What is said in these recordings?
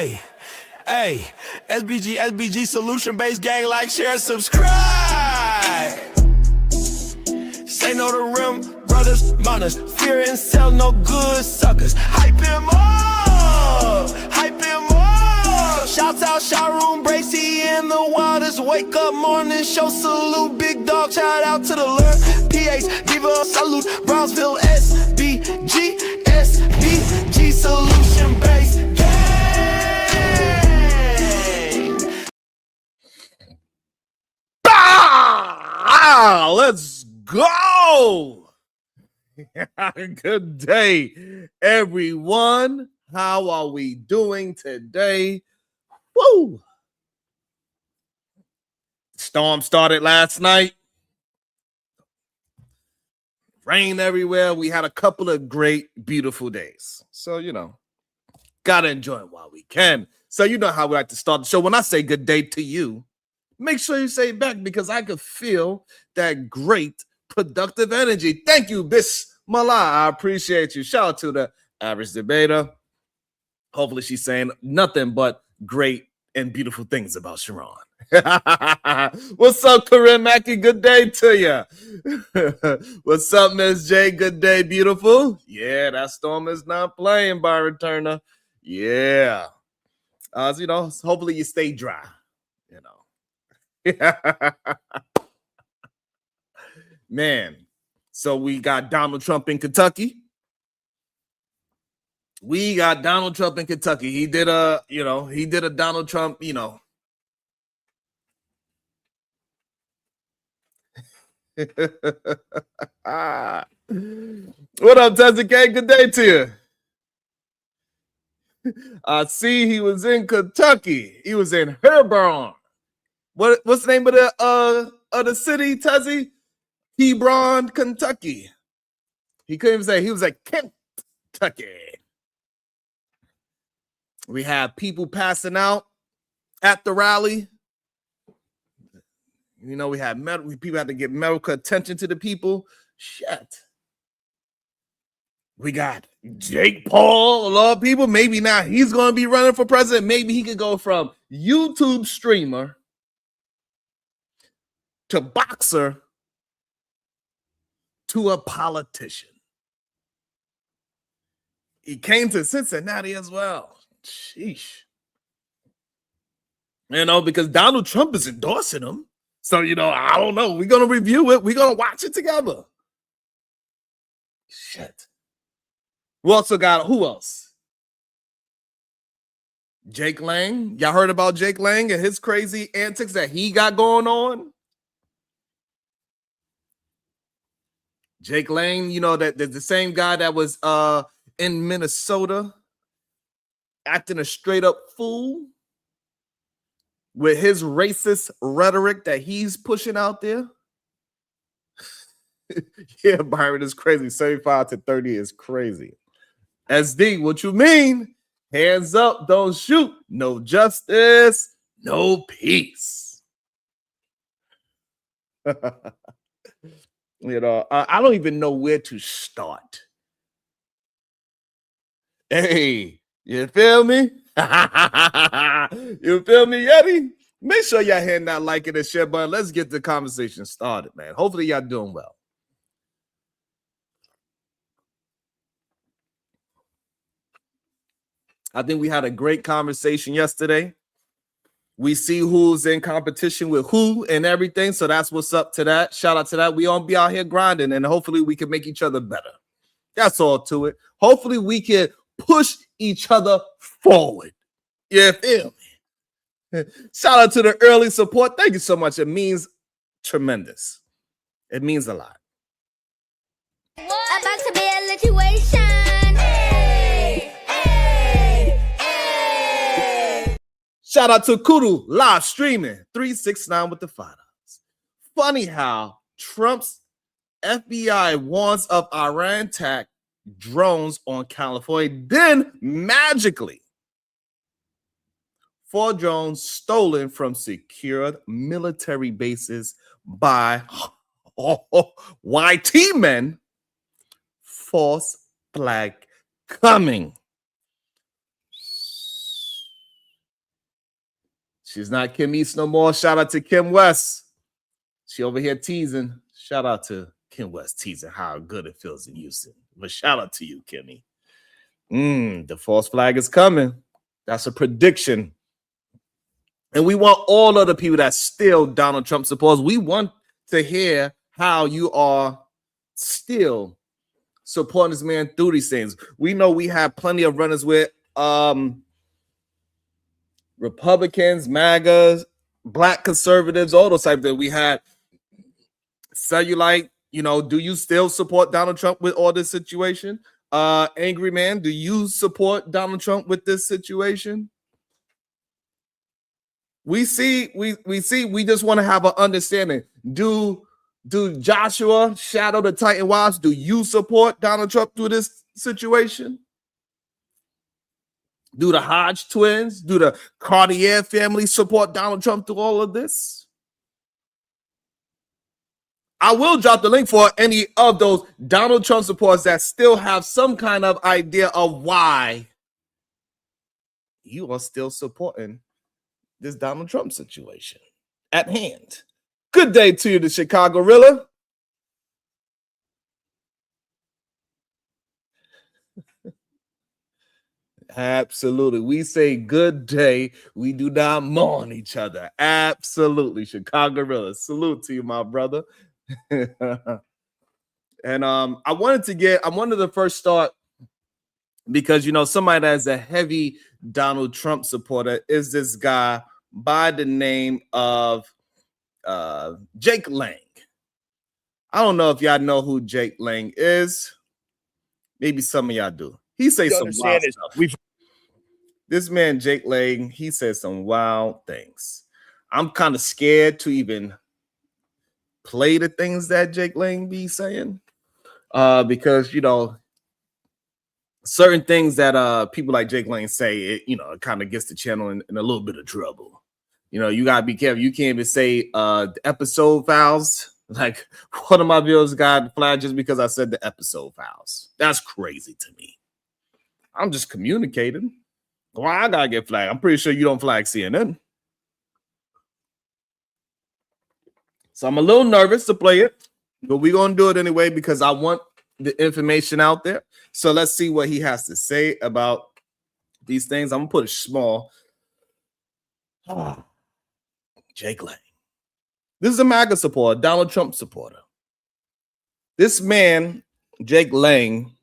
Hey, hey, SBG solution-based gang, like, share, subscribe. Say no to rim, brothers, mothers, fear and sell no good suckers. Hype him up, hype him up. Shouts out Sharoon, Bracy, and the Waters. Wake up, morning show, salute, big dog. Shout out to the Lord, PAs, give a salute. Brownsville, SBG solution-based gang. Let's go. Good day, everyone. How are we doing today? Woo! Storm started last night. Rain everywhere. We had a couple of great, beautiful days. So, gotta enjoy it while we can. So, you know how we like to start the show. When I say good day to you, make sure you say it back, because I could feel that great, productive energy. Thank you, Bismillah. I appreciate you. Shout out to the average debater. Hopefully she's saying nothing but great and beautiful things about Sharon. What's up, Corinne Mackey? Good day to you. What's up, Miss J? Good day, beautiful. Yeah, that storm is not playing, Byron Turner. Yeah. Hopefully you stay dry. Man, so we got Donald Trump in Kentucky. He did a Donald Trump, What up, Tessa K? Good day to you. I see he was in Kentucky. He was in Hebron. What's the name of the city, Tezzy? Hebron, Kentucky. He couldn't even say. He was like Kentucky. We have people passing out at the rally. We had people had to get medical attention to the people. Shit. We got Jake Paul, a lot of people. Maybe now he's going to be running for president. Maybe he could go from YouTube streamer to boxer to a politician. He came to Cincinnati as well. Sheesh. Because Donald Trump is endorsing him. So, I don't know. We're going to review it. We're going to watch it together. Shit. We also got, who else? Jake Lang. Y'all heard about Jake Lang and his crazy antics that he got going on? Jake Lang, that the same guy that was in Minnesota acting a straight up fool with his racist rhetoric that he's pushing out there. Yeah, Byron is crazy. 75 to 30 is crazy. SD, what you mean? Hands up, don't shoot. No justice, no peace. I don't even know where to start. Hey, you feel me? You feel me, Yeti? Make sure y'all hitting that like and share button. Let's get the conversation started, man. Hopefully y'all doing well. I think we had a great conversation yesterday. We see who's in competition with who and everything. So that's what's up to that. Shout out to that. We all be out here grinding, and hopefully we can make each other better. That's all to it. Hopefully we can push each other forward. You feel me? Shout out to the early support. Thank you so much. It means tremendous. It means a lot. About to be a situation. Shout out to Kudu live streaming 369 with the $5. Funny how Trump's FBI warns of Iran attack drones on California. Then magically, 4 drones stolen from secured military bases by YT men. False flag coming. She's not Kim East no more. Shout out to Kim West. She over here teasing. Shout out to Kim West teasing how good it feels in Houston. But shout out to you, Kimmy. The false flag is coming. That's a prediction. And we want all of the people that still Donald Trump supporters. We want to hear how you are still supporting this man through these things. We know we have plenty of runners with Republicans, MAGAs, black conservatives, all those types that we had. Cellulite, do you still support Donald Trump with all this situation? Angry Man, do you support Donald Trump with this situation? We just want to have an understanding. Do Joshua, Shadow the Titan Wives, do you support Donald Trump through this situation? Do the Hodge twins, do the Cartier family support Donald Trump through all of this? I will drop the link for any of those Donald Trump supporters that still have some kind of idea of why you are still supporting this Donald Trump situation at hand. Good day to you, the Chicago Rilla. Absolutely. We say good day. We do not mourn each other. Absolutely. Chicago Rilla. Salute to you, my brother. And I wanted to first start because somebody that's a heavy Donald Trump supporter is this guy by the name of Jake Lang. I don't know if y'all know who Jake Lang is. Maybe some of y'all do. He says some wild stuff. This man, Jake Lang, he says some wild things. I'm kind of scared to even play the things that Jake Lang be saying because, certain things that people like Jake Lang say, it kind of gets the channel in a little bit of trouble. You got to be careful. You can't even say the episode files. Like one of my videos got flagged just because I said the episode files. That's crazy to me. I'm just communicating. Why I gotta get flagged? I'm pretty sure you don't flag CNN. So I'm a little nervous to play it, but we're gonna do it anyway because I want the information out there. So let's see what he has to say about these things. I'm gonna put it small. Jake Lang. This is a MAGA supporter, Donald Trump supporter. This man, Jake Lang,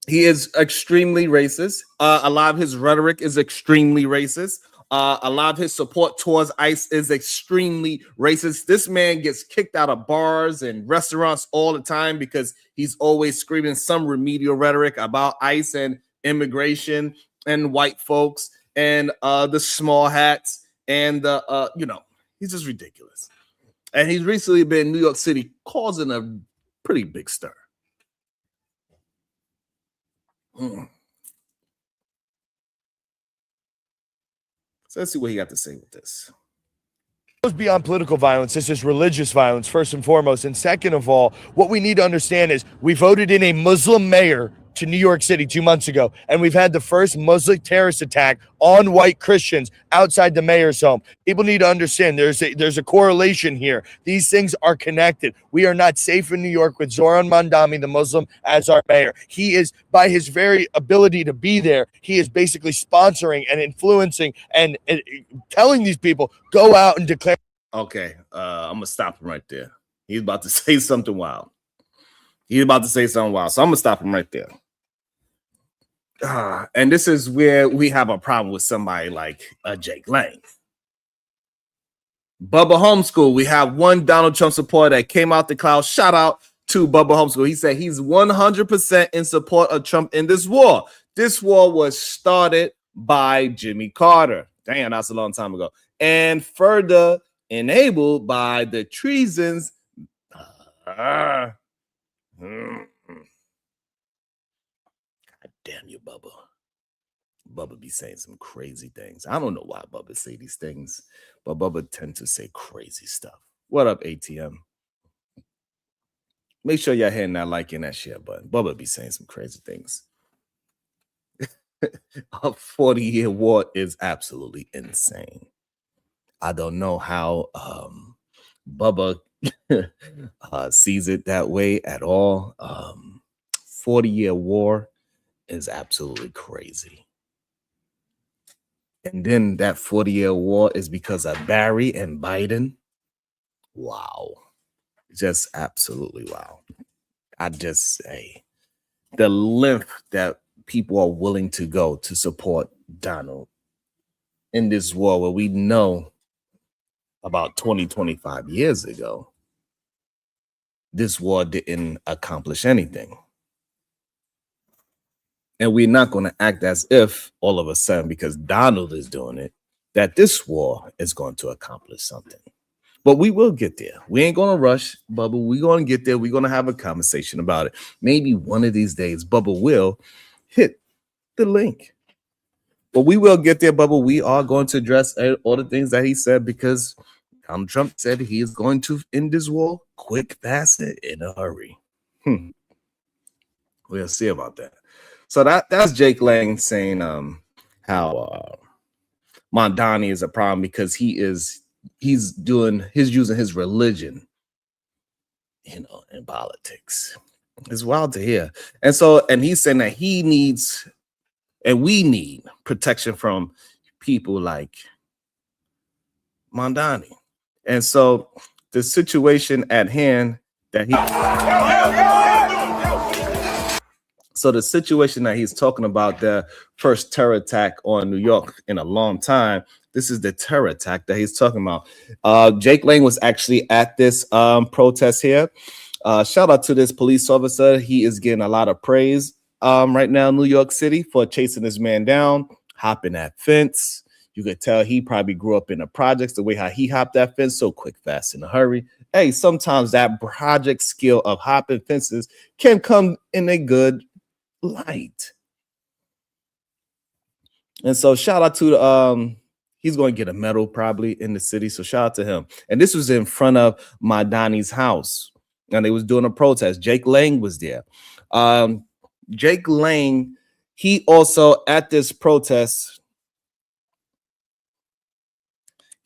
he is extremely racist. A lot of his rhetoric is extremely racist. A lot of his support towards ICE is extremely racist. This man gets kicked out of bars and restaurants all the time because he's always screaming some remedial rhetoric about ICE and immigration and white folks and the small hats and the he's just ridiculous. And he's recently been in New York City causing a pretty big stir. So let's see what he got to say with this. It goes beyond political violence. This is religious violence, first and foremost. And second of all, what we need to understand is we voted in a Muslim mayor to New York City 2 months ago, and we've had the first Muslim terrorist attack on white Christians outside the mayor's home. People need to understand there's a correlation here. These things are connected. We are not safe in New York with Zoran Mandami, the Muslim, as our mayor. He is, by his very ability to be there, he is basically sponsoring and influencing and telling these people, go out and declare. Okay, I'm gonna stop him right there. He's about to say something wild. So I'm gonna stop him right there. And this is where we have a problem with somebody like Jake Lang. Bubba Homeschool. We have one Donald Trump supporter that came out the cloud. Shout out to Bubba Homeschool. He said he's 100% in support of Trump in this war. This war was started by Jimmy Carter. Damn, that's a long time ago. And further enabled by the treasons. God damn you, Bubba. Bubba be saying some crazy things. I don't know why Bubba say these things, but Bubba tend to say crazy stuff. What up, ATM? Make sure y'all hitting that like and that share button. Bubba be saying some crazy things. A 40-year war is absolutely insane. I don't know how Bubba sees it that way at all. 40-year war is absolutely crazy. And then that 40-year war is because of Barry and Biden. Wow. Just absolutely wow. I just say the length that people are willing to go to support Donald in this war where we know about 20, 25 years ago, this war didn't accomplish anything. And we're not going to act as if all of a sudden, because Donald is doing it, that this war is going to accomplish something. But we will get there. We ain't going to rush, Bubba. We're going to get there. We're going to have a conversation about it. Maybe one of these days, Bubba will hit the link. But we will get there, Bubba. We are going to address all the things that he said because Donald Trump said he is going to end this war quick, fast, and in a hurry. We'll see about that. So that's Jake Lang saying how Mondani is a problem because he's using his religion, in politics. It's wild to hear. And he's saying that he needs and we need protection from people like Mondani. And so the situation at hand that he's talking about, the first terror attack on New York in a long time, this is the terror attack that he's talking about. Jake Lang was actually at this protest here. Shout out to this police officer. He is getting a lot of praise right now in New York City for chasing this man down, hopping that fence. You could tell he probably grew up in the projects, the way how he hopped that fence so quick, fast, in a hurry. Hey, sometimes that project skill of hopping fences can come in a good light. And so shout out to he's going to get a medal probably in the city. So shout out to him. And this was in front of Mondani's house. And they was doing a protest. Jake Lang was there. Jake Lang, he also at this protest,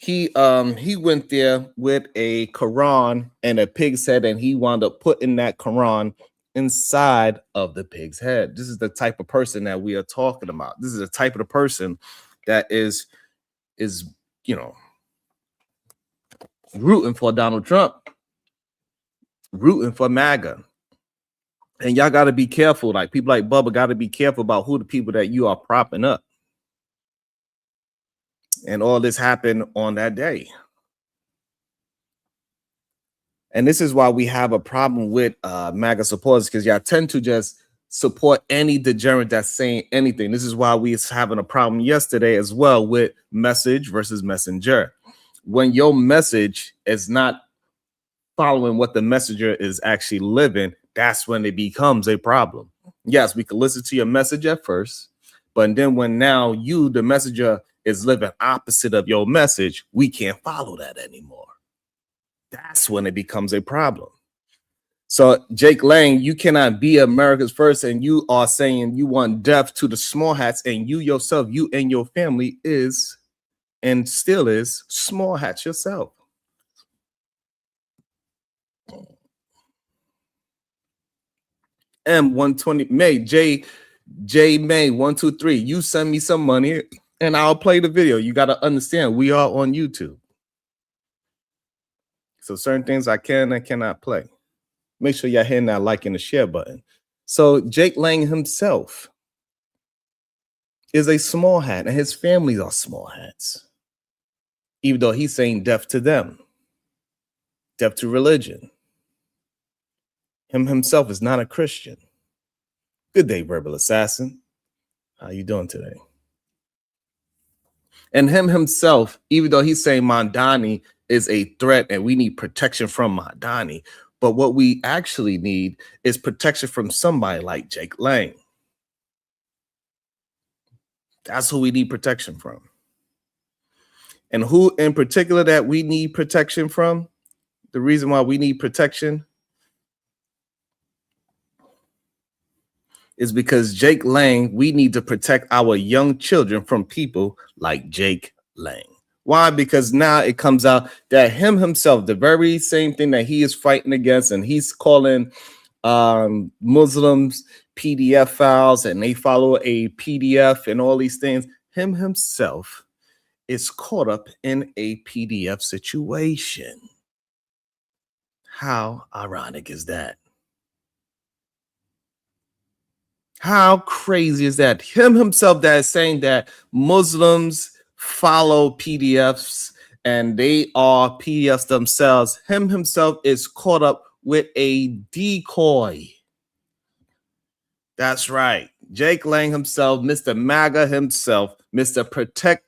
he went there with a Quran and a pig's head, and he wound up putting that Quran inside of the pig's head. This is the type of person that we are talking about. This is the type of the person that is rooting for Donald Trump, rooting for MAGA. And y'all got to be careful. Like people like Bubba got to be careful about who the people that you are propping up. And all this happened on that day. And this is why we have a problem with MAGA supporters, because y'all tend to just support any degenerate that's saying anything. This is why we was having a problem yesterday as well with message versus messenger. When your message is not following what the messenger is actually living, that's when it becomes a problem. Yes, we can listen to your message at first, but then when now you, the messenger, is living opposite of your message, we can't follow that anymore. That's when it becomes a problem. So Jake Lang, you cannot be America's first and you are saying you want death to the small hats, and you yourself, you and your family is and still is small hats yourself. M120 May J May 123. You send me some money and I'll play the video. You got to understand we are on YouTube. So certain things I can and cannot play. Make sure y'all hitting that like and the share button. So Jake Lang himself is a small hat, and his families are small hats. Even though he's saying death to them, death to religion. Him himself is not a Christian. Good day, verbal assassin. How you doing today? And him himself, even though he's saying Mondani is a threat and we need protection from Mondani, but what we actually need is protection from somebody like Jake Lang. That's who we need protection from. And who in particular that we need protection from, the reason why we need protection is because Jake Lang, we need to protect our young children from people like Jake Lang. Why? Because now it comes out that him himself, the very same thing that he is fighting against, and he's calling Muslims PDF files, and they follow a PDF and all these things. Him himself is caught up in a PDF situation. How ironic is that? How crazy is that? Him himself that is saying that Muslims follow PDFs and they are PDFs themselves. Him himself is caught up with a decoy. That's right. Jake Lang himself, Mr. MAGA himself, Mr. Protect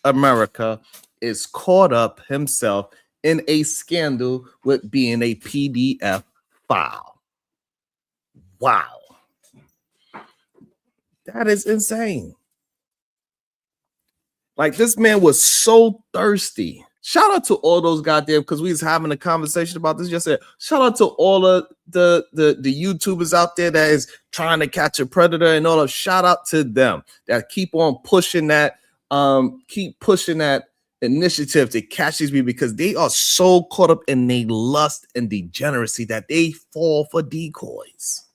America, is caught up himself in a scandal with being a PDF file. Wow. That is insane. Like, this man was so thirsty. Shout out to all those goddamn, because we was having a conversation about this yesterday. Shout out to all of the YouTubers out there that is trying to catch a predator and all of. Shout out to them that keep on pushing that, initiative to catch these people, because they are so caught up in their lust and degeneracy that they fall for decoys.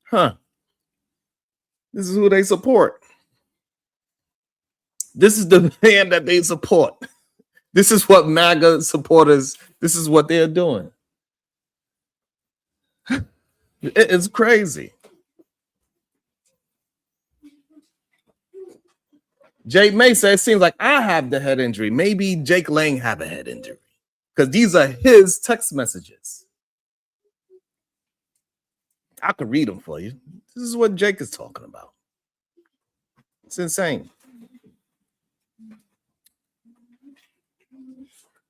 Huh. This is who they support. This is the man that they support. This is what MAGA supporters, this is what they're doing. It's crazy. Jay May said, it seems like I have the head injury. Maybe Jake Lang have a head injury, because these are his text messages. I could read them for you. This is what Jake is talking about. It's insane.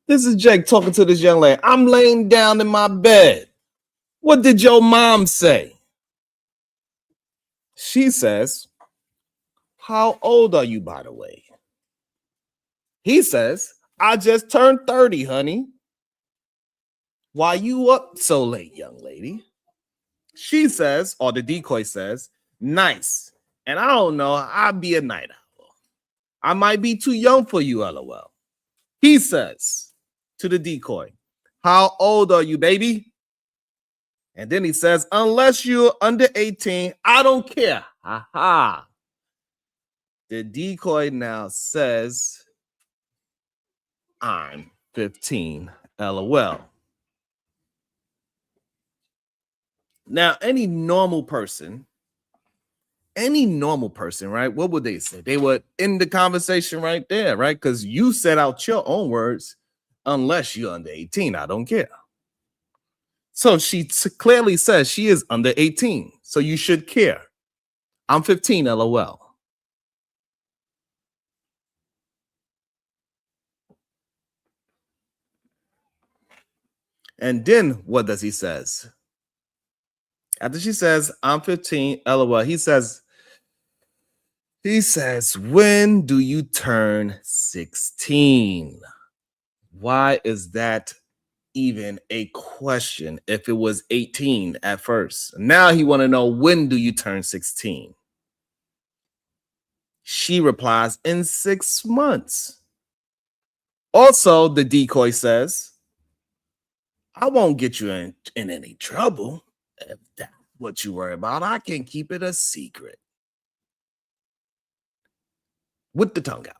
This is Jake talking to this young lady. I'm laying down in my bed. What did your mom say? She says, how old are you, by the way? He says, I just turned 30, honey. Why you up so late, young lady? She says, or the decoy says, nice. And I don't know, I'll be a night owl. I might be too young for you, LOL. He says to the decoy, how old are you, baby? And then he says, unless you're under 18, I don't care. Ha ha. The decoy now says, I'm 15, LOL. Now, any normal person, right? What would they say? They would end the conversation right there, right? Because you said out your own words, unless you're under 18, I don't care. So she clearly says she is under 18, so you should care. I'm 15, LOL. And then what does he says? After she says, I'm 15, LOL, he says, when do you turn 16? Why is that even a question if it was 18 at first? Now he want to know, when do you turn 16? She replies, in 6 months. Also, the decoy says, I won't get you in any trouble. If that's what you worry about, I can keep it a secret. With the tongue out.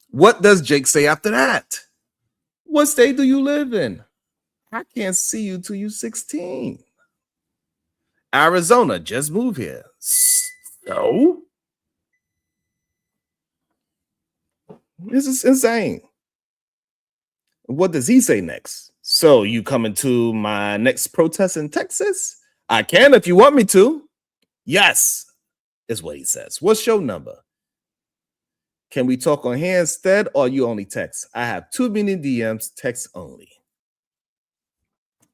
What does Jake say after that? What state do you live in? I can't see you till you're 16. Arizona, just moved here. So? This is insane. What does he say next? So you coming to my next protest in Texas? I can if you want me to. Yes, is what he says. What's your number? Can we talk on here instead, or you only text? I have too many DMs, text only.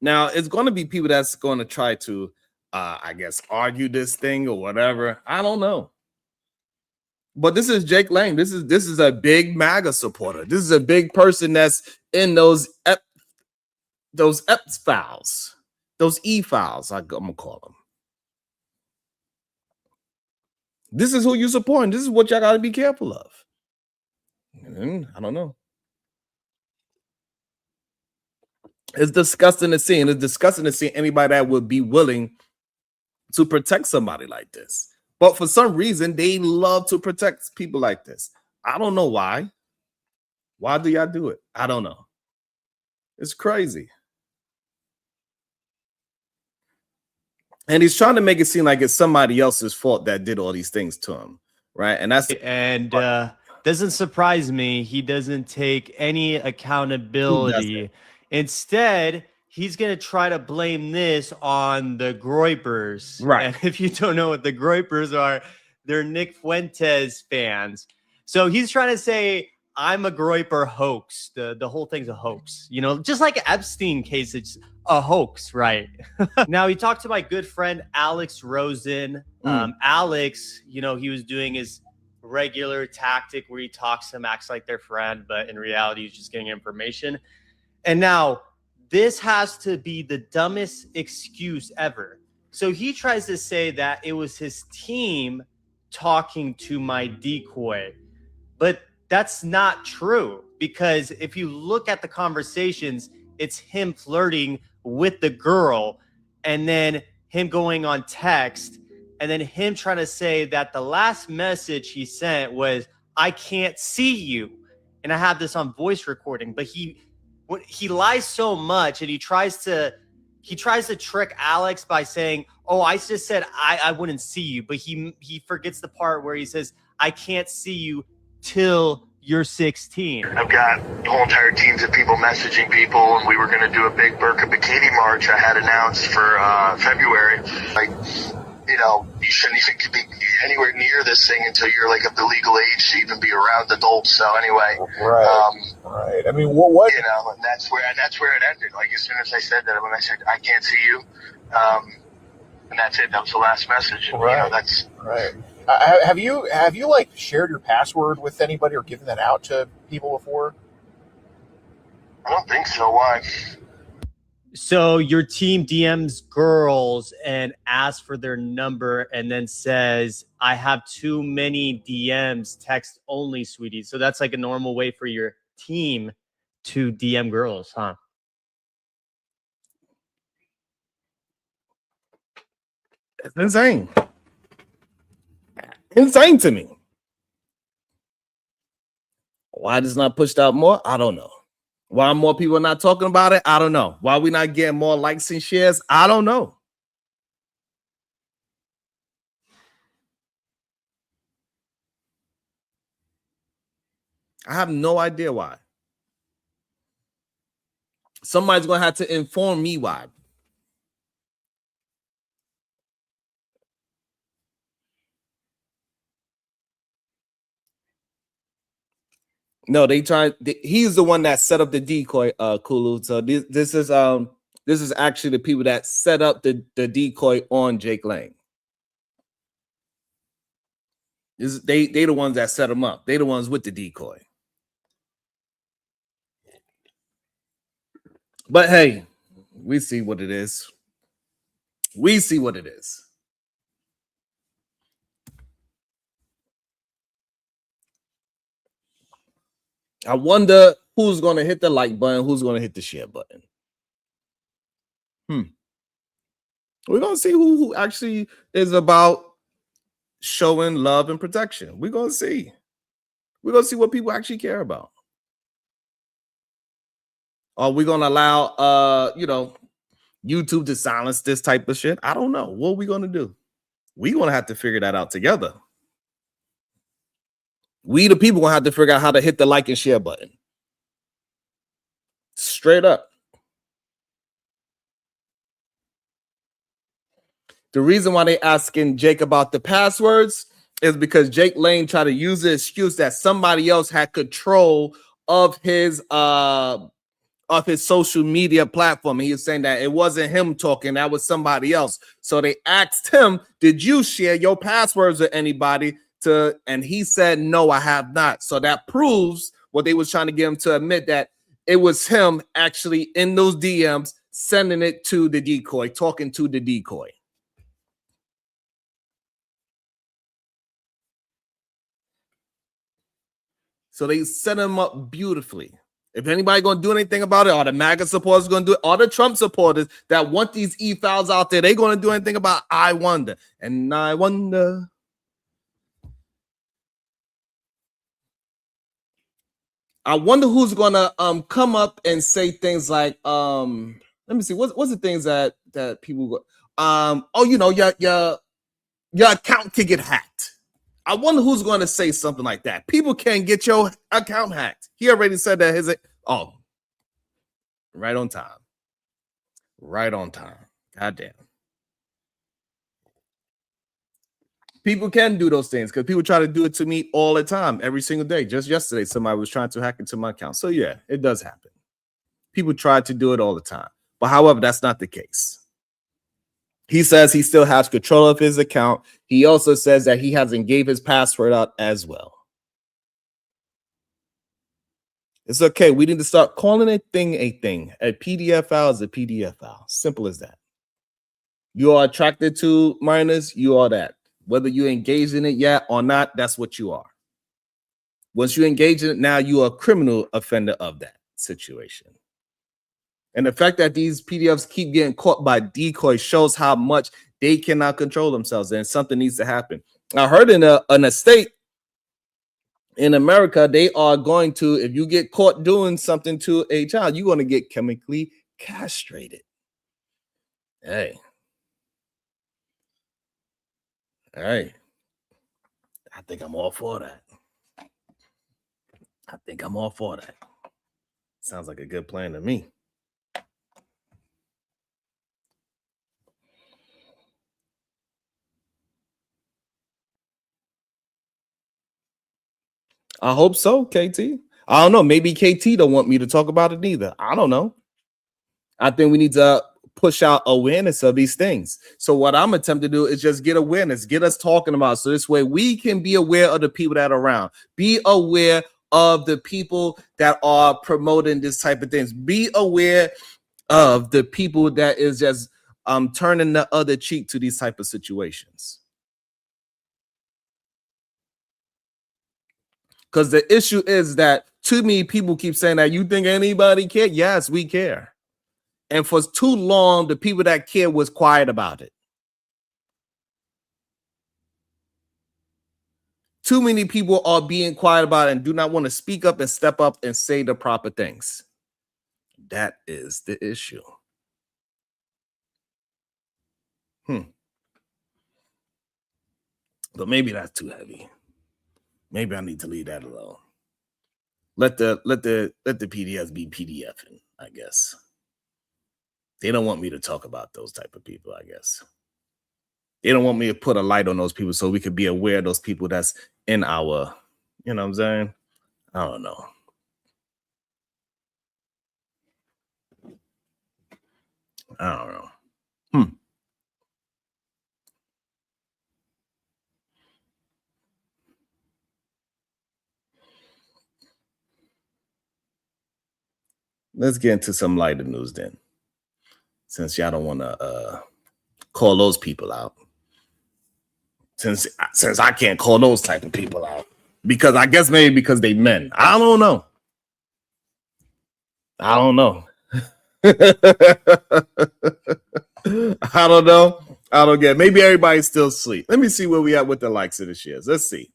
Now, it's going to be people that's going to try to, I guess, argue this thing or whatever. I don't know. But this is Jake Lang. This is a big MAGA supporter. This is a big person that's in those EPS files, those E files, I'm going to call them. This is who you supporting. This is what y'all got to be careful of. I don't know. It's disgusting to see, and it's disgusting to see anybody that would be willing to protect somebody like this. But for some reason, they love to protect people like this. I don't know why. Why do y'all do it? I don't know. It's crazy. And he's trying to make it seem like it's somebody else's fault that did all these things to him, right? And that's doesn't surprise me. He doesn't take any accountability. Instead, he's going to try to blame this on the Groypers. Right. And if you don't know what the Groypers are, they're Nick Fuentes fans. So he's trying to say, I'm a Groyper hoax. The whole thing's a hoax. You know, just like Epstein case, it's a hoax, right? Now, he talked to my good friend, Alex Rosen. Alex, you know, he was doing his regular tactic where he talks to them, acts like their friend, but in reality, he's just getting information. And now this has to be the dumbest excuse ever. So he tries to say that it was his team talking to my decoy, but that's not true, because if you look at the conversations, it's him flirting with the girl and then him going on text and then him trying to say that the last message he sent was, I can't see you. And I have this on voice recording, but he lies so much, and he tries to trick Alex by saying, oh, I just said I wouldn't see you. But he forgets the part where he says, I can't see you till you're 16. I've got whole entire teams of people messaging people, and we were going to do a big Burqa Bikini march I had announced for February. Like, you know, you shouldn't even be anywhere near this thing until you're like of the legal age to even be around adults. So anyway, right. I mean, what? You know, and that's where it ended. Like, as soon as I said that, when I said I can't see you, and that's it. That was the last message. And, right. You know, that's right. Have you like shared your password with anybody or given that out to people before? I don't think so. Why? So your team DMs girls and asks for their number and then says, I have too many DMs, text only, sweetie. So that's like a normal way for your team to DM girls, huh? It's insane. Insane to me. Why this not pushed out more? I don't know. Why more people are not talking about it? I don't know. Why we not getting more likes and shares? I don't know. I have no idea why. Somebody's going to have to inform me why. No, he's the one that set up the decoy, Kulu. So this is actually the people that set up the decoy on Jake Lang. They the ones that set him up. They the ones with the decoy. But hey, we see what it is. We see what it is. I wonder who's going to hit the like button, who's going to hit the share button. We're going to see who actually is about showing love and protection. We're going to see. We're going to see what people actually care about. Are we going to allow, YouTube to silence this type of shit? I don't know. What are we going to do? We're going to have to figure that out together. We, the people, going to have to figure out how to hit the like and share button. Straight up. The reason why they asking Jake about the passwords is because Jake Lang tried to use the excuse that somebody else had control of his social media platform. And he was saying that it wasn't him talking, that was somebody else. So they asked him, did you share your passwords with anybody? And he said, no, I have not. So that proves what they was trying to get him to admit, that it was him actually in those DMs sending it to the decoy, talking to the decoy. So they set him up beautifully. If anybody going to do anything about it, are the MAGA supporters going to do it? Are the Trump supporters that want these e-files out there, they going to do anything about it? I wonder. And I wonder. I wonder who's going to come up and say things like, let me see, what's the things that people go, oh, you know, your account can get hacked. I wonder who's going to say something like that. People can't get your account hacked. He already said that right on time. Right on time. Goddamn. People can do those things because people try to do it to me all the time, every single day. Just yesterday, somebody was trying to hack into my account. So yeah, it does happen. People try to do it all the time. But however, that's not the case. He says he still has control of his account. He also says that he hasn't gave his password out as well. It's okay. We need to start calling a thing a thing. A PDF file is a PDF file. Simple as that. You are attracted to minors, you are that. Whether you engage in it yet or not, that's what you are. Once you engage in it, now you are a criminal offender of that situation. And the fact that these PDFs keep getting caught by decoys shows how much they cannot control themselves, and something needs to happen. I heard in a state in America, they are going to, if you get caught doing something to a child, you're going to get chemically castrated. Hey. I think I'm all for that. Sounds like a good plan to me. I hope so, KT. I don't know. Maybe KT don't want me to talk about it neither. I don't know. I think we need to push out awareness of these things. So what I'm attempting to do is just get awareness, get us talking about it. So this way we can be aware of the people that are around. Be aware of the people that are promoting this type of things. Be aware of the people that is just turning the other cheek to these type of situations. Because the issue is that too many people keep saying that you think anybody care? Yes, we care. And for too long, the people that care was quiet about it. Too many people are being quiet about it and do not want to speak up and step up and say the proper things. That is the issue. But maybe that's too heavy. Maybe I need to leave that alone. Let the PDFs be PDFing, I guess. They don't want me to talk about those type of people, I guess. They don't want me to put a light on those people so we could be aware of those people that's in our, you know what I'm saying? I don't know. Let's get into some lighter news then, since y'all don't want to call those people out. Since I can't call those type of people out, because I guess maybe because they men. I don't know. I don't know. I don't get it. Maybe everybody's still asleep. Let me see where we at with the likes of the shares. Let's see.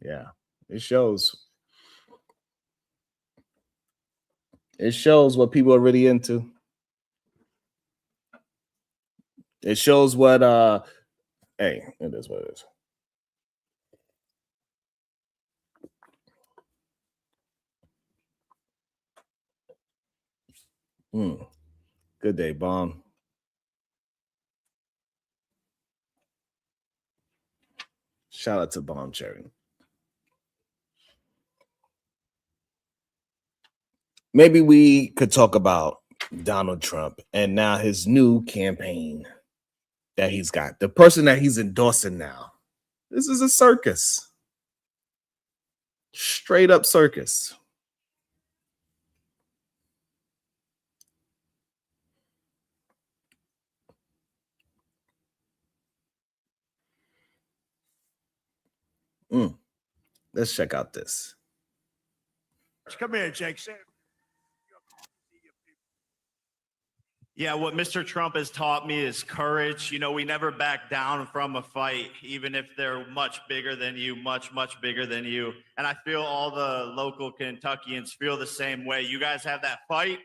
Yeah, it shows. It shows what people are really into. It shows what hey, it is what it is. Good day, Bomb. Shout out to Bomb Cherry. Maybe we could talk about Donald Trump and now his new campaign that he's got. The person that he's endorsing now. This is a circus. Straight up circus. Let's check out this. Come here, Jake. Yeah, what Mr. Trump has taught me is courage. You know, we never back down from a fight, even if they're much bigger than you, much bigger than you. And I feel all the local Kentuckians feel the same way. You guys have that fight.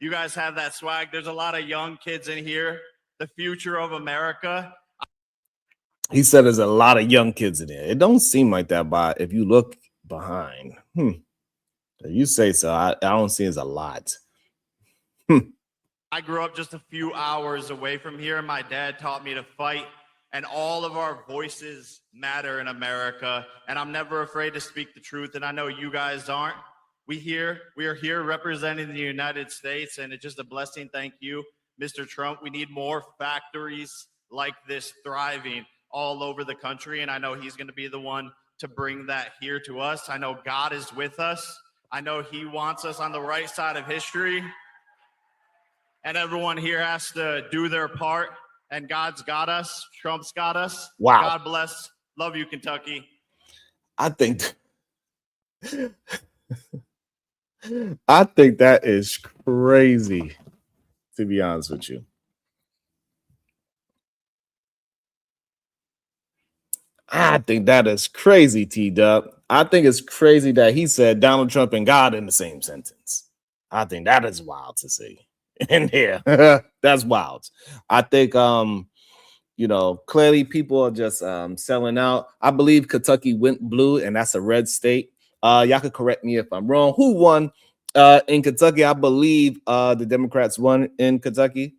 You guys have that swag. There's a lot of young kids in here, the future of America. He said there's a lot of young kids in there. It don't seem like that, but if you look behind, if you say so, I don't see it's a lot. I grew up just a few hours away from here. My dad taught me to fight, and all of our voices matter in America. And I'm never afraid to speak the truth. And I know you guys aren't. We are here representing the United States, and it's just a blessing. Thank you, Mr. Trump. We need more factories like this thriving all over the country. And I know he's going to be the one to bring that here to us. I know God is with us. I know he wants us on the right side of history. And everyone here has to do their part. And God's got us. Trump's got us. Wow. God bless. Love you, Kentucky. I think that is crazy, to be honest with you. I think that is crazy, T-Dub. I think it's crazy that he said Donald Trump and God in the same sentence. I think that is wild to say. In here. That's wild. I think clearly people are just selling out. I believe Kentucky went blue, and that's a red state. Y'all could correct me if I'm wrong. Who won in Kentucky? I believe the Democrats won in Kentucky.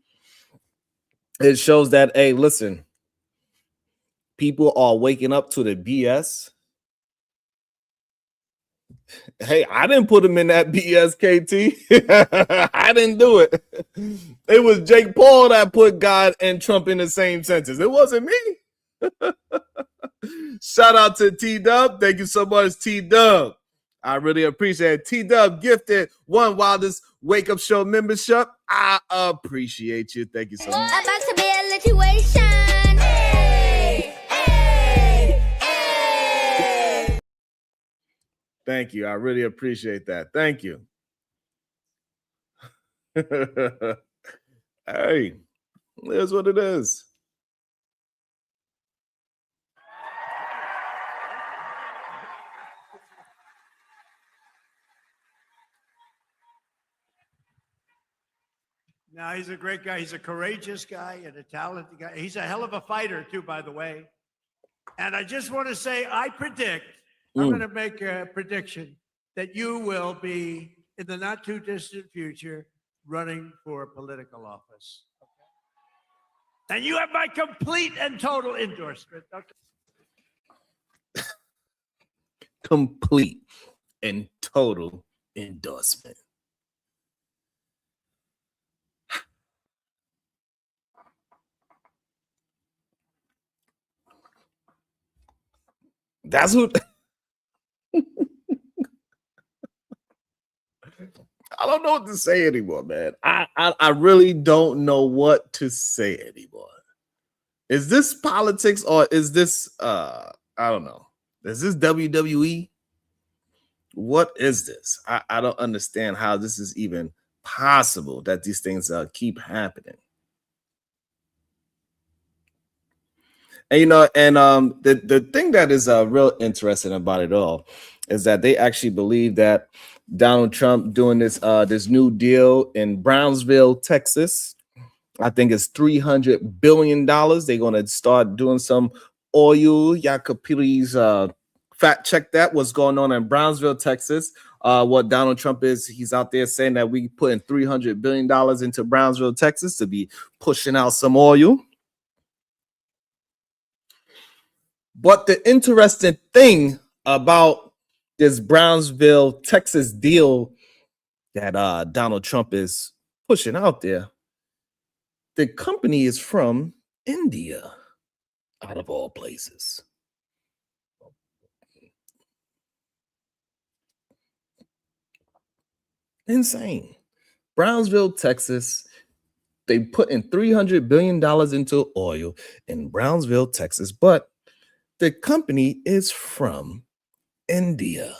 It shows that, hey, listen, people are waking up to the BS. Hey, I didn't put him in that BS, KT. I didn't do it. It was Jake Paul that put God and Trump in the same sentence. It wasn't me. Shout out to T-Dub. Thank you so much, T-Dub. I really appreciate it. T-Dub gifted one Wildest Wake Up Show membership. I appreciate you. Thank you so much. About to be a situation. Thank you. I really appreciate that. Thank you. Hey, here's what it is. Now, he's a great guy. He's a courageous guy and a talented guy. He's a hell of a fighter, too, by the way. And I just want to say, I'm going to make a prediction that you will be, in the not too distant future, running for political office. Okay? And you have my complete and total endorsement. Okay? Complete and total endorsement. That's who. I don't know what to say anymore, man. I really don't know what to say anymore. Is this politics or is this I don't know. Is this WWE? What is this? I don't understand how this is even possible that these things keep happening. And the thing that is real interesting about it all is that they actually believe that Donald Trump doing this new deal in Brownsville, Texas, I think it's $300 billion. They're going to start doing some oil. Y'all could please fact check that. What's going on in Brownsville, Texas? What Donald Trump is, he's out there saying that we putting $300 billion into Brownsville, Texas to be pushing out some oil. But the interesting thing about this Brownsville, Texas deal that Donald Trump is pushing out there, the company is from India, out of all places. Insane. Brownsville, Texas. They put in $300 billion into oil in Brownsville, Texas, but the company is from India.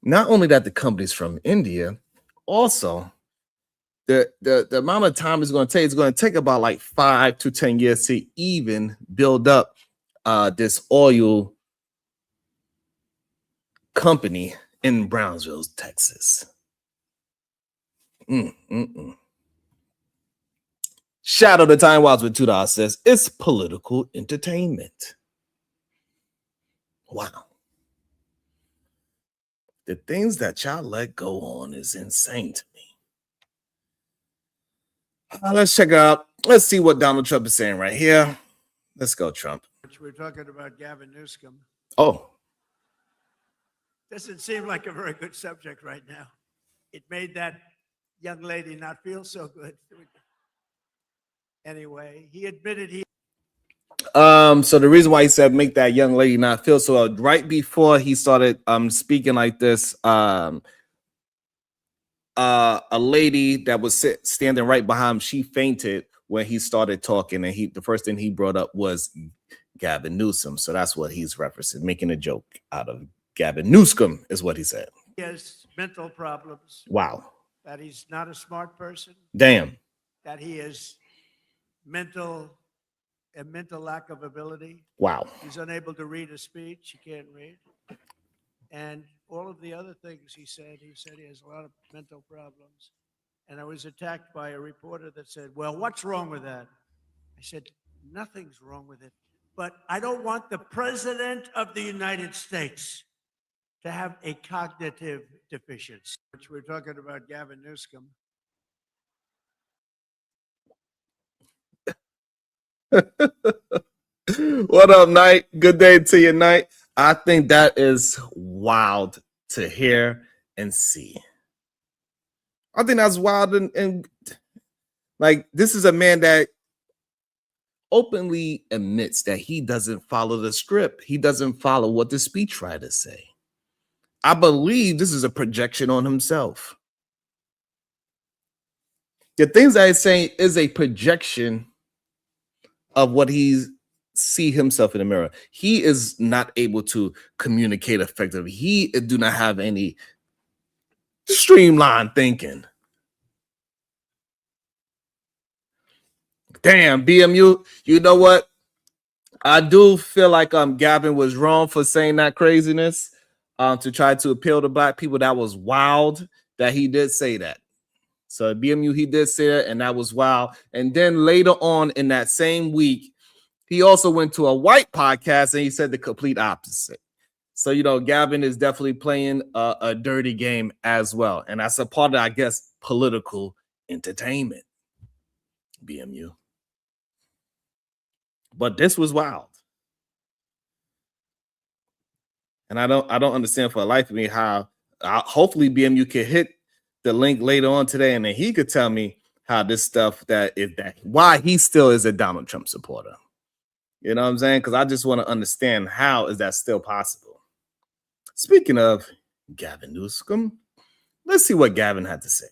Not only that the company's from India, also the amount of time it's going to take about like 5 to 10 years to even build up this oil company in Brownsville, Texas. Shadow the Time Watch with $2 says it's political entertainment. Wow. The things that y'all let go on is insane to me. Let's check out. Let's see what Donald Trump is saying right here. Let's go, Trump. We're talking about Gavin Newsom. Oh, Doesn't seem like a very good subject right now. It made that young lady not feel so good. Anyway, he admitted he. So the reason why he said make that young lady not feel so right before he started speaking like this, a lady that was standing right behind him, she fainted when he started talking, and the first thing he brought up was Gavin Newsom. So that's what he's referencing, making a joke out of Gavin Newsom is what he said. He has mental problems. Wow. That he's not a smart person. Damn. That he is mental lack of ability. Wow. He's unable to read a speech. He can't read. And all of the other things he said he has a lot of mental problems. And I was attacked by a reporter that said, well, what's wrong with that? I said, nothing's wrong with it. But I don't want the president of the United States to have a cognitive deficiency, which we're talking about Gavin Newsom. What up, Knight? Good day to you, Knight. I think that is wild to hear and see. I think that's wild and like this is a man that openly admits that he doesn't follow the script. He doesn't follow what the speechwriters say. I believe this is a projection on himself. The things that he's saying is a projection of what he see himself in the mirror. He is not able to communicate effectively. He do not have any streamlined thinking. Damn, BMU, you know what? I do feel like Gavin was wrong for saying that craziness to try to appeal to black people. That was wild that he did say that. So BMU, he did say that, and that was wild. And then later on in that same week, he also went to a white podcast and he said the complete opposite. So, you know, Gavin is definitely playing a dirty game as well. And that's a part of, I guess, political entertainment. BMU. But this was wild. And I don't understand for the life of me how hopefully BMU can hit the link later on today, and then he could tell me how this stuff why he still is a Donald Trump supporter. You know what I'm saying? Because I just want to understand how is that still possible. Speaking of Gavin Newsom, let's see what Gavin had to say.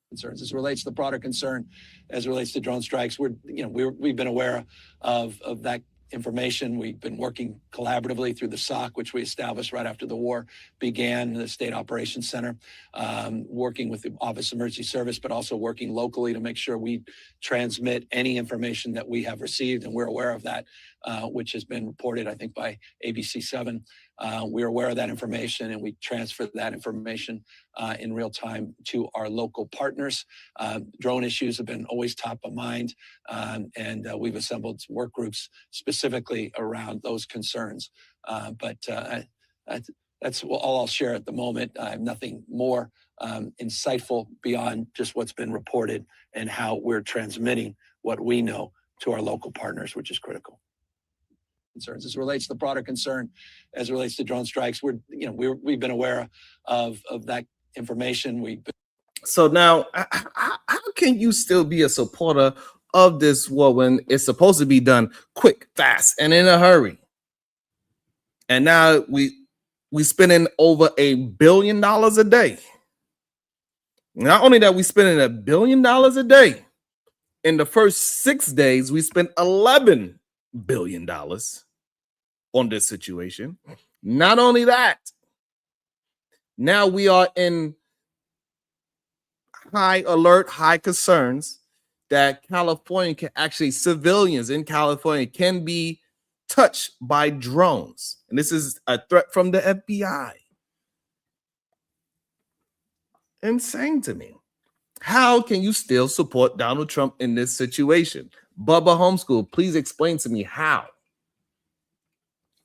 Concerns as it relates to the broader concern, as it relates to drone strikes, we've been aware of that information. We've been working collaboratively through the SOC, which we established right after the war began, the State Operations Center, working with the Office of Emergency Service, but also working locally to make sure we transmit any information that we have received, and we're aware of that, which has been reported, I think, by ABC 7. We're aware of that information, and we transfer that information in real time to our local partners. Drone issues have been always top of mind, and we've assembled work groups specifically around those concerns. But that's all I'll share at the moment. I have nothing more insightful beyond just what's been reported and how we're transmitting what we know to our local partners, which is critical. Concerns as it relates to the broader concern, as it relates to drone strikes, we've been aware of that information. So now, how can you still be a supporter of this war when it's supposed to be done quick, fast, and in a hurry? And now we spending over $1 billion a day. Not only that, we spending $1 billion a day. In the first 6 days, we spent $11 billion. on this situation. Not only that, now we are in high alert, high concerns that California can actually, civilians in California can be touched by drones. And this is a threat from the FBI. Insane to me. How can you still support Donald Trump in this situation? Bubba Homeschool, please explain to me how.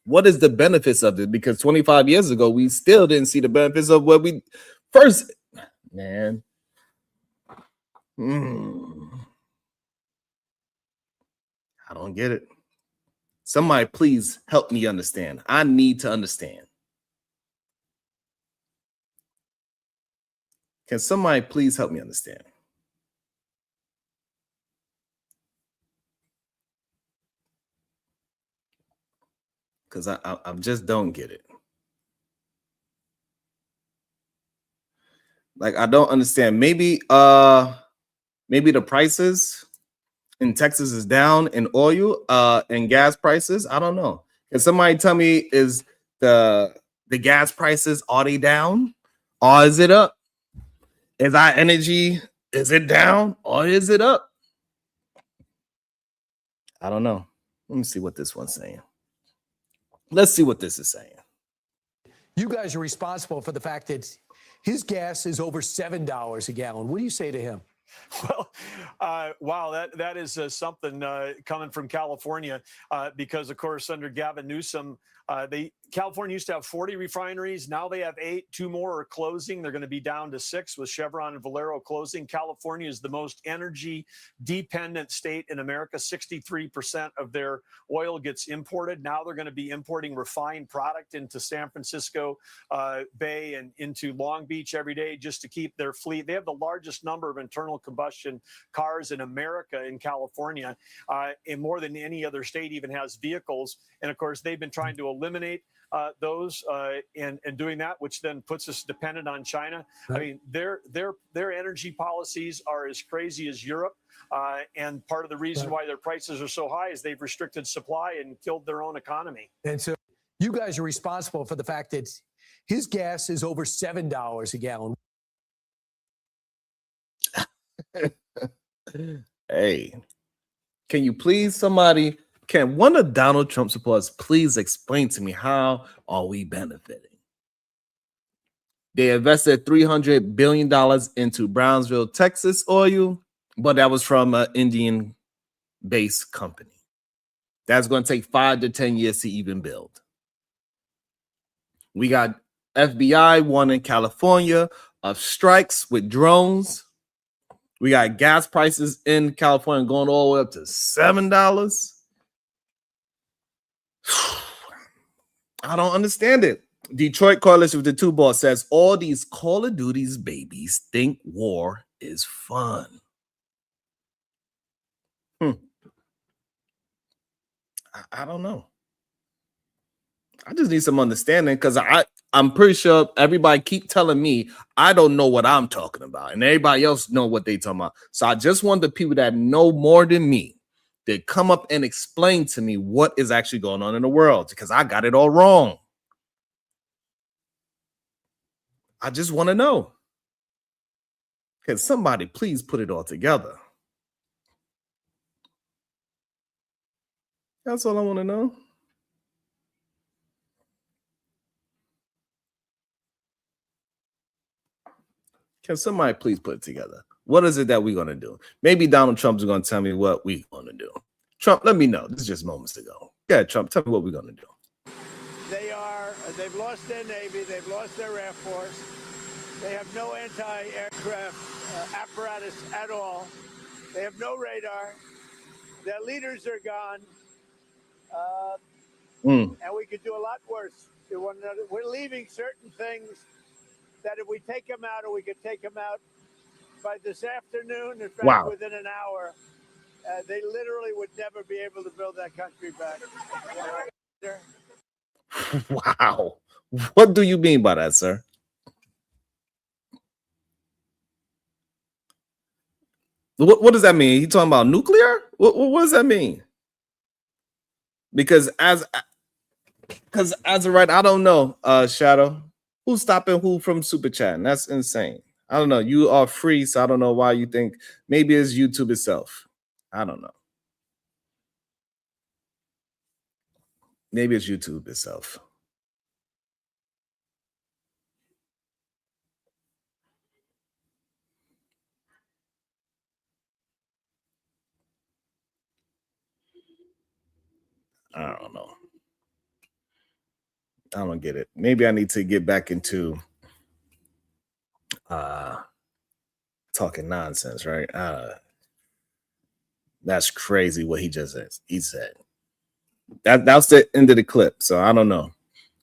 What is the benefits of it? Because 25 years ago, we still didn't see the benefits of what we first, man. I don't get it. Somebody please help me understand. I need to understand. Can somebody please help me understand? Because I just don't get it. Like, I don't understand. Maybe the prices in Texas is down in oil and gas prices. I don't know. Can somebody tell me, is the gas prices, are they down or is it up? Is our energy, is it down or is it up? I don't know. Let me see what this one's saying. Let's see what this is saying. You guys are responsible for the fact that his gas is over $7 a gallon. What do you say to him? Well, wow, that is something coming from California because, of course, under Gavin Newsom, California used to have 40 refineries. Now they have 8. 2 more are closing. They're going to be down to 6 with Chevron and Valero closing. California is the most energy dependent state in America. 63% of their oil gets imported. Now they're going to be importing refined product into San Francisco Bay and into Long Beach every day just to keep their fleet. They have the largest number of internal combustion cars in America in California, and more than any other state even has vehicles. And of course, they've been trying to eliminate those and doing that, which then puts us dependent on China. Right. I mean, their energy policies are as crazy as Europe. And part of the reason why their prices are so high is they've restricted supply and killed their own economy. And so you guys are responsible for the fact that his gas is over $7 a gallon. Hey, can you please, somebody, can one of Donald Trump supporters please explain to me how are we benefiting? They invested $300 billion into Brownsville, Texas oil, but that was from an Indian-based company. That's going to take 5 to 10 years to even build. We got FBI one in California of strikes with drones. We got gas prices in California going all the way up to $7. I don't understand it. Detroit Coalition with the Two Balls says all these Call of Duty's babies think war is fun. I don't know. I just need some understanding because I'm pretty sure everybody keep telling me I don't know what I'm talking about, and everybody else know what they talking about. So I just want the people that know more than me to come up and explain to me what is actually going on in the world, because I got it all wrong. I just want to know. Can somebody please put it all together? That's all I want to know. Can somebody please put it together? What is it that we're going to do? Maybe Donald Trump is going to tell me what we're going to do. Trump, let me know. This is just moments ago. Yeah, Trump, tell me what we're going to do. They've lost their Navy. They've lost their Air Force. They have no anti-aircraft apparatus at all. They have no radar. Their leaders are gone. And we could do a lot worse to one another. We're leaving certain things that if we take them out, or we could take them out by this afternoon, in fact, within an hour, they literally would never be able to build that country back. Wow. What do you mean by that, sir? What does that mean? You talking about nuclear? What does that mean? Because Because as of right, I don't know, Shadow, who's stopping who from super chatting? That's insane. I don't know. You are free, so I don't know why you think maybe it's YouTube itself. I don't know. Maybe it's YouTube itself. I don't know. I don't get it. Maybe I need to get back into talking nonsense, right? That's crazy what he just said. He said that's the end of the clip. So I don't know.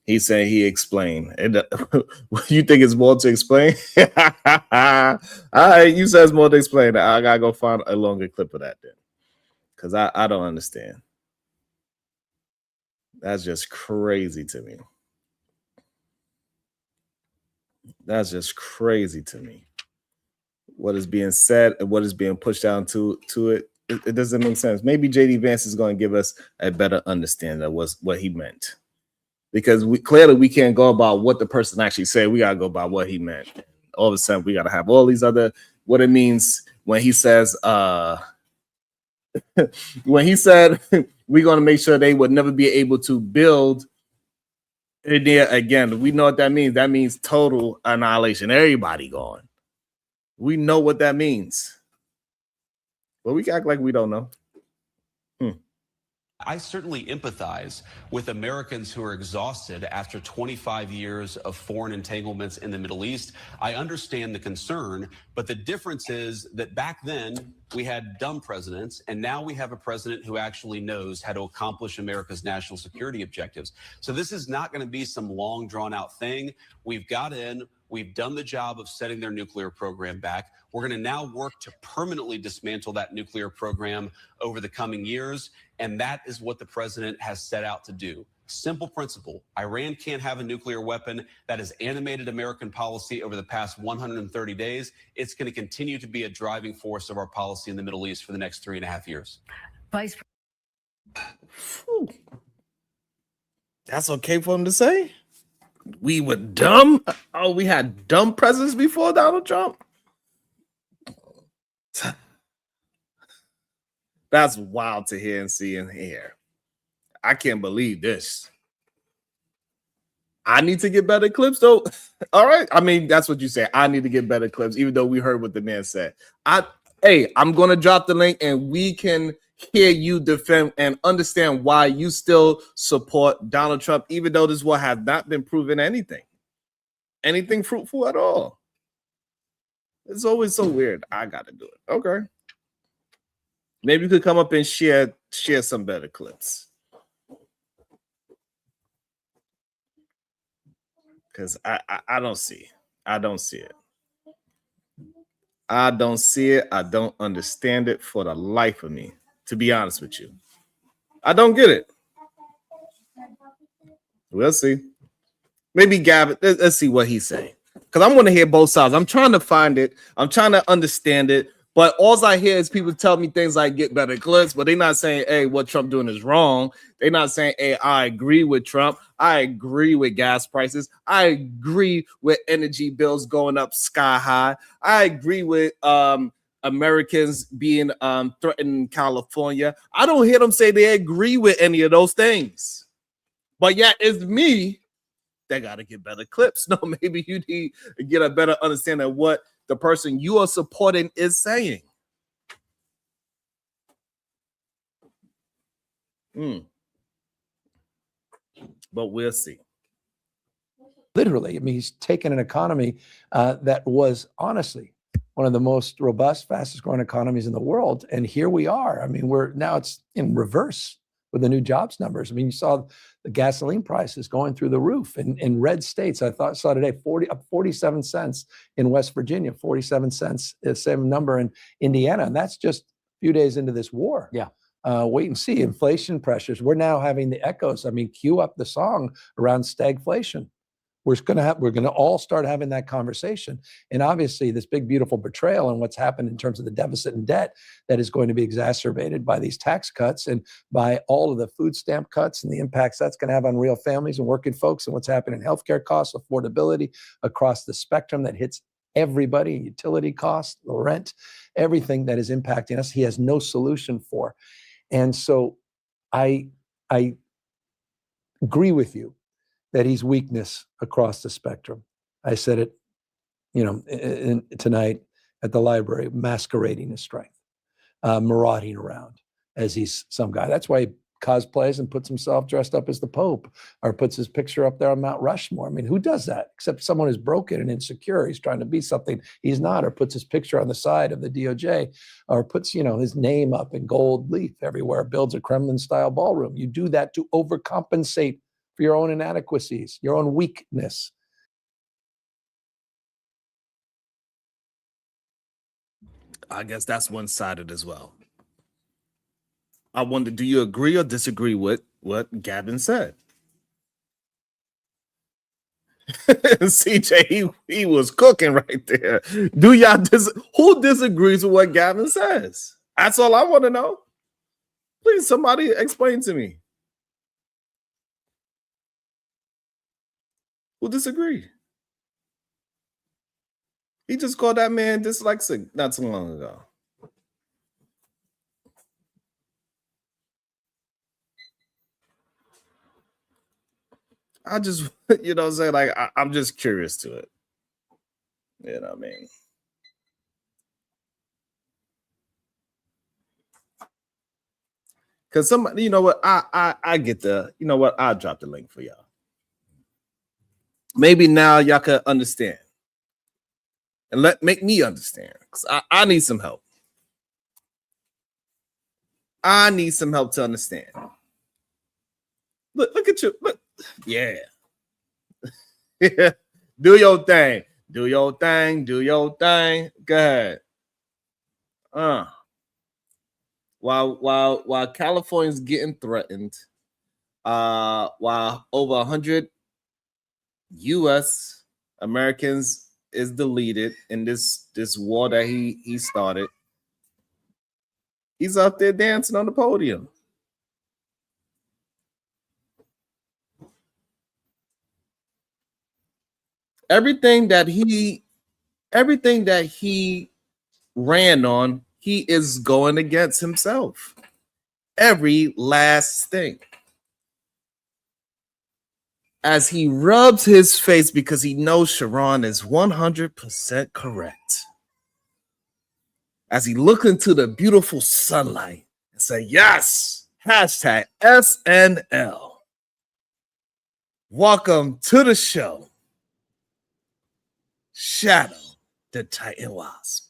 He said he explained. You think it's more to explain? All right, you said it's more to explain. I gotta go find a longer clip of that then, because I don't understand. That's just crazy to me. That's just crazy to me. What is being said and what is being pushed down to it. It doesn't make sense. Maybe JD Vance is going to give us a better understanding of what he meant. Because we can't go about what the person actually said. We gotta go by what he meant. All of a sudden, we gotta have all these other what it means when he says when he said we're gonna make sure they would never be able to build India again. We know what that means. That means total annihilation. Everybody gone. We know what that means. But we act like we don't know. I certainly empathize with Americans who are exhausted after 25 years of foreign entanglements in the Middle East. I understand the concern, but the difference is that back then we had dumb presidents, and now we have a president who actually knows how to accomplish America's national security objectives. So this is not going to be some long drawn out thing. We've got in. We've done the job of setting their nuclear program back. We're going to now work to permanently dismantle that nuclear program over the coming years. And that is what the president has set out to do. Simple principle. Iran can't have a nuclear weapon. That has animated American policy over the past 130 days. It's going to continue to be a driving force of our policy in the Middle East for the next 3.5 years. Vice That's okay for him to say? We were dumb? Oh, we had dumb presidents before Donald Trump? That's wild to hear and see and hear. I can't believe this. I need to get better clips, though. All right. I mean, that's what you say. I need to get better clips, even though we heard what the man said. I'm going to drop the link and we can hear you defend and understand why you still support Donald Trump, even though this war has not been proven anything fruitful at all. It's always so weird. I got to do it. Okay. Maybe you could come up and share some better clips. Because I don't see. I don't see it. I don't see it. I don't understand it for the life of me, to be honest with you. I don't get it. We'll see. Maybe Gavin, let's see what he's saying. Because I'm going to hear both sides. I'm trying to find it. I'm trying to understand it. But all I hear is people tell me things like get better clips, but they're not saying, hey, what Trump doing is wrong. They're not saying, hey, I agree with Trump. I agree with gas prices. I agree with energy bills going up sky high. I agree with Americans being threatened in California. I don't hear them say they agree with any of those things. But yet it's me that got to get better clips. No, maybe you need to get a better understanding of what the person you are supporting is saying. But we'll see. Literally, I mean, he's taken an economy that was honestly one of the most robust, fastest growing economies in the world. And here we are. I mean, it's in reverse with the new jobs numbers. I mean, you saw the gasoline prices going through the roof in red states. I saw today 47 cents in West Virginia, 47 cents, the same number in Indiana. And that's just a few days into this war. Yeah. Wait and see. Inflation pressures. We're now having the echoes. I mean, cue up the song around stagflation. we're going to all start having that conversation. And obviously this big, beautiful betrayal and what's happened in terms of the deficit and debt that is going to be exacerbated by these tax cuts and by all of the food stamp cuts and the impacts that's going to have on real families and working folks, and what's happening in healthcare costs, affordability across the spectrum that hits everybody, utility costs, the rent, everything that is impacting us. He has no solution for. And so I agree with you that he's weakness across the spectrum. I said it, tonight at the library, masquerading as strength, marauding around as he's some guy. That's why he cosplays and puts himself dressed up as the Pope, or puts his picture up there on Mount Rushmore. I mean, who does that except someone who's broken and insecure? He's trying to be something he's not, or puts his picture on the side of the DOJ, or puts, his name up in gold leaf everywhere, builds a Kremlin-style ballroom. You do that to overcompensate for your own inadequacies, your own weakness. I guess that's one-sided as well. I wonder, do you agree or disagree with what Gavin said? CJ, he was cooking right there. Do y'all who disagrees with what Gavin says? That's all I want to know. Please, somebody explain to me. Who disagree? He just called that man dyslexic not too long ago. I just, you know what I'm saying? Like, I'm just curious to it. You know what I mean? Because somebody, you know what? I get you know what? I'll drop the link for y'all. Maybe now y'all can understand. And make me understand. Because I need some help. I need some help to understand. Look at you. Look. Yeah. Do your thing. Do your thing. Do your thing. Go ahead. While California's getting threatened, while over 100 U.S. Americans is deleted in this war that he started, he's up there dancing on the podium. Everything that he ran on, he is going against himself. Every last thing. As he rubs his face because he knows Sharon is 100% correct. As he looks into the beautiful sunlight and say, yes, hashtag SNL. Welcome to the show. Shadow the Titan Wasp.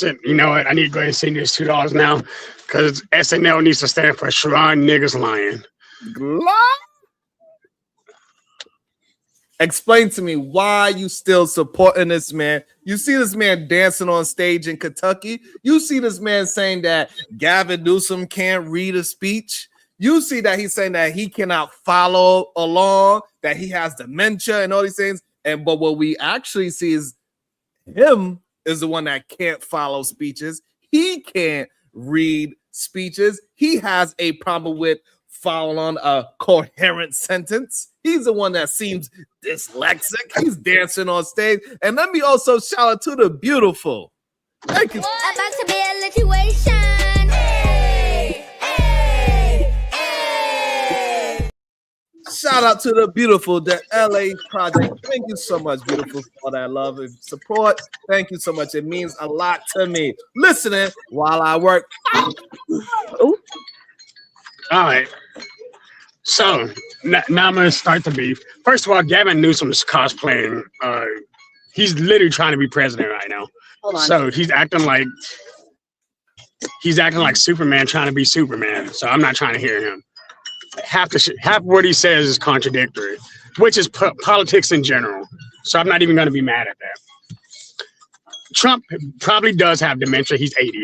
You know what? I need to go ahead and send this $2 now, because SNL needs to stand for Sharon Niggas Lying. Explain to me why you still supporting this man. You see this man dancing on stage in Kentucky. You see this man saying that Gavin Newsom can't read a speech. You see that he's saying that he cannot follow along, that he has dementia and all these things. But what we actually see is him is the one that can't follow speeches. He can't read speeches. He has a problem with following a coherent sentence. He's the one that seems dyslexic. He's dancing on stage. And let me also shout out to the beautiful. Thank you. About to be a situation. Shout out to the beautiful, the LA Project. Thank you so much, beautiful, for all that love and support. Thank you so much. It means a lot to me. Listening while I work. All right. So now I'm going to start the beef. First of all, Gavin Newsom is cosplaying. He's literally trying to be president right now. Hold on. So he's acting like Superman trying to be Superman. So I'm not trying to hear him. Half what he says is contradictory, which is politics in general. So I'm not even going to be mad at that. Trump probably does have dementia. He's 80.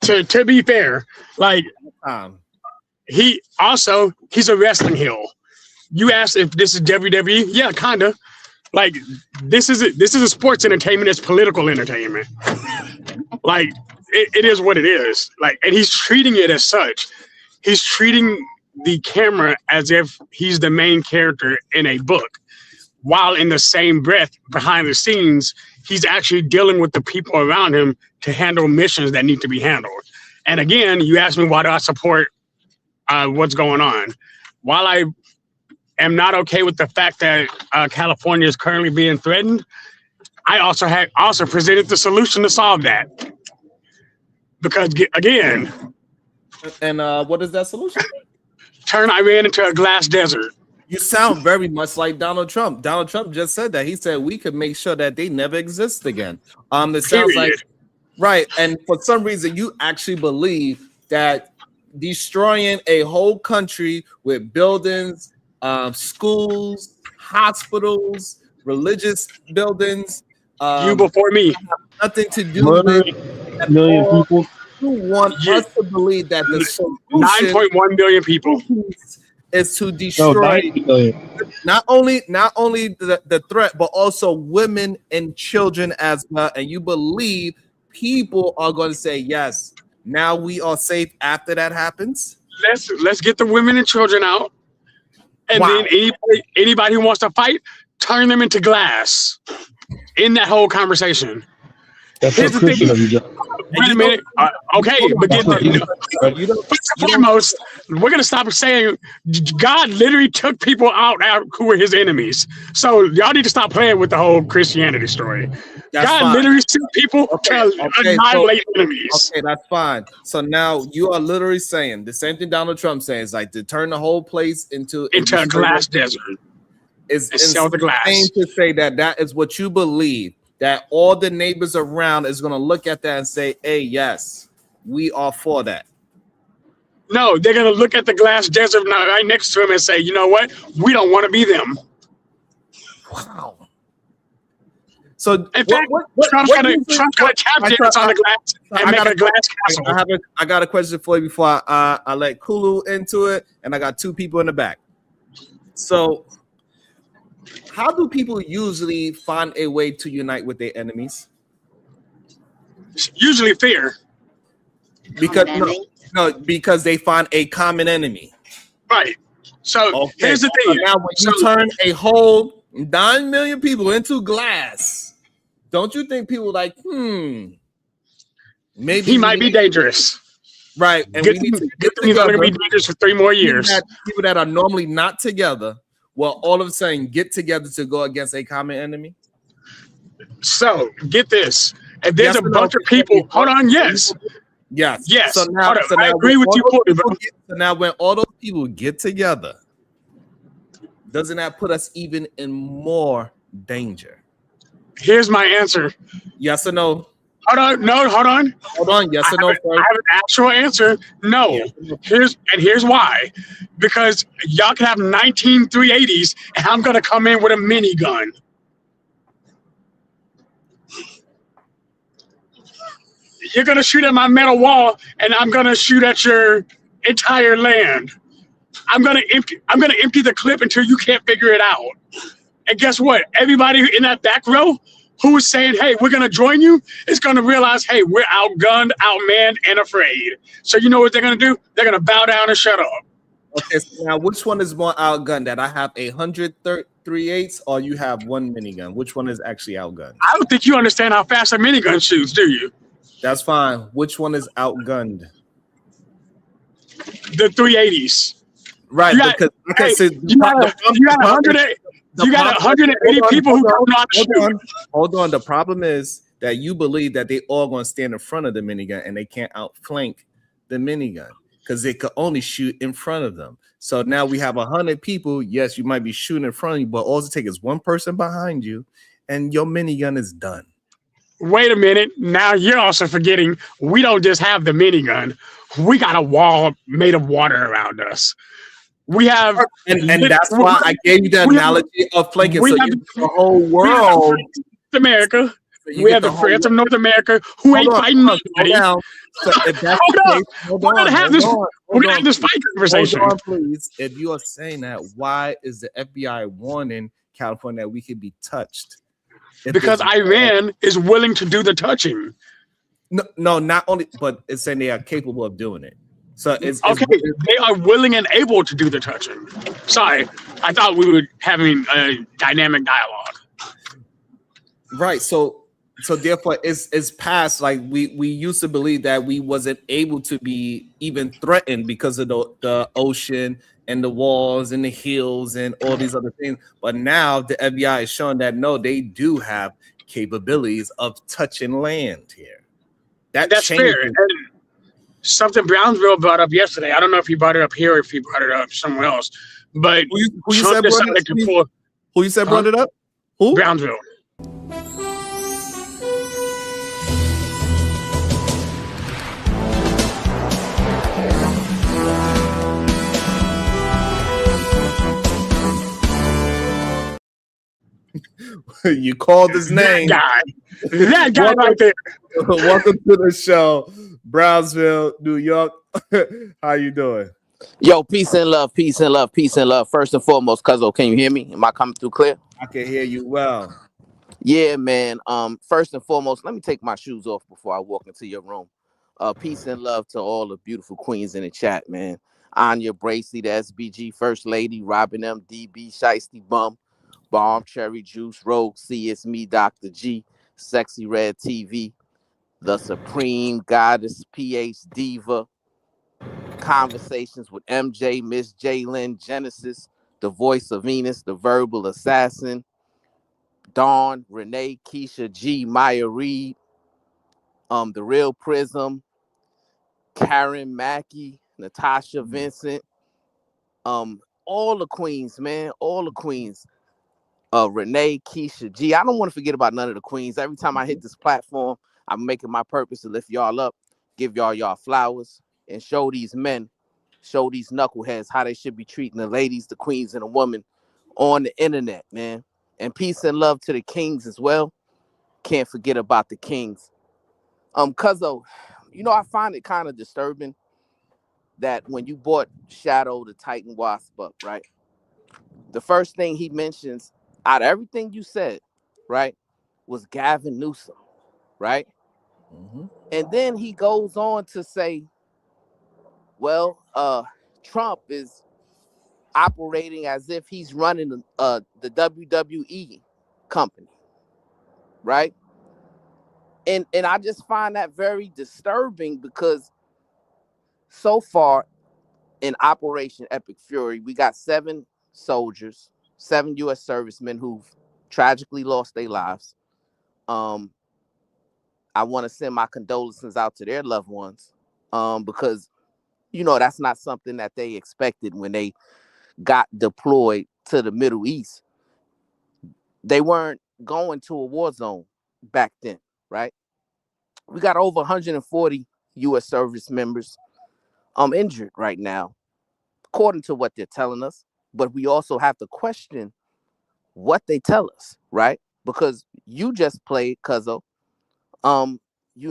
To be fair, like he's a wrestling heel. You asked if this is WWE? Yeah, kinda. Like this is a sports entertainment. It's political entertainment. Like it is what it is. Like, and he's treating it as such. He's treating the camera as if he's the main character in a book, while in the same breath, behind the scenes, he's actually dealing with the people around him to handle missions that need to be handled. And again, you asked me why do I support what's going on. While I am not okay with the fact that California is currently being threatened, I also presented the solution to solve that. Because again, and what is that solution? Turn Iran into a glass desert. You sound very much like Donald Trump. Donald Trump just said that. He said we could make sure that they never exist again. It sounds like right. And for some reason, you actually believe that destroying a whole country with buildings, schools, hospitals, religious buildings. You before me. Nothing to do with million people. You want us to believe that the solution 9.1 billion people is to destroy not only the threat, but also women and children as well. And you believe people are going to say, yes, now we are safe after that happens? Let's get the women and children out. And then anybody who wants to fight, turn them into glass in that whole conversation. That's so Christian of you, John. Wait a minute. Okay, but first and foremost, we're gonna stop saying God literally took people out who were his enemies. So y'all need to stop playing with the whole Christianity story. God literally sent people to annihilate enemies. Okay, that's fine. So now you are literally saying the same thing Donald Trump says, like to turn the whole place into a glass desert. Is insane to say that is what you believe. That all the neighbors around is going to look at that and say, hey, yes, we are for that. No, they're going to look at the glass desert right next to him and say, you know what? We don't want to be them. Wow. So in fact, Trump's going to tap dance on the glass and make a glass castle. I got a question for you before I let Kulu into it, and I got two people in the back. So how do people usually find a way to unite with their enemies? Usually fear. Because because they find a common enemy. Right. So here's the thing. So now when you turn a whole 9 million people into glass, don't you think people like, maybe he might be dangerous. Right. And we need to get together. He's going to be dangerous for 3 more years. People that are normally not together will all of a sudden get together to go against a common enemy. So get this. If there's a bunch of people, hold on, yes. So now, I agree with you. So now when all those people get together, doesn't that put us even in more danger? Here's my answer. Yes or no? Hold on. No, hold on. Hold on. Yes or no? I have an actual answer. No. Here's why. Because y'all can have 19 380s and I'm gonna come in with a minigun. You're gonna shoot at my metal wall and I'm gonna shoot at your entire land. I'm gonna empty the clip until you can't figure it out. And guess what? Everybody in that back row who is saying, hey, we're going to join you, is going to realize, hey, we're outgunned, outmanned, and afraid. So you know what they're going to do? They're going to bow down and shut up. Okay, so now which one is more outgunned? That I have 103.8 or you have one minigun? Which one is actually outgunned? I don't think you understand how fast a minigun shoots, do you? That's fine. Which one is outgunned? The 380s. Right. You got 180 people who don't know how to shoot. Hold on. The problem is that you believe that they all going to stand in front of the minigun and they can't outflank the minigun because they could only shoot in front of them. So now we have 100 people. Yes, you might be shooting in front of you, but all it takes is one person behind you and your minigun is done. Wait a minute. Now you're also forgetting we don't just have the minigun. We got a wall made of water around us. We have, and that's why I gave you the analogy of flanking. So you the whole world, America. you We get have the the whole. friends of North America who Hold ain't on, fighting hold on, slow nobody. down. So if that's Hold the up. case, hold We're gonna on, have hold this. on, We're hold gonna have on, this please. fight Hold conversation. on, please. If you are saying that, why is the FBI warning California that we could be touched? If Because this, Iran is willing to do the touching. no, not only, but it's saying they are capable of doing it. So it's Okay, they are willing and able to do the touching. Sorry, I thought we were having a dynamic dialogue. right. So therefore it's past, like we used to believe that we wasn't able to be even threatened because of the ocean and the walls and the hills and all these other things. But now the FBI is showing that no, they do have capabilities of touching land here. That's fair. And something Brownsville brought up yesterday. I don't know if he brought it up here or if he brought it up somewhere else. But who you Trump said brought it decided up? to pull. Who you said brought it up? Who? Brownsville. You called his name. That guy right there. Welcome to the show, Brownsville, New York. How you doing? Yo, peace and love, peace and love, peace and love. First and foremost, Cuzzo, can you hear me? Am I coming through clear? I can hear you well. Yeah, man. First and foremost, let me take my shoes off before I walk into your room. Peace and love to all the beautiful queens in the chat, man. Anya Bracy, the SBG First Lady, Robin M. DB, Shiesty Bum, Bomb, Cherry Juice, Rogue, C, it's me, Dr. G, Sexy Red TV, The Supreme Goddess, PH Diva, Conversations with MJ, Miss Jalen, Genesis, the voice of Venus, the verbal assassin, Dawn, Renee, Keisha G, Maya Reed, the real Prism, Karen Mackey, Natasha Vincent, all the queens, man, all the queens. Renee, Keisha G. I don't want to forget about none of the queens. Every time I hit this platform, I'm making my purpose to lift y'all up, give y'all flowers, and show these men, show these knuckleheads how they should be treating the ladies, the queens, and the women on the internet, man. And peace and love to the kings as well. Can't forget about the kings. Cuzzo, you know, I find it kind of disturbing that when you bought Shadow the Titan Wasp up, right? The first thing he mentions out of everything you said, right, was Gavin Newsom, right? Mm-hmm. And then he goes on to say, well, Trump is operating as if he's running the WWE company, right? And I just find that very disturbing because so far in Operation Epic Fury, we got 7 soldiers, 7 U.S. servicemen who've tragically lost their lives. I want to send my condolences out to their loved ones because, you know, that's not something that they expected when they got deployed to the Middle East. They weren't going to a war zone back then, right? We got over 140 U.S. service members injured right now, according to what they're telling us. But we also have to question what they tell us, right? Because you just played, Cuzzo, you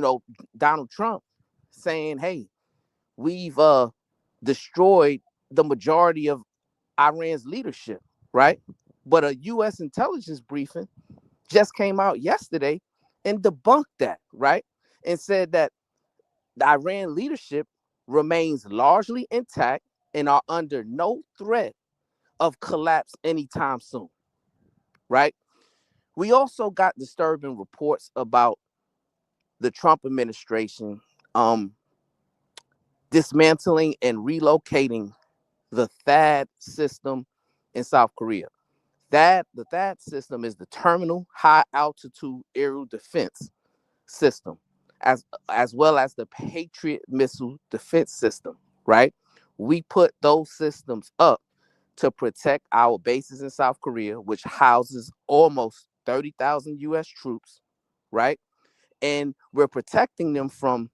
know, Donald Trump saying, hey, we've destroyed the majority of Iran's leadership, right? But a U.S. intelligence briefing just came out yesterday and debunked that, right? And said that the Iran leadership remains largely intact and are under no threat of collapse anytime soon, right? We also got disturbing reports about the Trump administration dismantling and relocating the THAAD system in South Korea. The THAAD system is the Terminal High Altitude Aerial Defense System, as well as the Patriot Missile Defense System, right? We put those systems up to protect our bases in South Korea, which houses almost 30,000 U.S. troops, right? And we're protecting them from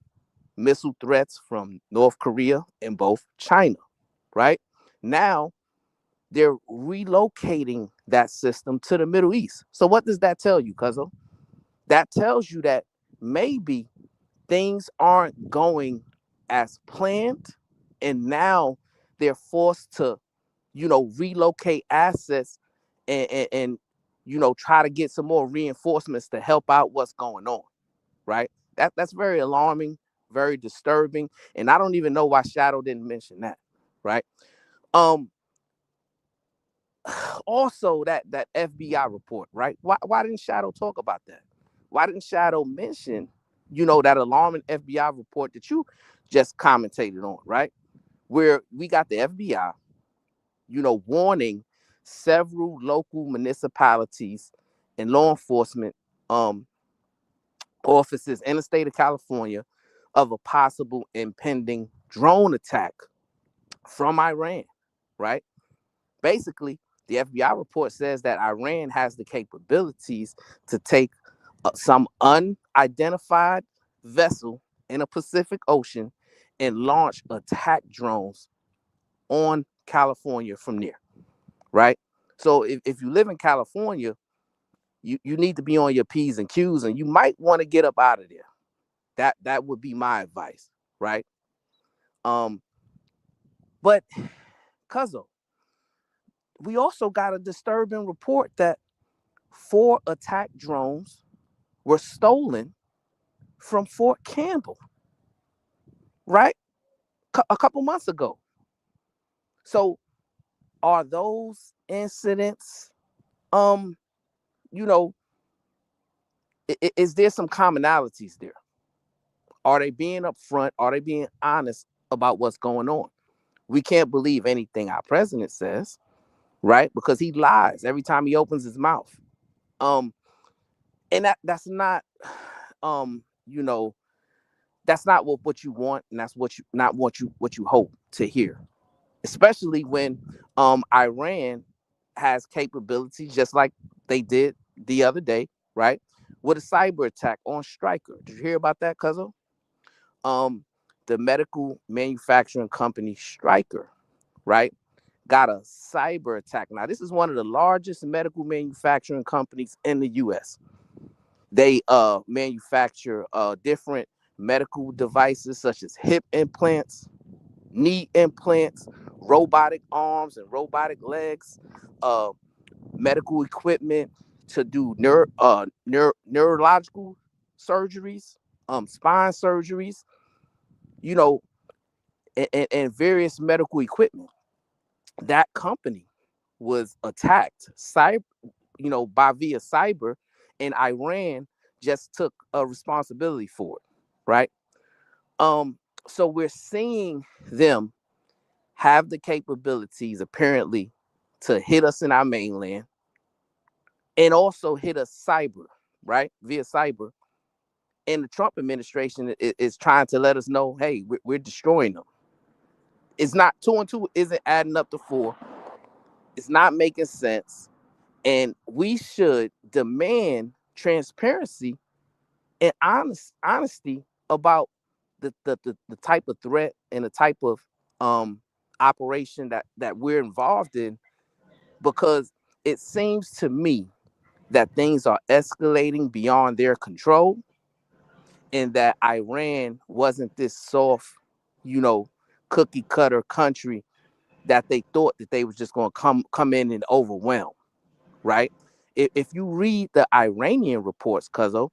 missile threats from North Korea and both China, right? Now, they're relocating that system to the Middle East. So what does that tell you, Cuzzo? that tells you that maybe things aren't going as planned, and now they're forced to, relocate assets and try to get some more reinforcements to help out what's going on, right? That's very alarming, very disturbing, and I don't even know why Shadow didn't mention that, right? Also, that FBI report, right? Why didn't Shadow talk about that? Why didn't Shadow mention, that alarming FBI report that you just commentated on, right? Where we got the FBI, warning several local municipalities and law enforcement offices in the state of California of a possible impending drone attack from Iran, right? Basically, the FBI report says that Iran has the capabilities to take some unidentified vessel in a Pacific Ocean and launch attack drones on California from there, right? So if you live in California, you need to be on your P's and Q's, and you might want to get up out of there. That would be my advice, right? But Cuzzo, we also got a disturbing report that 4 attack drones were stolen from Fort Campbell, right? A couple months ago. So are those incidents, is there some commonalities there? Are they being upfront? Are they being honest about what's going on? We can't believe anything our president says, right? Because he lies every time he opens his mouth. And that's not, that's not what you want, and that's what you hope to hear. Especially when Iran has capabilities, just like they did the other day, right? With a cyber attack on Stryker. Did you hear about that, Cuzzo? The medical manufacturing company Stryker, right, got a cyber attack. Now, this is one of the largest medical manufacturing companies in the U.S. They manufacture different medical devices such as hip implants, knee implants, robotic arms and robotic legs, medical equipment to do neurological surgeries, spine surgeries, and various medical equipment. That company was attacked by via cyber, and Iran just took a responsibility for it, right? So we're seeing them have the capabilities apparently to hit us in our mainland and also hit us cyber, right? Via cyber. And the Trump administration is trying to let us know, hey, we're destroying them. It's not 2 and 2 isn't adding up to 4. It's not making sense. And we should demand transparency and honesty about the type of threat and the type of operation that we're involved in, because it seems to me that things are escalating beyond their control, and that Iran wasn't this soft, cookie cutter country that they thought that they was just going to come in and overwhelm, right? If you read the Iranian reports, Cuzzo,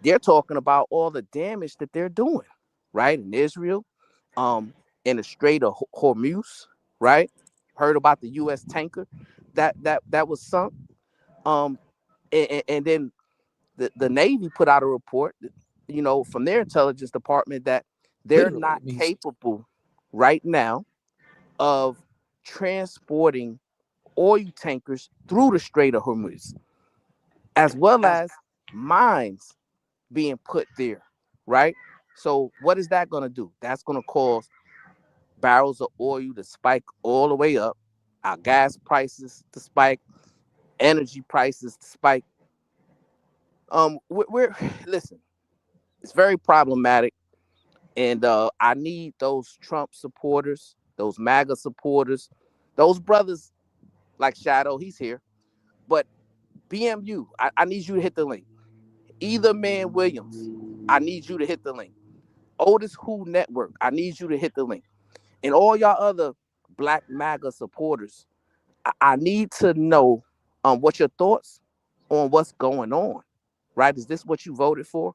they're talking about all the damage that they're doing, right? In Israel, in the Strait of Hormuz, right? Heard about the U.S. tanker that was sunk. And then the Navy put out a report, from their intelligence department that they're not capable right now of transporting oil tankers through the Strait of Hormuz, as well as mines being put there, right? So what is that going to do? That's going to cause barrels of oil to spike all the way up, our gas prices to spike, energy prices to spike. We're listen, it's very problematic, and I need those Trump supporters, those MAGA supporters, those brothers like Shadow, he's here, but BMU, I need you to hit the link. Either Man Williams, I need you to hit the link. Otis Who Network, I need you to hit the link. And all y'all other Black MAGA supporters, I need to know what your thoughts on what's going on, right? Is this what you voted for?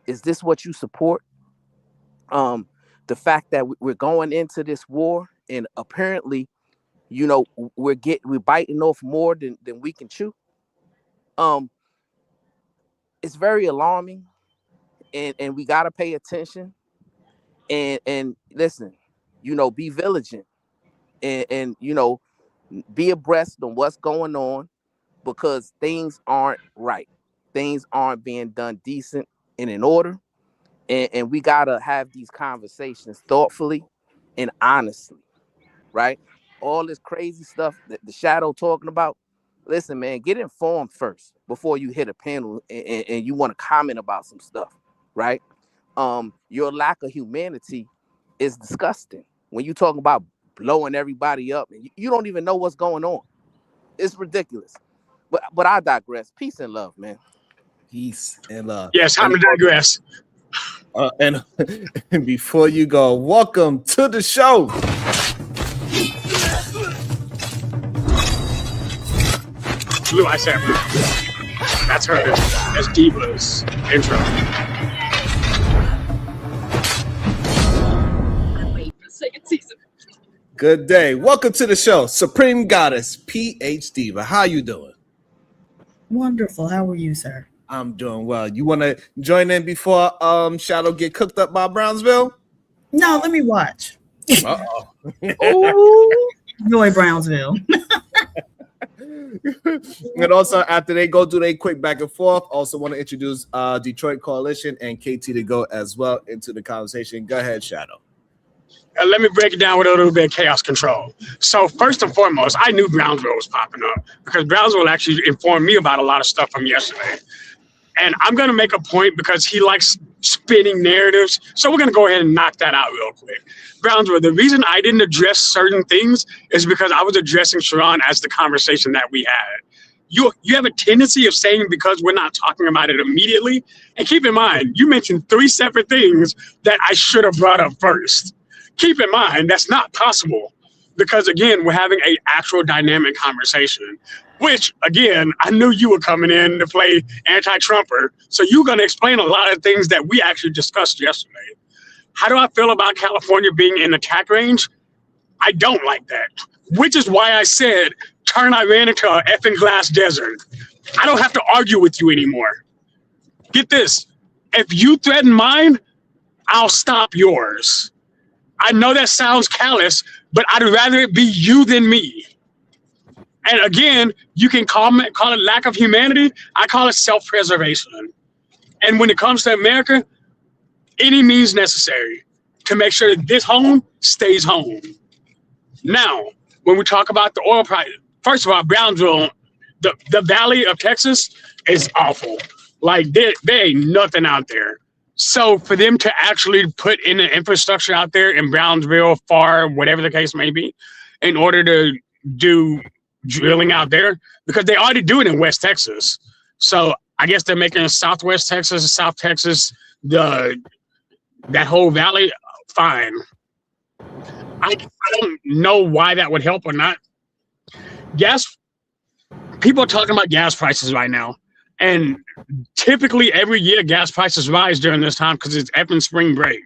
Is this what you support? The fact that we're going into this war and apparently, you know, we're biting off more than we can chew. It's very alarming, and we gotta pay attention. And listen, you know, be vigilant, and you know, be abreast on what's going on, because things aren't right. Things aren't being done decent and in order. And we gotta have these conversations thoughtfully and honestly, right? All this crazy stuff that the Shadow talking about. Listen, man, get informed first before you hit a panel and you want to comment about some stuff, right? Your lack of humanity is disgusting. When you talk about blowing everybody up and you don't even know what's going on, it's ridiculous. But I digress. Peace and love, man. Peace and love. Yes, I'm gonna digress. And before you go, welcome to the show. Blue Eye Samurai. That's her. That's Diva's intro. Good day. Welcome to the show, Supreme Goddess PhD. How you doing? Wonderful. How are you, sir? I'm doing well. You want to join in before Shadow get cooked up by Brownsville? No, let me watch. Uh-oh. Joy Brownsville. And also, after they go do their quick back and forth, also want to introduce Detroit Coalition and KT to go as well into the conversation. Go ahead, Shadow. Let me break it down with a little bit of chaos control. So first and foremost, I knew Brownsville was popping up because Brownsville actually informed me about a lot of stuff from yesterday. And I'm going to make a point because he likes spinning narratives. So we're going to go ahead and knock that out real quick. Brownsville, the reason I didn't address certain things is because I was addressing Sharon as the conversation that we had. You have a tendency of saying because we're not talking about it immediately. And keep in mind, you mentioned 3 separate things that I should have brought up first. Keep in mind, that's not possible because, again, we're having an actual dynamic conversation, which, again, I knew you were coming in to play anti-Trumper. So you're going to explain a lot of things that we actually discussed yesterday. How do I feel about California being in attack range? I don't like that, which is why I said turn Iran into an effing glass desert. I don't have to argue with you anymore. Get this. If you threaten mine, I'll stop yours. I know that sounds callous, but I'd rather it be you than me. And again, you can call it lack of humanity. I call it self-preservation. And when it comes to America, any means necessary to make sure that this home stays home. Now, when we talk about the oil price, first of all, Brownsville, the Valley of Texas is awful. Like there ain't nothing out there. So for them to actually put in the infrastructure out there in Brownsville, Far, whatever the case may be, in order to do drilling out there, because they already do it in West Texas. So I guess they're making Southwest Texas, South Texas, that whole valley, fine. I don't know why that would help or not. People are talking about gas prices right now. And typically every year gas prices rise during this time because it's effing spring break.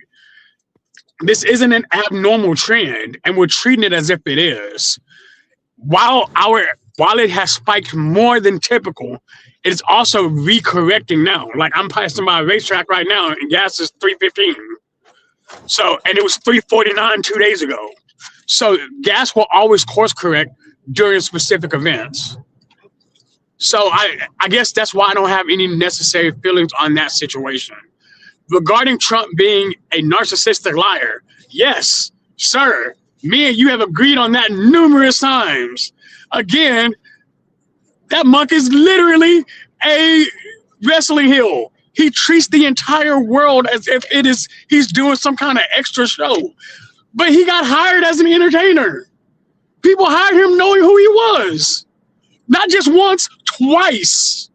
This isn't an abnormal trend, and we're treating it as if it is. While it has spiked more than typical, it's also recorrecting now. Like I'm passing by a racetrack right now and gas is $3.15. So, and it was $3.49 2 days ago. So gas will always course correct during specific events. So I guess that's why I don't have any necessary feelings on that situation. Regarding Trump being a narcissistic liar, yes, sir, me and you have agreed on that numerous times. Again, that monk is literally a wrestling heel. He treats the entire world as if he's doing some kind of extra show. But he got hired as an entertainer. People hired him knowing who he was. Not just once, twice.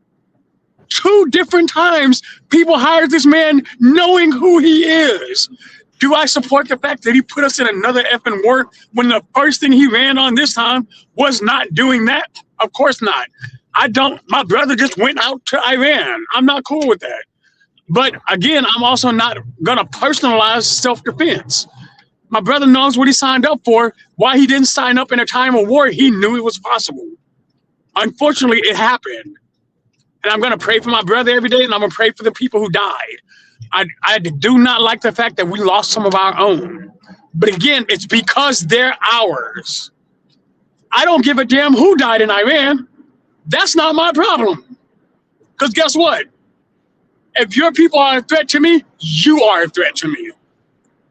2 different times people hired this man knowing who he is. Do I support the fact that he put us in another effing war when the first thing he ran on this time was not doing that? Of course not. I don't. My brother just went out to Iran. I'm not cool with that. But again, I'm also not going to personalize self-defense. My brother knows what he signed up for. Why he didn't sign up in a time of war, he knew it was possible. Unfortunately, it happened. And I'm going to pray for my brother every day, and I'm going to pray for the people who died. I do not like the fact that we lost some of our own. But again, it's because they're ours. I don't give a damn who died in Iran. That's not my problem. Because guess what? If your people are a threat to me, you are a threat to me.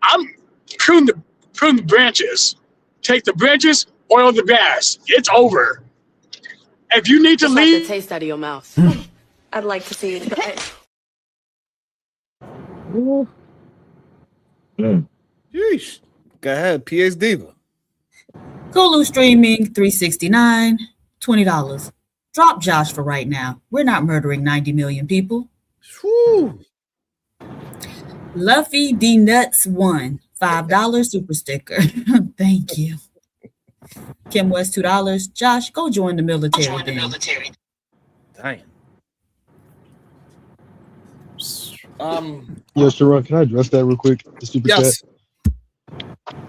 I'm prune the branches. Take the branches, oil the grass. It's over. If you need to leave, like the taste out of your mouth. I'd like to see you try. Yeesh. Go ahead, PA's Diva. Hulu streaming $369, $20. Drop Josh for right now. We're not murdering 90 million people. Whew. Luffy D Nuts 1, $5 super sticker. Thank you. Kim West $2. Josh, go join the military. Dang. Yo, Sharon, can I address that real quick? The super Yes.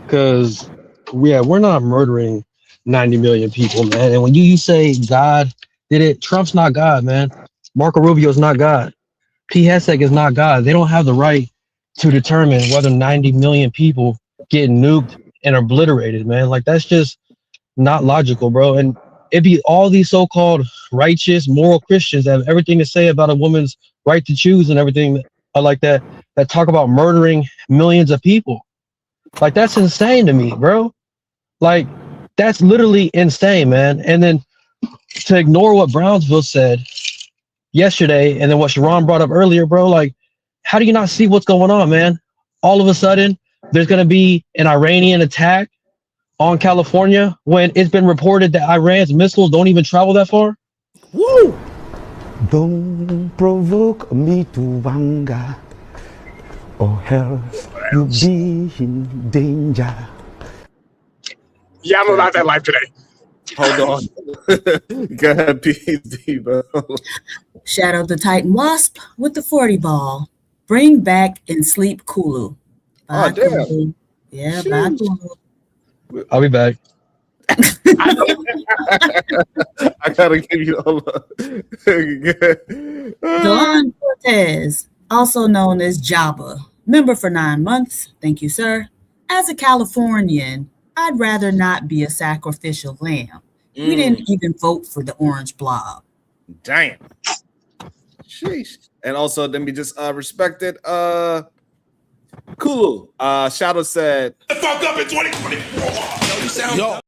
Because we're not murdering 90 million people, man. And when you say God did it, Trump's not God, man. Marco Rubio's not God. P. Hessek is not God. They don't have the right to determine whether 90 million people get nuked and obliterated, man. Like, that's just not logical, bro. And it'd be all these so-called righteous, moral Christians that have everything to say about a woman's right to choose and everything like that, that talk about murdering millions of people. Like, that's insane to me, bro. Like, that's literally insane, man. And then to ignore what Brownsville said yesterday and then what Sharon brought up earlier, bro, like, how do you not see what's going on, man? All of a sudden, there's going to be an Iranian attack on California when it's been reported that Iran's missiles don't even travel that far? Woo! Don't provoke me to anger, or else you'll be in danger. Yeah, I'm about that life today. Hold on. Go ahead, PA's Diva. Shadow the Titan Wasp with the 40 ball. Bring back and sleep Kulu. Oh, damn. Kulu. Yeah, bye Kulu. I'll be back. I gotta give you all Delon Cortez, also known as Jabba, member for 9 months. Thank you, sir. As a Californian, I'd rather not be a sacrificial lamb. We didn't even vote for the orange blob. Damn. Sheesh. And also, let me just respect it. Kulu. Shadow said, Fuck up in 2024. Yo.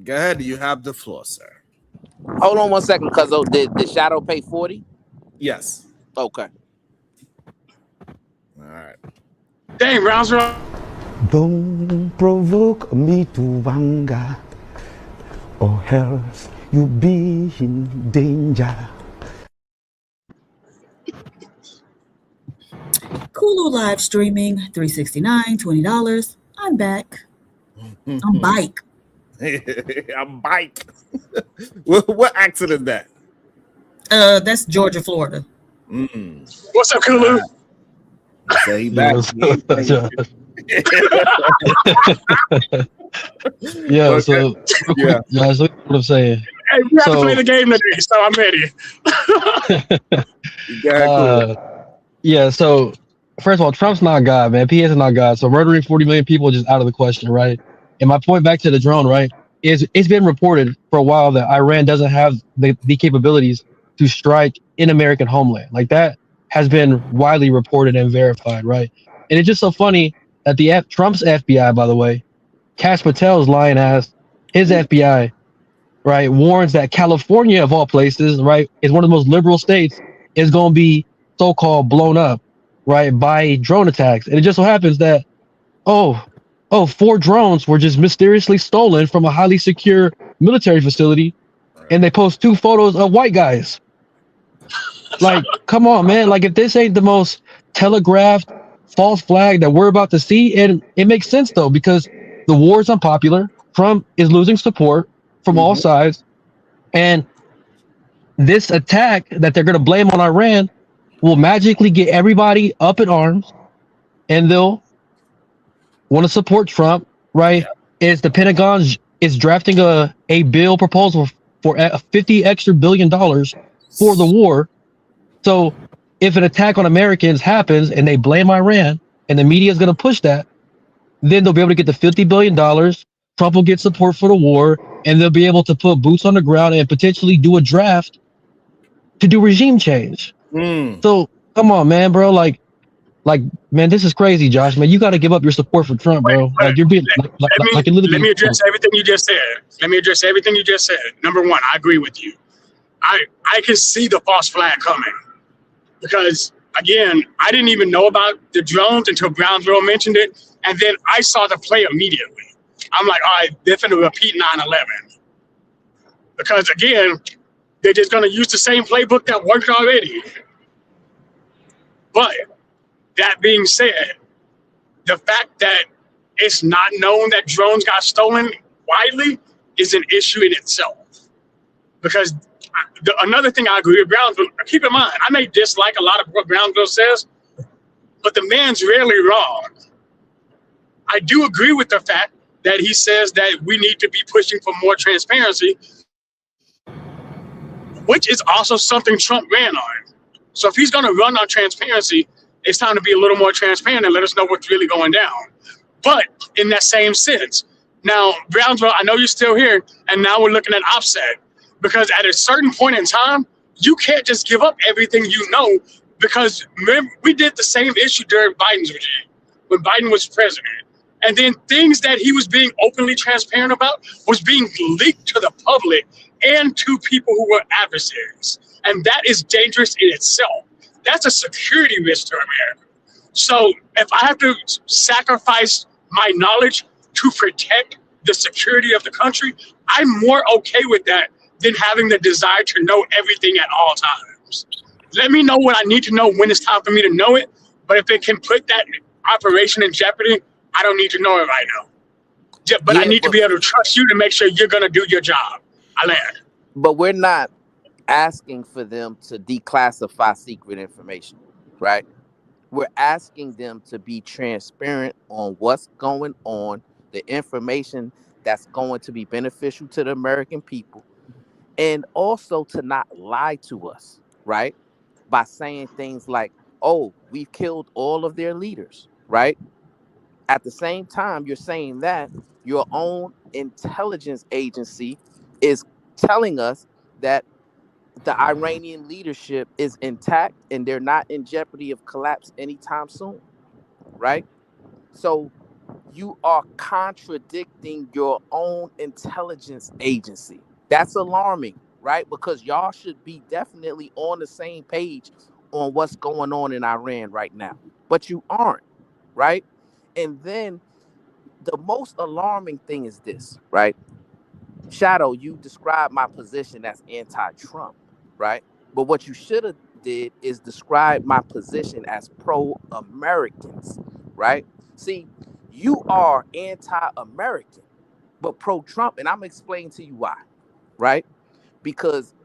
Go ahead. You have the floor, sir. Hold on 1 second, because did Shadow pay 40? Yes. Okay. All right. Dang, Brownsville. Don't provoke me to anger, or else you'll be in danger. Kulu live streaming $369, $20. I'm back. I'm bike. I'm bike. What accent is that? That's Georgia, Florida. What's up, Kulu? So he back. Yeah, so yeah, that's what I'm saying. Hey, we have to play the game today, so I'm ready. Yeah, so first of all, Trump's not God, man. PS is not God. So murdering 40 million people is just out of the question, right? And my point back to the drone, right, is it's been reported for a while that Iran doesn't have the capabilities to strike in American homeland. Like, that has been widely reported and verified, right? And it's just so funny that Trump's FBI, by the way, Kash Patel's lying ass, his FBI, right, warns that California, of all places, right, is one of the most liberal states, is going to be so-called blown up, right, by drone attacks. And it just so happens that, 4 drones were just mysteriously stolen from a highly secure military facility and they post 2 photos of white guys. Like, come on, man. Like, if this ain't the most telegraphed false flag that we're about to see, and it makes sense though, because the war is unpopular. Trump is losing support from all sides, and this attack that they're going to blame on Iran will magically get everybody up in arms, and they'll want to support Trump, right? Is the Pentagon is drafting a bill proposal for $50 billion for the war. So if an attack on Americans happens and they blame Iran and the media is going to push that, then they'll be able to get the $50 billion. Trump will get support for the war, and they'll be able to put boots on the ground and potentially do a draft to do regime change. So come on, man, bro. Like, man, this is crazy, Josh. Man, you got to give up your support for Trump, bro. Like, you're being like you're Let literally. me address everything you just said. Number one, I agree with you. I can see the false flag coming because, again, I didn't even know about the drones until Brownsville mentioned it, and then I saw the play immediately. I'm like, all right, they're going to repeat 9/11 because, again, they're just going to use the same playbook that worked already. But that being said, the fact that it's not known that drones got stolen widely is an issue in itself. Because another thing I agree with Brownsville, keep in mind, I may dislike a lot of what Brownsville says, but the man's rarely wrong. I do agree with the fact that he says that we need to be pushing for more transparency, which is also something Trump ran on. So if he's going to run on transparency, it's time to be a little more transparent and let us know what's really going down. But in that same sense, now, Brownsville, I know you're still here, and now we're looking at offset. Because at a certain point in time, you can't just give up everything you know, because remember, we did the same issue during Biden's regime, when Biden was president. And then things that he was being openly transparent about was being leaked to the public and to people who were adversaries. And that is dangerous in itself. That's a security risk to America. So if I have to sacrifice my knowledge to protect the security of the country, I'm more okay with that than having the desire to know everything at all times. Let me know what I need to know when it's time for me to know it. But if it can put that operation in jeopardy, I don't need to know it right now. But I need to be able to trust you to make sure you're going to do your job. I land. But we're not asking for them to declassify secret information, right? We're asking them to be transparent on what's going on, the information that's going to be beneficial to the American people, and also to not lie to us, right? By saying things like, oh, we've killed all of their leaders, right? At the same time, you're saying that your own intelligence agency is telling us that the Iranian leadership is intact and they're not in jeopardy of collapse anytime soon, right? So you are contradicting your own intelligence agency. That's alarming, right? Because y'all should be definitely on the same page on what's going on in Iran right now, but you aren't, right? And then the most alarming thing is this, right? Shadow, you described my position as anti-Trump, right? But what you should have did is describe my position as pro-Americans, right? See, you are anti-American, but pro-Trump, and I'm explaining to you why, right? Because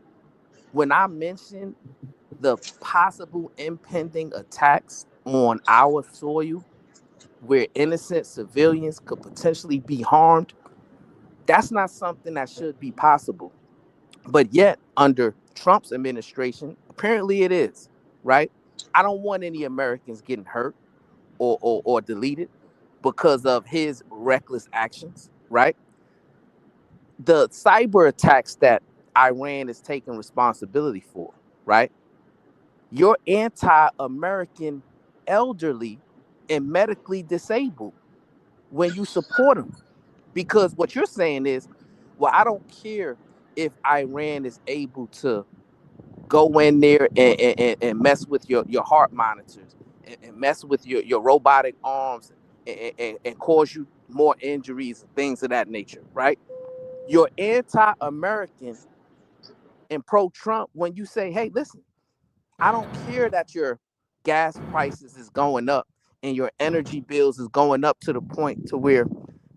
when I mentioned the possible impending attacks on our soil where innocent civilians could potentially be harmed, that's not something that should be possible. But yet, under Trump's administration, apparently it is, right? I don't want any Americans getting hurt or deleted because of his reckless actions, right? The cyber attacks that Iran is taking responsibility for, right? You're anti-American, elderly, and medically disabled when you support them. Because what you're saying is, well, I don't care if Iran is able to go in there and mess with your heart monitors and mess with your robotic arms and cause you more injuries and things of that nature, right? You're anti-American and pro-Trump when you say, hey, listen, I don't care that your gas prices is going up and your energy bills is going up to the point to where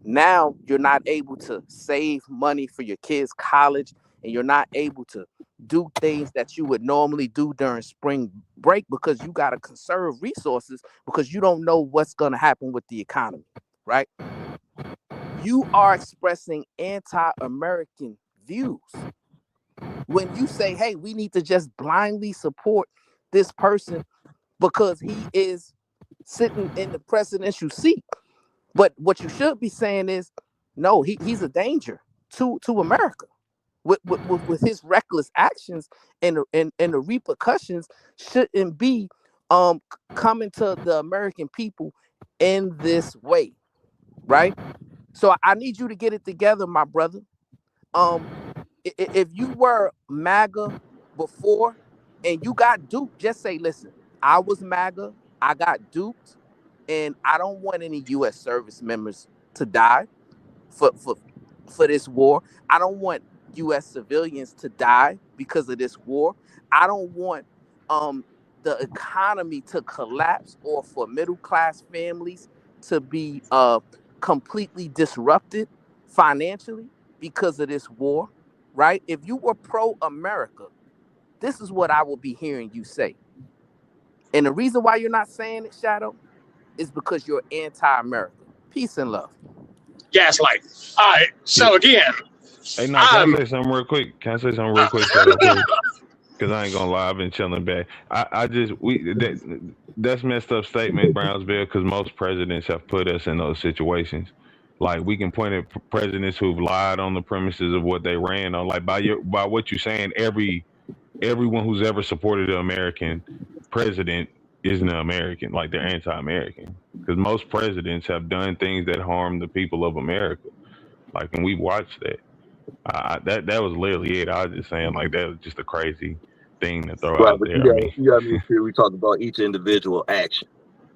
now you're not able to save money for your kids' college, and you're not able to do things that you would normally do during spring break because you got to conserve resources because you don't know what's going to happen with the economy, right? You are expressing anti-American views when you say, hey, we need to just blindly support this person because he is sitting in the presidential seat. But what you should be saying is, no, he's a danger to America with his reckless actions, and the repercussions shouldn't be coming to the American people in this way, right? So I need you to get it together, my brother. If you were MAGA before and you got duped, just say, listen, I was MAGA, I got duped, and I don't want any U.S. service members to die for this war. I don't want U.S. civilians to die because of this war. I don't want the economy to collapse or for middle class families to be completely disrupted financially because of this war, right? If you were pro-America, this is what I will be hearing you say. And the reason why you're not saying it, Shadow, is because you're anti-America. Peace and love. Gaslight. All right. So again, Hey, now can I say something real quick? Can I say something real quick? Because I ain't gonna lie, I've been chilling back. That's messed up statement, Brownsville, because most presidents have put us in those situations. Like, we can point at presidents who've lied on the premises of what they ran on. Like, by what you're saying, everyone who's ever supported an American president isn't an American. Like, they're anti-American. Because most presidents have done things that harm the people of America. Like, and we watched that. That was literally it. I was just saying, like, that was just a crazy thing to throw out there. You got to make sure we talk about each individual action.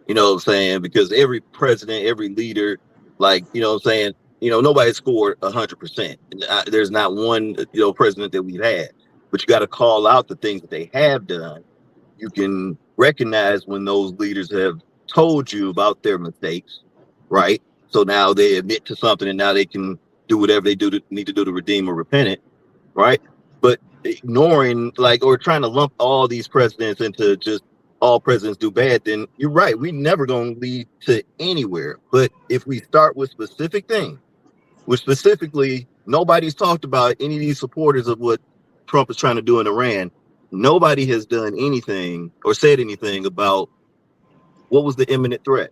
You know what I'm saying? Because every president, every leader, like, you know what I'm saying, nobody scored 100%. There's not one, president that we've had. But you got to call out the things that they have done. You can recognize when those leaders have told you about their mistakes, right? So now they admit to something, and now they can do whatever they need to do to redeem or repent it, right? But ignoring, or trying to lump all these presidents into just all presidents do bad, then you're right. We never going to lead to anywhere. But if we start with specific things, which specifically nobody's talked about any of these supporters of what Trump is trying to do in Iran, nobody has done anything or said anything about what was the imminent threat.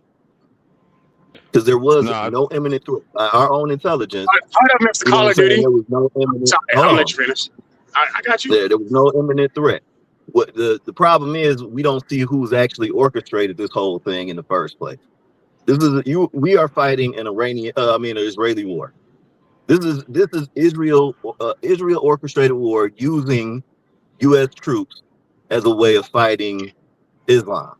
Because there was no imminent threat. By our own intelligence. Part of Mr. Call of Duty. There was no imminent. Sorry, I'll let you finish. I got you. There was no imminent threat. What the problem is, we don't see who's actually orchestrated this whole thing in the first place. We are fighting an Israeli war. This is Israel orchestrated war using U.S. troops as a way of fighting Islam.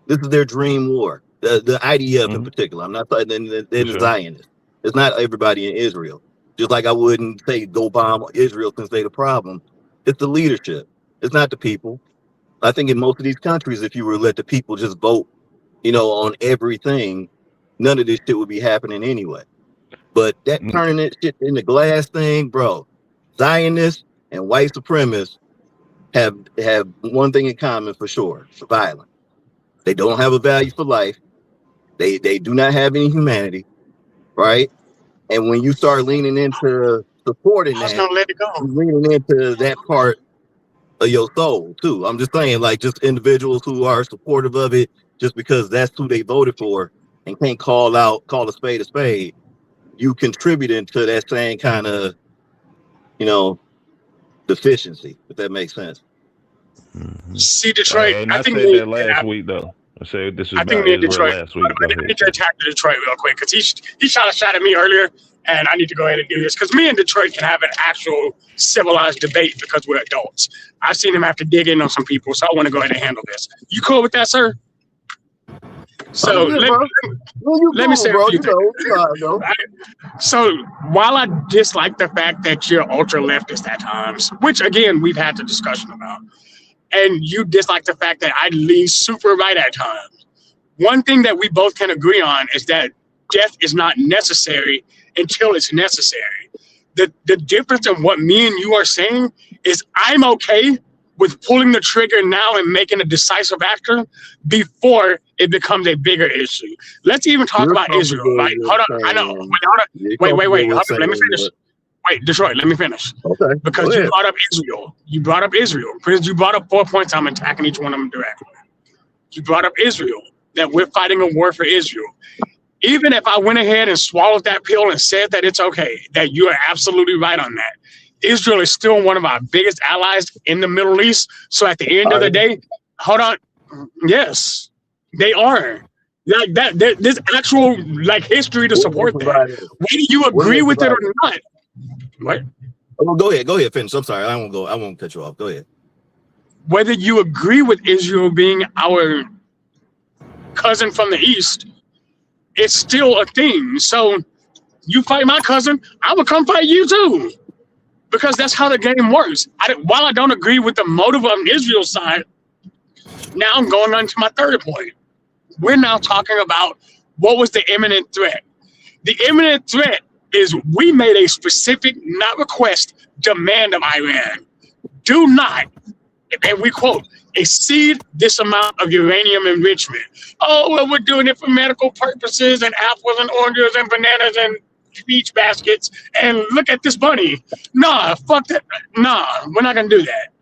This is their dream war. The IDF in particular. I'm not talking. They're the Zionists. It's not everybody in Israel. Just like I wouldn't say go bomb Israel since they're the problem. It's the leadership. It's not the people. I think in most of these countries, if you were to let the people just vote, on everything, none of this shit would be happening anyway. But that turning that shit into glass thing, bro, Zionists and white supremacists have one thing in common for sure: violence. They don't have a value for life. They do not have any humanity, right? And when you start leaning into supporting that, you're leaning into that part of your soul too. I'm just saying, just individuals who are supportive of it just because that's who they voted for and can't call a spade a spade. You contributing to that same kind of, deficiency, if that makes sense. See, Detroit. And I said that last week, though. I said this was about Israel last week. I need to attack Detroit real quick because he shot a shot at me earlier, and I need to go ahead and do this because me and Detroit can have an actual civilized debate because we're adults. I've seen him have to dig in on some people, so I want to go ahead and handle this. You cool with that, sir? So let me say a few things. So while I dislike the fact that you're ultra leftist at times, which again we've had the discussion about, and you dislike the fact that I lean super right at times, one thing that we both can agree on is that death is not necessary until it's necessary. The difference in what me and you are saying is I'm okay with pulling the trigger now and making a decisive action before it becomes a bigger issue. Let's even talk about Israel. Like, hold on, I know. Wait. Hold on, let me finish. Wait, Detroit, let me finish. Okay. Because you brought up Israel. Because you brought up 4 points. I'm attacking each one of them directly. You brought up Israel, that we're fighting a war for Israel. Even if I went ahead and swallowed that pill and said that it's okay, that you are absolutely right on that, Israel is still one of our biggest allies in the Middle East. So at the end of the day, hold on. Yes, they are. Like that, there's actual like history to support that. Whether you agree with it or not. What? Oh, go ahead, finish. I'm sorry. I won't cut you off. Go ahead. Whether you agree with Israel being our cousin from the East, it's still a thing. So you fight my cousin, I will come fight you too. Because that's how the game works. While I don't agree with the motive on Israel's side, now I'm going on to my third point. We're now talking about what was the imminent threat. The imminent threat is we made a specific, not request, demand of Iran. Do not, and we quote, exceed this amount of uranium enrichment. Oh, well, we're doing it for medical purposes and apples and oranges and bananas and beach baskets, and look at this money. Nah, fuck that. Nah, we're not gonna do that.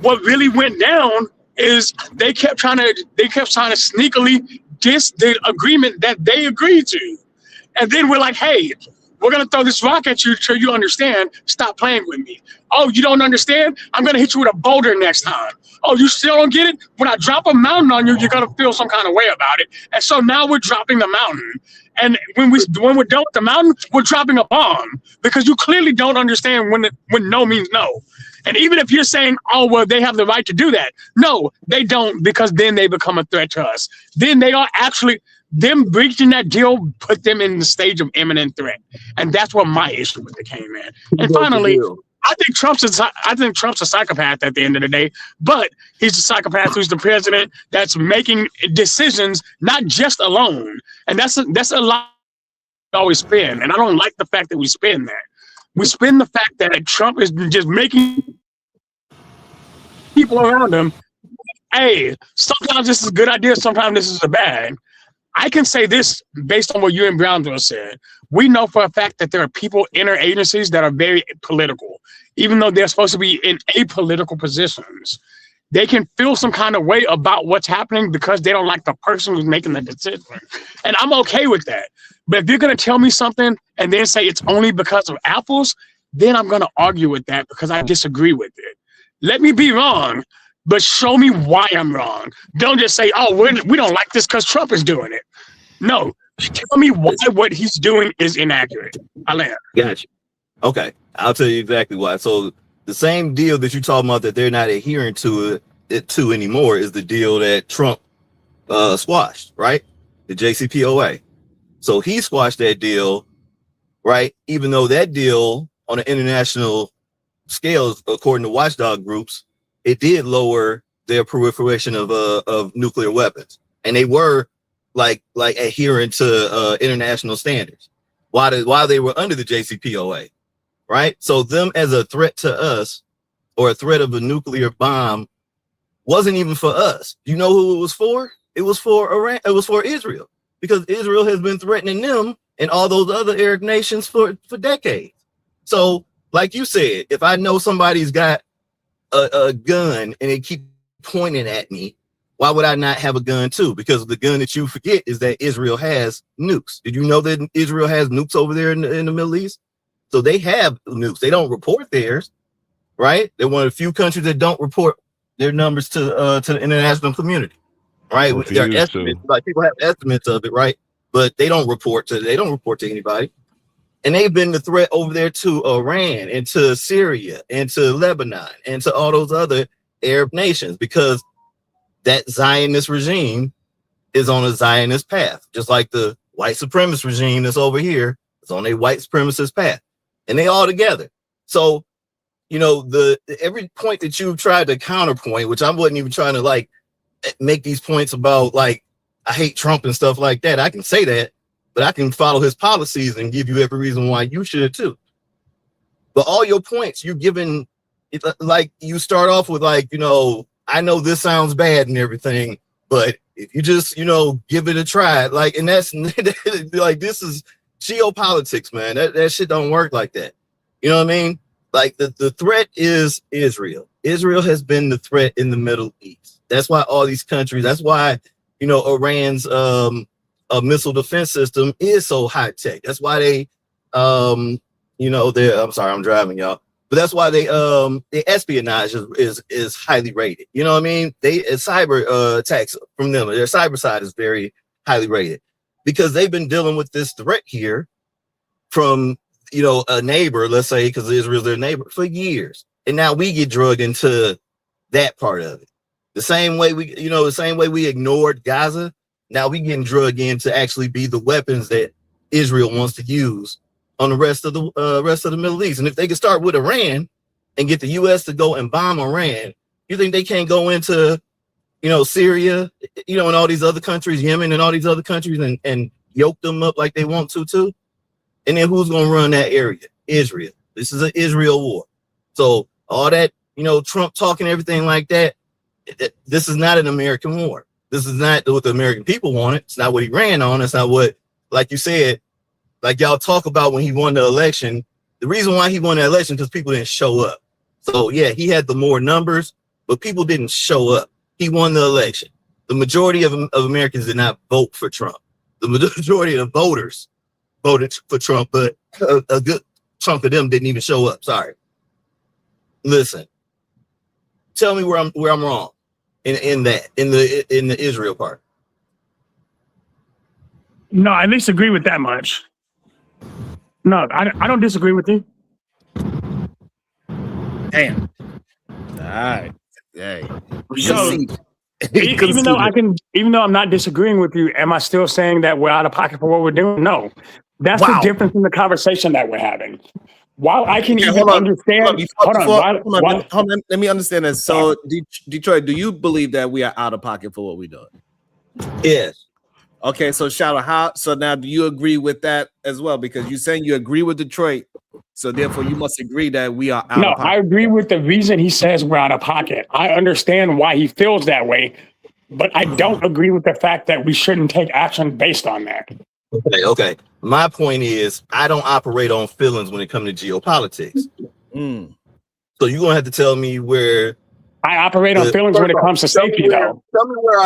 What really went down is they kept trying to sneakily diss the agreement that they agreed to. And then we're like, hey, we're gonna throw this rock at you till you understand. Stop playing with me. Oh, you don't understand? I'm gonna hit you with a boulder next time. Oh, you still don't get it? When I drop a mountain on you, you're gonna feel some kind of way about it. And so now we're dropping the mountain. And when we're done with the mountain, we're dropping a bomb because you clearly don't understand when no means no. And even if you're saying, oh, well, they have the right to do that. No, they don't, because then they become a threat to us. Then they are actually, them breaching that deal put them in the stage of imminent threat. And that's what my issue with it came in. And finally, I think Trump's a psychopath at the end of the day, but he's a psychopath who's the president that's making decisions, not just alone. And that's a lot we always spin. And I don't like the fact that we spin that. We spin the fact that Trump is just making people around him, hey, sometimes this is a good idea, sometimes this is a bad. I can say this based on what you and Brownsville said. We know for a fact that there are people in our agencies that are very political, even though they're supposed to be in apolitical positions. They can feel some kind of way about what's happening because they don't like the person who's making the decision. And I'm okay with that. But if you're going to tell me something and then say it's only because of apples, then I'm going to argue with that because I disagree with it. Let me be wrong, but show me why I'm wrong. Don't just say, oh, we don't like this because Trump is doing it. No, tell me why what he's doing is inaccurate. Alain. Gotcha. Okay, I'll tell you exactly why. So the same deal that you're talking about that they're not adhering to it anymore is the deal that Trump squashed, right? The JCPOA. So he squashed that deal, right? Even though that deal on an international scale, according to watchdog groups, it did lower their proliferation of nuclear weapons, and they were like adhering to international standards while they were under the JCPOA, right? So them as a threat to us or a threat of a nuclear bomb wasn't even for us. You know who it was for? It was for Iran. It was for Israel, because Israel has been threatening them and all those other Arab nations for decades. So, like you said, if I know somebody's got a gun and they keep pointing at me, why would I not have a gun too? Because the gun that you forget is that Israel has nukes. Did you know that Israel has nukes over there in the Middle East? So they have nukes. They don't report theirs, right? They're one of the few countries that don't report their numbers to the international community, right? There are estimates, like people have estimates of it, right? But they don't report to anybody. And they've been the threat over there to Iran and to Syria and to Lebanon and to all those other Arab nations, because that Zionist regime is on a Zionist path, just like the white supremacist regime that's over here is on a white supremacist path, and they all together. So, you know, every point that you've tried to counterpoint, which I wasn't even trying to like make these points about like I hate Trump and stuff like that. I can say that, but I can follow his policies and give you every reason why you should too. But all your points you're giving, like you start off with like, you know, I know this sounds bad and everything, but if you just, you know, give it a try, like, and that's like, this is geopolitics, man. That shit don't work like that. You know what I mean? Like the threat is Israel. Israel has been the threat in the Middle East. That's why all these countries, that's why, you know, Iran's missile defense system is so high tech. That's why they, you know, I'm sorry, I'm driving, y'all. But that's why the espionage is highly rated. You know what I mean? Cyber attacks from them, their cyber side is very highly rated because they've been dealing with this threat here from, you know, a neighbor, let's say, because Israel's their neighbor for years. And now we get drugged into that part of it. The same way we ignored Gaza, now we getting drugged in to actually be the weapons that Israel wants to use on the rest of the Middle East. And if they can start with Iran and get the US to go and bomb Iran, you think they can't go into, you know, Syria, you know, and all these other countries, Yemen and all these other countries and yoke them up like they want to too? And then who's going to run that area? Israel. This is an Israel war. So all that, you know, Trump talking, everything like that, this is not an American war. This is not what the American people wanted. It's not what he ran on. It's not what, like you said, like y'all talk about when he won the election. The reason why he won the election because people didn't show up. So yeah, he had the more numbers, but people didn't show up. He won the election. The majority of Americans did not vote for Trump. The majority of the voters voted for Trump, but a good chunk of them didn't even show up. Sorry. Listen, tell me where I'm wrong in the Israel part. No, I at least agree with that much. No, I don't disagree with you. Damn. All right. Hey. So even though I'm not disagreeing with you, am I still saying that we're out of pocket for what we're doing? No. That's the difference in the conversation that we're having. While I can even understand, hold on, let me understand this. So, Detroit, do you believe that we are out of pocket for what we're doing? Yes. Okay, so Shadow, so now do you agree with that as well? Because you're saying you agree with Detroit, so therefore you must agree that we are out of pocket. No, I agree with the reason he says we're out of pocket. I understand why he feels that way, but I don't agree with the fact that we shouldn't take action based on that. Okay. My point is, I don't operate on feelings when it comes to geopolitics. So you're gonna have to tell me where I operate on feelings when it comes to safety, though. Tell me where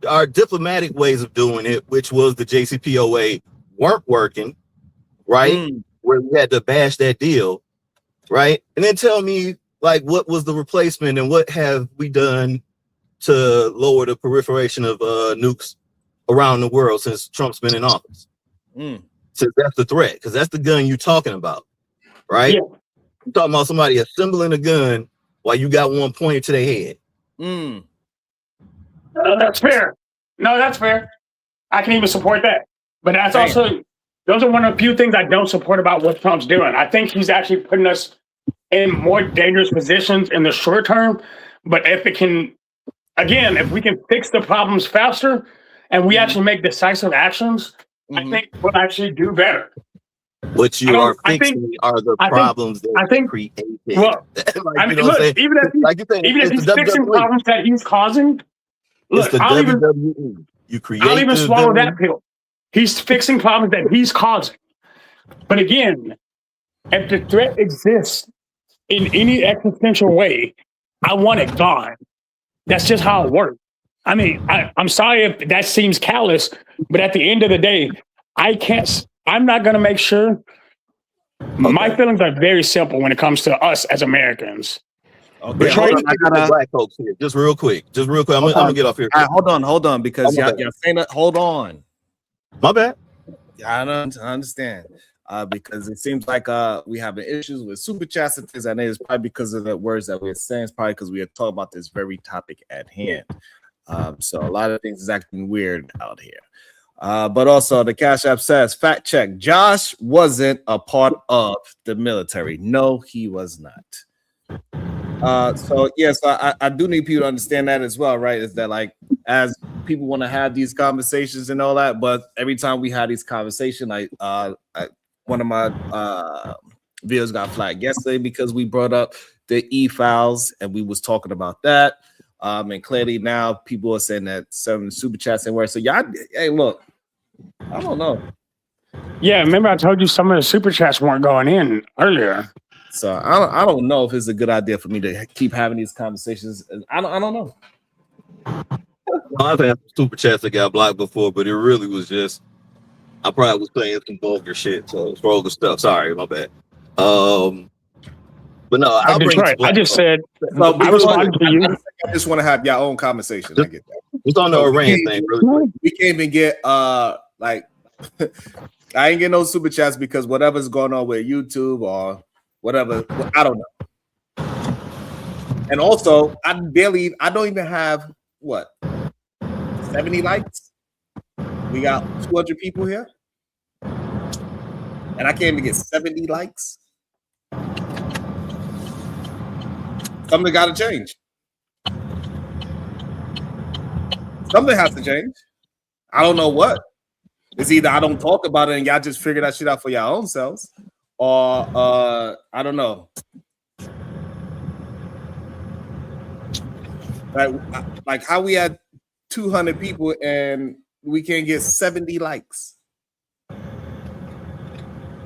our diplomatic ways of doing it, which was the JCPOA, weren't working, right? Where we had to bash that deal, right? And then tell me, like, what was the replacement and what have we done to lower the proliferation of nukes around the world since Trump's been in office? Since that's the threat, because that's the gun you're talking about, right? Yeah. You're talking about somebody assembling a gun while you got one pointed to their head. That's fair. No, that's fair. I can even support that. But that's also, those are one of the few things I don't support about what Trump's doing. I think he's actually putting us in more dangerous positions in the short term. But if it can, again, if we can fix the problems faster and we actually make decisive actions, I think we'll actually do better. What you are fixing are the problems that they created. Well, I mean, look, even if he's fixing problems that he's causing, look, I'll even swallow that pill. He's fixing problems that he's causing. But again, if the threat exists in any existential way, I want it gone. That's just how it works. I mean, I'm sorry if that seems callous, but at the end of the day, I'm not going to make sure. My feelings are very simple when it comes to us as Americans. Okay, black folks here. Just real quick. I'm gonna get off here. Hold on, because y'all saying that. Hold on. My bad. Yeah, I understand. Because it seems like we having issues with super chats and things. I know it's probably because of the words that we're saying. It's probably because we are talking about this very topic at hand. So a lot of things is acting weird out here. But also the Cash App says, fact check, Josh wasn't a part of the military. No, he was not. So yes, I do need people to understand that as well, right? Is that like as people want to have these conversations and all that, but every time we had these conversations, like one of my videos got flagged yesterday because we brought up the e-files and we was talking about that. And clearly now people are saying that some super chats and where. So y'all, hey, look, I don't know. Yeah, remember I told you some of the super chats weren't going in earlier. So I don't know if it's a good idea for me to keep having these conversations. I don't know. I've had super chats that got blocked before, but it really was just I probably was saying some vulgar shit, so vulgar stuff. Sorry, my bad. But no, I'll bring Detroit, I just said I responded to you. I just want to have your own conversation. I get that. It's on the Iran thing, really. We can't even get like I ain't getting no super chats because whatever's going on with YouTube or whatever, I don't know. And also, I don't even have what 70 likes. We got 200 people here, and I can't even get 70 likes. Something got to change. Something has to change. I don't know what. It's either I don't talk about it and y'all just figure that shit out for your own selves, or I don't know. Like how we had 200 people and we can't get 70 likes.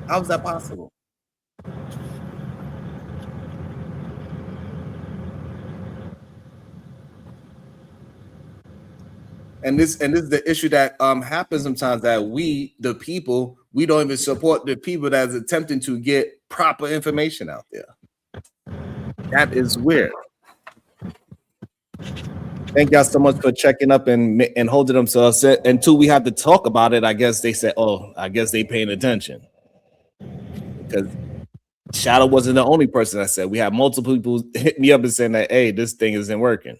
How's that possible? And this is the issue that happens sometimes, that we, the people, we don't even support the people that's attempting to get proper information out there. That is weird. Thank y'all so much for checking up and holding themselves. Until we have to talk about it, I guess they said, oh, I guess they paying attention. Because Shadow wasn't the only person that said. We had multiple people hit me up and saying that, hey, this thing isn't working.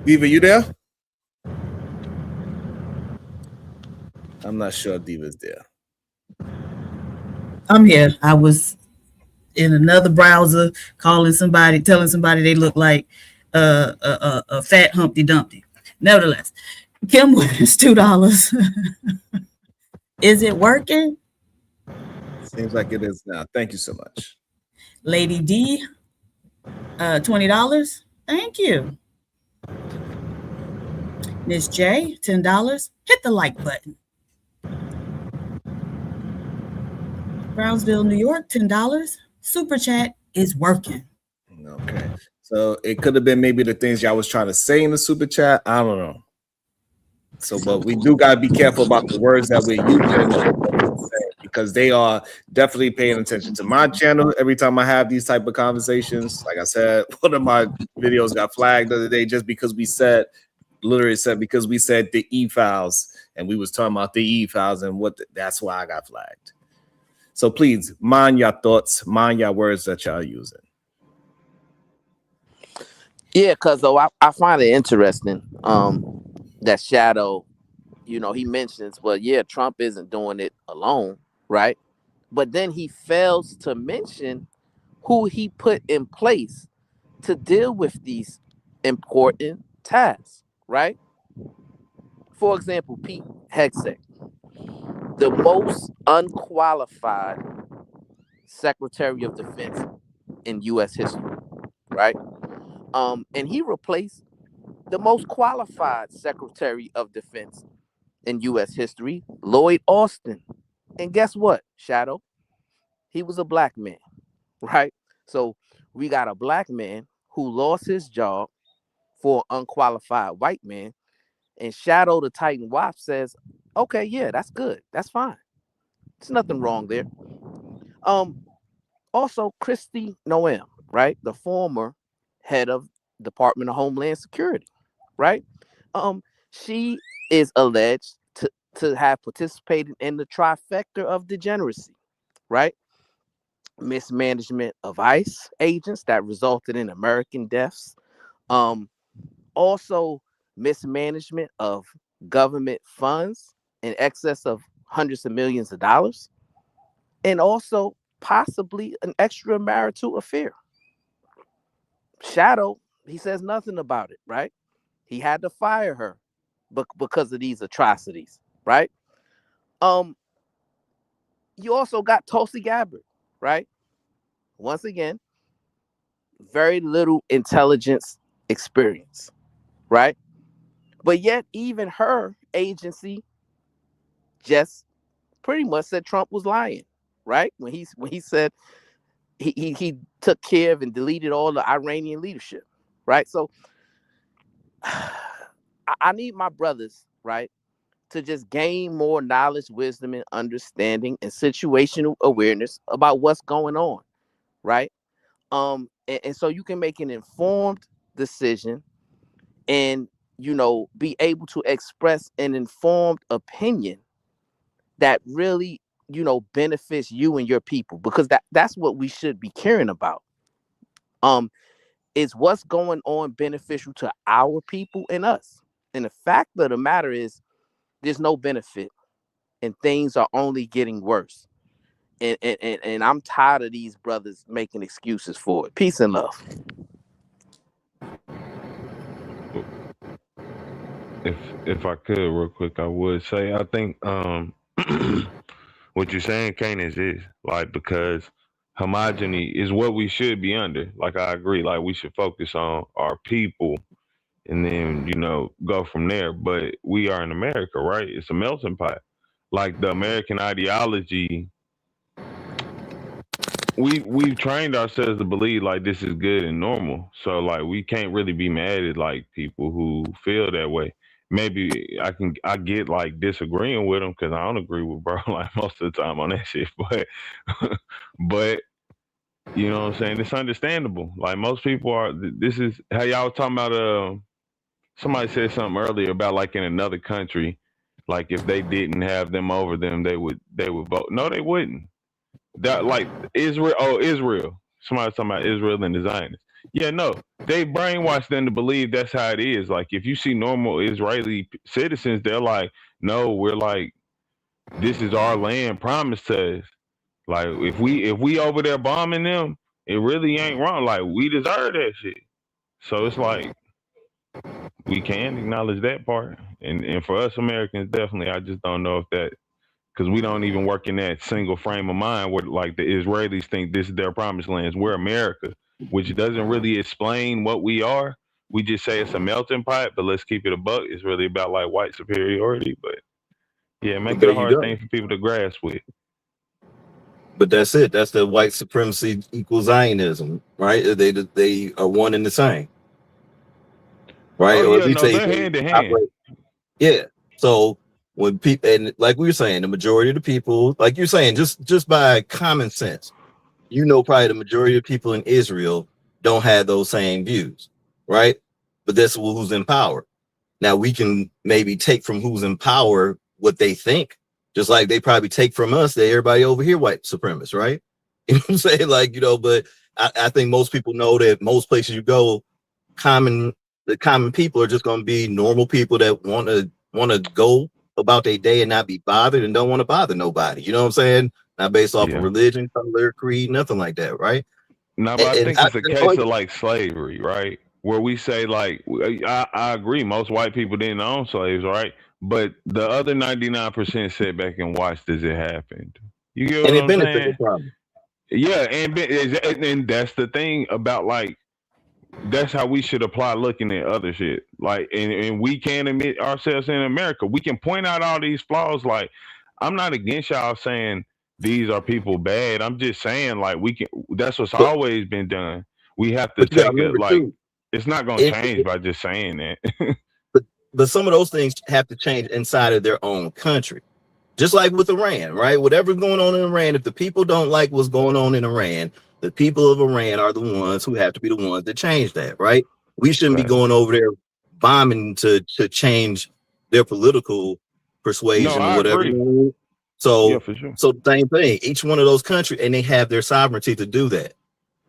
Diva, you there? I'm not sure if Diva's there. I'm here. I was in another browser telling somebody they look like a fat Humpty Dumpty. Nevertheless, Kim Williams, $2. Is it working? Seems like it is now. Thank you so much. Lady D, $20. Thank you. Miss J, $10. Hit the like button. Brownsville, New York, $10. Super chat is working. Okay. So it could have been maybe the things y'all was trying to say in the super chat. I don't know. So, but we do got to be careful about the words that we're using because they are definitely paying attention to my channel every time I have these type of conversations. Like I said, one of my videos got flagged the other day just because we said the e-files and we was talking about the e-files and that's why I got flagged. So please mind your thoughts, mind your words that y'all using. Yeah, because though I find it interesting that Shadow, he mentions, well, yeah, Trump isn't doing it alone, right? But then he fails to mention who he put in place to deal with these important tasks, right? For example, Pete Hegseth, the most unqualified Secretary of Defense in U.S. history, right? And he replaced the most qualified Secretary of Defense in U.S. history, Lloyd Austin. And guess what, Shadow? He was a black man, right? So we got a black man who lost his job for an unqualified white man. And Shadow the Titan WAP says, okay, yeah, that's good. That's fine. There's nothing wrong there. Also, Kristi Noem, right? The former head of Department of Homeland Security, right? She is alleged to have participated in the trifecta of degeneracy, right? Mismanagement of ICE agents that resulted in American deaths, Also mismanagement of government funds in excess of hundreds of millions of dollars, and also possibly an extramarital affair. Shadow, he says nothing about it, right? He had to fire her because of these atrocities, right? You also got Tulsi Gabbard, right? Once again, very little intelligence experience, right? But yet even her agency just pretty much said Trump was lying, right? When he said he took care of and deleted all the Iranian leadership, right? So I need my brothers, right, to just gain more knowledge, wisdom, and understanding and situational awareness about what's going on, right? And so you can make an informed decision and, you know, be able to express an informed opinion that really, you know, benefits you and your people, because that's what we should be caring about. Is what's going on beneficial to our people and us? And the fact of the matter is there's no benefit and things are only getting worse. And I'm tired of these brothers making excuses for it. Peace and love. If I could real quick, I would say I think what you're saying, Kane, is like, because homogeny is what we should be under. Like, I agree. Like, we should focus on our people and then, you know, go from there. But we are in America, right? It's a melting pot. Like, the American ideology, we've trained ourselves to believe like this is good and normal. So like we can't really be mad at like people who feel that way. Maybe I get like disagreeing with them because I don't agree with bro like most of the time on that shit. But you know what I'm saying? It's understandable. Like most people are. This is how y'all was talking about. Somebody said something earlier about like in another country, like if they didn't have them over them, they would vote. No, they wouldn't. That like Israel. Oh, Israel. Somebody's talking about Israel and the Zionists. Yeah, no, they brainwashed them to believe that's how it is. Like if you see normal Israeli citizens, they're like, no, we're like, this is our land promised to us. Like if we over there bombing them, it really ain't wrong. Like we deserve that shit. So it's like we can acknowledge that part. And for us Americans, definitely, I just don't know if that, because we don't even work in that single frame of mind where like the Israelis think this is their promised lands. We're America, which doesn't really explain what we are. We just say it's a melting pot, but let's keep it a buck. It's really about like white superiority. But yeah, make it a hard thing for people to grasp with. But that's it. That's the white supremacy equals Zionism, right? They are one and the same, right? Oh, yeah, they're hand to hand. Yeah. So when people, and like we were saying, the majority of the people, like you're saying, just by common sense, you know, probably the majority of people in Israel don't have those same views, right? But that's who's in power. Now we can maybe take from who's in power what they think, just like they probably take from us that everybody over here white supremacists, right? You know what I'm saying? Like, you know, but I think most people know that most places you go, the common people are just going to be normal people that want to go about their day and not be bothered and don't want to bother nobody. You know what I'm saying? Not based off of religion, color, creed, nothing like that, right? No, but I think it's a case of like slavery, right? Where we say like, I agree, most white people didn't own slaves, right? But the other 99% sit back and watched as it happened. You get what I'm saying? Yeah, and that's the thing about like, that's how we should apply looking at other shit. Like, and we can't admit ourselves in America. We can point out all these flaws. Like, I'm not against y'all saying these are people bad. I'm just saying like that's what's always been done. We have to take it like it's not gonna change by just saying that. but some of those things have to change inside of their own country. Just like with Iran, right? Whatever's going on in Iran, if the people don't like what's going on in Iran, the people of Iran are the ones who have to be the ones that change that, right? We shouldn't be going over there bombing to change their political persuasion or whatever. Agree. So, yeah, for sure. So same thing. Each one of those countries, and they have their sovereignty to do that.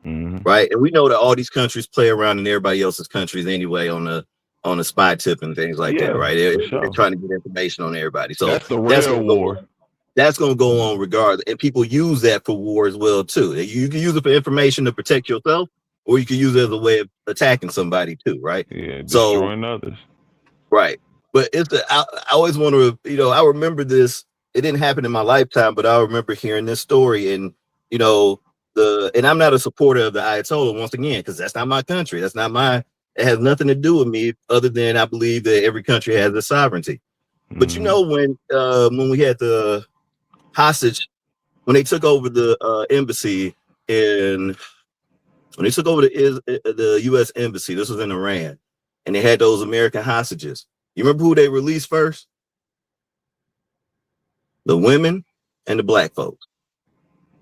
right? And we know that all these countries play around in everybody else's countries anyway on the spy tip and things like that, right? They're trying to get information on everybody. So that's the real war. That's going to go on regardless. And people use that for war as well, too. You can use it for information to protect yourself, or you can use it as a way of attacking somebody, too, right? Yeah, destroying others. Right. But I always want to, I remember this. It didn't happen in my lifetime, but I remember hearing this story. And, and I'm not a supporter of the Ayatollah, once again, because that's not my country. That's not it has nothing to do with me other than I believe that every country has its sovereignty. But when we had the hostage, when they took over the embassy when they took over the U.S. embassy, this was in Iran, and they had those American hostages. You remember who they released first? The women and the black folks.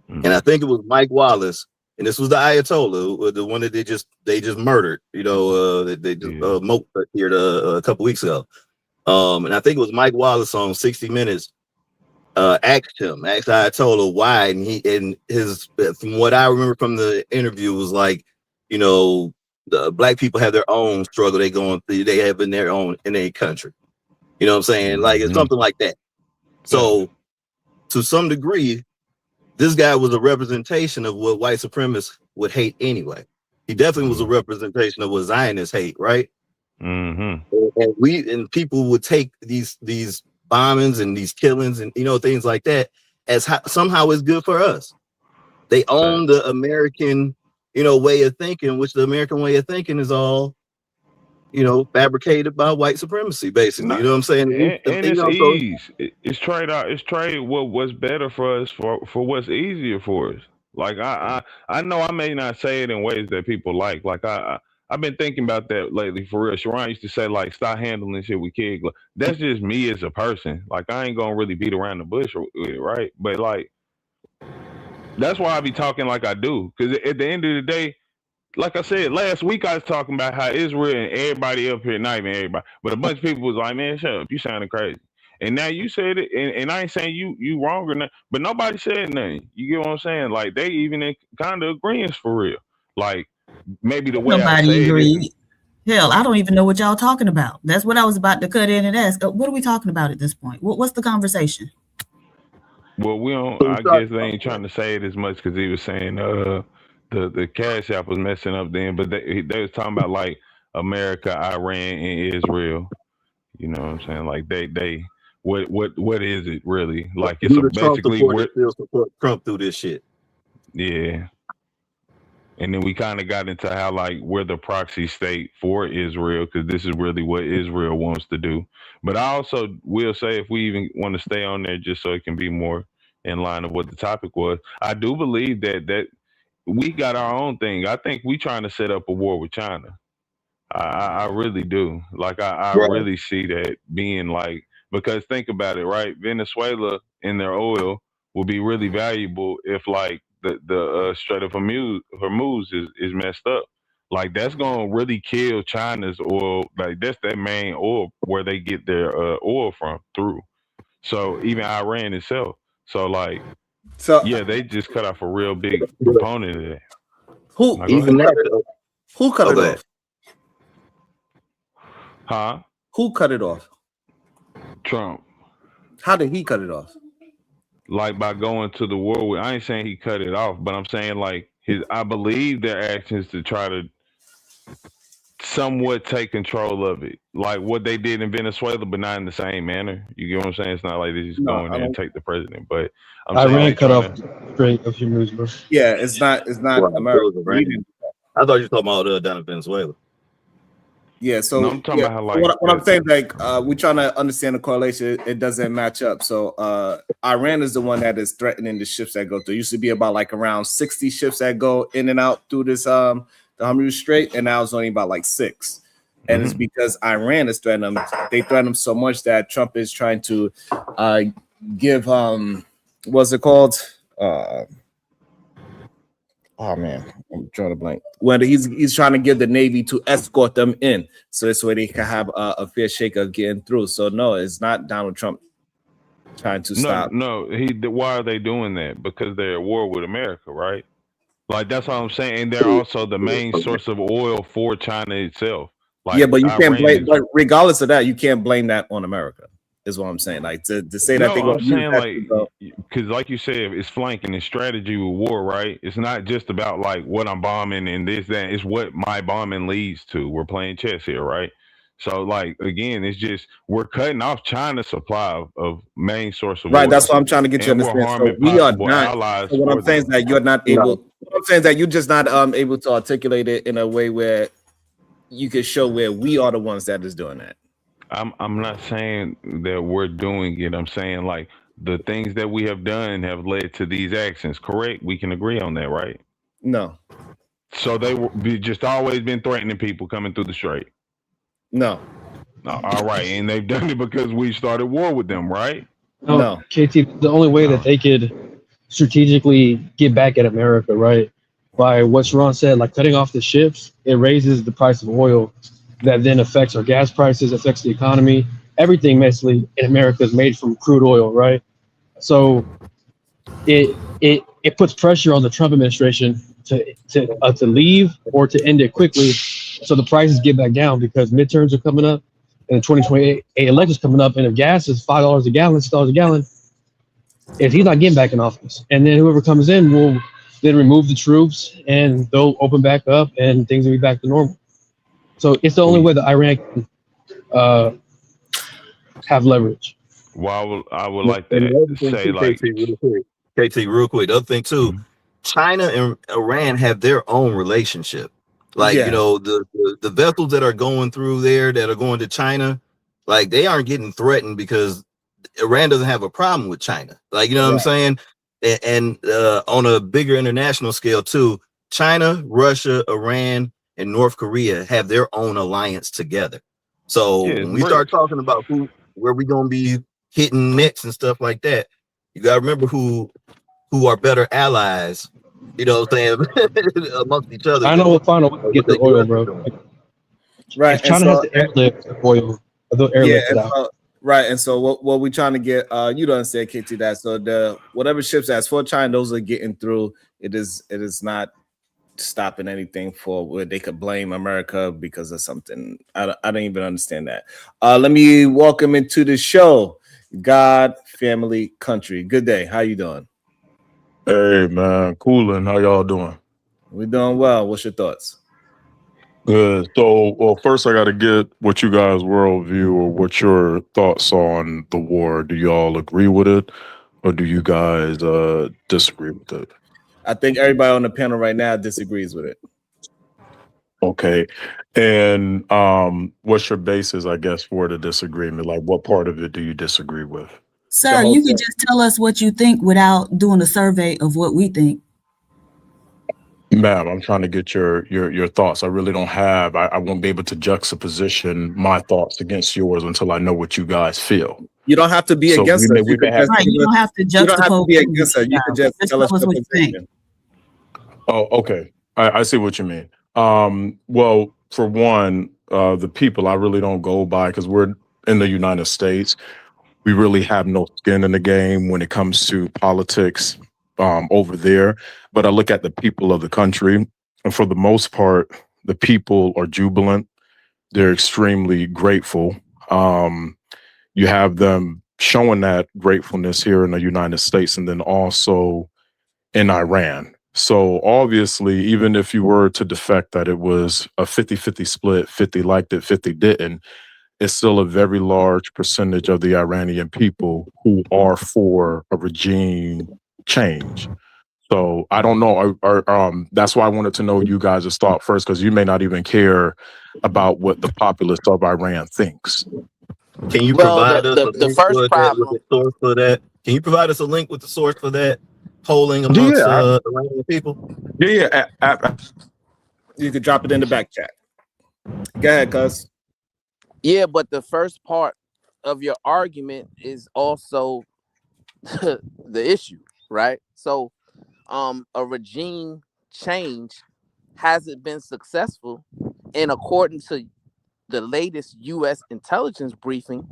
And I think it was Mike Wallace, and this was the Ayatollah, the one that they just murdered. They just moped here a couple weeks ago. And I think it was Mike Wallace on 60 Minutes. Asked Ayatollah why, and his from what I remember from the interview was like, the black people have their own struggle they have in their country. You know what I'm saying? Like it's something like that. So to some degree, this guy was a representation of what white supremacists would hate anyway. He definitely was a representation of what Zionists hate, right? And people would take these bombings and these killings and things like that as somehow it's good for us. They own the American way of thinking, which the American way of thinking is all fabricated by white supremacy, basically. You know what I'm saying? And it's ease. It's trade out. It's trade what's better for us for what's easier for us. Like I know I may not say it in ways that people like. Like I've been thinking about that lately, for real. Sharon used to say, like, stop handling shit with kids. That's just me as a person. Like, I ain't gonna really beat around the bush with it, right? But, like, that's why I be talking like I do. Because at the end of the day, like I said, last week I was talking about how Israel and everybody up here, not even everybody, but a bunch of people was like, man, shut up, you sounding crazy. And now you said it, and I ain't saying you wrong or not, but nobody said nothing. You get what I'm saying? Like, they even in kind of agreeance for real. Like, maybe the way Nobody agreed. it. Hell, I don't even know what y'all talking about. That's what I was about to cut in and ask. What are we talking about at this point? What's the conversation? Well, we don't. I guess they ain't trying to say it as much because he was saying the Cash App was messing up then, but they was talking about like America, Iran, and Israel. You know what I'm saying? Like they what is it really? Like it's basically still support Trump through this shit. Yeah. And then we kind of got into how, like, we're the proxy state for Israel because this is really what Israel wants to do. But I also will say, if we even want to stay on there just so it can be more in line of what the topic was, I do believe that we got our own thing. I think we trying to set up a war with China. I really do. Like, I really see that being like, because think about it, right? Venezuela and their oil will be really valuable if, like, the Strait of Hormuz is messed up. Like, that's gonna really kill China's oil. Like, that's their main oil where they get their oil from through. So even Iran itself. So like, yeah, they just cut off a real big component of that. Who cut it off? Huh? Who cut it off? Trump. How did he cut it off? Like by going to the war with, I ain't saying he cut it off, but I'm saying like I believe their actions to try to somewhat take control of it. Like what they did in Venezuela, but not in the same manner. You get what I'm saying? It's not like they just go in there and take the president, but Iran cut off Strait of Hormuz. Yeah, it's not America. I thought you were talking about down in Venezuela. Yeah, so no, I'm talking about how, like, what I'm saying, like we're trying to understand the correlation. It doesn't match up. So Iran is the one that is threatening the ships that go through. It used to be about like around 60 ships that go in and out through this the Hormuz Strait, and now it's only about like 6. And it's because Iran is threatening them. They threaten them so much that Trump is trying to give what's it called? Oh man, I'm drawing a blank. When he's trying to give the Navy to escort them in, so this way they can have a fair shake of getting through. So no, it's not Donald Trump trying to stop. No, why are they doing that? Because they're at war with America, right? Like that's what I'm saying. And they're also the main source of oil for China itself. Yeah, Like but you can't Iran blame. is. But regardless of that, you can't blame that on America. Is what I'm saying. Like to say that they No, gonna I'm use saying that like to go. because like you said, it's flanking and strategy with war, right? It's not just about like what I'm bombing and this, that. It's what my bombing leads to. We're playing chess here, right? So like again, it's just we're cutting off China's supply of main source of Right. That's oil, what I'm trying to get you to and we're understand. So harming we are possible not. allies So what for I'm saying is them. that you're not No. able. What I'm saying is that you're just not able to articulate it in a way where you can show where we are the ones that is doing that. I'm not saying that we're doing it. I'm saying like the things that we have done have led to these actions. Correct? We can agree on that, right? No. So they were just always been threatening people coming through the strait. No. All right, and they've done it because we started war with them, right? No, KT, the only way that they could strategically get back at America, right? By what Sharon said, like cutting off the ships, it raises the price of oil. That then affects our gas prices, affects the economy. Everything basically in America is made from crude oil, right? So it puts pressure on the Trump administration to leave or to end it quickly, so the prices get back down because midterms are coming up and the 2028 elections coming up, and if gas is $5 a gallon, $6 a gallon, if he's not getting back in office, and then whoever comes in will then remove the troops and they'll open back up and things will be back to normal. So it's the only way that Iran can have leverage. Well, I would like And to the other thing say too, like KT, real quick. KT, real quick. The other thing too, China and Iran have their own relationship. Like, you Yeah. know, the vessels that are going through there that are going to China, like they aren't getting threatened because Iran doesn't have a problem with China. Like, you know what I'm saying? And on a bigger international scale too, China, Russia, Iran, and North Korea have their own alliance together. So Yeah, it's when we start BRICS. talking about where we gonna be hitting next and stuff like that, you gotta remember who are better allies, you know what I'm saying, amongst each other. China will find a way to get their oil, bro. Right. If China has to airlift the oil, they'll airlift it out. Right. And so what we're trying to get, you don't say, KT, that so the whatever ships that's for China, those are getting through. It is not stopping anything for where they could blame America because of something. I don't even understand that. Let me welcome into the show, God, Family, Country. Good day. How you doing? Hey man, coolin'. How y'all doing? We're doing well. What's your thoughts? Good. So, well, first I got to get what you guys' worldview or what your thoughts on the war. Do y'all agree with it, or do you guys disagree with it? I think everybody on the panel right now disagrees with it. Okay. And what's your basis, I guess, for the disagreement? Like, what part of it do you disagree with? Sir, you can just tell us what you think without doing a survey of what we think. Ma'am, I'm trying to get your thoughts. I really don't have. I won't be able to juxtaposition my thoughts against yours until I know what you guys feel. You don't have to be So against we us. may have Right, you don't have to You don't have to juxtapose. be against us. You can just tell us what your you think. position. Oh, okay. I see what you mean. Well, for one, the people I really don't go by because we're in the United States. We really have no skin in the game when it comes to politics over there. But I look at the people of the country, and for the most part, the people are jubilant. They're extremely grateful. You have them showing that gratefulness here in the United States and then also in Iran. So obviously, even if you were to defect that it was a 50-50 split, 50 liked it, 50 didn't, it's still a very large percentage of the Iranian people who are for a regime change. So I don't know. That's why I wanted to know you guys' thought first, because you may not even care about what the populace of Iran thinks. Can you Well, provide us a the link first with problem. the source for that? Can you provide us a link with the source for that polling amongst Iranian people? Yeah. You could drop it in the back chat. Go ahead, cuz. Yeah, but the first part of your argument is also the issue, right? So, a regime change hasn't been successful, and according to the latest U.S. intelligence briefing,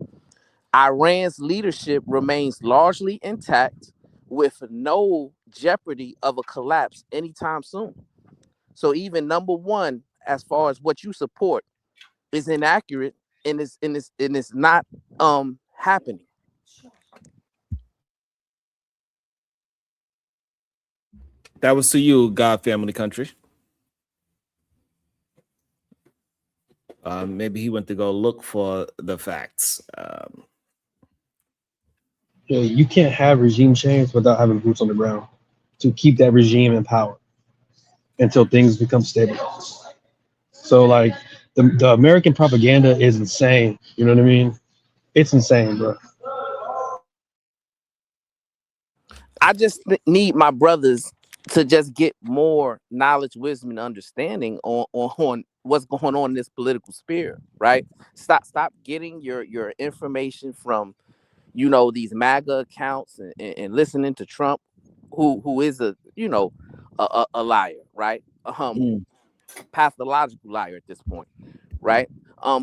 Iran's leadership remains largely intact with no jeopardy of a collapse anytime soon. So even number one, as far as what you support, is inaccurate and it's not happening. That was to you, God, family, country. Maybe he went to go look for the facts. Yeah, you can't have regime change without having boots on the ground to keep that regime in power until things become stable. So like the American propaganda is insane. You know what I mean? It's insane, bro. I just need my brothers to just get more knowledge, wisdom, and understanding on what's going on in this political sphere, right? Stop getting your information from, you know, these MAGA accounts and listening to Trump, who is a, you know, a liar, right? Pathological liar at this point, right?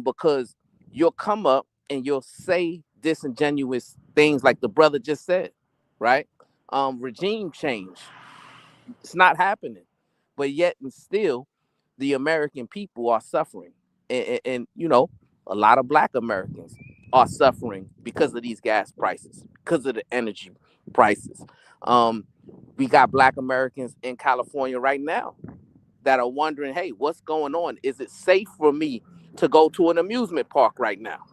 Because you'll come up and you'll say disingenuous things like the brother just said, right? Regime change, it's not happening, but yet and still the American people are suffering, and you know, a lot of Black Americans are suffering because of these gas prices, because of the energy prices. We got Black Americans in California right now that are wondering, hey, what's going on? Is it safe for me to go to an amusement park right now?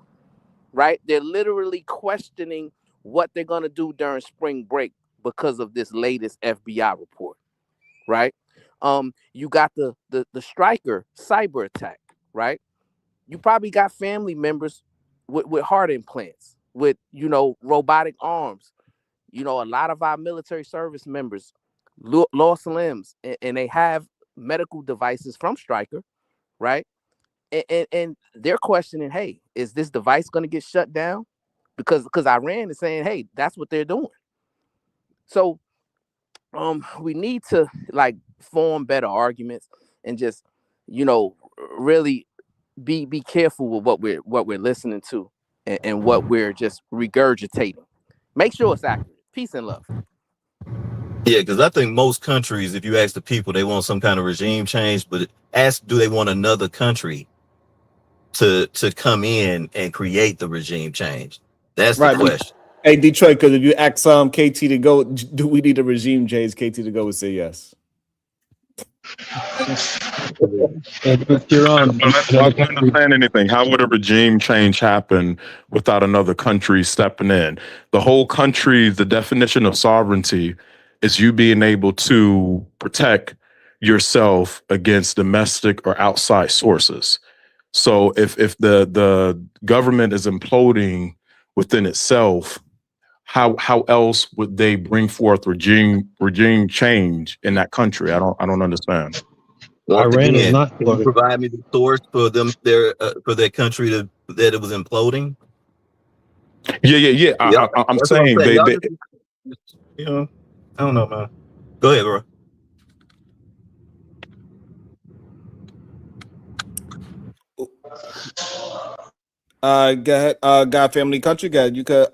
Right? They're literally questioning what they're going to do during spring break because of this latest FBI report, right? You got the striker cyber attack, right? You probably got family members with heart implants, with, you know, robotic arms. You know, a lot of our military service members lost limbs, and they have medical devices from Stryker, right? And they're questioning, hey, is this device going to get shut down? Because Iran is saying, hey, that's what they're doing. So we need to like form better arguments and just, you know, really be careful with what we're listening to and what we're just regurgitating. Make sure it's accurate. Peace and love. Yeah, because I think most countries, if you ask the people, they want some kind of regime change, but ask, do they want another country to come in and create the regime change? That's the question. Hey, Detroit, because if you ask KT to go, do we need a regime change? KT to go would say yes. I don't understand anything. How would a regime change happen without another country stepping in? The whole country, the definition of sovereignty is you being able to protect yourself against domestic or outside sources. So if the government is imploding within itself, how else would they bring forth regime change in that country? I don't understand. Iran is not. Can you provide me the source for them, for their country that it was imploding? Yeah. I'm saying they you know, I don't know, man. Go ahead, bro. Go ahead. God, family, country. God, you could.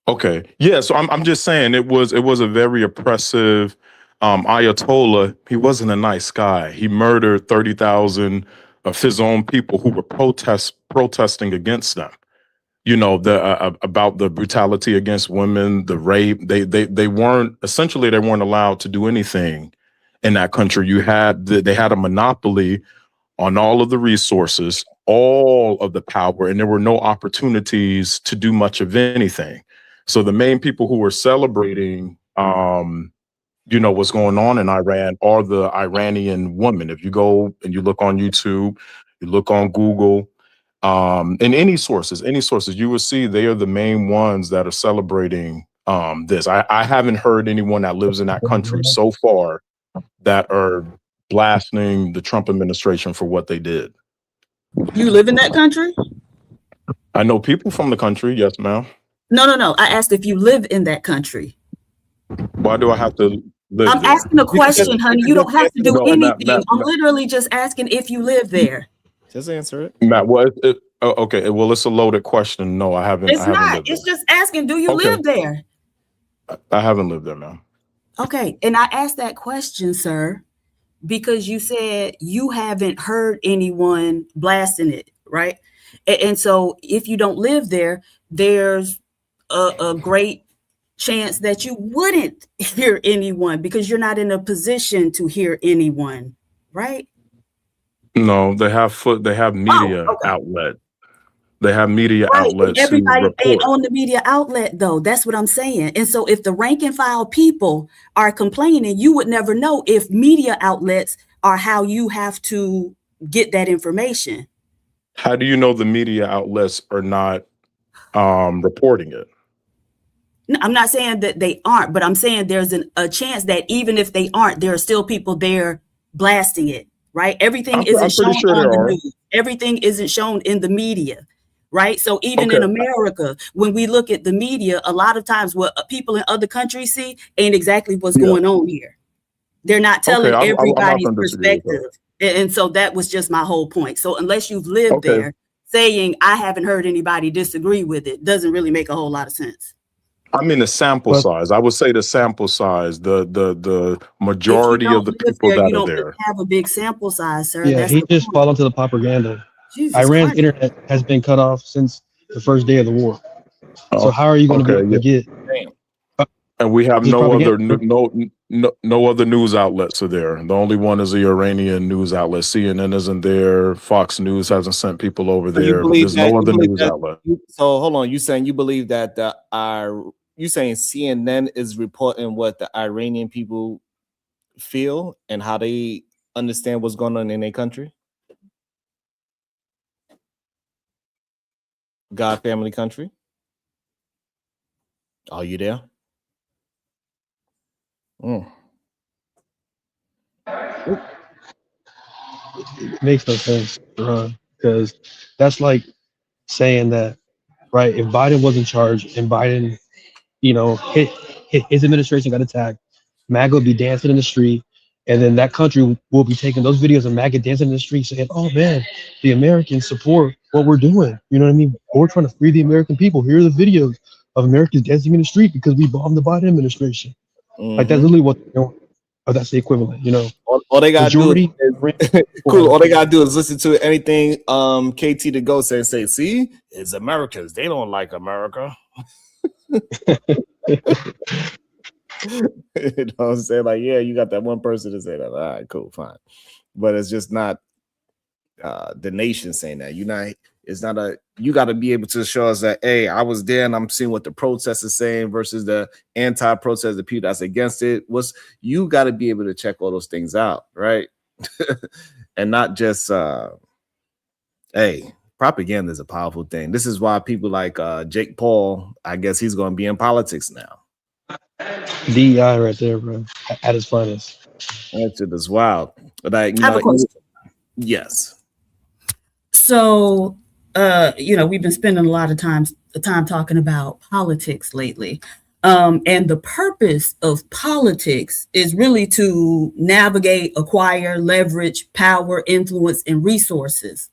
Okay. Yeah. So I'm just saying it was a very oppressive Ayatollah. He wasn't a nice guy. He murdered 30,000 of his own people who were protesting against them. You know, about the brutality against women, the rape. They weren't allowed to do anything in that country. They had a monopoly on all of the resources, all of the power, and there were no opportunities to do much of anything. So the main people who were celebrating, you know, what's going on in Iran are the Iranian women. If you go and you look on YouTube, you look on Google, and any sources, you will see they are the main ones that are celebrating this. I haven't heard anyone that lives in that country so far that are blasting the Trump administration for what they did. You live in that country? I know people from the country. Yes, ma'am. No. I asked if you live in that country. Why do I have to live I'm there? asking a question, honey. You don't have to do anything. Matt, I'm literally just asking if you live there. Just answer it. Matt, okay. Well, it's a loaded question. No, I haven't. It's I haven't not. lived It's there. just asking, do you live there? I haven't lived there, ma'am. Okay, and I asked that question, sir, because you said you haven't heard anyone blasting it, right? And so if you don't live there, there's a great chance that you wouldn't hear anyone because you're not in a position to hear anyone, right? No, they have media okay. outlet. They have media Right. And outlets who everybody ain't report. on the media outlet, though. That's what I'm saying. And so if the rank and file people are complaining, you would never know if media outlets are how you have to get that information. How do you know the media outlets are not reporting it? No, I'm not saying that they aren't, but I'm saying there's a chance that even if they aren't, there are still people there blasting it, right? Everything isn't shown pretty sure on there the are. news. Everything isn't shown in the media, right? So even Okay. in America, when we look at the media, a lot of times what people in other countries see ain't exactly what's going on here. They're not telling I'm not everybody's gonna disagree with perspective. And so that was just my whole point. So unless you've lived Okay. there, saying I haven't heard anybody disagree with it doesn't really make a whole lot of sense. I mean the sample size. I would say the sample size, the majority of the people You that are don't there. really have a big sample size, sir. Yeah, That's he the just point. fall into the propaganda. Jesus Iran's Christ. internet has been cut off since the first day of the war. So Oh, how are you going to be okay, able to get? And we have Just no other propaganda? no other news outlets are there. The only one is the Iranian news outlet. CNN isn't there. Fox News hasn't sent people over So you there. But believe there's that? no You other believe news that? outlet. So hold on. You saying you believe that you saying CNN is reporting what the Iranian people feel and how they understand what's going on in their country? God, family, country. Are you there? It makes no sense, because that's like saying that, right? If Biden was in charge and Biden, his administration got attacked, MAGA would be dancing in the street, and then that country will be taking those videos of MAGA dancing in the street, saying, "Oh man, the Americans support what we're doing." You know what I mean? We're trying to free the American people. Here are the videos of Americans dancing in the street because we bombed the Biden administration. Like that's literally what, or that's the equivalent. All they gotta Majority. do is cool. All they gotta do is listen to anything KT to go say, see, it's Americans. They don't like America. You know what I'm saying? Like, yeah, you got that one person to say that. All right, cool, fine. But it's just not the nation saying that. You got to be able to show us that, hey, I was there and I'm seeing what the protest is saying versus the anti-protest, the people that's against it. You got to be able to check all those things out, right? And not just hey, propaganda is a powerful thing. This is why people like Jake Paul, I guess he's going to be in politics now. DEI right there, bro, at its finest. That shit is wild. Like, I have a question. Yes. So, we've been spending a lot of time talking about politics lately. And the purpose of politics is really to navigate, acquire, leverage, power, influence, and resources.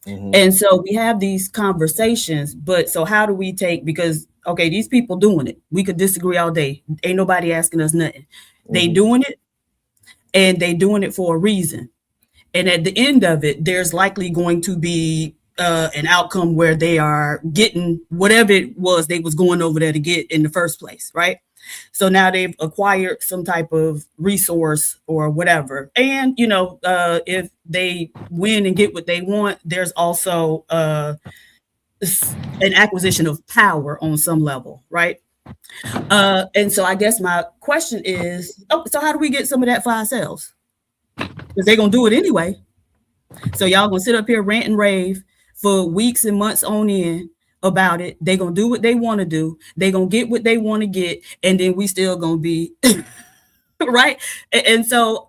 And so we have these conversations, but so how do we because, okay, these people doing it. We could disagree all day. Ain't nobody asking us nothing. They doing it, and they doing it for a reason. And at the end of it, there's likely going to be an outcome where they are getting whatever it was they was going over there to get in the first place, right? So now they've acquired some type of resource or whatever. And, if they win and get what they want, there's also an acquisition of power on some level, right? And so I guess my question is, so how do we get some of that for ourselves? Because they're going to do it anyway. So y'all going to sit up here, rant and rave for weeks and months on end about it. They're going to do what they want to do. They're going to get what they want to get. And then we still going to be, right? And so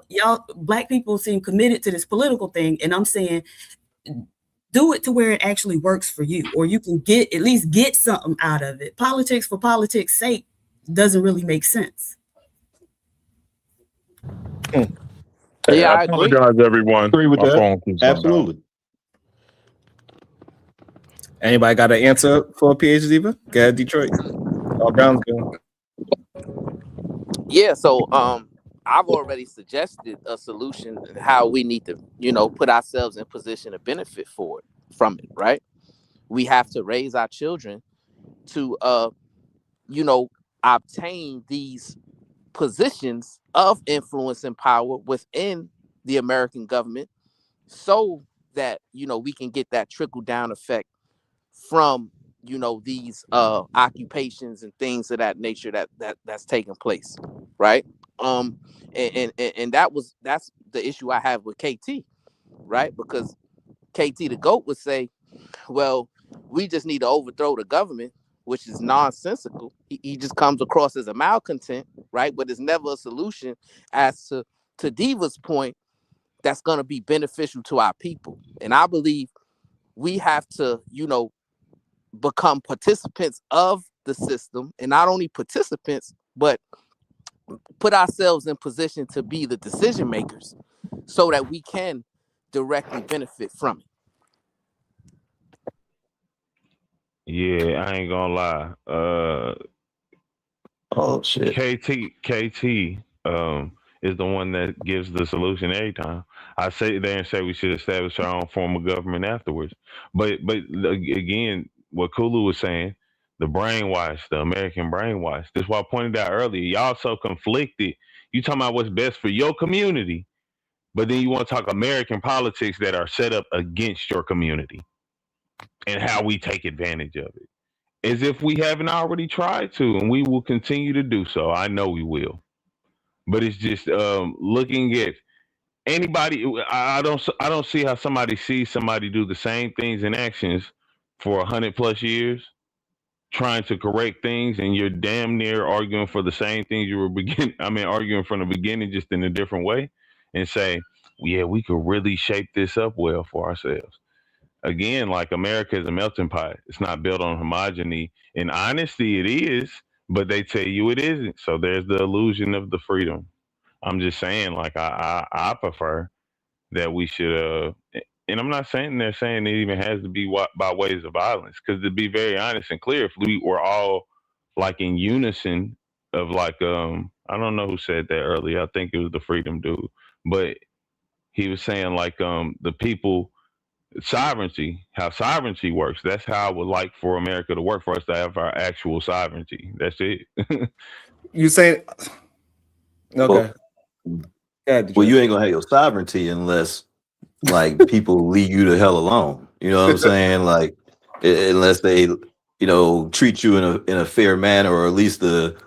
y'all, Black people seem committed to this political thing. And I'm saying, do it to where it actually works for you, or you can at least get something out of it. Politics for politics' sake doesn't really make sense. Yeah, I apologize, everyone. Agree with My that. phone keeps going out. Absolutely. Anybody got an answer for PhD? Go ahead, Detroit. All Browns go. Yeah, so I've already suggested a solution how we need to, put ourselves in position to benefit from it, right? We have to raise our children to obtain these positions of influence and power within the American government so that we can get that trickle down effect from these occupations and things of that nature that's taking place, right? And that's the issue I have with KT, right? Because KT the GOAT would say, well, we just need to overthrow the government, which is nonsensical. He just comes across as a malcontent, right? But it's never a solution as to Diva's point that's going to be beneficial to our people. And I believe we have to, become participants of the system, and not only participants, but put ourselves in position to be the decision makers so that we can directly benefit from it. Yeah, I ain't gonna lie. Oh shit. KT is the one that gives the solution every time. I say there and say we should establish our own form of government afterwards. But again, what Kulu was saying, the brainwash, the American brainwash. This is why I pointed out earlier. Y'all so conflicted. You talking about what's best for your community, but then you want to talk American politics that are set up against your community and how we take advantage of it. As if we haven't already tried to, and we will continue to do so. I know we will. But it's just looking at anybody. I don't see how somebody sees somebody do the same things and actions for 100+ years, trying to correct things, and you're damn near arguing for the same things you were arguing from the beginning, just in a different way, and say, yeah, we could really shape this up well for ourselves. Again, like America is a melting pot. It's not built on homogeny. In honesty, it is, but they tell you it isn't. So there's the illusion of the freedom. I'm just saying, like, I prefer that we should, and I'm not saying they're saying it even has to be by ways of violence, because to be very honest and clear, if we were all like in unison of like, I don't know who said that earlier. I think it was the freedom dude, but he was saying like, the people, sovereignty, how sovereignty works. That's how I would like for America to work, for us to have our actual sovereignty. That's it. You say, okay. Well, you ain't gonna have your sovereignty unless like people leave you the hell alone. You know what I'm saying? Like unless they, treat you in a fair manner, or at least the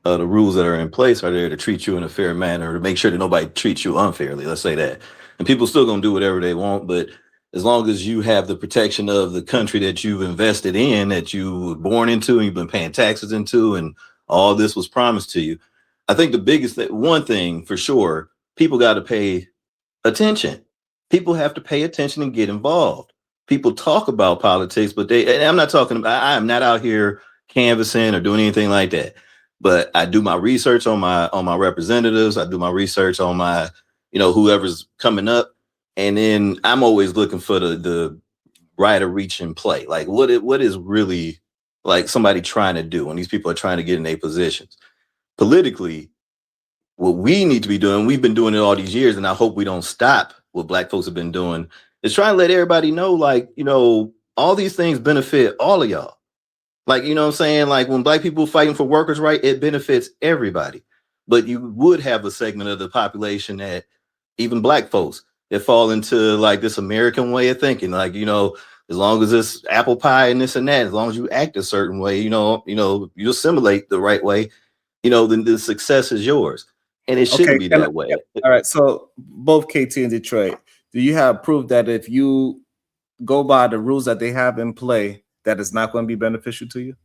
rules that are in place are there to treat you in a fair manner, to make sure that nobody treats you unfairly. Let's say that. And people still gonna do whatever they want, but as long as you have the protection of the country that you've invested in, that you were born into, and you've been paying taxes into, and all this was promised to you. I think the biggest one thing for sure, people got to pay attention. People have to pay attention and get involved. People talk about politics, but and I'm not talking about, I am not out here canvassing or doing anything like that. But I do my research on my representatives. I do my research on my, whoever's coming up. And then I'm always looking for the right of reach and play. Like what is really like somebody trying to do when these people are trying to get in their positions. Politically, what we need to be doing, we've been doing it all these years, and I hope we don't stop what Black folks have been doing, is trying to let everybody know, like, all these things benefit all of y'all. Like, you know what I'm saying? Like when Black people fighting for workers' right, it benefits everybody. But you would have a segment of the population that even Black folks that fall into like this American way of thinking, like, as long as it's apple pie and this and that, as long as you act a certain way, you assimilate the right way, then the success is yours. And it shouldn't be that way. All right. So both KT and Detroit, do you have proof that if you go by the rules that they have in play, that it's not going to be beneficial to you?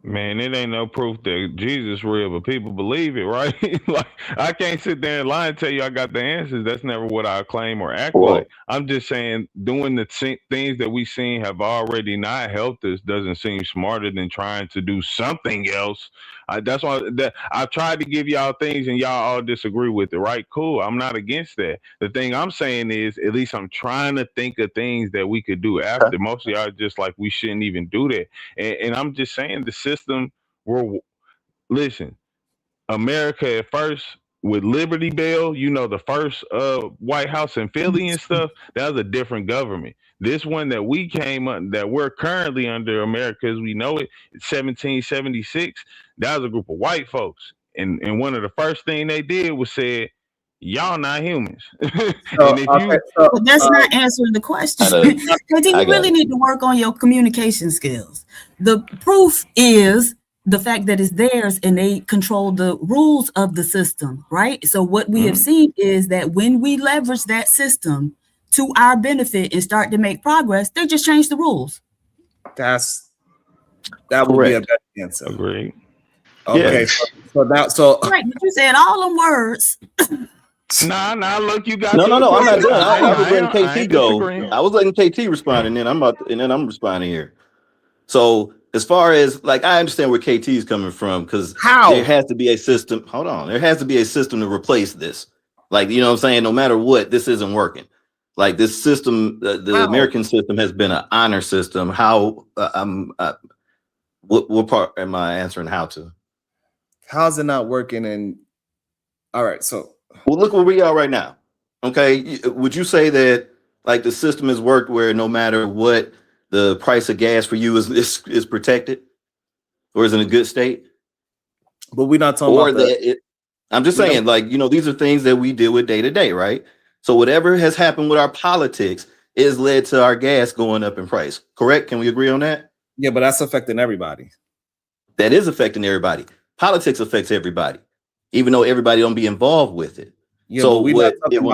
Man, it ain't no proof that Jesus real, but people believe it, right? Like, I can't sit there and lie and tell you I got the answers. That's never what I claim or act like. I'm just saying doing the things that we seen have already not helped us doesn't seem smarter than trying to do something else. That's why I've tried to give y'all things and y'all all disagree with it, right? Cool. I'm not against that. The thing I'm saying is, at least I'm trying to think of things that we could do after. Most of y'all are just like, we shouldn't even do that. And I'm just saying the system, listen, America at first with Liberty Bell, you know, the first White House in Philly and stuff, that was a different government. This one that we came up, that we're currently under, America as we know it, 1776, that was a group of white folks. And one of the first thing they did was said, y'all not humans. And if you But that's not answering the question. Because you really need to work on your communication skills. The proof is the fact that it's theirs and they control the rules of the system, right? So what we have seen is that when we leverage that system to our benefit and start to make progress, they just change the rules. That would be a better answer. Agree. Okay, so right, but you said all them words. Nah, look, you got no, I'm not done. I was I letting KT go. I was letting KT respond, and then I'm responding here. So as far as like, I understand where KT is coming from, because there has to be a system. Hold on, there has to be a system to replace this. Like, you know what I'm saying? No matter what, this isn't working. Like this system, the American system has been an honor system. How what part am I answering? How to? How's it not working? And all right, so well, look where we are right now. Okay, would you say that like the system has worked where no matter what, the price of gas for you is protected, or is in a good state? But we're not talking about that. I'm just saying, like, you know, these are things that we deal with day to day, right? So whatever has happened with our politics is led to our gas going up in price. Correct? Can we agree on that? Yeah, but that's affecting everybody. That is affecting everybody. Politics affects everybody, even though everybody don't be involved with it. Yeah, so when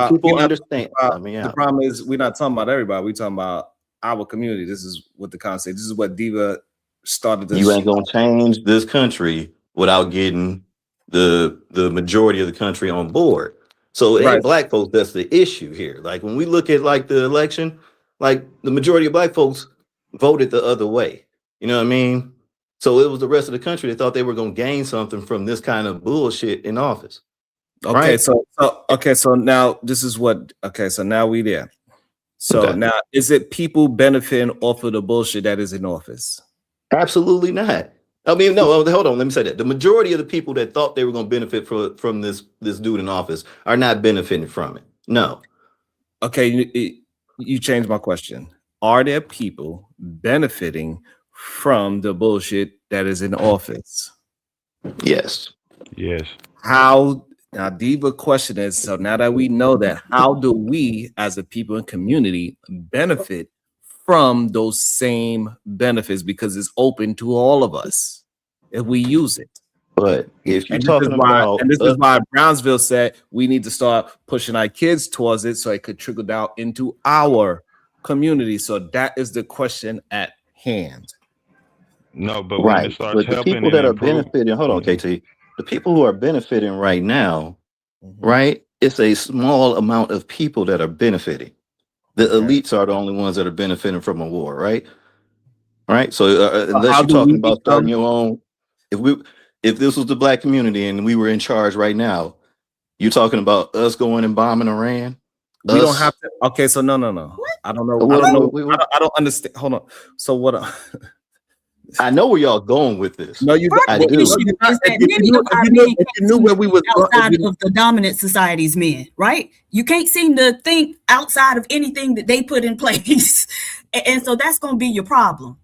people understand, the problem is we're not talking about everybody. We're talking about our community. This is what the concept. This is what Diva started. You ain't gonna change this country without getting the majority of the country on board. So hey, black folks, that's the issue here. Like when we look at like the election, like the majority of black folks voted the other way. You know what I mean? So it was the rest of the country that thought they were going to gain something from this kind of bullshit in office. Okay, right? So now this is what. Okay, so now we there. So now is it people benefiting off of the bullshit that is in office? Absolutely not. I mean, no. Hold on. Let me say that the majority of the people that thought they were going to benefit from this dude in office are not benefiting from it. No. Okay, you changed my question. Are there people benefiting from the bullshit that is in office? Yes. How? Now, Diva question is, so now that we know that, how do we as a people and community benefit from those same benefits? Because it's open to all of us if we use it. But if you're talking about, and this is why Brownsville said we need to start pushing our kids towards it so it could trickle down into our community. So that is the question at hand. No, but when it starts the people that are benefiting, hold on, KT. The people who are benefiting right now, right? It's a small amount of people that are benefiting. The elites are the only ones that are benefiting from a war, right? Right. So unless you're talking about starting your own, if this was the black community and we were in charge right now, you're talking about us going and bombing Iran. We don't have to. Okay, so no. I don't know. I don't understand. Hold on. So what? I know where y'all going with this. No, you. I do. If you knew where we were outside of the dominant society's men, right? You can't seem to think outside of anything that they put in place, and so that's going to be your problem.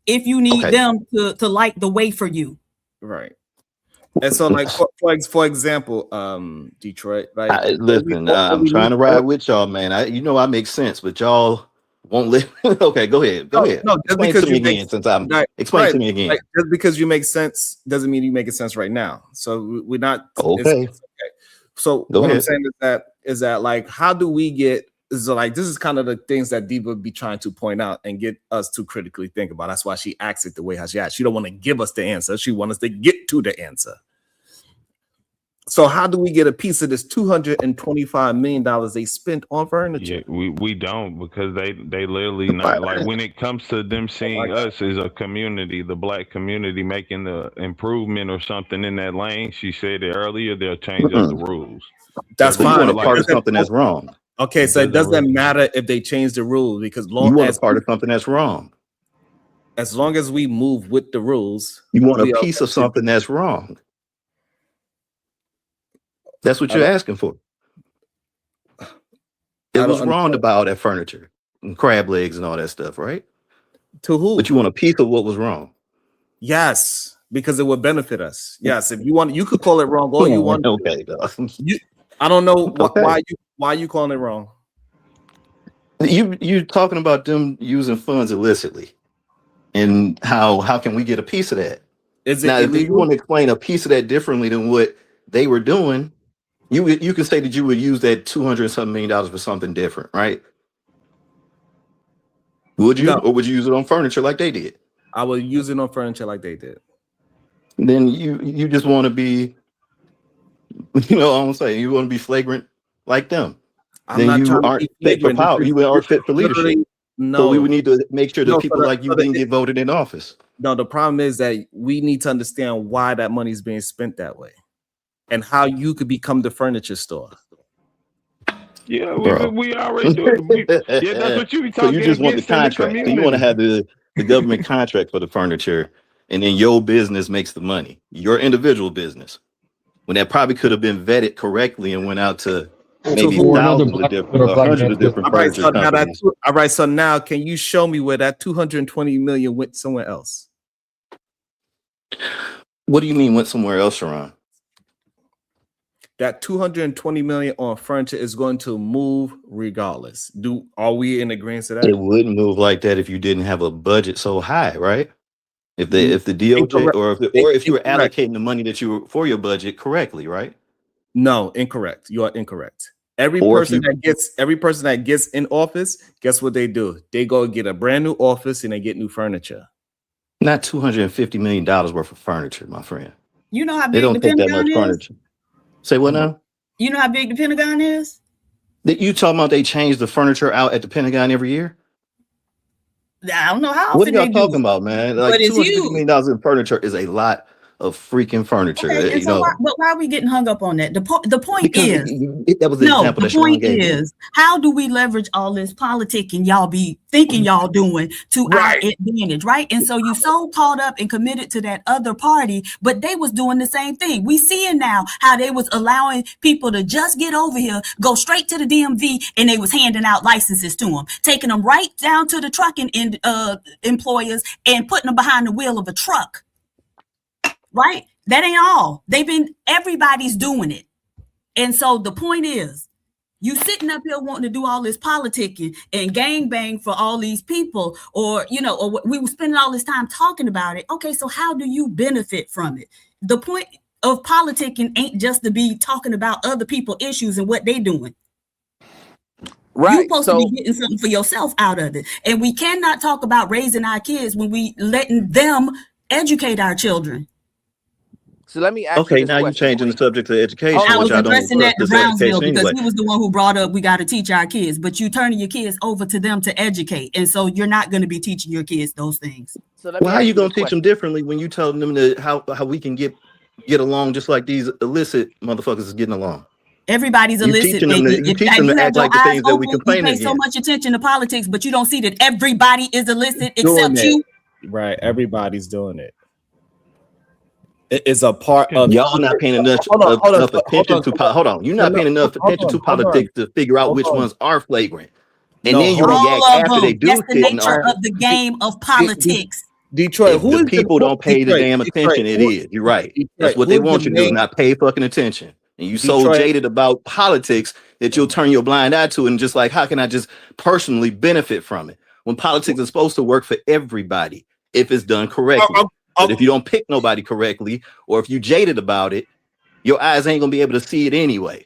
If you need them to light the way for you, right? And so, like for example, Detroit. Like, listen, I'm trying to ride with y'all, man. I make sense, but y'all won't live. Okay, go ahead. No, explain to me again. Explain to me again. Like, just because you make sense doesn't mean you make sense right now. So we're not okay. So what I'm saying is that like, how do we get? So like, this is kind of the things that Diva would be trying to point out and get us to critically think about. That's why she acts it the way how she acts. She don't want to give us the answer. She wants us to get to the answer. So how do we get a piece of this $225 million they spent on furniture? Yeah, we don't, because they literally not like when it comes to them seeing us as a community, the black community making the improvement or something in that lane. She said it earlier, they'll change up the rules. That's fine. You want a part of something that's wrong. Okay, so it doesn't matter if they change the rules, because you want a part of something that's wrong. As long as we move with the rules, you want a piece of something that's wrong. That's what you're asking for. It was wrong to buy all that furniture and crab legs and all that stuff, right? To who? But you want a piece of what was wrong. Yes, because it would benefit us. Yes, if you want, you could call it wrong all you want. Okay, I don't know Okay. why you calling it wrong. You talking about them using funds illicitly, and how can we get a piece of that? Is it Now, if you illegal? want to explain a piece of that differently than what they were doing, you can say that you would use that $200 million for something different, right? Would you, No, or would you use it on furniture like they did? I will use it on furniture like they did. Then you just want to be, you know what I'm saying? You want to be flagrant like them. I'm Then not you trying to aren't be fit for flagrant. power. You aren't fit for leadership. Literally, So we no. would need to make sure that No, people like you didn't get voted in office. No, the problem is that we need to understand why that money is being spent that way, and how you could become the furniture store. Yeah, Bro. we already do it. Yeah, that's what you be So talking you just want the against in the contract. So you want to have the government contract for the furniture, and then your business makes the money. Your individual business, when that probably could have been vetted correctly and went out to maybe Or another thousands of black different, or black hundreds man of different All right, furniture so now companies. all right, so now can you show me where that 220 million went somewhere else? What do you mean went somewhere else, Sharon? That 220 million on furniture is going to move regardless. Are we in agreement to that? It wouldn't move like that if you didn't have a budget so high, right? If the DOJ Incorrect. or if you were Incorrect. allocating the money that you were for your budget correctly, right? No, incorrect. You are incorrect. Every Or if person that gets in office, guess what they do? They go get a brand new office and they get new furniture. Not $250 million worth of furniture, my friend. You know how They big the don't take that Pentagon much is? furniture. Say what now? You know how big the Pentagon is? That you talking about they change the furniture out at the Pentagon every year? I don't know how What are often y'all they do talking it, about, man? but Like it's $250 huge. million in furniture is a lot of freaking furniture. Okay, and You so know, why are we getting hung up on that? The point because is, that was the no, example the that Sharon point gave me. is, how do we leverage all this politicking y'all be thinking y'all doing to our advantage, right? And so you so caught up and committed to that other party, but they was doing the same thing. We seeing now how they was allowing people to just get over here, go straight to the DMV, and they was handing out licenses to them, taking them right down to the trucking employers and putting them behind the wheel of a truck, right? That ain't all. Everybody's doing it. And so the point is, you sitting up here wanting to do all this politicking and gangbang for all these people, or we were spending all this time talking about it. Okay, so how do you benefit from it? The point of politicking ain't just to be talking about other people's issues and what they doing. Right. You're supposed to be getting something for yourself out of it. And we cannot talk about raising our kids when we letting them educate our children. So let me ask you Okay, this now you're question. changing the subject to education, I was which I don't addressing that to trust Brownsville education because anyway. he was the one who brought up we got to teach our kids, but you turning your kids over to them to educate. And so you're not going to be teaching your kids those things. So let me Well, how ask you gonna this teach question. them differently when you tell them that how we can get along just like these illicit motherfuckers is getting along? Everybody's You illicit, teaching them baby. to, you teach them You to have act your like the eyes things that we open. You complaining pay so against. much attention to politics, but you don't see that everybody is illicit Doing except it. you. Right. Everybody's doing it. It is a part of Y'all not paying enough attention to hold on. You're not paying enough attention to politics to figure out which ones are flagrant. And then you react All of after they them. do That's the shit and nature of the game of politics. Detroit, if who the is people don't pay the Detroit, damn attention, it is. You're right. That's what who they is the want you to do, main- not pay fucking attention. And you so Detroit- jaded about politics that you'll turn your blind eye to it and just like, how can I just personally benefit from it? When politics is supposed to work for everybody if it's done correctly. But if you don't pick nobody correctly, or if you jaded about it, your eyes ain't gonna be able to see it anyway.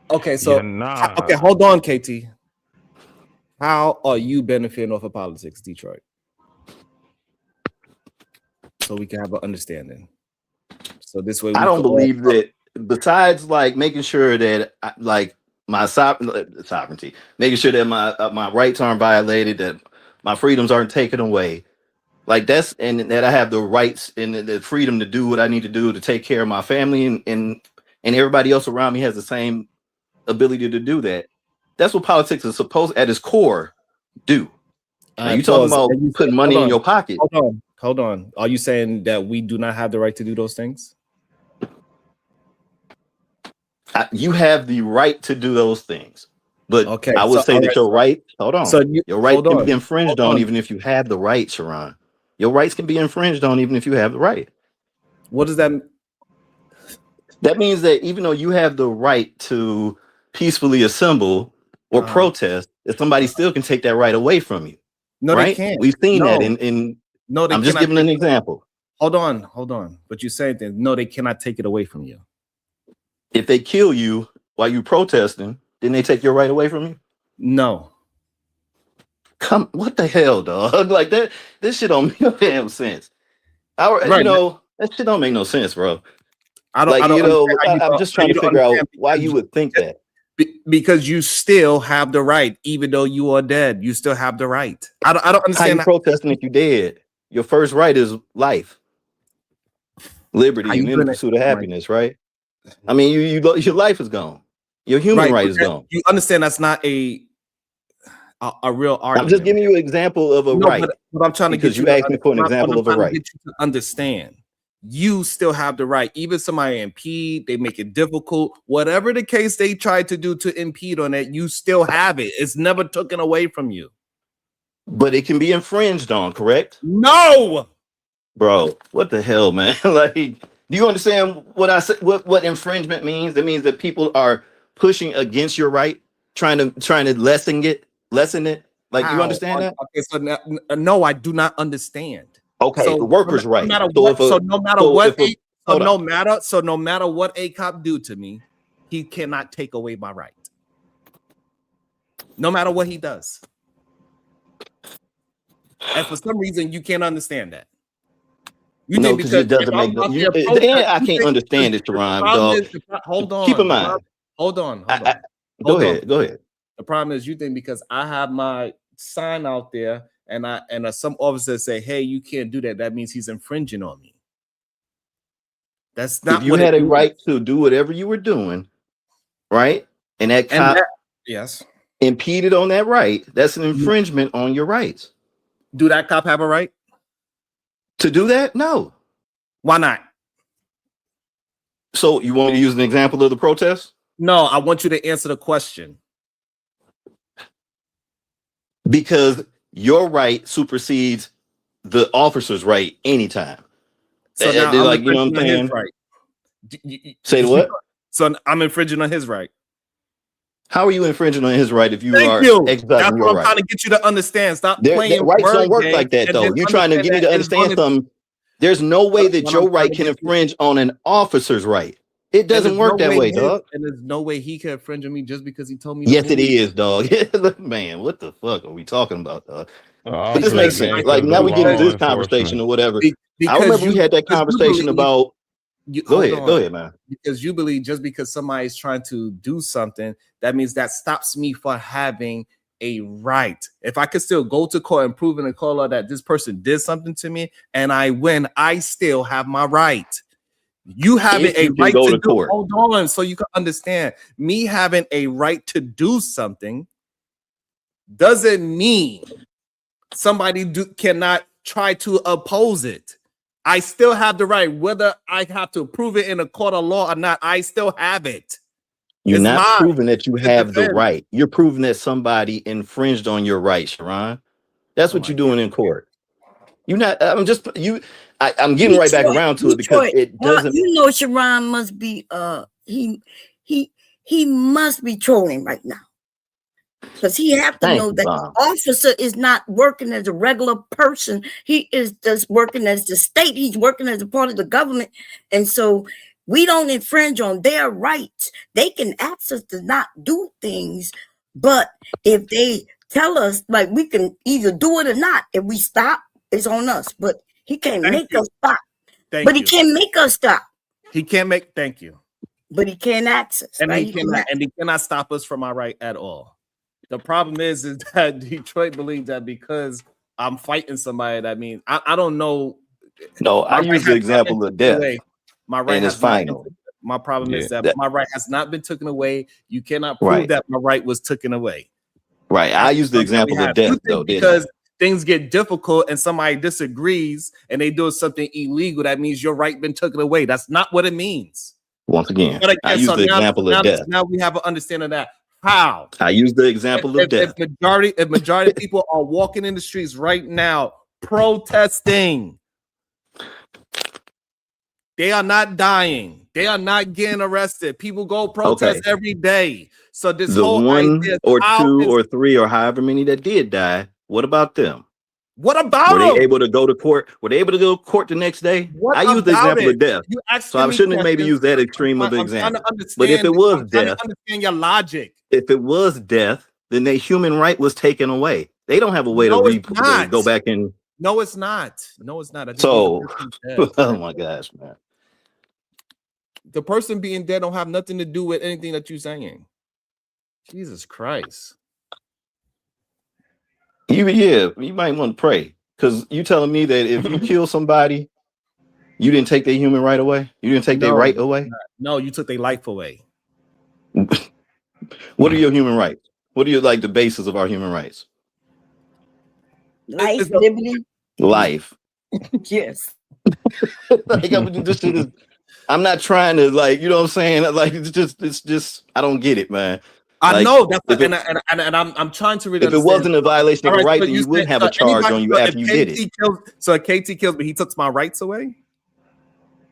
Okay, so okay, hold on, KT. How are you benefiting off of politics, Detroit? So we can have an understanding. So this way, I don't believe that. Besides, like making sure that, like my sovereignty, making sure that my rights aren't violated, that my freedoms aren't taken away, like that's and that I have the rights and the freedom to do what I need to do to take care of my family and everybody else around me has the same ability to do that. That's what politics is supposed, at its core, do. Now you talking about putting money in your pocket? Hold on. Are you saying that we do not have the right to do those things? You have the right to do those things. But Okay, I would so say that your right, hold on, your right hold can be on, infringed hold on on. even if you have the right, Sharon. Your rights can be infringed on even if you have the right. What does that mean? That means that even though you have the right to peacefully assemble or protest, that somebody still can take that right away from you. No, they Right? can't. We've seen that No, in no, they I'm just cannot. giving an example. Hold on. But you saying that no, they cannot take it away from you. If they kill you while you protesting, didn't they take your right away from you? No. Come, what the hell, dog? Like that, this shit don't make no damn sense. Right. You know, that shit don't make no sense, bro. I don't You understand know, how you I'm don't, just how trying you to don't figure out understand why you would think that. because you still have the right, even though you are dead. You still have the right. I don't How you understand protesting if you dead? Your first right is life, liberty, how and you in the gonna pursuit of right. happiness, right? I mean, your life is gone. Your human Right, right but is gone. you understand that's not a real argument. I'm just giving you an example of a No, right but I'm trying to because get you you to asked me for an example of a right. get you to understand. You still have the right. Even somebody impede, they make it difficult. Whatever the case they try to do to impede on it, you still have it. It's never taken away from you. But it can be infringed on, correct? No, bro. What the hell, man? Like, do you understand what I said? What infringement means? It means that people are pushing against your right, trying to lessen it. Like, you how? understand that? Okay, so no, I do not understand. Okay, the workers' No right. matter So what, if a so no matter so what, if a hold on. no matter what a cop do to me, he cannot take away my right. No matter what he does. And for some reason, you can't understand that. You No, think because because it doesn't make no. I can't understand it, Sharon, dog. Hold on. Keep in mind. Hold on. Go ahead. The problem is you think because I have my sign out there and some officer say, hey, you can't do that. That means he's infringing on me. That's not If you what had it a means. right to do whatever you were doing, right? And that cop yes, impeded on that right, that's an infringement on your rights. Do that cop have a right to do that? No. Why not? So you want me to use an example of the protest? No, I want you to answer the question. Because your right supersedes the officer's right anytime. So now I'm like, you know what I'm infringing on his saying? right. Say what? So I'm infringing on his right. How are you infringing on his right if you are That's exercising your what I'm right? trying to get you to understand. Stop playing rights word don't work game like that, and though. then You're trying to get me to understand something. There's no way that your right can infringe on an officer's right. It doesn't work that way, dog. And there's no way he can infringe on me just because he told me. Yes, it is, dog. Man, what the fuck are we talking about, dog? But this Also, makes sense. Like, now we get into this conversation or whatever. I remember we had that conversation about. Go ahead, man. Because you believe just because somebody's trying to do something, that means that stops me from having a right. If I could still go to court and prove in a court law that this person did something to me and I win, I still have my right. You having a right to do. Hold on, so you can understand. Me having a right to do something doesn't mean somebody cannot try to oppose it. I still have the right, whether I have to prove it in a court of law or not. I still have it. You're not proving that you have the right. You're proving that somebody infringed on your right, Sharon. That's what you're doing in court. You're not. I'm just you. I'm getting right back around to it because it doesn't. You know, Sharon must be. He must be trolling right now. Because he have to know that the officer is not working as a regular person. He is just working as the state. He's working as a part of the government. And so we don't infringe on their rights. They can ask us to not do things. But if they tell us, like, we can either do it or not. If we stop, it's on us. But he can't make us stop. But he can't make us stop. He can't make, thank you. But he can't access. And right? he cannot stop us from our right at all. The problem is that Detroit believes that because I'm fighting somebody, that means I don't know. No, I use the example of death. My right and it's final. My problem is that my right has not been taken away. You cannot prove Right. that my right was taken away. Right. I use the example of death, though. Because things get difficult and somebody disagrees and they do something illegal, that means your right been taken away. That's not what it means. Once again, I use the example of death. Now we have an understanding of that. How? I use the example of death. If majority of people are walking in the streets right now protesting, they are not dying. They are not getting arrested. People go protest every day. So this whole one idea or two or three or however many that did die, what about them? What about Were them? they able to go to court? Were they able to go to court the next day? What I use the example of death. So I shouldn't have maybe used that extreme of the example. But if it was death, understand your logic. If it was death, then their human right was taken away. They don't have a way to go back and. No, it's not. No, it's not. So, oh my gosh, man. The person being dead don't have nothing to do with anything that you're saying. Jesus Christ. You might want to pray, because you telling me that if you kill somebody, you didn't take their human right away? You didn't take their right away? No, you took their life away. What are your human rights? What are the basis of our human rights? Life, liberty. Life. Yes. I'm not trying to you know what I'm saying? It's just I don't get it, man. I know that's and I'm trying to really. If it wasn't a violation of a right, then you wouldn't have a charge on you after you did it. So KT kills me, he took my rights away.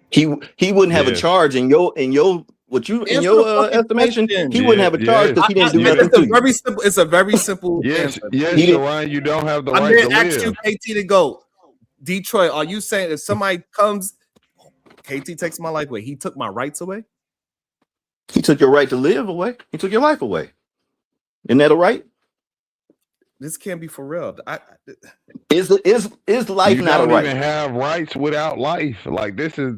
He wouldn't have a charge in your estimation. He wouldn't have a charge because he didn't do nothing to you. It's a very simple. Yes, Ryan, you don't have the right to live. I asked you, KT, to go. Detroit, are you saying if somebody comes, KT takes my life away, he took my rights away? He took your right to live away. He took your life away. Isn't that a right? This can't be for real. Is life you not a right? You don't even have rights without life. This is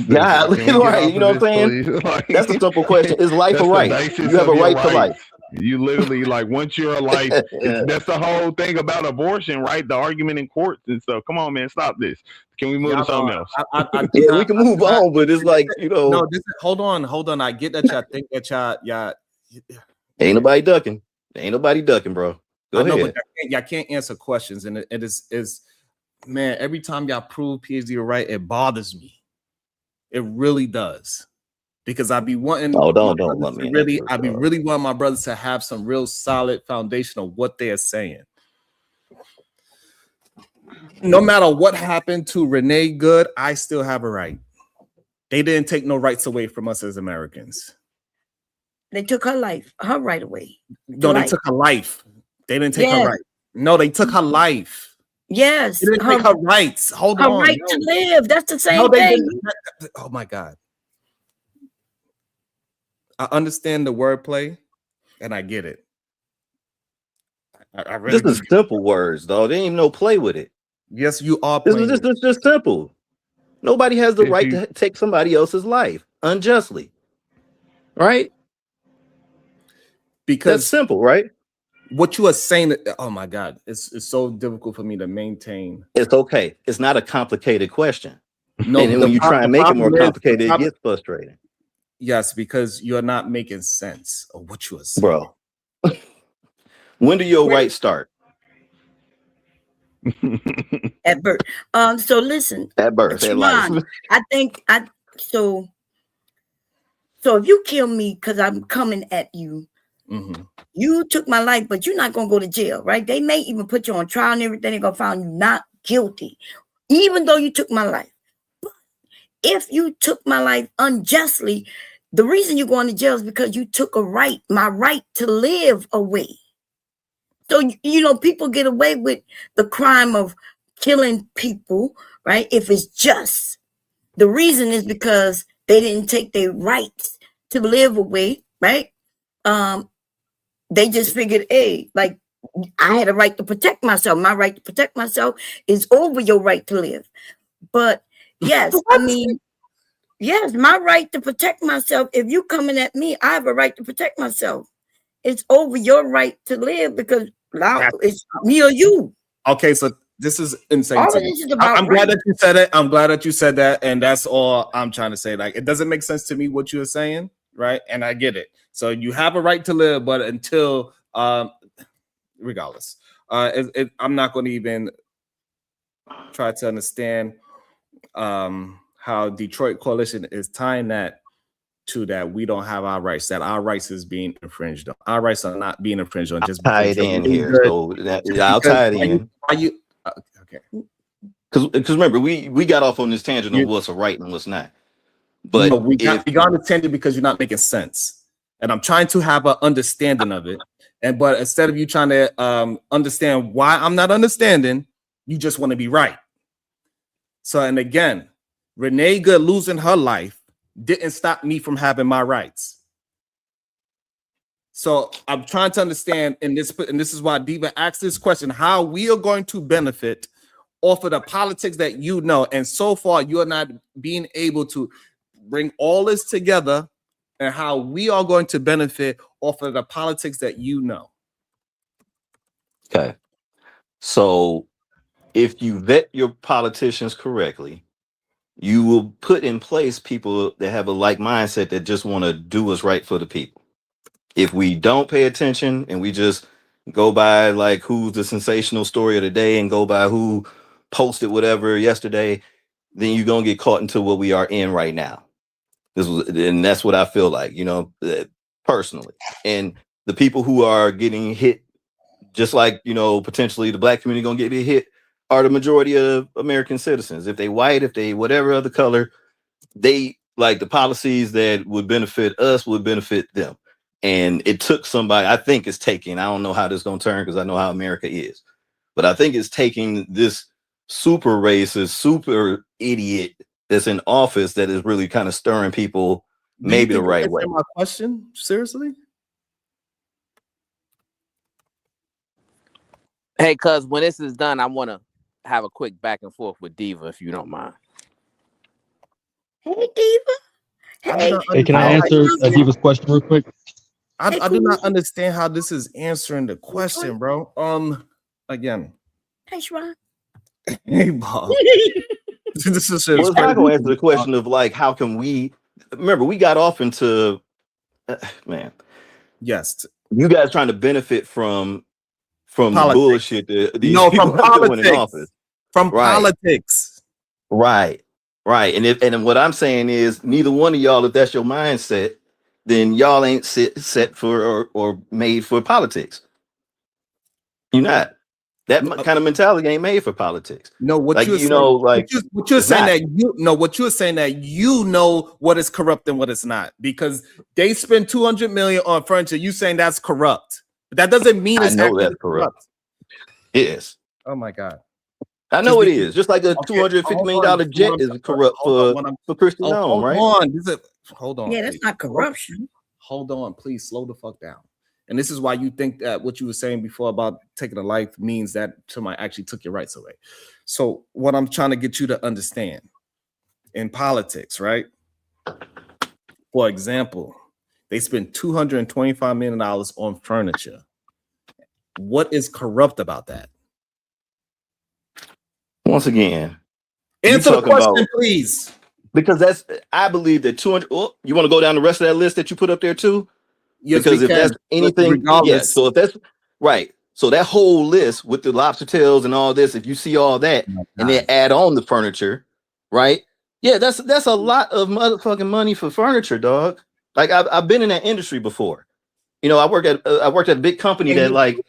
God, right. You know what I'm saying? That's a simple question. Is life a right? You have a right to life. You literally once you're alive, that's the whole thing about abortion, right? The argument in courts and stuff. Come on, man, stop this. Can we move to something else? We can move on, but it's No, hold on. I get that y'all think that y'all ain't nobody ducking. Ain't nobody ducking, bro. Go ahead. But y'all can't answer questions, and it is man. Every time y'all prove PhD right, it bothers me. It really does. Because I be wanting really want my brothers to have some real solid foundation of what they are saying. No matter what happened to Renee Good, I still have a right. They didn't take no rights away from us as Americans. They took her right away. No, they took her life. They didn't take her right. No, they took her life. Yes. They didn't take her rights. Hold on. Her right to live. That's the same thing. Oh my God. I understand the wordplay, and I get it. I really this is simple words, though. They ain't even no play with it. Yes, you are. This is just simple. Nobody has the right to take somebody else's life unjustly, right? Because that's simple, right? What you are saying, oh my God, it's so difficult for me to maintain. It's okay. It's not a complicated question. No, and when you try and make it more complicated, it gets frustrating. Yes, because you're not making sense of what you are saying. Bro. When do your rights start? At birth. So listen. At birth, at life. I think so if you kill me because I'm coming at you, you took my life, but you're not gonna go to jail, right? They may even put you on trial and everything. They're gonna find you not guilty, even though you took my life. But if you took my life unjustly, the reason you're going to jail is because you took my right to live away. So, people get away with the crime of killing people, right? If it's just. The reason is because they didn't take their rights to live away, right? They just figured, hey, I had a right to protect myself. My right to protect myself is over your right to live. But yes, yes, my right to protect myself. If you coming at me, I have a right to protect myself. It's over your right to live because it's me or you. Okay, so this is insane. I'm glad that you said it. I'm glad that you said that, and that's all I'm trying to say. It doesn't make sense to me what you're saying, right? And I get it. So you have a right to live, but until, regardless, I'm not going to even try to understand how Detroit Coalition is tying that to that we don't have our rights, that our rights is being infringed on. Our rights are not being infringed on just tie it in here. So I'll tie it in. Okay. Because remember, we got off on this tangent on what's a right and what's not. But no, we got on the tangent because you're not making sense. And I'm trying to have an understanding of it. But instead of you trying to understand why I'm not understanding, you just want to be right. So, and again, Renee Good losing her life didn't stop me from having my rights. So I'm trying to understand, and this is why Diva asked this question, how we are going to benefit off of the politics that you know. And so far, you're not being able to bring all this together and how we are going to benefit off of the politics that you know. Okay. So if you vet your politicians correctly, you will put in place people that have a like mindset that just want to do what's right for the people. If we don't pay attention and we just go by like who's the sensational story of the day and go by who posted whatever yesterday, then you're going to get caught into what we are in right now. And that's what I feel like, you know, personally. And the people who are getting hit, just like, you know, potentially the black community going to get hit, are the majority of American citizens. If they white, if they whatever other color, they like the policies that would benefit us would benefit them. And it took somebody, I think it's taking, I don't know how this is going to turn because I know how America is, but I think it's taking this super racist, super idiot that's in office that is really kind of stirring people maybe the right way. My question, seriously? Hey, cuz when this is done, I want to have a quick back and forth with Diva, if you don't mind. Hey, Diva. Hey, can I answer Diva's question real quick? I do not understand how this is answering the question, bro. Again. Hey, Sharon. Hey, Bob. This is well, it's not going to answer the question of like, how can we remember we got off into man. Yes. You guys trying to benefit from the bullshit that these people from are doing in office. From politics. Right. And what I'm saying is neither one of y'all, if that's your mindset, then y'all ain't set for or made for politics. You're not. That kind of mentality ain't made for politics. No, what like, you're you saying, know, like what you're saying that you know what you're saying that you know what is corrupt and what is not, because they spend $200 million on furniture. You saying that's corrupt, but that doesn't mean it's I know that's corrupt. Yes. Oh my God. I know it is. Just like a $250 million jet is corrupt for Christian Nome, right? Hold on. Yeah, that's not corruption. Hold on, please slow the fuck down. And this is why you think that what you were saying before about taking a life means that somebody actually took your rights away. So what I'm trying to get you to understand in politics, right? For example, they spend $225 million on furniture. What is corrupt about that? Once again, answer the question, please. Because I believe that 200. Oh, you want to go down the rest of that list that you put up there too? Yes, because if that's anything, yeah. So if that's right, so that whole list with the lobster tails and all this, if you see all that, and then add on the furniture, right? Yeah, that's a lot of motherfucking money for furniture, dog. Like I've been in that industry before. You know, I worked at a big company that like.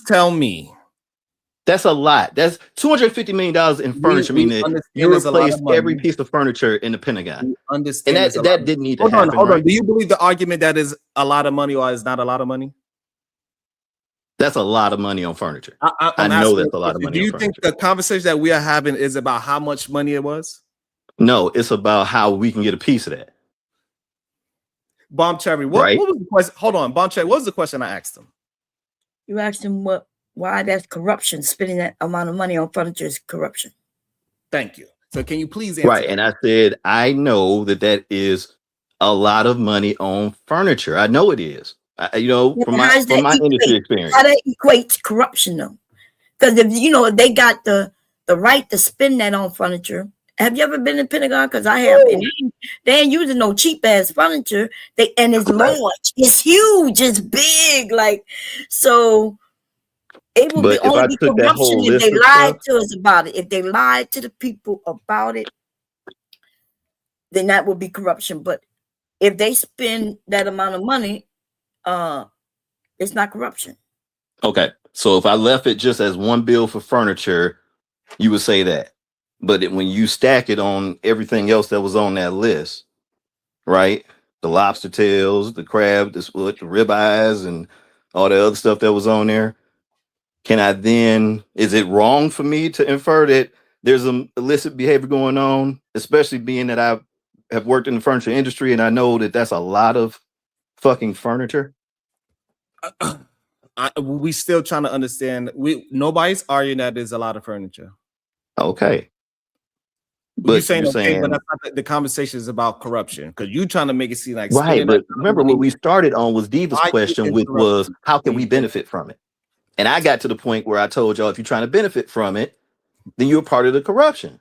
Tell me. That's a lot. That's $250 million in furniture. Meaning you replaced every piece of furniture in the Pentagon. Understand? And that didn't need to happen. Hold on. Do you believe the argument that is a lot of money or is not a lot of money? That's a lot of money on furniture. I know that's a lot of money. Do you think the conversation that we are having is about how much money it was? No, it's about how we can get a piece of that. Bomb Cherry, what was the question? Hold on, Bomb Cherry, what was the question I asked him? You asked him why that's corruption. Spending that amount of money on furniture is corruption. Thank you. So can you please answer? Right, and I said I know that is a lot of money on furniture. I know it is. You know, from my industry experience. How that equates to corruption though? Because if they got the right to spend that on furniture. Have you ever been in Pentagon? Because I have. And they ain't using no cheap ass furniture. And it's large, it's huge, it's big. Like so, it would only be corruption if they lied to us about it. If they lied to the people about it, then that would be corruption. But if they spend that amount of money, it's not corruption. Okay, so if I left it just as one bill for furniture, you would say that. But when you stack it on everything else that was on that list, right? The lobster tails, the crab, the ribeyes, and all the other stuff that was on there. Can I then, is it wrong for me to infer that there's some illicit behavior going on, especially being that I have worked in the furniture industry and I know that that's a lot of fucking furniture? We still trying to understand. Nobody's arguing that there's a lot of furniture. Okay. But you're saying okay, but that's not the conversation is about corruption because you're trying to make it seem like right. But remember what we started on was Diva's question, which was how can we benefit from it? And I got to the point where I told y'all if you're trying to benefit from it, then you're part of the corruption.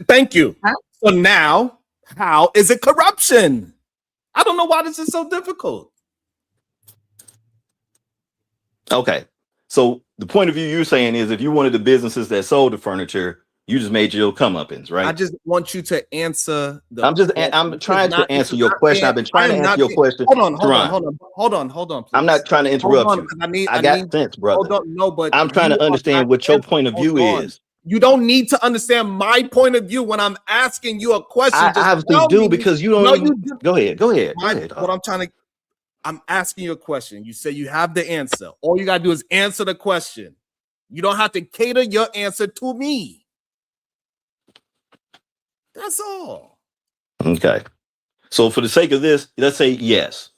Thank you. Huh? So now, how is it corruption? I don't know why this is so difficult. Okay. So the point of view you're saying is if you wanted the businesses that sold the furniture, you just made your comeuppance, right? I just want you to answer the I'm trying to answer your question. I've been trying to answer your question. Hold on, please. I'm not trying to interrupt you. I got sense, brother. No, but I'm trying to understand what your point of view is. You don't need to understand my point of view when I'm asking you a question. I obviously do because you don't. Go ahead. What I'm asking you a question. You say you have the answer. All you gotta do is answer the question. You don't have to cater your answer to me. That's all. Okay. So for the sake of this, let's say yes.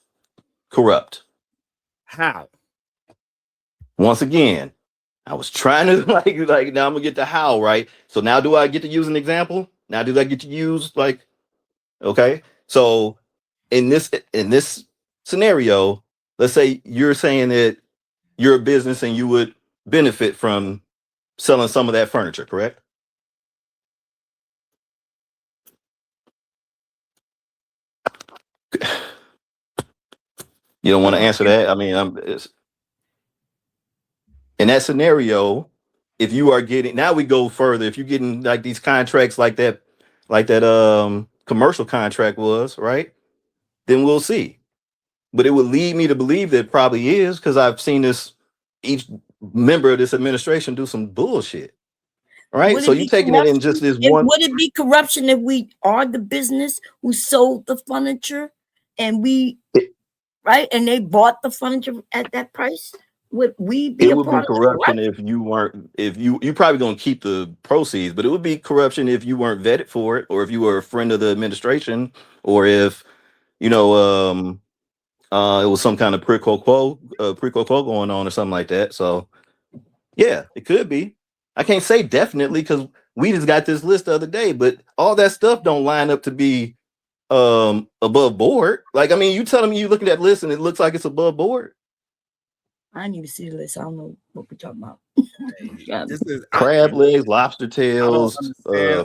Corrupt. How? Once again, I was trying to like now I'm gonna get the how, right? So now do I get to use an example? Now do I get to use okay? So in this scenario, let's say you're saying that you're a business and you would benefit from selling some of that furniture, correct? You don't want to answer that? I mean, in that scenario, if you are getting, now we go further, if you're getting like these contracts like that commercial contract was, right? Then we'll see. But it would lead me to believe that it probably is because I've seen each member of this administration do some bullshit. Right? So you're taking it in just this one. Would it be corruption if we are the business who sold the furniture and right? And they bought the furniture at that price? Would we be it would be corruption if you weren't, you're probably going to keep the proceeds, but it would be corruption if you weren't vetted for it, or if you were a friend of the administration, or if, it was some kind of quid pro quo going on or something like that. So yeah, it could be. I can't say definitely because we just got this list the other day, but all that stuff don't line up to be above board. Like, I mean, you telling me you looking at that list and it looks like it's above board? I didn't even see the list. I don't know what we're talking about. This is crab legs, lobster tails,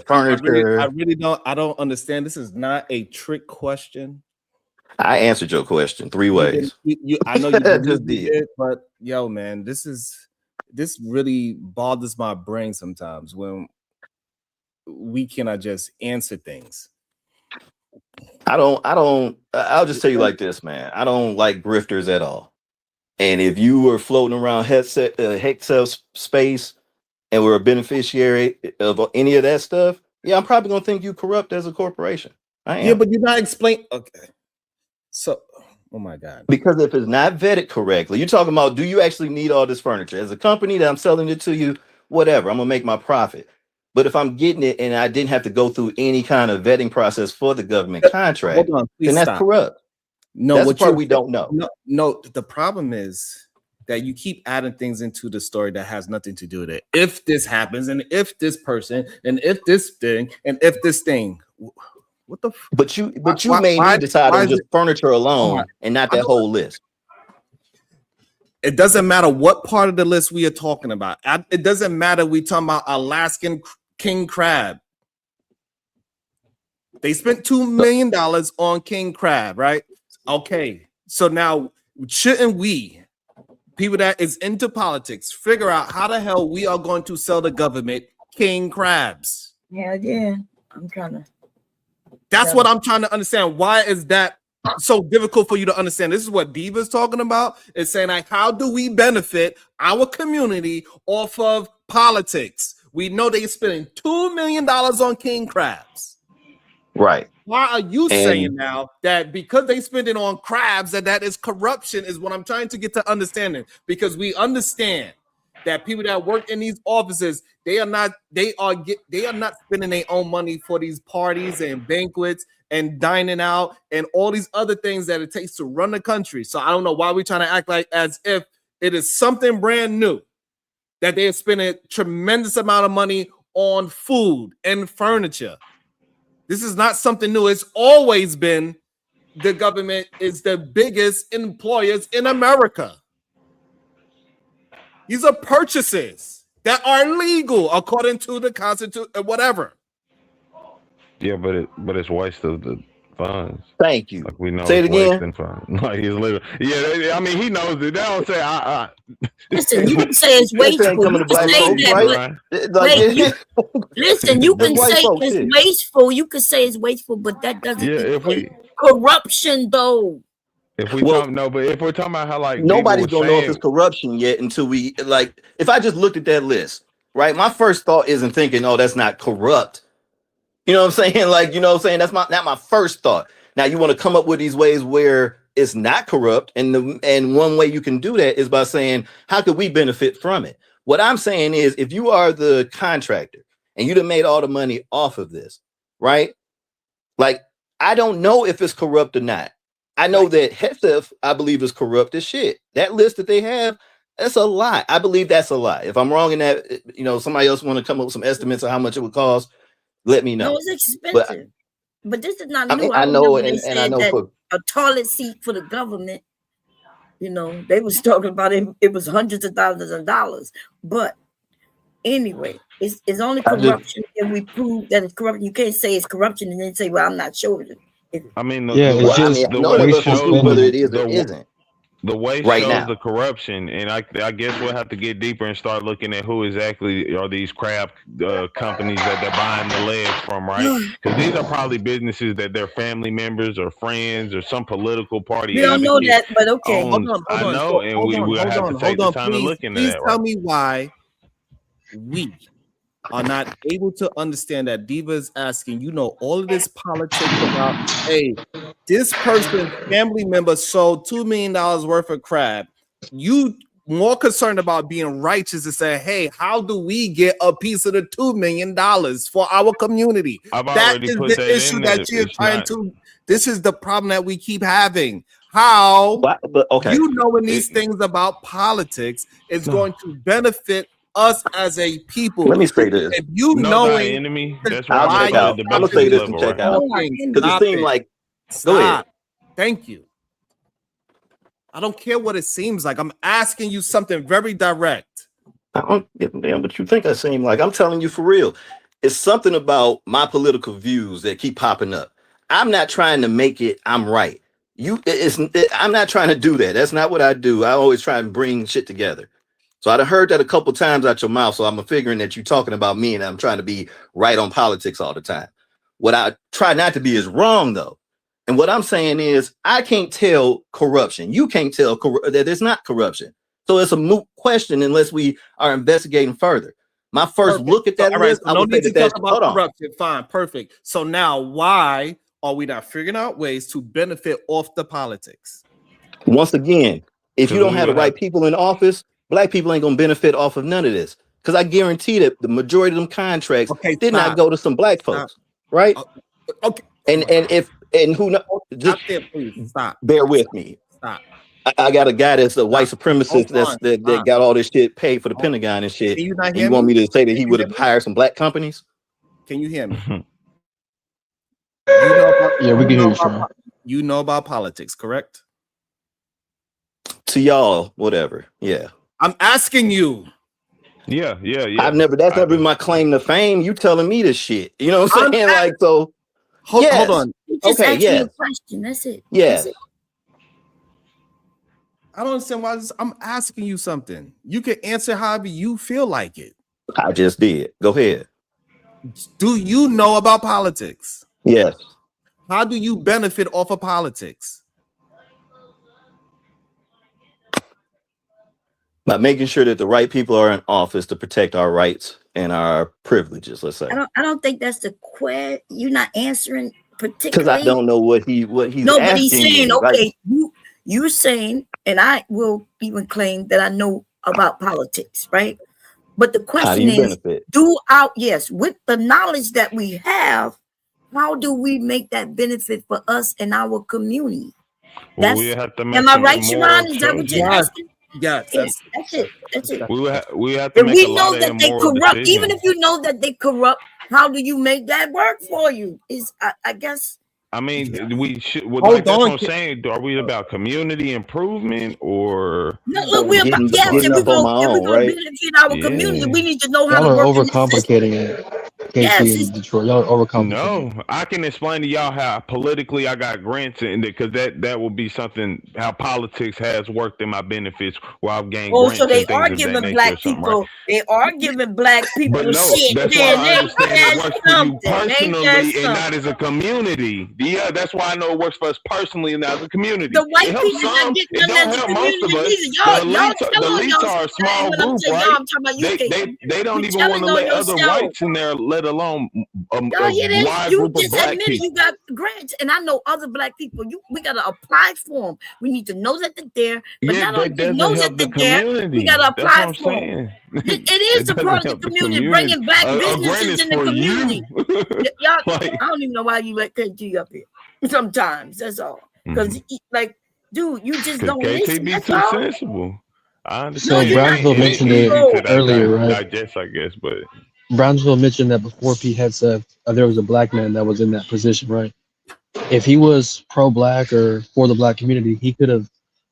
furniture. I don't understand. This is not a trick question. I answered your question 3 ways. I know you just did, but yo, man, this really bothers my brain sometimes when we cannot just answer things. I'll just tell you like this, man. I don't like grifters at all. And if you were floating around Hexel space and were a beneficiary of any of that stuff, yeah, I'm probably gonna think you corrupt as a corporation. I am. Yeah, but you're not explaining. Okay. So, oh my God. Because if it's not vetted correctly, you're talking about, do you actually need all this furniture? As a company that I'm selling it to you, whatever, I'm gonna make my profit. But if I'm getting it and I didn't have to go through any kind of vetting process for the government contract, then that's corrupt. No, that's the part we don't know. No, the problem is that you keep adding things into the story that has nothing to do with it. If this happens, and if this person, and if this thing, and if this thing. What the? But you made me decide on just furniture alone and not that whole list. It doesn't matter what part of the list we are talking about. It doesn't matter. We talking about Alaskan king crab. They spent $2 million on king crab, right? Okay, so now shouldn't we, people that is into politics, figure out how the hell we are going to sell the government king crabs? Yeah, I'm trying to. That's what I'm trying to understand. Why is that so difficult for you to understand? This is what Diva's talking about. It's saying, like, how do we benefit our community off of politics? We know they're spending $2 million on king crabs. Right. Why are you saying now that because they spend it on crabs that is corruption? Is what I'm trying to get to understanding, because we understand that people that work in these offices, they are not spending their own money for these parties and banquets and dining out and all these other things that it takes to run the country. So I don't know why we're trying to act like as if it is something brand new that they are spending a tremendous amount of money on food and furniture. This is not something new. It's always been the government is the biggest employers in America. These are purchases that are legal according to the Constitution, whatever. Yeah, but it's waste of the funds. Thank you. Like we know, say it it's again. wasting funds. Like he's literally, I mean, he knows it. They don't say Listen, you can say it's wasteful. You can say that, but listen, you can say it's wasteful. You can say it's wasteful, but that doesn't equate corruption, though. If we talk, no, but if we're talking about how like nobody's gonna know if it's corruption yet until we like. If I just looked at that list, right? My first thought isn't thinking, "Oh, that's not corrupt." You know what I'm saying? Like, you know what I'm saying? That's not my first thought. Now you want to come up with these ways where it's not corrupt, and one way you can do that is by saying, "How could we benefit from it?" What I'm saying is, if you are the contractor and you done made all the money off of this, right? Like, I don't know if it's corrupt or not. I know that HESF, I believe, is corrupt as shit. That list that they have, that's a lie. I believe that's a lie. If I'm wrong in that, you know, somebody else want to come up with some estimates of how much it would cost, let me know. No, it's expensive. But this is not new. I mean, I know, and I know that a toilet seat for the government, you know, they was talking about it was hundreds of thousands of dollars. But anyway, it's only corruption if we prove that it's corruption. You can't say it's corruption and then say, well, I'm not sure. I mean, whether it is or isn't. The way right shows now. the corruption, and I guess we'll have to get deeper and start looking at who exactly are these crab companies that they're buying the legs from, right? Because these are probably businesses that their family members or friends or some political party. We don't know that, but okay. Hold on. I know, and we will have to take the time to look into that. Please tell me why we are not able to understand that Diva is asking, you know, all of this politics about, hey, this person's family member sold $2 million worth of crab. You more concerned about being righteous and say, hey, how do we get a piece of the $2 million for our community? That is the issue that you're trying to. This is the problem that we keep having. How you knowing these things about politics is going to benefit us as a people. Let me say this. If you knowing enemy, that's I'm gonna say this and check out. Because it seems like go ahead. Thank you. I don't care what it seems like. I'm asking you something very direct. I don't give a damn what you think I seem like. I'm telling you for real. It's something about my political views that keep popping up. I'm not trying to make it I'm right. I'm not trying to do that. That's not what I do. I always try and bring shit together. So I'd heard that a couple times out your mouth. So I'm figuring that you're talking about me and I'm trying to be right on politics all the time. What I try not to be is wrong, though. And what I'm saying is I can't tell corruption. You can't tell that it's not corruption. So it's a moot question unless we are investigating further. My first look at that list, I would say that that's corruption. Fine, perfect. So now why are we not figuring out ways to benefit off the politics? Once again, if you don't have the right people in office, Black people ain't gonna benefit off of none of this. Because I guarantee that the majority of them contracts did not go to some Black folks, right? Okay. And who knows? Just stop. Bear with me. Stop. I got a guy that's a white supremacist that got all this shit paid for the Pentagon and shit. Can you not hear you want me to say that he would have hired some Black companies? Can you hear me? Yeah, we can hear you, Sean. You know about politics, correct? To y'all, whatever. Yeah. I'm asking you. Yeah. That's never been my claim to fame. You telling me this shit. You know what I'm saying? Like, so hold on. Just ask me a question. That's it. Yeah. That's it. I don't understand why I'm asking you something. You can answer however you feel like it. I just did. Go ahead. Do you know about politics? Yes. How do you benefit off of politics? By making sure that the right people are in office to protect our rights and our privileges, let's say. I don't think that's the question. You're not answering particularly. Because I don't know what he's no, asking. But he's saying, okay, like, you're saying, and I will even claim that I know about politics, right? But the question is, yes, with the knowledge that we have, how do we make that benefit for us and our community? Well, we have to make am I right, Sharon? Is that what you're asking? Yes, that's it. That's it. We have to make a lot of immoral corrupt, decisions. even if you know that they corrupt, how do you make that work for you? Is I guess. I mean, we should. Like that's what I'm saying. Are we about community improvement or? No, look, we're about if we're gonna benefit our community, we need to know how to work. Y'all are overcomplicating it. KT in Detroit, y'all are overcomplicating. No, I can explain to y'all how politically I got grants in it, because that will be something how politics has worked in my benefits while I've gained grants. So they and are things giving of that black nature, people. right? They are giving black people But no, shit. that's why I understand it works for you personally and not as a community. Yeah, that's why I know it works for us personally and not as a community. The white it helps people some. It don't help most of us. The elites are a small group, right? They don't even want to let other whites in there, let alone a wide you group of just black admitted people. you got grants, and I know other black people. We gotta apply for them. We need to know that they're there, but Yeah, not that only doesn't know help that the they're there, community. we gotta That's apply what I'm for saying. them. It is a part of the community, bringing black businesses in the community. Y'all, I don't even know why you let KT up here. Sometimes that's all, because like, dude, you just don't listen. KT be That's too all. sensible. I understand. So Brownsville mentioned it earlier, right? Digest, I guess, but Brownsville mentioned that before Pete had said there was a black man that was in that position, right? If he was pro-black or for the black community, he could have,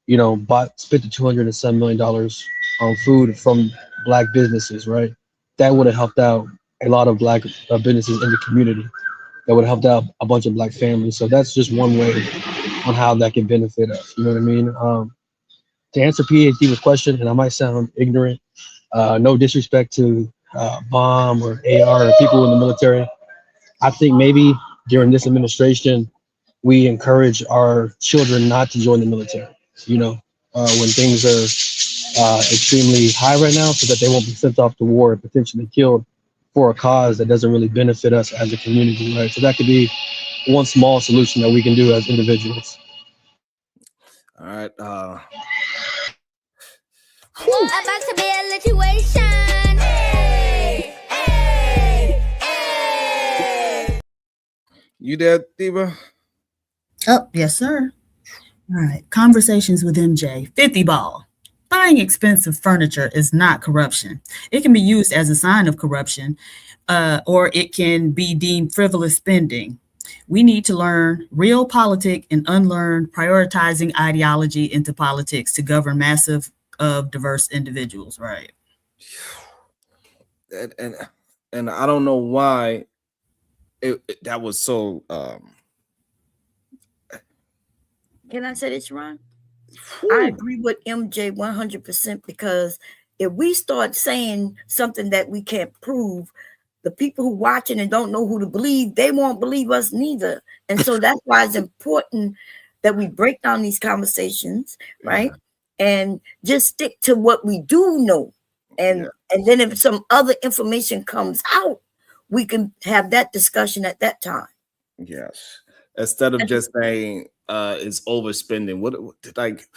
spent the $207 million on food from black businesses, right? That would have helped out a lot of black businesses in the community. That would have helped out a bunch of black families. So that's just one way on how that can benefit us. You know what I mean? To answer PhD's question, and I might sound ignorant, no disrespect to Bomb or AR or people in the military. I think maybe during this administration, we encourage our children not to join the military, when things are extremely high right now, so that they won't be sent off to war and potentially killed for a cause that doesn't really benefit us as a community, right? So that could be one small solution that we can do as individuals. All right. About to be a situation. You there, Diva? Oh, yes, sir. All right. Conversations with MJ. 50 ball. Buying expensive furniture is not corruption. It can be used as a sign of corruption, or it can be deemed frivolous spending. We need to learn real politic and unlearn prioritizing ideology into politics to govern massive of diverse individuals, right? And I don't know why that was so. Can I say this, Ron? I agree with MJ 100%, because if we start saying something that we can't prove, the people who watching and don't know who to believe, they won't believe us neither. And so that's why it's important that we break down these conversations, right? And just stick to what we do know. And then if some other information comes out, we can have that discussion at that time. Yes. Instead of just saying it's overspending. What like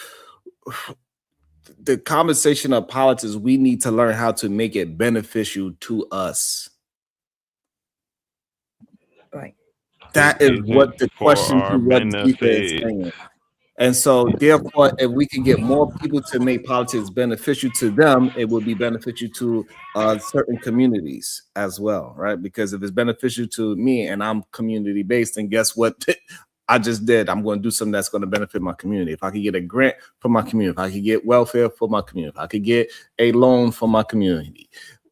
the conversation of politics, we need to learn how to make it beneficial to us. Right. That is what the question to what Deepa is saying. And so therefore, if we can get more people to make politics beneficial to them, it will be beneficial to certain communities as well, right? Because if it's beneficial to me and I'm community based, then guess what I just did? I'm going to do something that's going to benefit my community. If I could get a grant for my community, if I could get welfare for my community, if I could get a loan for my community,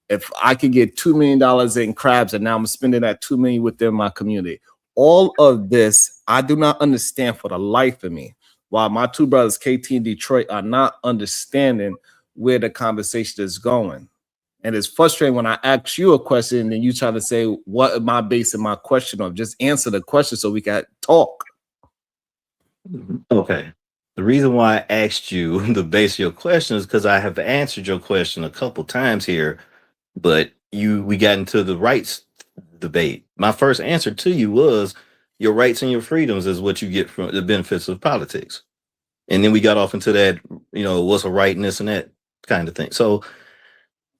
if I could get $2 million in crabs and now I'm spending that $2 million within my community, all of this, I do not understand for the life of me. While my two brothers, KT and Detroit, are not understanding where the conversation is going. And it's frustrating when I ask you a question and then you try to say, what am I basing my question on? Just answer the question so we can talk. Okay. The reason why I asked you to base your question is because I have answered your question a couple times here, but we got into the rights debate. My first answer to you was your rights and your freedoms is what you get from the benefits of politics. And then we got off into that, what's a right and this and that kind of thing. So,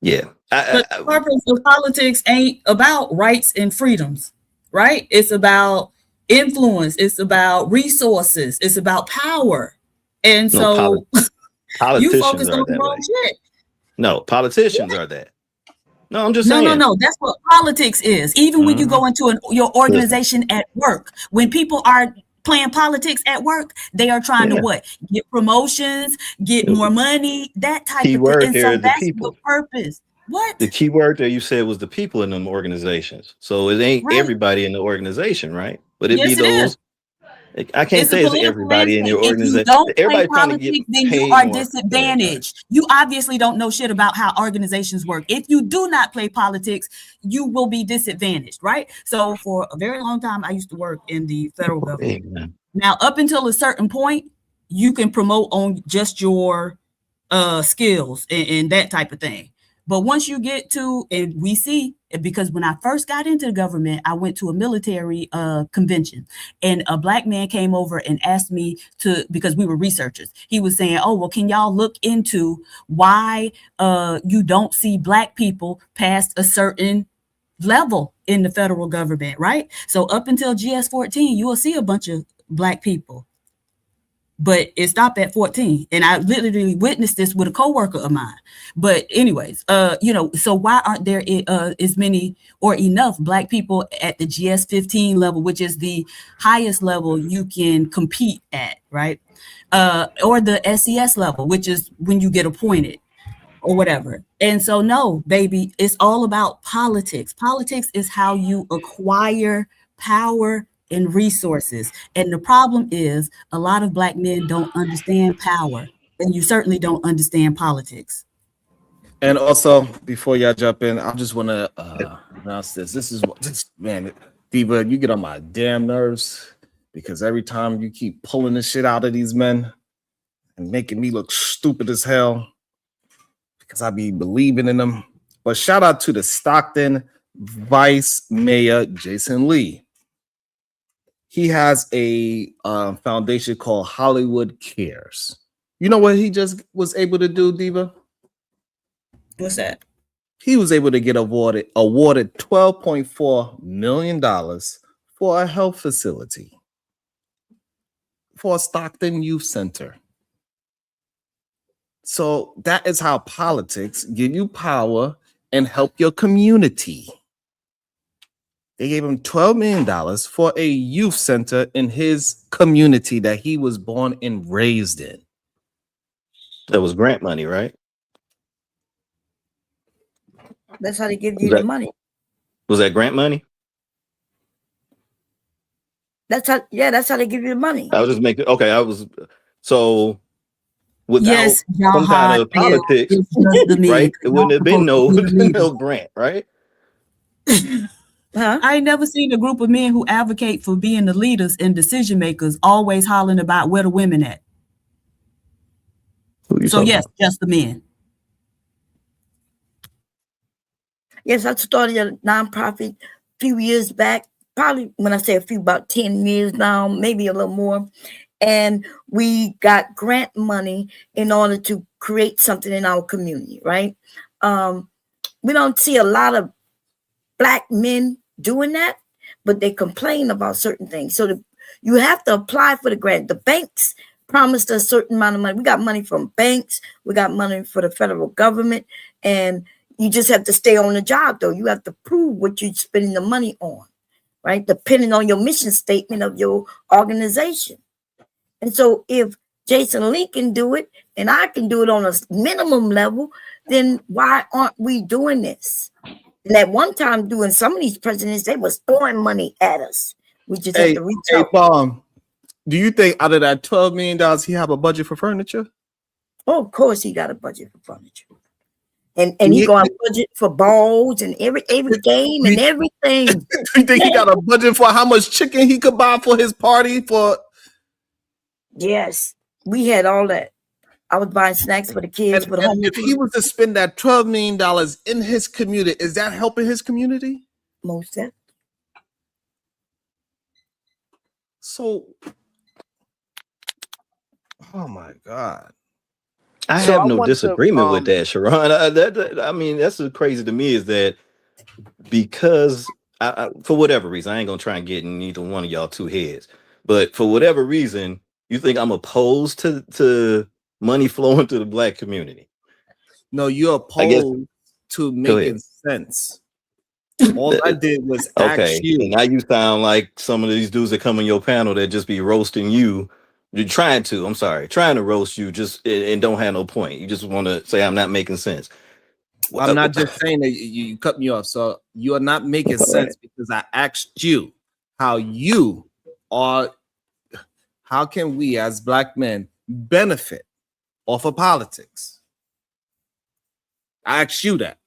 yeah. But the purpose of politics ain't about rights and freedoms, right? It's about influence. It's about resources. It's about power. And so you focus on the wrong shit. No, politicians are that. No, I'm just saying. No. That's what politics is. Even when you go into your organization at work, when people are playing politics at work, they are trying to what? Get promotions, get more money, that type of thing. And so that's the purpose. What? The key word there you said was the people in them organizations. So it ain't everybody in the organization, right? But it be those. I can't say it's everybody in your organization. If you don't play politics, then you are disadvantaged. You obviously don't know shit about how organizations work. If you do not play politics, you will be disadvantaged, right? So for a very long time, I used to work in the federal government. Now, up until a certain point, you can promote on just your skills and that type of thing. But once you get to, and we see, because when I first got into the government, I went to a military convention, and a black man came over and asked me to, because we were researchers. He was saying, oh, well, can y'all look into why you don't see black people past a certain level in the federal government, right? So up until GS-14, you will see a bunch of black people. But it stopped at 14. And I literally witnessed this with a coworker of mine. But anyways, so why aren't there as many or enough black people at the GS-15 level, which is the highest level you can compete at, right? Or the SES level, which is when you get appointed or whatever. And so, no, baby, it's all about politics. Politics is how you acquire power and resources. And the problem is a lot of black men don't understand power, and you certainly don't understand politics. And also, before y'all jump in, I just want to announce this. This is what, man, Diva, you get on my damn nerves because every time you keep pulling this shit out of these men and making me look stupid as hell because I be believing in them. But shout out to the Stockton Vice Mayor Jason Lee. He has a foundation called Hollywood Cares. You know what he just was able to do, Diva? What's that? He was able to get awarded $12.4 million for a health facility for a Stockton Youth Center. So that is how politics give you power and help your community. They gave him $12 million for a youth center in his community that he was born and raised in. That was grant money, right? That's how they give you the money. Was that grant money? That's how they give you the money. I was just making, so without some kind of politics, right? It wouldn't have been no grant, right? Huh? I ain't never seen a group of men who advocate for being the leaders and decision makers always hollering about where the women at. So yes, just the men. Yes, I started a nonprofit a few years back. Probably when I say a few, about 10 years now, maybe a little more. And we got grant money in order to create something in our community, right? We don't see a lot of Black men doing that, but they complain about certain things. So you have to apply for the grant. The banks promised a certain amount of money. We got money from banks. We got money for the federal government. And you just have to stay on the job, though. You have to prove what you're spending the money on, right? Depending on your mission statement of your organization. And so if Jason Lee can do it and I can do it on a minimum level, then why aren't we doing this? And at one time, doing some of these presidents, they was throwing money at us. We just have to reach out. Do you think out of that $12 million, he have a budget for furniture? Oh, of course he got a budget for furniture. And he got a budget for balls and every game and everything. Do you think he got a budget for how much chicken he could buy for his party? Yes, we had all that. I was buying snacks for the kids. And if he was to spend that $12 million in his community, is that helping his community? Most definitely. So, oh my God. I have no disagreement with that, Sharon. I mean, that's what's crazy to me is that because for whatever reason, I ain't gonna try and get in either one of y'all two heads, but for whatever reason, you think I'm opposed to money flowing to the Black community? No, you're opposed to making sense. All I did was ask you. Now you sound like some of these dudes that come on your panel that just be roasting you. You're trying to roast you and don't have no point. You just want to say I'm not making sense. I'm not just saying that you cut me off. So you are not making sense because I asked you how can we as Black men benefit off of politics? I asked you that.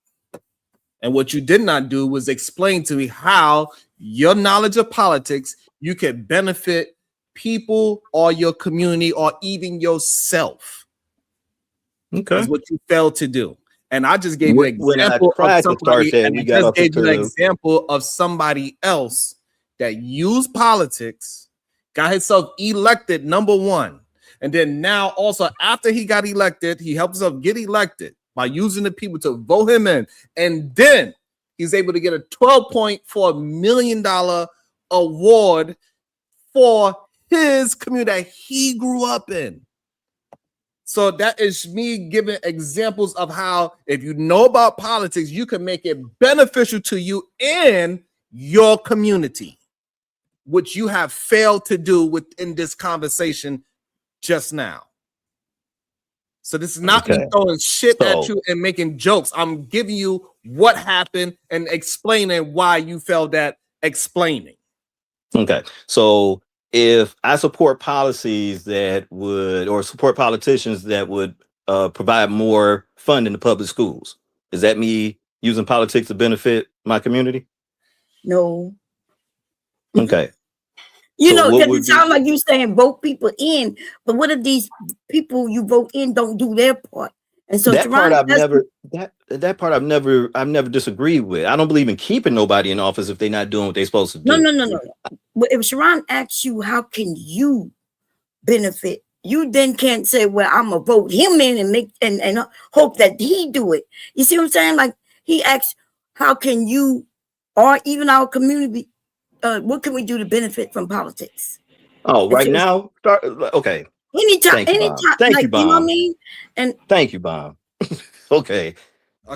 And what you did not do was explain to me how your knowledge of politics, you can benefit people or your community or even yourself. Okay. That's what you failed to do. And I just gave you an example of somebody else that used politics, got himself elected number one. And then now also after he got elected, he helped himself get elected by using the people to vote him in. And then he's able to get a $12.4 million award for his community that he grew up in. So that is me giving examples of how if you know about politics, you can make it beneficial to you and your community, which you have failed to do within this conversation just now. So this is not me throwing shit at you and making jokes. I'm giving you what happened and explaining why you felt that explaining. Okay. So if I support policies or support politicians that would provide more funding to public schools, is that me using politics to benefit my community? No. Okay. You know, it sounds like you saying vote people in, but what if these people you vote in don't do their part? And so that part I've never disagreed with. I don't believe in keeping nobody in office if they're not doing what they're supposed to do. No. But if Sharon asks you, how can you benefit? You then can't say, well, I'm gonna vote him in and make and hope that he do it. You see what I'm saying? Like he asks, how can you or even our community? What can we do to benefit from politics? Oh, right now, okay. Anytime. Thank you, Bob. You know what I mean? And thank you, Bob. Okay.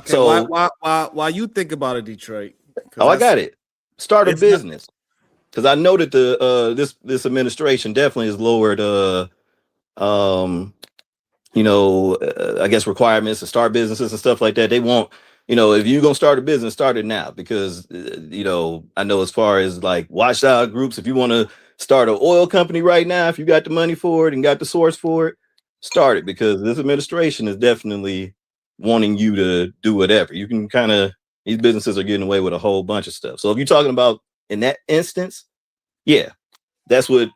So while you think about it, Detroit. I got it. Start a business. Because I know that this administration definitely has lowered I guess requirements to start businesses and stuff like that. They want, if you're gonna start a business, start it now, because I know as far as like watchdog groups, if you want to start an oil company right now, if you got the money for it and got the source for it, start it, because this administration is definitely wanting you to do whatever. You can these businesses are getting away with a whole bunch of stuff. So if you're talking about in that instance, yeah, that's how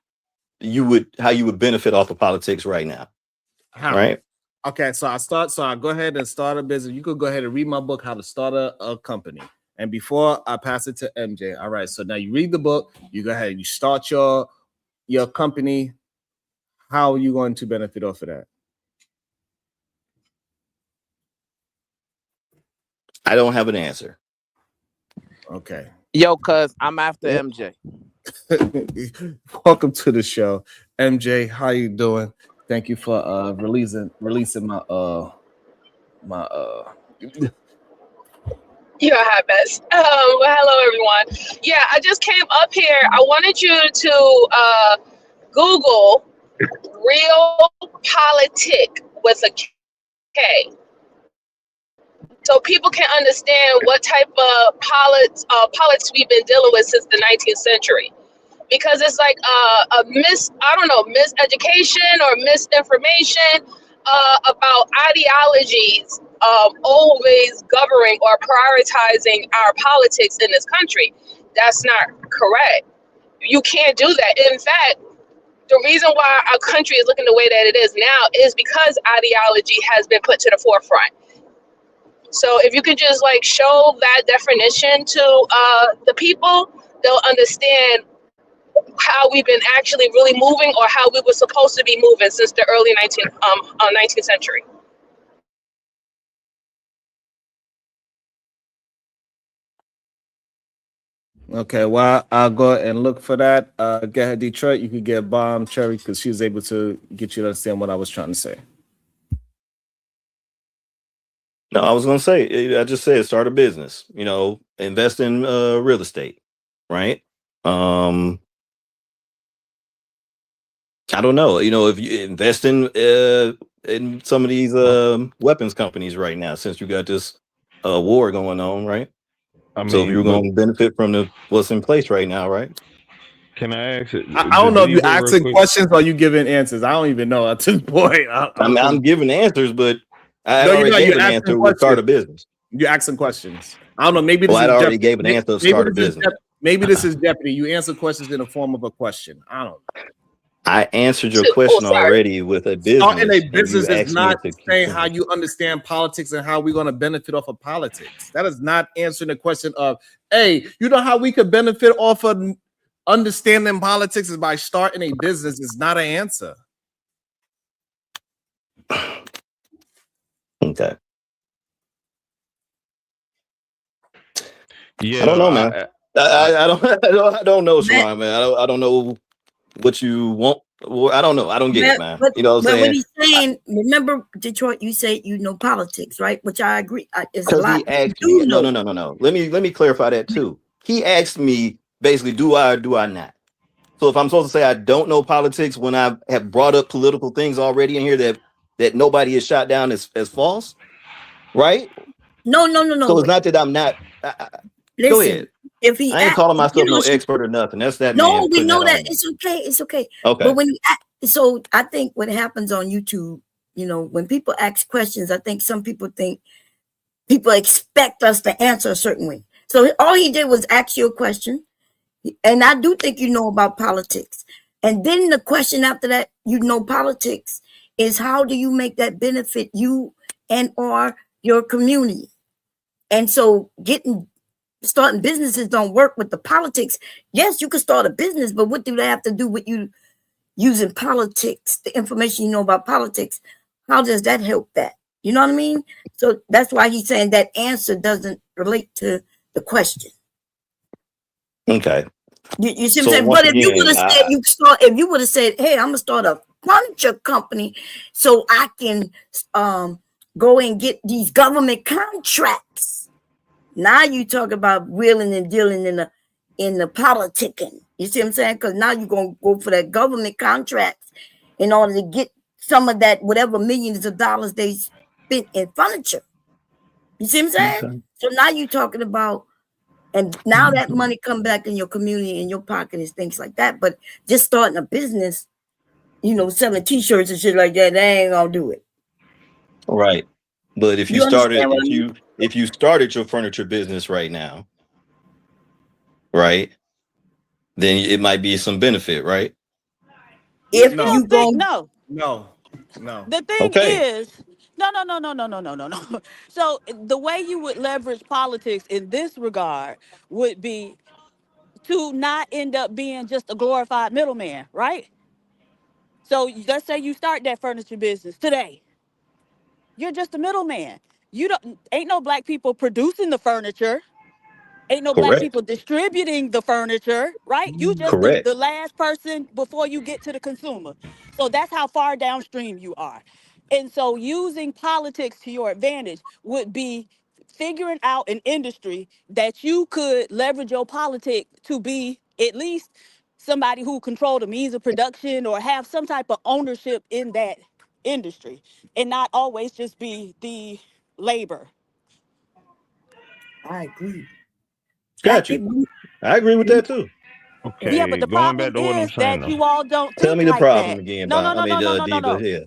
you would benefit off of politics right now. How? Right. Okay, so I go ahead and start a business. You could go ahead and read my book, How to Start a Company. And before I pass it to MJ, all right, so now you read the book, you go ahead and you start your company. How are you going to benefit off of that? I don't have an answer. Okay. Yo, cuz I'm after MJ. Welcome to the show. MJ, how you doing? Thank you for releasing my You're a hot mess. Well, hello everyone. Yeah, I just came up here. I wanted you to Google Realpolitik with a K, so people can understand what type of politics we've been dealing with since the 19th century. Because it's like miseducation or misinformation about ideologies always governing or prioritizing our politics in this country. That's not correct. You can't do that. In fact, the reason why our country is looking the way that it is now is because ideology has been put to the forefront. So if you can just like show that definition to the people, they'll understand how we've been actually really moving, or how we were supposed to be moving since the early 19th century. Okay, well, I'll go and look for that. Go ahead, Detroit. You could get Bomb Cherry because she was able to get you to understand what I was trying to say. No, I was going to say, I just said start a business, invest in real estate, right? I don't know, if you invest in some of these weapons companies right now, since you got this war going on, right? I mean, so if you're going to benefit from what's in place right now, right? Can I ask it? I don't know if you're asking questions or you giving answers. I don't even know at this point. I'm giving answers, but I already gave an answer with start a business. You're asking questions. I don't know. Maybe this I is already gave an answer of start a business. Maybe this is Jeopardy. You answer questions in the form of a question. I don't know. I answered your question already with a business. Starting a business is not saying how you understand politics and how we're going to benefit off of politics. That is not answering the question of, hey, you know how we could benefit off of understanding politics is by starting a business. It's not an answer. Okay. Yeah, I don't know, man. I don't know, Sharon, man. I don't know what you want. Well, I don't know. I don't get it, man. You know what I'm saying? What he's saying, remember, Detroit, you say you know politics, right? Which I agree. It's a lot. He asked me, no. Let me clarify that too. He asked me basically, do I or do I not? So if I'm supposed to say I don't know politics when I have brought up political things already in here that nobody has shot down as false, right? No. So it's not that I'm not. Listen, go ahead. If he I ain't calling myself no expert or nothing. That's that. No, man we know that. It's okay. It's okay. Okay. But when so I think what happens on YouTube, when people ask questions, I think some people think people expect us to answer a certain way. So all he did was ask you a question, and I do think you know about politics. And then the question after that, politics, is how do you make that benefit you and or your community? And so starting businesses don't work with the politics. Yes, you can start a business, but what do they have to do with you using politics, the information you know about politics? How does that help that? You know what I mean? So that's why he's saying that answer doesn't relate to the question. Okay. You see what I'm saying? But if you would have said if you would have said, hey, I'm gonna start a furniture company so I can go and get these government contracts. Now you talk about wheeling and dealing in the politicking. You see what I'm saying? Because now you're gonna go for that government contracts in order to get some of that whatever millions of dollars they spent in furniture. You see what I'm saying? Okay. So now you're talking about, and now that money come back in your community, in your pocket, and things like that. But just starting a business, selling T-shirts and shit like that, they ain't gonna do it. Right. But if you started your furniture business right now, right, then it might be some benefit, right? If no. you go no. The thing is, no. So the way you would leverage politics in this regard would be to not end up being just a glorified middleman, right? So let's say you start that furniture business today. You're just a middleman. Ain't no black people producing the furniture. Ain't no black people distributing the furniture, right? You just the last person before you get to the consumer. So that's how far downstream you are. And so using politics to your advantage would be figuring out an industry that you could leverage your politics to be at least somebody who control the means of production or have some type of ownership in that industry and not always just be the labor. I agree. Got you. I agree with that too. Okay. Yeah, but the going problem back to what I'm is saying, that you all don't Tell think me the like problem that. again. No. Diva here.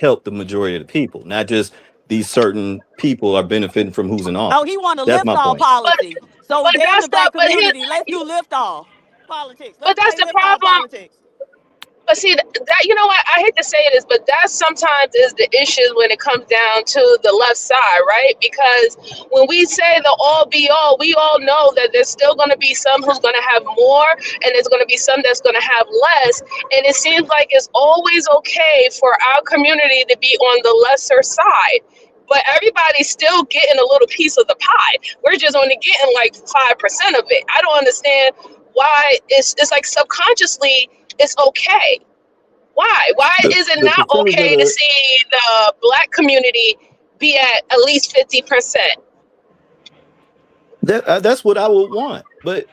help the majority of the people, not just these certain people are benefiting from who's in office. Oh, he want to That's lift my all point. policy. So But in that's the black not. But community, let's do lift all politics. but Let's that's play the lift all problem. politics. But see that you know what, I hate to say this, but that sometimes is the issue when it comes down to the left side, right? Because when we say the all be all, we all know that there's still going to be some who's going to have more, and there's going to be some that's going to have less. And it seems like it's always okay for our community to be on the lesser side. But everybody's still getting a little piece of the pie. We're just only getting like 5% of it. I don't understand why it's like subconsciously it's okay. Why? Why is it not okay to see the black community be at least 50%? That's what I would want, but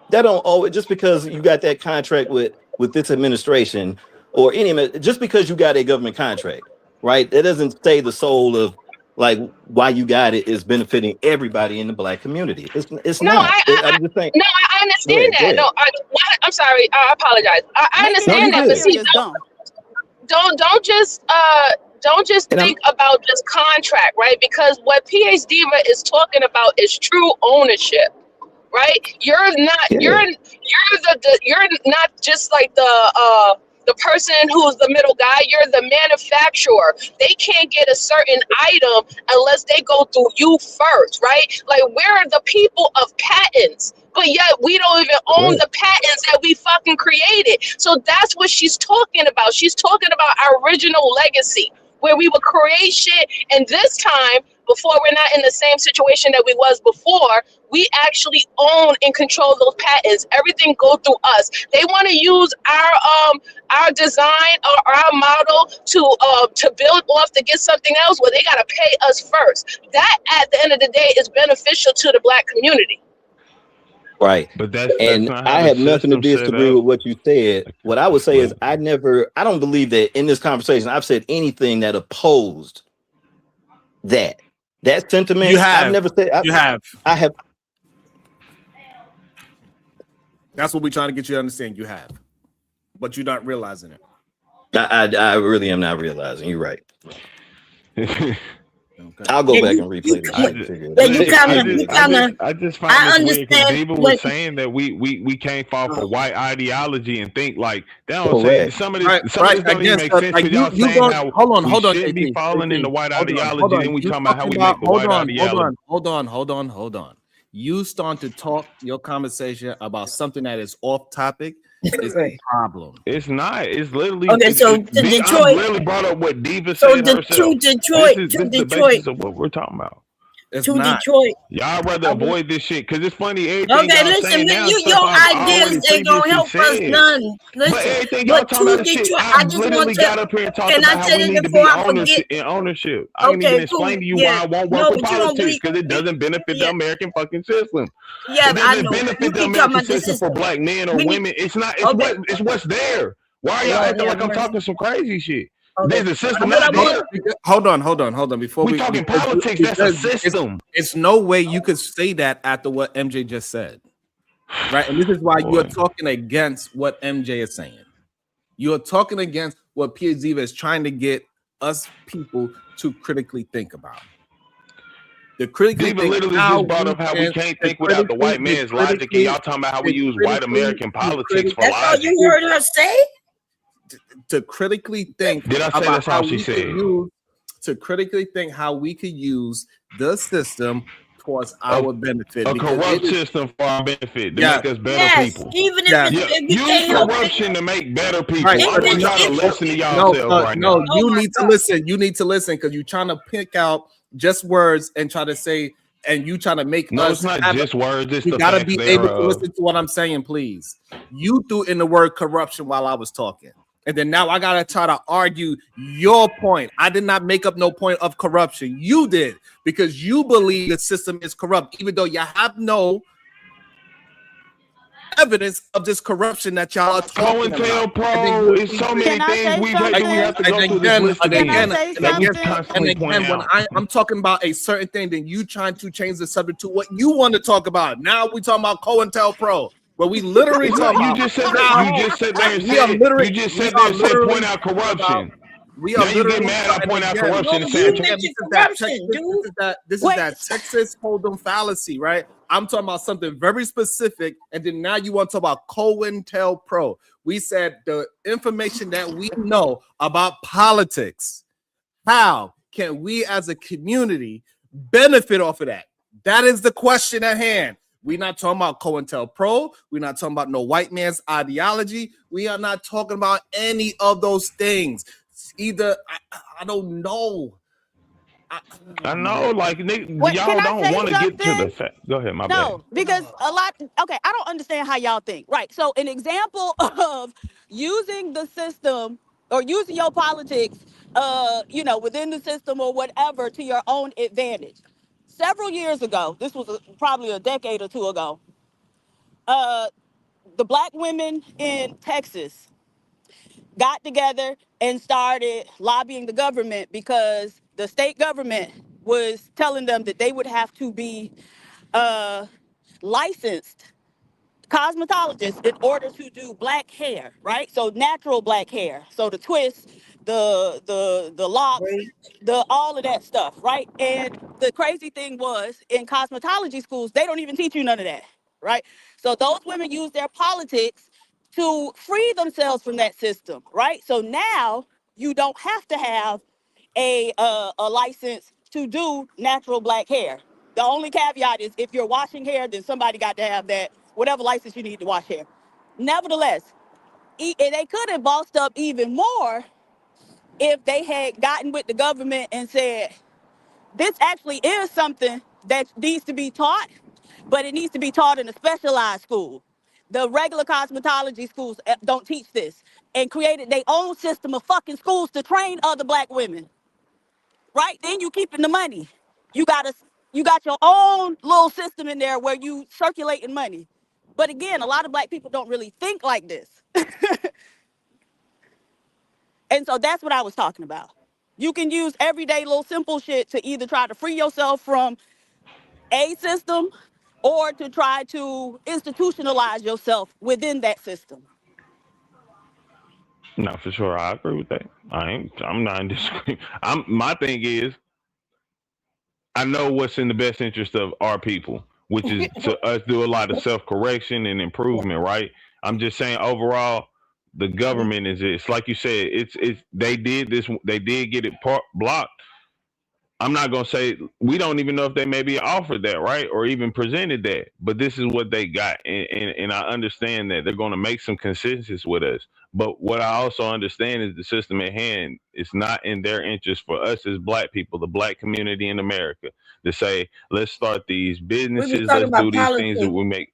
that don't always, just because you got that contract with this administration or any, just because you got a government contract, right? That doesn't say the soul of like why you got it is benefiting everybody in the black community. It's No, not. I understand that. No, I'm sorry. I apologize. I understand that, but see, don't just think about just contract, right? Because what PhD Diva is talking about is true ownership, right? You're not you're not just like the person who's the middle guy. You're the manufacturer. They can't get a certain item unless they go through you first, right? Like we're the people of patents, but yet we don't even own the patents that we fucking created. So that's what she's talking about. She's talking about our original legacy, where we would create shit, and this time, before we're not in the same situation that we was before, we actually own and control those patents. Everything go through us. They want to use our design or our model to build off to get something else. Well, they gotta pay us first. That at the end of the day is beneficial to the black community. Right. But that's not I how have the nothing to system set disagree up. with what you said. What I would say is I don't believe that in this conversation I've said anything that opposed that sentiment. You have. I've never said I have. That's what we're trying to get you to understand. You have, but you're not realizing it. I really am not realizing. You're right. I'll go back and replay this. I just find this weird because Diva was saying that we can't fall for white ideology and think like they don't say some of this don't even make sense because y'all saying how hold on, shouldn't be falling into white ideology. Then we talking about how we make the white ideology. Hold on. You start to talk your conversation about something that is off topic. It's a problem. It's not. It's literally okay. So Detroit. I really brought up what Diva said herself. To Detroit. This is the basis of what we're talking about. Detroit. Y'all rather avoid this shit because it's funny. Okay, listen, your ideas ain't gonna help us none. Listen, but to Detroit, I just want to. Got up here and talked about how we need to be ownership. I didn't even explain to you why I won't work with politics because it doesn't benefit the American fucking system. Yeah, it doesn't benefit the American system for black men or women. It's not. It's what's there. Why are y'all acting like I'm talking some crazy shit? There's a system out there. Hold on. Before we talking politics, that's a system. It's no way you could say that after what MJ just said, right? And this is why you're talking against what MJ is saying. You're talking against what PhD is trying to get us people to critically think about. The critically think literally just brought up how we can't think without the white man's logic, and y'all talking about how we use white American politics for logic. That's all you heard her say? To critically think Did I say that's how she said? To critically think how we could use the system towards our benefit. A corrupt system for our benefit to make us better people. Even if use corruption to make better people. I'm trying to listen to y'all right now. No, you need to listen. You need to listen because you're trying to pick out just words and try to say, and you trying to make it's not just words. It's you gotta be able to listen to what I'm saying, please. You threw in the word corruption while I was talking. And then now I gotta try to argue your point. I did not make up no point of corruption. You did, because you believe the system is corrupt, even though you have no evidence of this corruption that y'all are talking about. Pro, it's so many things we have to go through this list again. And again, when I'm talking about a certain thing, then you trying to change the subject to what you want to talk about. Now we talking about COINTELPRO. Where we literally talk about. You just said that. You just said there and said point out corruption. We are you get literally mad. I point out corruption and You saying mentioned corruption, dude. this is that Texas Hold'em fallacy, right? I'm talking about something very specific, and then now you want to talk about COINTELPRO. We said the information that we know about politics. How can we as a community benefit off of that? That is the question at hand. We're not talking about COINTELPRO. We're not talking about no white man's ideology. We are not talking about any of those things. Either I don't know. I know, like What, y'all can I don't say want to get to something? the fact. Go ahead, my bad. No, because a lot. Okay, I don't understand how y'all think. Right. So an example of using the system or using your politics, within the system or whatever to your own advantage. Several years ago, this was probably a decade or two ago, the black women in Texas got together and started lobbying the government because the state government was telling them that they would have to be licensed cosmetologists in order to do black hair, right? So natural black hair. So the twists, the locks, all of that stuff, right? And the crazy thing was in cosmetology schools, they don't even teach you none of that, right? So those women use their politics to free themselves from that system, right? So now you don't have to have a license to do natural black hair. The only caveat is if you're washing hair, then somebody got to have that, whatever license you need to wash hair. Nevertheless, they could have bossed up even more if they had gotten with the government and said, this actually is something that needs to be taught, but it needs to be taught in a specialized school. The regular cosmetology schools don't teach this, and created their own system of fucking schools to train other black women. Right? Then you keeping the money. You got your own little system in there where you circulating money. But again, a lot of black people don't really think like this. And so that's what I was talking about. You can use everyday little simple shit to either try to free yourself from a system or to try to institutionalize yourself within that system. No, for sure, I agree with that. I'm not in disagreement. My thing is, I know what's in the best interest of our people, which is to us do a lot of self-correction and improvement, right? I'm just saying overall, the government it's like you said, they did get it blocked. I'm not gonna say we don't even know if they maybe offered that, right, or even presented that, but this is what they got, and I understand that they're gonna make some concessions with us. But what I also understand is the system at hand. It's not in their interest for us as black people, the black community in America, to say let's start these businesses, let's do these things that we make.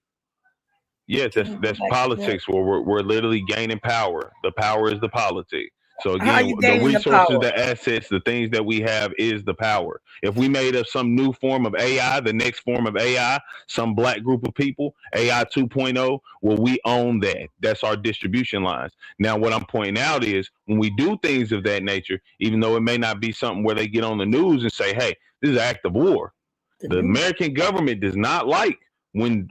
Yes, that's politics where we're literally gaining power. The power is the politics. So again, the resources, the assets, the things that we have is the power. If we made up some new form of AI, the next form of AI, some black group of people, AI 2.0, well, we own that. That's our distribution lines. Now, what I'm pointing out is when we do things of that nature, even though it may not be something where they get on the news and say, hey, this is an act of war. The American government does not like when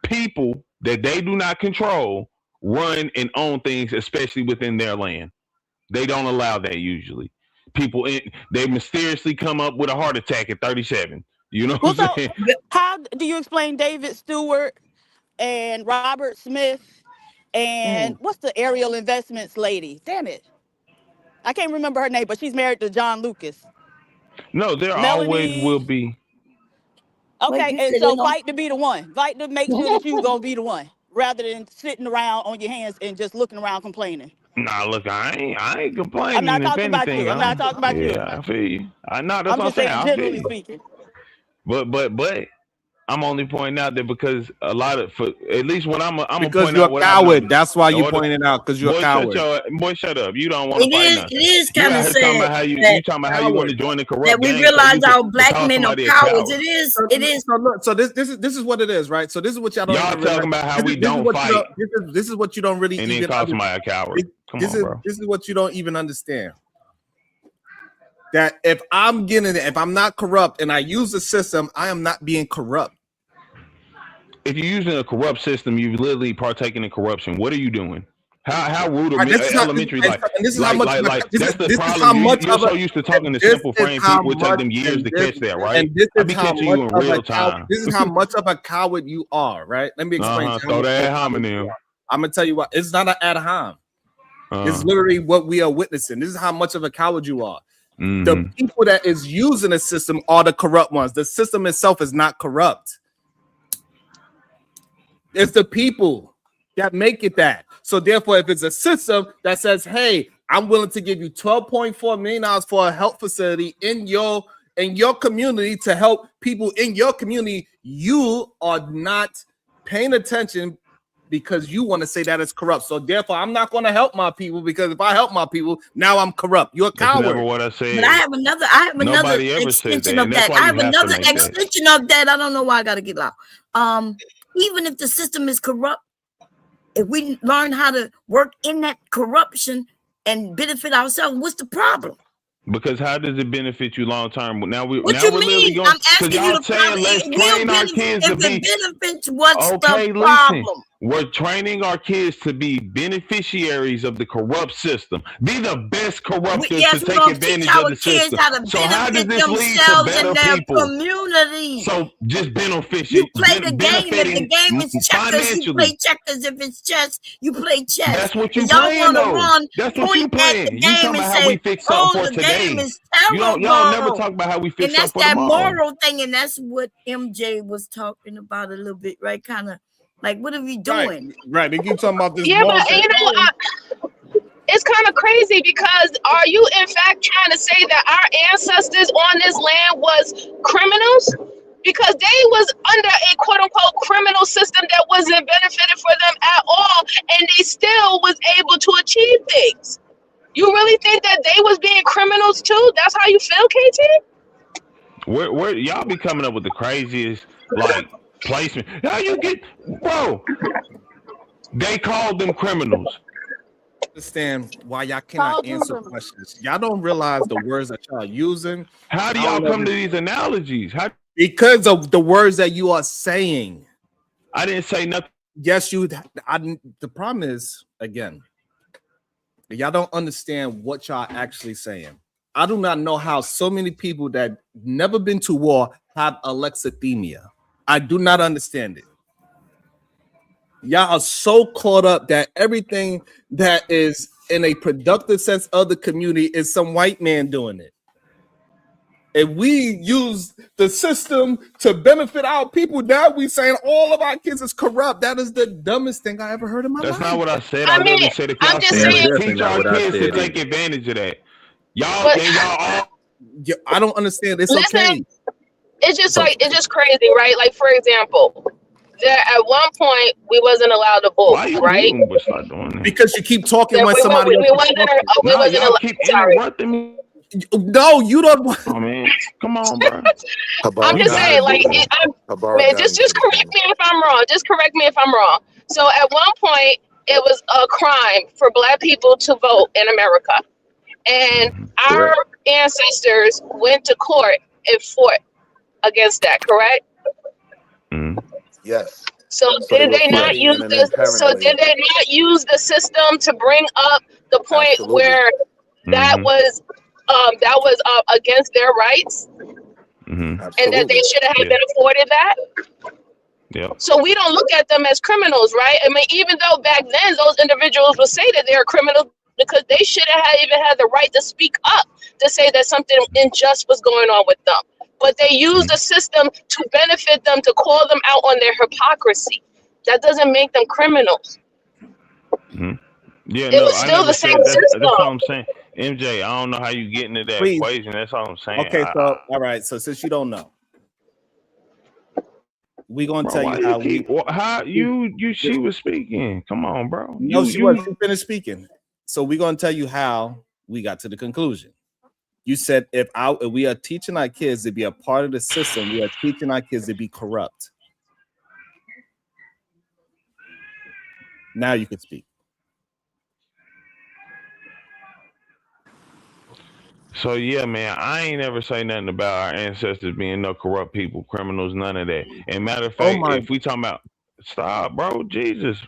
people that they do not control run and own things, especially within their land. They don't allow that usually. People, they mysteriously come up with a heart attack at 37. You know what I'm saying? How do you explain David Stewart and Robert Smith and what's the Ariel Investments lady? Damn it. I can't remember her name, but she's married to John Lucas. No, there always will be. Okay, and so fight to be the one. Fight to make sure that you're going to be the one rather than sitting around on your hands and just looking around complaining. Nah, look, I ain't complaining. I'm not talking about you. I'm not talking about you. Yeah, I feel you. I know that's I'm what I'm just saying. saying, generally speaking. But I'm only pointing out that because a lot of, at least when I'm because you're a coward. That's why you're pointing it out, because you're a coward. Boy, shut up. You don't want to fight nothing. It is kind of sad talking about how you talking about how you want to join the corrupt that we gang, realize so our black men are cowards. It is. So this is what it is, right? So this is what y'all don't. Y'all talking about how we don't fight. This is what you don't really. And then call somebody a coward. Come on, bro. This is what you don't even understand. That if I'm not corrupt and I use the system, I am not being corrupt. If you're using a corrupt system, you've literally partaken in corruption. What are you doing? How elementary like this is like how much like this that's the is problem. how much You're of a, so used to talking to this simple is frame how people, which take much them years and to this, catch that, right? and this I is be how catching much you in of a real coward, time. this is how much of a coward you are, right? Let me explain how Throw much of a that coward you homonym. are. I'm gonna tell you what, it's not an ad hom. It's Uh, literally what we are witnessing. This is how much of a coward you are. The mhm. people that is using the system are the corrupt ones. The system itself is not corrupt. It's the people that make it that. So therefore, if it's a system that says, hey, I'm willing to give you $12.4 million for a health facility in your community to help people in your community, you are not paying attention because you want to say that it's corrupt. So therefore, I'm not going to help my people, because if I help my people, now I'm corrupt. You're a That's coward. never what I said. But I have another ever said extension that, of and that's that. why I you have have to another make that. extension of that. I don't know why I got to get loud. Even if the system is corrupt, if we learn how to work in that corruption and benefit ourselves, what's the problem? Because how does it benefit you long term? Now we're What you literally mean? going, I'm asking you y'all the saying problem. let's It train will our benefit kids to if be. it benefits. What's Okay, the listen. problem? We're training our kids to be beneficiaries of the corrupt system. Be the best corruptors Yes, to we're take gonna teach advantage of our the kids system. how to So how does benefit this lead to themselves better and their people? community. So just You benefiting, play the game. If the game is checkers, you financially. play checkers. If it's chess, you play chess. That's what you And y'all playing want to though. run, That's what point you at the playing. You game talking and about how we say, fix something "Oh, for the game today. is Y'all never terrible." talk about how we fix And that's something for that tomorrow. moral thing, and that's what MJ was talking about a little bit, right? Kind of like, what are we doing? Right. They keep talking about this. Yeah, but you know, it's kind of crazy, because are you in fact trying to say that our ancestors on this land was criminals? Because they was under a quote unquote criminal system that wasn't benefited for them at all, and they still was able to achieve things. You really think that they was being criminals too? That's how you feel, KT? Where y'all be coming up with the craziest like placement? How you get, bro? They called them criminals. Understand why y'all cannot answer questions. Y'all don't realize the words that y'all are using. How do y'all come to these analogies? Because of the words that you are saying. I didn't say nothing. Yes, you. The problem is, again, y'all don't understand what y'all actually saying. I do not know how so many people that never been to war have alexithymia. I do not understand it. Y'all are so caught up that everything that is in a productive sense of the community is some white man doing it. If we use the system to benefit our people, now we saying all of our kids is corrupt. That is the dumbest thing I ever heard in my life. That's not what I said. I literally said if y'all teach our kids to take advantage of that. Y'all all. I don't understand. It's Listen, okay. It's just crazy, right? Like, for example, there at one point we wasn't allowed to vote, right? Because you keep talking when we somebody else wasn't allowed. Keep interrupting me. No, you don't. Oh man, come on, bro. I'm just saying, like, man, just correct me if I'm wrong. Just correct me if I'm wrong. So at one point, it was a crime for Black people to vote in America, and our ancestors went to court and fought against that. Correct? Yes. So did they not use this? So did they not use the system to bring up the point where that was against their rights, and that they should have been afforded that? Yeah. So we don't look at them as criminals, right? I mean, even though back then those individuals would say that they're criminals because they should have even had the right to speak up to say that something unjust was going on with them. But they used the system to benefit them, to call them out on their hypocrisy. That doesn't make them criminals. Yeah, it was still the same system. That's all I'm saying. MJ, I don't know how you get into that equation. That's all I'm saying. Okay, so all right. So since you don't know, we're gonna tell you how she was speaking. Come on, bro. No, she wasn't. She finished speaking. So we're gonna tell you how we got to the conclusion. You said if we are teaching our kids to be a part of the system, we are teaching our kids to be corrupt. Now you can speak. So yeah, man, I ain't never say nothing about our ancestors being no corrupt people, criminals, none of that. And matter of fact, if we talking about stop, bro, Jesus.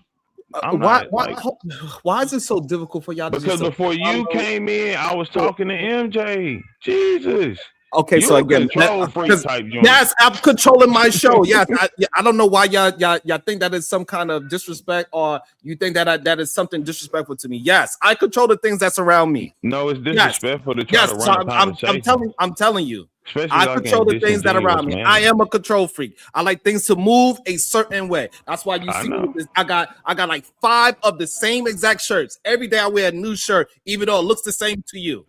Why is it so difficult for y'all to Because before you came in, I was talking to MJ. Jesus. Okay, You're so again, control freak type joint. yes, I'm controlling my show. Yes, I don't know why y'all think that is some kind of disrespect, or you think that that is something disrespectful to me. Yes, I control the things that's around me. No, it's disrespectful to try to run a conversation. I'm telling you. Especially I control the things that are around me. I am a control freak. I like things to move a certain way. That's why you see me. I got like 5 of the same exact shirts. Every day I wear a new shirt, even though it looks the same to you.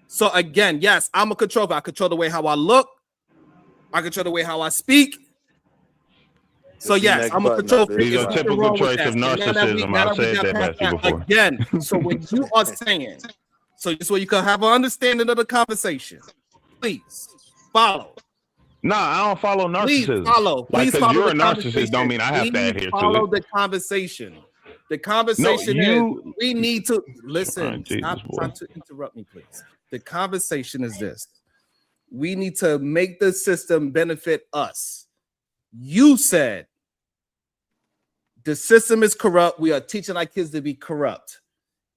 So again, yes, I'm a control freak. I control the way how I look. I control the way how I speak. So yes, I'm a control freak. These are typical traits of narcissism. I've said that Matthew before. Again, so when you are saying, so just so you can have an understanding of the conversation, please follow. Nah, I don't follow narcissism. Please follow. Like, because you're a narcissist don't mean I have to adhere to it. Follow the conversation. The conversation is we need to listen. Stop trying to interrupt me, please. The conversation is this. We need to make the system benefit us. You said the system is corrupt. We are teaching our kids to be corrupt.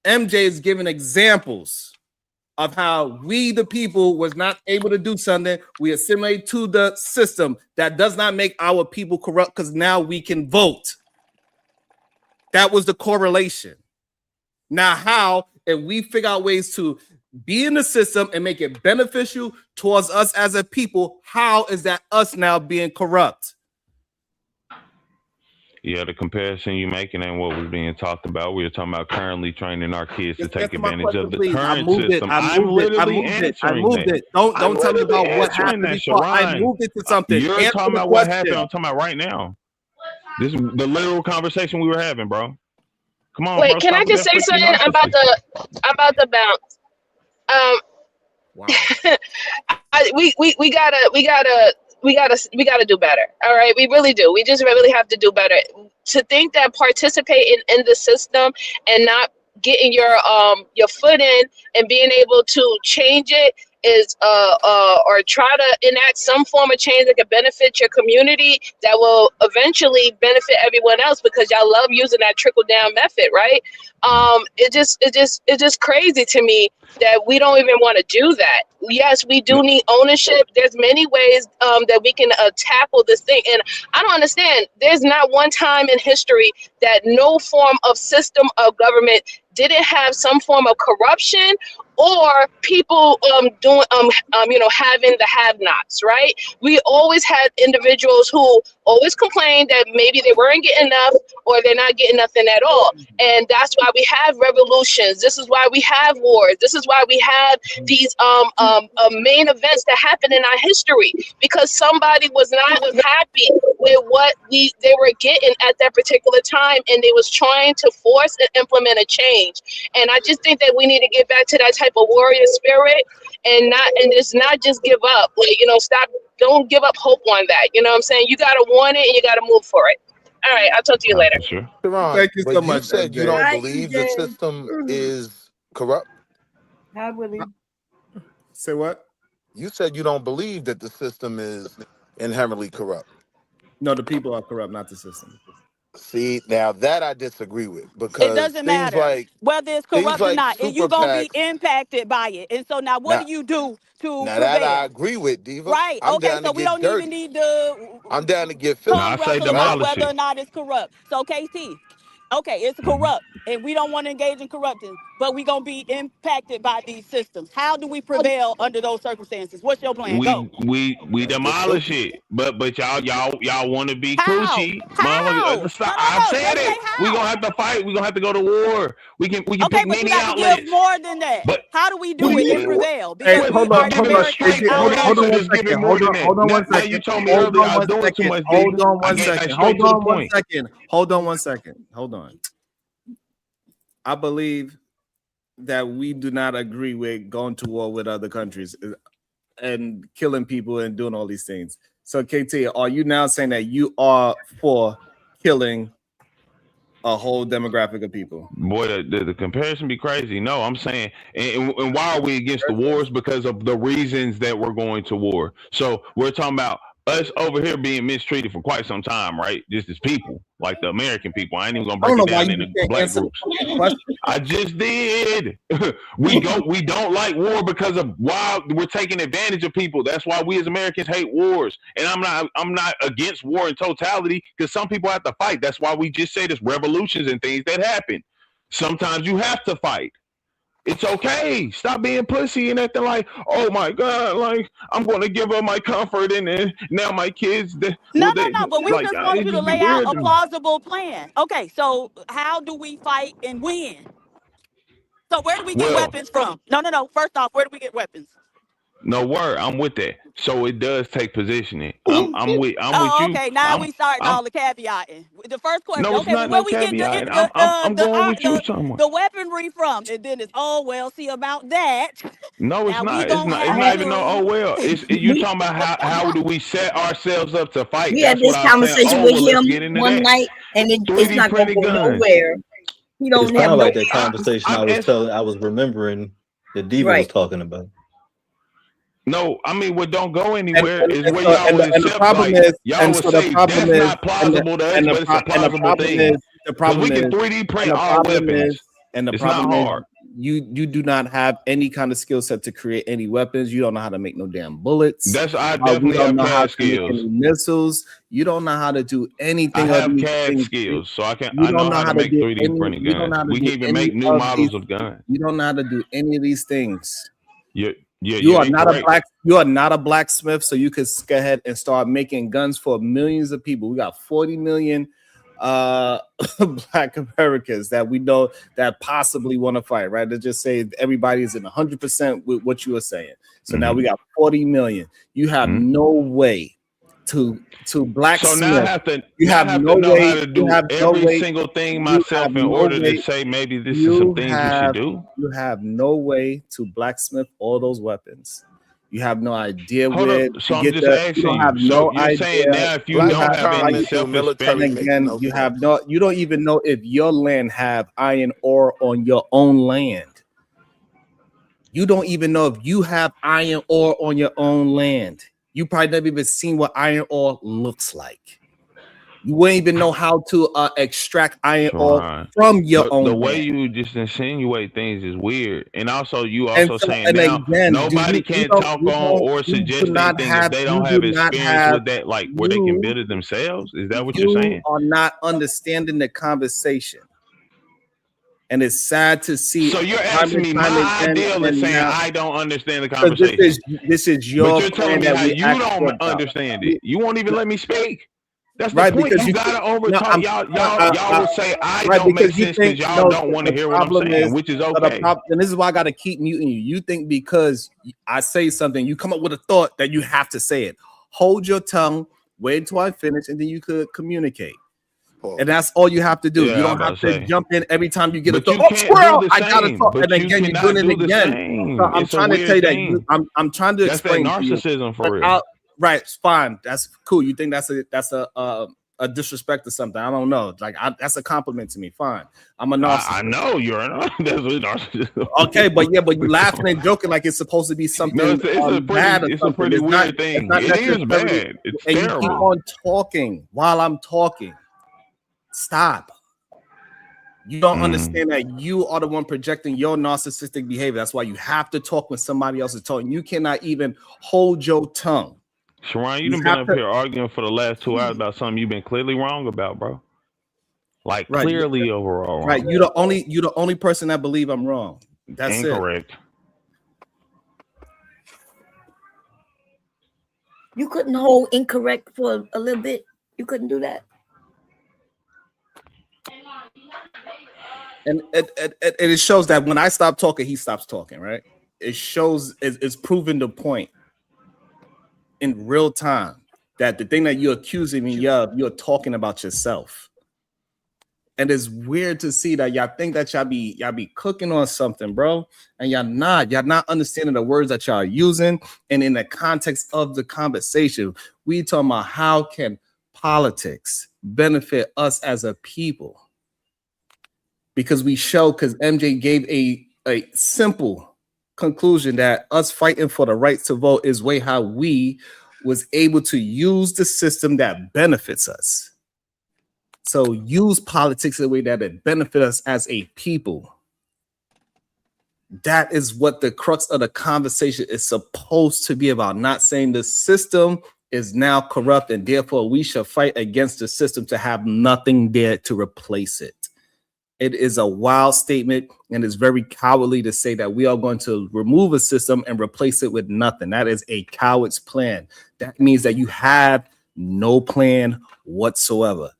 MJ is giving examples of how we, the people, was not able to do something. We assimilate to the system. That does not make our people corrupt because now we can vote. That was the correlation. Now, how, if we figure out ways to be in the system and make it beneficial towards us as a people, how is that us now being corrupt? Yeah, the comparison you're making ain't what was being talked about. We were talking about currently training our kids to take advantage of the current system. I moved it. Don't tell me about what happened before. I moved it to something. You're talking about what happened. I'm talking about right now. This is the literal conversation we were having, bro. Come on. Wait, bro, can I just say something? I'm about to bounce. Wow. we gotta do better. All right, we really do. We just really have to do better. To think that participating in the system and not getting your foot in and being able to change it is or try to enact some form of change that can benefit your community, that will eventually benefit everyone else, because y'all love using that trickle down method, right? It's just crazy to me that we don't even want to do that. Yes, we do need ownership. There's many ways that we can tackle this thing. And I don't understand. There's not one time in history that no form of system of government didn't have some form of corruption or people having the have-nots, right? We always had individuals who always complained that maybe they weren't getting enough or they're not getting nothing at all. And that's why we have revolutions. This is why we have wars. This is why we have these main events that happen in our history, because somebody was not happy with what they were getting at that particular time, and they was trying to force and implement a change. And I just think that we need to get back to that type of warrior spirit and not just give up. Don't give up hope on that. You know what I'm saying? You gotta want it and you gotta move for it. All right, I'll talk to you later. Sure. Thank you so much. You said you don't believe the system is corrupt. How will he? Say what? You said you don't believe that the system is inherently corrupt. No, the people are corrupt, not the system. See, now that I disagree with, because it doesn't matter whether it's corrupt or not. You're gonna be impacted by it. And so now, what do you do to now prevail? that I agree with, Diva. Right. Okay. So we don't even need to. I'm down to get filthy. I say demolish whether or not it's corrupt. So KT, okay, it's corrupt, and we don't want to engage in corruption, but we're gonna be impacted by these systems. How do we prevail under those circumstances? What's your plan? We demolish it, but y'all want to be How? cushy. How? I've said it. We're gonna have to fight. We're gonna have to go to war. We can pick but many you got outlets. to give more than that. But how do we do it and prevail? Hey, Because hold on one second. Hold on one second. Hold on one second. Hold on. I believe that we do not agree with going to war with other countries and killing people and doing all these things. So, KT, are you now saying that you are for killing a whole demographic of people? Boy, the comparison be crazy. No, I'm saying, and why are we against the wars? Because of the reasons that we're going to war. So we're talking about us over here being mistreated for quite some time, right? Just as people, like the American people. I ain't even gonna break it down into black groups. I just did. we don't like war because of why we're taking advantage of people. That's why we as Americans hate wars. And I'm not against war in totality, because some people have to fight. That's why we just say there's revolutions and things that happen. Sometimes you have to fight. It's okay. Stop being pussy and acting like, oh my God, like I'm going to give up my comfort and then now my kids. But we just want you to lay out a plausible plan. Okay, so how do we fight and win? So where do we get weapons from? No. First off, where do we get weapons? No word. I'm with that. So it does take positioning. I'm with you. Okay, now we starting all the caveating. The first question, no, okay, where we get the weaponry from? And then it's, oh, well, see about that. No, it's not. It's not even no, oh, well. You talking about how do we set ourselves up to fight? We had this conversation with him one night, and it's not going to go nowhere. You don't have like that conversation I was remembering that Diva was talking about. No, I mean, what don't go anywhere is where y'all would accept, y'all would say that's not plausible to us, but it's a plausible thing. The problem we can 3D print our weapons, and the problem is you do not have any kind of skill set to create any weapons. You don't know how to make no damn bullets. I definitely have CAD skills. Missiles. You don't know how to do anything. I have CAD skills, so I know how to make 3D printing guns. We can even make new models of guns. You don't know how to do any of these things. You are not a blacksmith, so you could go ahead and start making guns for millions of people. We got 40 million Black Americans that we know that possibly want to fight, right? To just say everybody is in 100% with what you are saying. So now we got 40 million. You have no way to blacksmith. So now I have to do every single thing myself in order to say maybe this is some things we should do. You have no way to blacksmith all those weapons. You have no idea where. So I'm just asking you. So you're saying now if you don't have any self-respect, again, you don't even know if your land have iron ore on your own land. You don't even know if you have iron ore on your own land. You probably never even seen what iron ore looks like. You wouldn't even know how to extract iron ore from your own. The way you just insinuate things is weird. And also, you also saying now nobody can talk on or suggest anything if they don't have experience with that, like where they can build it themselves. Is that what you're saying? You are not understanding the conversation. And it's sad to see. So you're asking me my ideal and saying I don't understand the conversation. This is your. But you're telling me how you don't understand it. You won't even let me speak. That's the point. Because you gotta overtalk. Y'all would say I don't make sense because y'all don't want to hear what I'm saying, which is okay. And this is why I gotta keep muting you. You think because I say something, you come up with a thought that you have to say it. Hold your tongue. Wait until I finish, and then you could communicate. And that's all you have to do. You don't have to jump in every time you get a thought. Oh, squirrel! I gotta talk, and again you're doing it again. So I'm trying to tell you that I'm trying to explain. That's narcissism for real. Right, it's fine. That's cool. You think that's a disrespect or something? I don't know. Like that's a compliment to me. Fine. I'm a narcissist. I know you're a narcissist. Okay, but you laughing and joking like it's supposed to be something bad. It's a pretty weird thing. It is bad. It's terrible. You keep on talking while I'm talking. Stop. You don't understand that you are the one projecting your narcissistic behavior. That's why you have to talk when somebody else is talking. You cannot even hold your tongue. Sharon, you've been up here arguing for the last 2 hours about something you've been clearly wrong about, bro. Like clearly overall wrong. Right. You're the only person that believe I'm wrong. That's incorrect. You couldn't hold incorrect for a little bit. You couldn't do that. And it shows that when I stop talking, he stops talking, right? It shows it's proven the point in real time that the thing that you're accusing me of, you're talking about yourself. And it's weird to see that y'all think that y'all be cooking on something, bro. And y'all not understanding the words that y'all are using. And in the context of the conversation, we talking about how can politics benefit us as a people? Because MJ gave a simple conclusion that us fighting for the right to vote is way how we was able to use the system that benefits us. So use politics in a way that it benefits us as a people. That is what the crux of the conversation is supposed to be about. Not saying the system is now corrupt and therefore we should fight against the system to have nothing there to replace it. It is a wild statement, and it's very cowardly to say that we are going to remove a system and replace it with nothing. That is a coward's plan. That means that you have no plan whatsoever.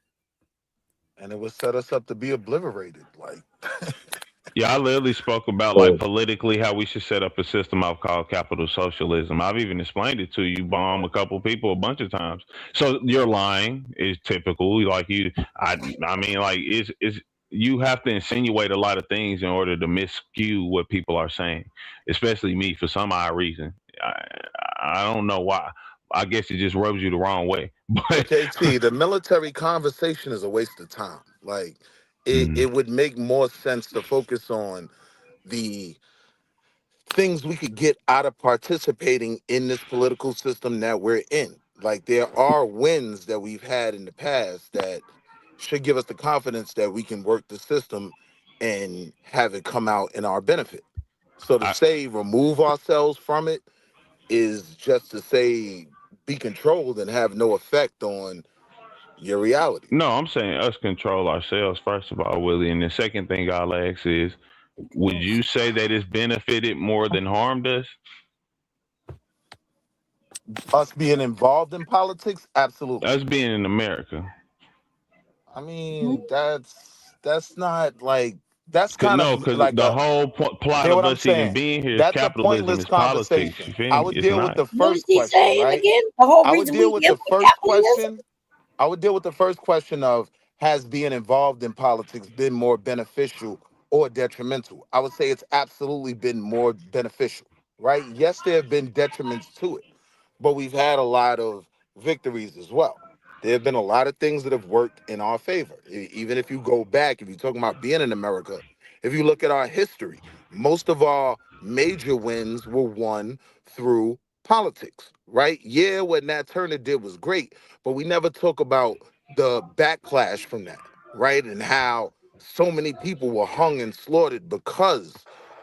And it would set us up to be obliterated. Like, yeah, I literally spoke about like politically how we should set up a system I've called capital socialism. I've even explained it to you, Bomb, a couple people a bunch of times. So your lying is typical. Like I mean, like it's you have to insinuate a lot of things in order to miscue what people are saying, especially me for some odd reason. I don't know why. I guess it just rubs you the wrong way. But KT, the military conversation is a waste of time. Like, it would make more sense to focus on the things we could get out of participating in this political system that we're in. Like, there are wins that we've had in the past that should give us the confidence that we can work the system and have it come out in our benefit. So to say remove ourselves from it is just to say be controlled and have no effect on your reality. No, I'm saying us control ourselves, first of all, Willie. And the second thing I'll ask is, would you say that it's benefited more than harmed us? Us being involved in politics? Absolutely. Us being in America. I mean, that's not like, that's kind of because like the whole plot of us even being here is capitalism, is politics. You feel me? I would deal with the first What's question, saying right? again? The whole I would reason deal we with give the first question. I would deal with the first question of, has being involved in politics been more beneficial or detrimental? I would say it's absolutely been more beneficial, right? Yes, there have been detriments to it, but we've had a lot of victories as well. There have been a lot of things that have worked in our favor. Even if you go back, if you're talking about being in America, if you look at our history, most of our major wins were won through politics, right? Yeah, what Nat Turner did was great, but we never talk about the backlash from that, right? And how so many people were hung and slaughtered because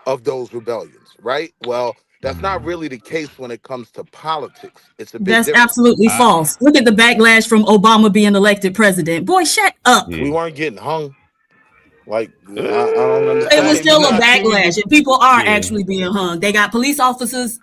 of those rebellions, right? Well, that's not really the case when it comes to politics. It's a bit That's different. absolutely false. Look at the backlash from Obama being elected president. Boy, shut up. We weren't getting hung. Like, I don't understand. It was still a backlash, and people are actually being hung. They got police officers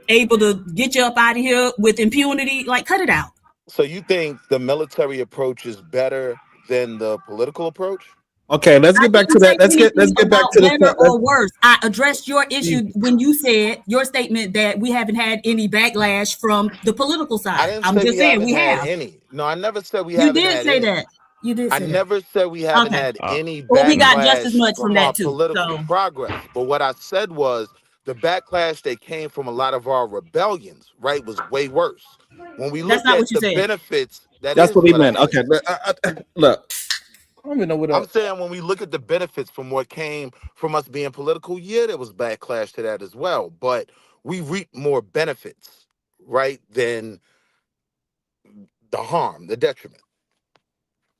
able to get you up out of here with impunity. Like, cut it out. So you think the military approach is better than the political approach? Okay, let's get back to that. Let's get back to better or worse. I addressed your issue when you said your statement that we haven't had any backlash from the political side. I didn't say we haven't had any. No, I never said we haven't had any. You did say that. You did say that. I never said we haven't had any backlash well, we got just as much from that our too. Political progress. But what I said was the backlash that came from a lot of our rebellions, right, was way worse. When we look at the benefits, that's what he meant. Okay, look. I don't even know what I'm saying. When we look at the benefits from what came from us being political, yeah, there was backlash to that as well. But we reap more benefits, right, than the harm, the detriment.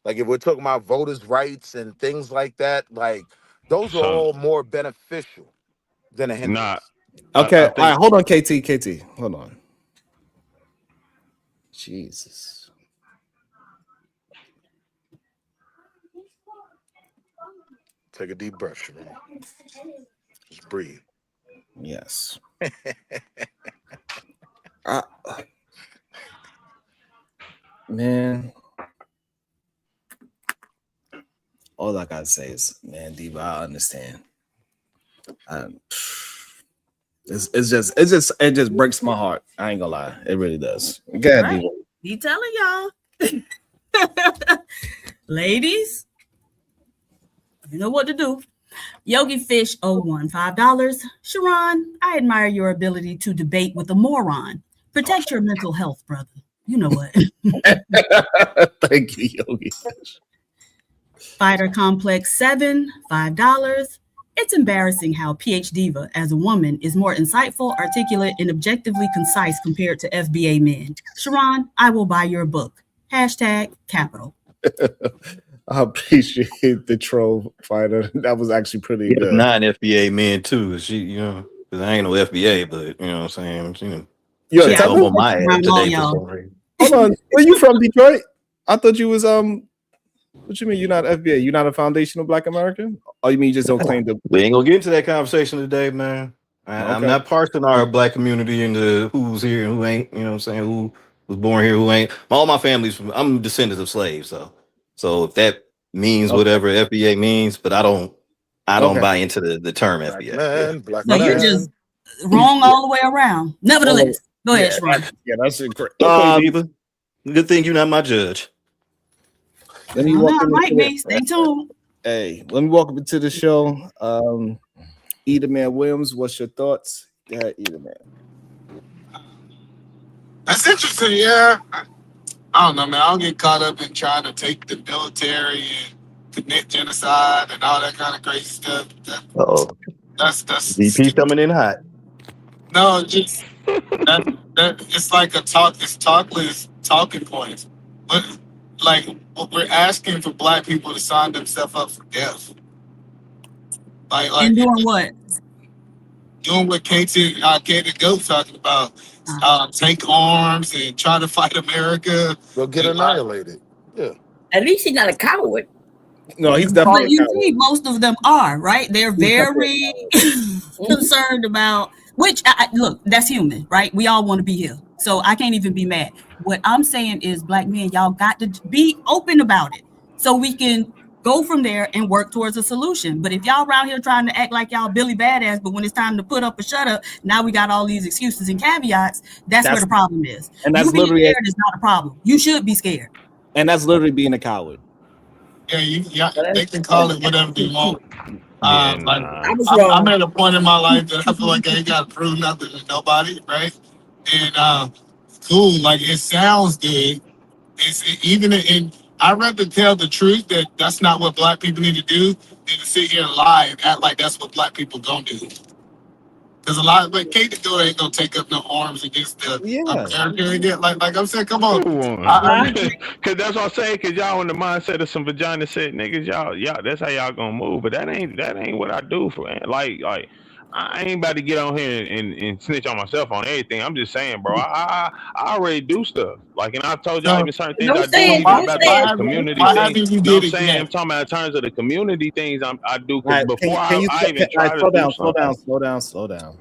Like if we're talking about voters' rights and things like that, like those are all more beneficial than a hindrance. Okay, all right, hold on, KT, hold on. Jesus. Take a deep breath, Sharon. Just breathe. Yes. Man. All I gotta say is, man, Diva, I understand. It just breaks my heart. I ain't gonna lie, it really does. Go ahead, Diva. Be telling y'all, ladies, you know what to do. Yogi Fish 01, $5. Sharon, I admire your ability to debate with a moron. Protect your mental health, brother. You know what? Thank you, Yogi. Fighter Complex 7, $5. It's embarrassing how PH Diva, as a woman, is more insightful, articulate, and objectively concise compared to FBA men. Sharon, I will buy your book. #capital. I appreciate the troll fighter. That was actually pretty good. Non-FBA men too. She, because I ain't no FBA, but you know what I'm saying. Yo, tell me my ass today for some reason. Hold on, where you from, Detroit? I thought you was What you mean you're not FBA? You're not a foundational Black American? Or you mean you just don't claim to? We ain't gonna get into that conversation today, man. I'm not parsing our Black community into who's here and who ain't. You know what I'm saying? Who was born here, who ain't. All my family's from. I'm descendants of slaves, so if that means whatever FBA means, but I don't buy into the term FBA. So you're just wrong all the way around. Nevertheless, go ahead, Sharon. Yeah, that's incorrect. Diva. Good thing you're not my judge. Let me walk Stay tuned. Hey, let me welcome into the show. Eda Man Williams, what's your thoughts? Go ahead, Eda Man. That's interesting, yeah. I don't know, man. I don't get caught up in trying to take the military and commit genocide and all that kind of crazy stuff. That's VP coming in hot. No, just that it's like it's talking points. But like we're asking for Black people to sign themselves up for death. Like and doing what? Doing what Katie Goat talking about. Take arms and try to fight America. They'll get annihilated. Yeah. At least he's not a coward. No, he's definitely. But you see, most of them are, right? They're very concerned about. Which look, that's human, right? We all want to be here, so I can't even be mad. What I'm saying is, Black men, y'all got to be open about it, so we can go from there and work towards a solution. But if y'all around here trying to act like y'all Billy Badass, but when it's time to put up or shut up, now we got all these excuses and caveats. That's where the problem is. And that's you being literally scared is not a problem. You should be scared. And that's literally being a coward. Yeah, they can call it whatever they want. I'm at a point in my life that I feel like I ain't got to prove nothing to nobody, right? And cool, like it sounds good. It's even in. I'd rather tell the truth that that's not what Black people need to do than to sit here and lie and act like that's what Black people gonna do. Because a lot of Katie Goat ain't gonna take up no arms against the American again. Like I'm saying, come on. Because that's what I'm saying. Because y'all in the mindset of some vagina said niggas, y'all. That's how y'all gonna move. But that ain't what I do for like. I ain't about to get on here and snitch on myself on everything. I'm just saying, bro. I already do stuff. Like, and I told y'all even certain things I do about the community things. You know what I'm saying? I'm talking about in terms of the community things I do. Because before I even try to slow down.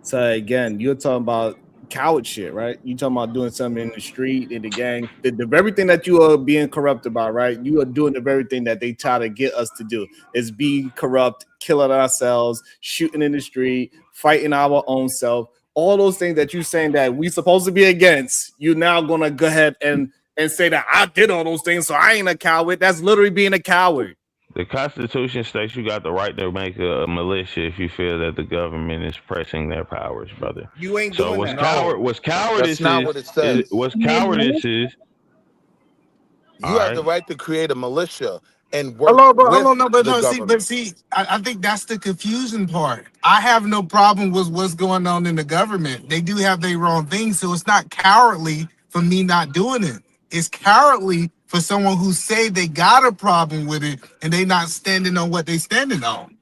So again, you're talking about coward shit, right? You talking about doing something in the street, in the gang, the very thing that you are being corrupt about, right? You are doing the very thing that they try to get us to do is be corrupt, killing ourselves, shooting in the street, fighting our own self. All those things that you're saying that we supposed to be against, you're now gonna go ahead and say that I did all those things, so I ain't a coward. That's literally being a coward. The Constitution states you got the right to make a militia if you feel that the government is pressing their powers, brother. You ain't so doing that. What's cowardice That's not what it says. What's cowardice is you have the right to create a militia and work See, I think that's the confusing part. I have no problem with what's going on in the government. They do have their wrong things, so it's not cowardly for me not doing it. It's cowardly for someone who say they got a problem with it and they not standing on what they standing on.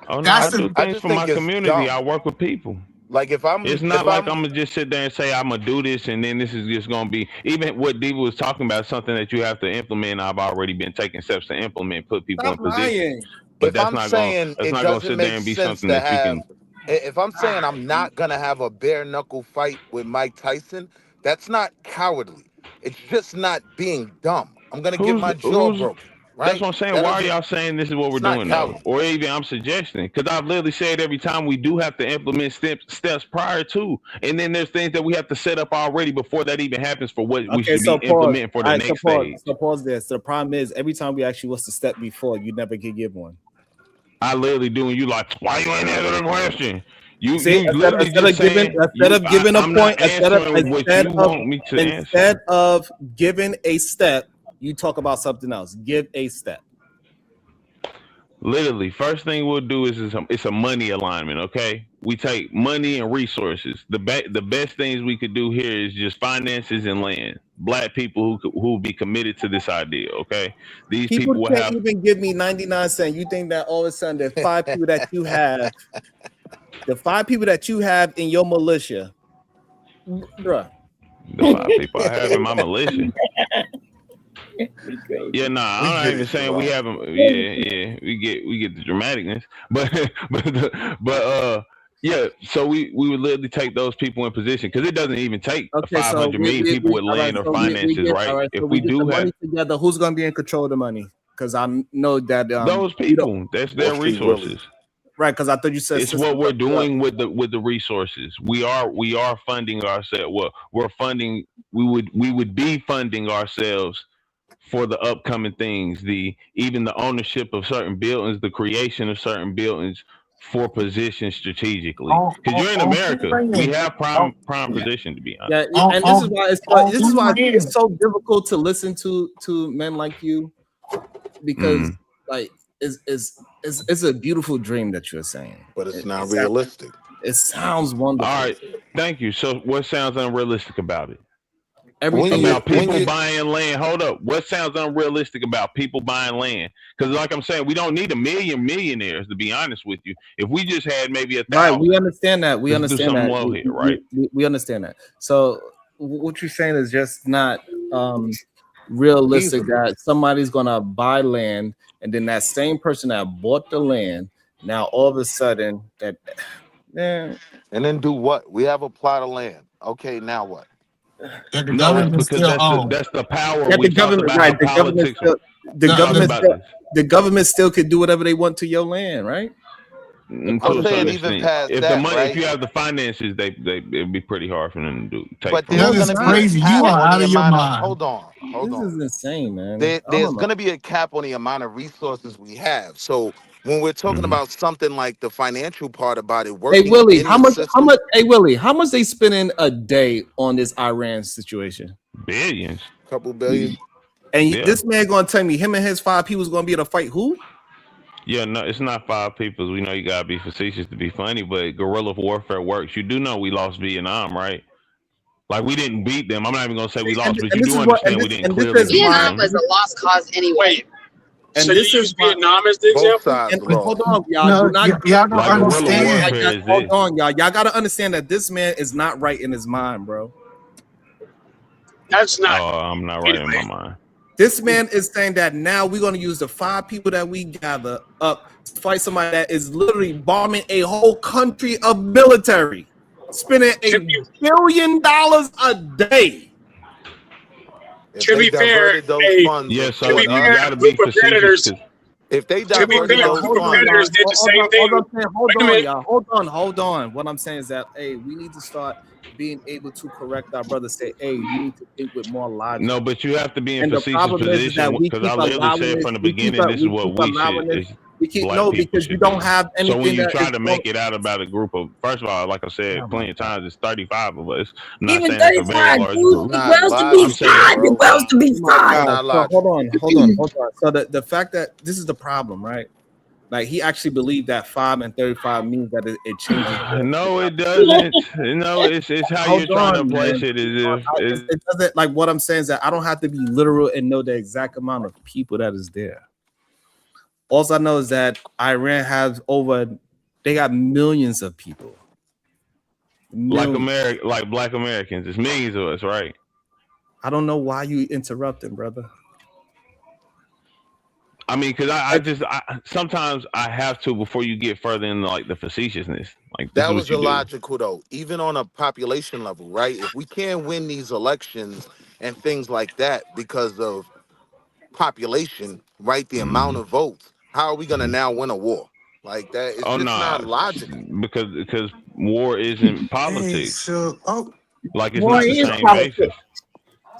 Oh no, I do things for my community. Dumb. I work with people. Like it's not like I'm gonna just sit there and say I'm gonna do this and then this is just gonna be even what Diva was talking about, something that you have to implement. I've already been taking steps to implement, put people in position. But that's not gonna sit there and be something that you can. If I'm saying I'm not gonna have a bare knuckle fight with Mike Tyson, that's not cowardly. It's just not being dumb. I'm gonna get my jaw broken. Right? That's what I'm saying. Why are y'all saying this is what we're doing though? Or even I'm suggesting, because I've literally said every time we do have to implement steps prior to, and then there's things that we have to set up already before that even happens for what we should be implementing for the next stage. So pause there. So the problem is every time we ask you what's the step before, you never can give one. I literally do, and you like, why you ain't answering the question? You see, instead of giving a step, you talk about something else. Give a step. Literally, first thing we'll do is it's a money alignment. Okay, we take money and resources. The best things we could do here is just finances and land. Black people who will be committed to this idea. Okay, these people will can't have even give me 99 cents. You think that all of a sudden the 5 people that you have, the 5 people that you have in your militia, bruh. The 5 people I have in my militia. Yeah, nah, I'm not even saying we have them. Yeah, we get the dramaticness, but yeah. So we would literally take those people in position because it doesn't even take 500 million people with land or finances, right? If we do have money together, who's gonna be in control of the money? Because I know that those people, that's their resources. Right, because I thought you said it's what we're doing with the resources. We are funding ourselves. Well, we're funding. We would be funding ourselves for the upcoming things, even the ownership of certain buildings, the creation of certain buildings for positions strategically. Because you're in America, we have prime position, to be honest. Yeah, and this is why it's so difficult to listen to men like you, because like it's a beautiful dream that you're saying, but it's not realistic. It sounds wonderful. All right, thank you. So what sounds unrealistic about it? Everything about people buying land. Hold up. What sounds unrealistic about people buying land? Because like I'm saying, we don't need a million millionaires, to be honest with you. If we just had maybe 1,000. Right, we understand that. We understand that. Low here, right? We understand that. So what you're saying is just not realistic that somebody's gonna buy land, and then that same person that bought the land, now all of a sudden that and then do what? We have a plot of land. Okay, now what? No, because that's the power. Yeah, the government, right? The government still could do whatever they want to your land, right? I'm saying even past if that, the money, right? if you have the finances, it'd be pretty hard for them to do. But there's going to be crazy. You are out of your mind. Hold on. This is insane, man. There's going to be a cap on the amount of resources we have. So when we're talking about something like the financial part about it, working. Hey Willie, how much? Hey Willie, how much they spending a day on this Iran situation? Billions. Couple billion. And this man gonna tell me him and his 5 people is gonna be able to fight who? Yeah, no, it's not 5 people. We know you gotta be facetious to be funny, but guerrilla warfare works. You do know we lost Vietnam, right? Like we didn't beat them. I'm not even gonna say we lost, but you do understand we didn't clearly beat them. Vietnam was a lost cause anyway. And so this is Vietnam as the example. And hold on, y'all. Y'all don't understand. Hold on, y'all. Y'all gotta understand that this man is not right in his mind, bro. That's not. Oh, I'm not right in my mind. This man is saying that now we're going to use the 5 people that we gather up to fight somebody that is literally bombing a whole country of military, spending $1 billion a day. To be fair, yeah, so you gotta be facetious. If they diverted those predators did the same thing. Hold on. What I'm saying is that, hey, we need to start being able to correct our brothers. Say, hey, you need to think with more logic. No, but you have to be in facetious position because I literally said from the beginning, this is what we should. Because you don't have anything. So when you try to make it out about a group of, first of all, like I said, plenty of times, it's 35 of us. I'm not saying it's a very large group. It wells to be 5. Hold on. So the fact that this is the problem, right? Like he actually believed that 5 and 35 means that it changes. No, it doesn't. No, it's how you're trying to place it. It doesn't. Like what I'm saying is that I don't have to be literal and know the exact amount of people that is there. All I know is that Iran has they got millions of people. Millions. Like Black Americans. It's millions of us, right? I don't know why you interrupting, brother. I mean, because I sometimes I have to before you get further in like the facetiousness. Like that was illogical though, even on a population level, right? If we can't win these elections and things like that because of population, right? The amount of votes, how are we gonna now win a war like that? It's just not logical. Because war isn't politics. Like it's war not the same basis.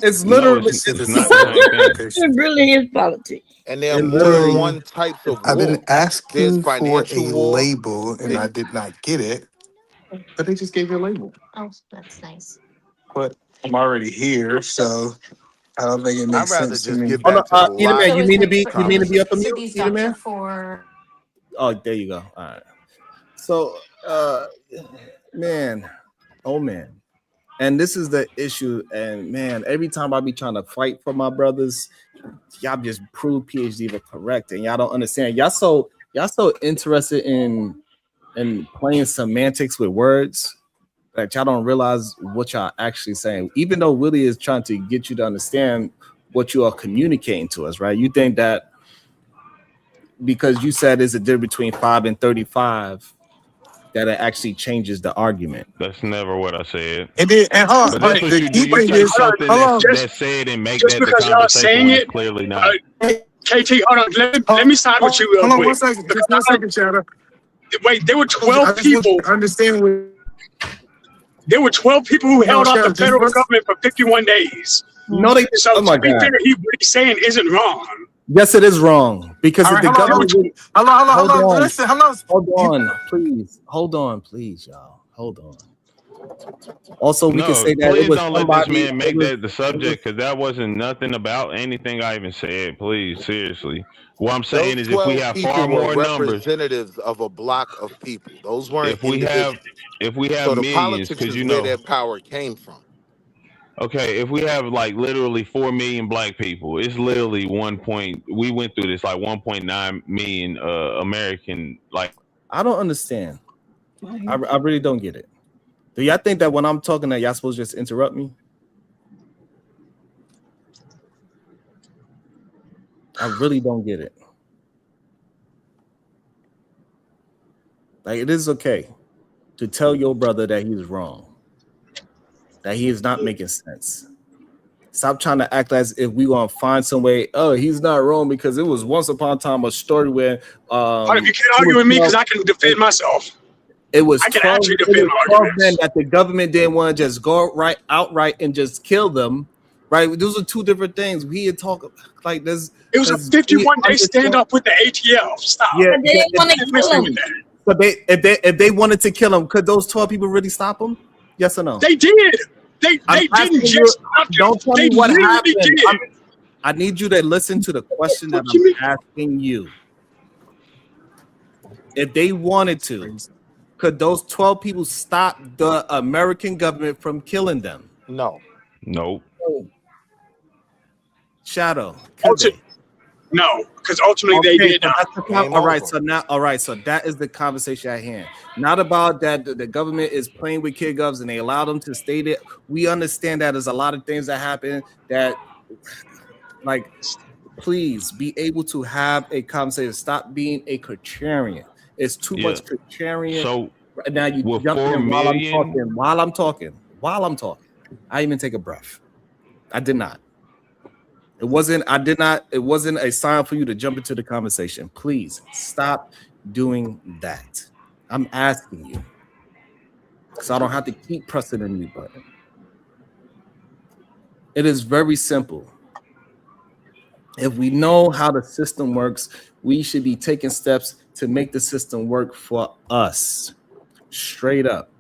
It's literally it's not the same thing. It really is politics. And there are more than one types of war. I've been asking for a war. label and I did not get it, but they just gave you a label. Oh, that's nice. But I'm already here, so I don't think it makes sense to me. You mean to be up a mute, man? For Oh, there you go. All right. So, man, oh man, and this is the issue. And man, every time I be trying to fight for my brothers, y'all just prove PhD were correct, and y'all don't understand. Y'all so interested in playing semantics with words that y'all don't realize what y'all actually saying. Even though Willie is trying to get you to understand what you are communicating to us, right? You think that because you said there's a difference between 5 and 35, that it actually changes the argument. That's never what I said. And then, and hold But on, that's what you do. You take something that's said and make just that the because y'all saying conversation. it, Clearly not. KT, hold on. Let me side with you real hold on quick. 1 second. Just 1 second, Shadow. Wait, there were 12 I just people. want to understand what. There were 12 people who held out Shadow, the federal government for 51 days. No, they. So Oh my to be God. fair, what he's saying isn't wrong. Yes, it is wrong because All if right, the government. hold on. Listen, hold on, please. Hold on, please, y'all. Hold on. Also, we can say that please it was don't let this man make that the subject, because that wasn't nothing about anything I even said. Please, seriously. What I'm saying Those is, if we 12 have people far were more numbers, representatives of a block of people. Those weren't if we have individuals. So the millions, politics because is where their power came from. Okay, if we have like literally 4 million black people, it's literally we went through this like 1.9 million American. Like, I don't understand. I really don't get it. Do y'all think that when I'm talking that y'all supposed to just interrupt me? I really don't get it. Like, it is okay to tell your brother that he's wrong, that he is not making sense. Stop trying to act as if we want to find some way. Oh, he's not wrong because it was once upon a time a story where. You can't argue with me because I can defend myself. It was I can 12, actually defend my 12 arguments. men that the government didn't want to just go outright and just kill them. Right? Those are two different things. We had talk like this. It was a 51-day standoff with the ATL. Stop. Yeah, But they didn't want to kill him. So if they wanted to kill him, could those 12 people really stop him? Yes or no? They did. They didn't just stop him. Don't tell They me what literally happened. did. I need you to listen to the question that I'm asking you. If they wanted to, could those 12 people stop the American government from killing them? No. Nope. Shadow, could they? No, because ultimately they did not. All right, so that is the conversation at hand. Not about that the government is playing with kid govs and they allow them to state it. We understand that there's a lot of things that happen that, like, please be able to have a conversation. Stop being a contrarian. It's too much contrarian. So now you jump in while I'm talking. I didn't even take a breath. I did not. It wasn't a sign for you to jump into the conversation. Please stop doing that. I'm asking you. So I don't have to keep pressing the mute button. It is very simple. If we know how the system works, we should be taking steps to make the system work for us. Straight up.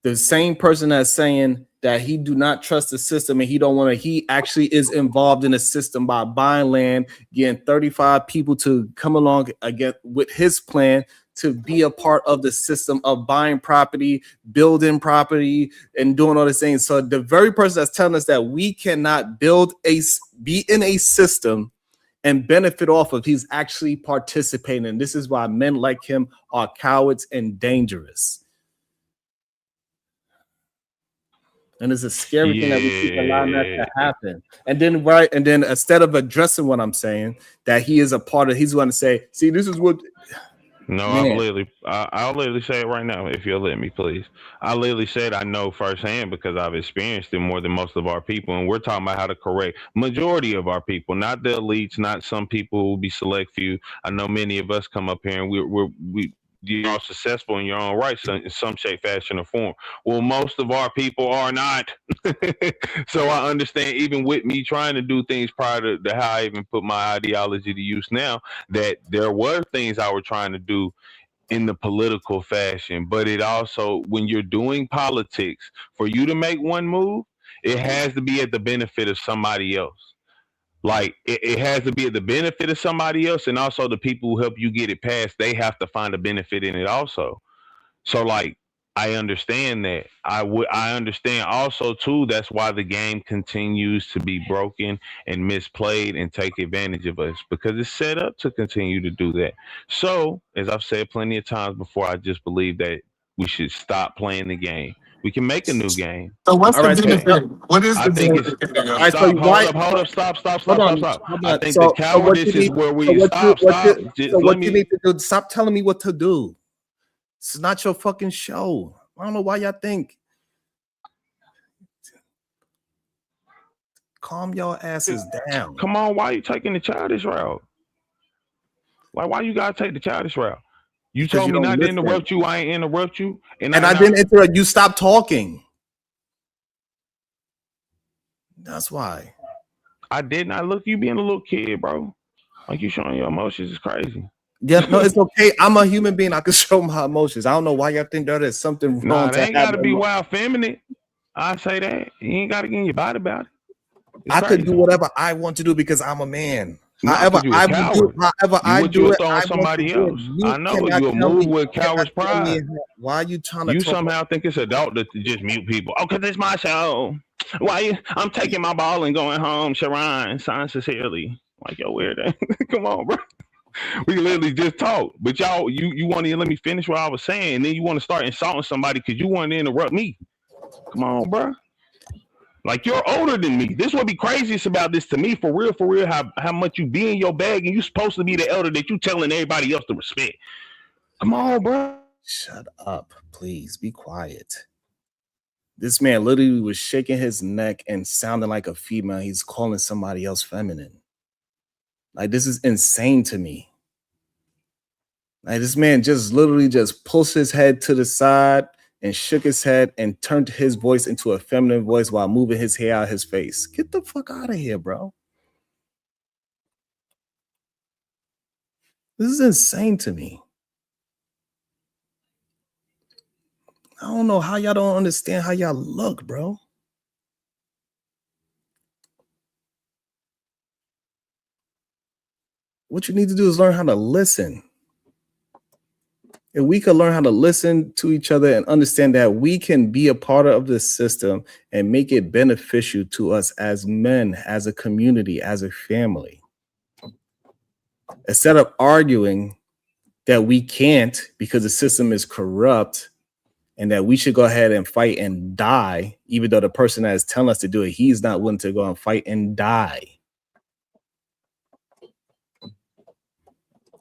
The same person that's saying that he do not trust the system and he actually is involved in the system by buying land, getting 35 people to come along again with his plan to be a part of the system of buying property, building property, and doing all these things. So the very person that's telling us that we cannot be in a system and benefit off of, he's actually participating. And this is why men like him are cowards and dangerous. And it's a scary thing that we keep allowing that to happen. And then instead of addressing what I'm saying, that he is a part of, he's going to say, see, this is what. No, I'll literally say it right now, if you'll let me, please. I literally said I know firsthand because I've experienced it more than most of our people. And we're talking about how to correct majority of our people, not the elites, not some people who will be select few. I know many of us come up here and you're all successful in your own right in some shape, fashion, or form. Well, most of our people are not. So I understand, even with me trying to do things prior to how I even put my ideology to use now, that there were things I was trying to do in the political fashion. But it also, when you're doing politics, for you to make one move, it has to be at the benefit of somebody else. Like it has to be at the benefit of somebody else, and also the people who help you get it passed, they have to find a benefit in it also. So like I understand that. I understand also too, that's why the game continues to be broken and misplayed and take advantage of us, because it's set up to continue to do that. So, as I've said plenty of times before, I just believe that we should stop playing the game. We can make a new game. So what's All the right, so benefit? What is I the think it's benefit of all right, so stop, why? hold up, stop. Hold on, hold I on. think the So what you cowardice is need? where So we stop. so Just what let you me. need to do? Stop telling me what to do. It's not your fucking show. I don't know why y'all think. Calm your asses down. Come on, why are you taking the childish route? Like, why you gotta take the childish route? You Because told you me don't not to listen. interrupt you. I ain't interrupt you, and I didn't interrupt. You stopped talking. That's why. I did not. Look, you being a little kid, bro. Like you showing your emotions is crazy. Yeah, no, it's okay. I'm a human being. I can show my emotions. I don't know why y'all think that is something wrong Nah, to they ain't have gotta be emotions. wild feminine. I say that. You ain't gotta get in your body about it. It's I crazy. could do whatever I want to do because I'm a man. Nah, However you a I would do, coward. however I What do you it, throw I on want to somebody do it. else. You I know cannot you a tell me. move with You cannot coward's tell me pride. why are you trying to You talk. somehow think it's adult to just mute people. Oh, cause it's my show. Why you? I'm taking my ball and going home. Sharon, sign sincerely. Like yo, weird. Come on, bro. We literally just talk, but y'all, you want to let me finish what I was saying, and then you want to start insulting somebody because you want to interrupt me. Come on, bro. Like you're older than me. This would be craziest about this to me, for real, how much you be in your bag, and you supposed to be the elder that you telling everybody else to respect. Come on, bro. Shut up, please. Be quiet. This man literally was shaking his neck and sounding like a female. He's calling somebody else feminine. Like this is insane to me. Like this man just literally just pulls his head to the side and shook his head and turned his voice into a feminine voice while moving his hair out his face. Get the fuck out of here, bro. This is insane to me. I don't know how y'all don't understand how y'all look, bro. What you need to do is learn how to listen. If we could learn how to listen to each other and understand that we can be a part of the system and make it beneficial to us as men, as a community, as a family. Instead of arguing that we can't because the system is corrupt and that we should go ahead and fight and die, even though the person that is telling us to do it, he's not willing to go and fight and die.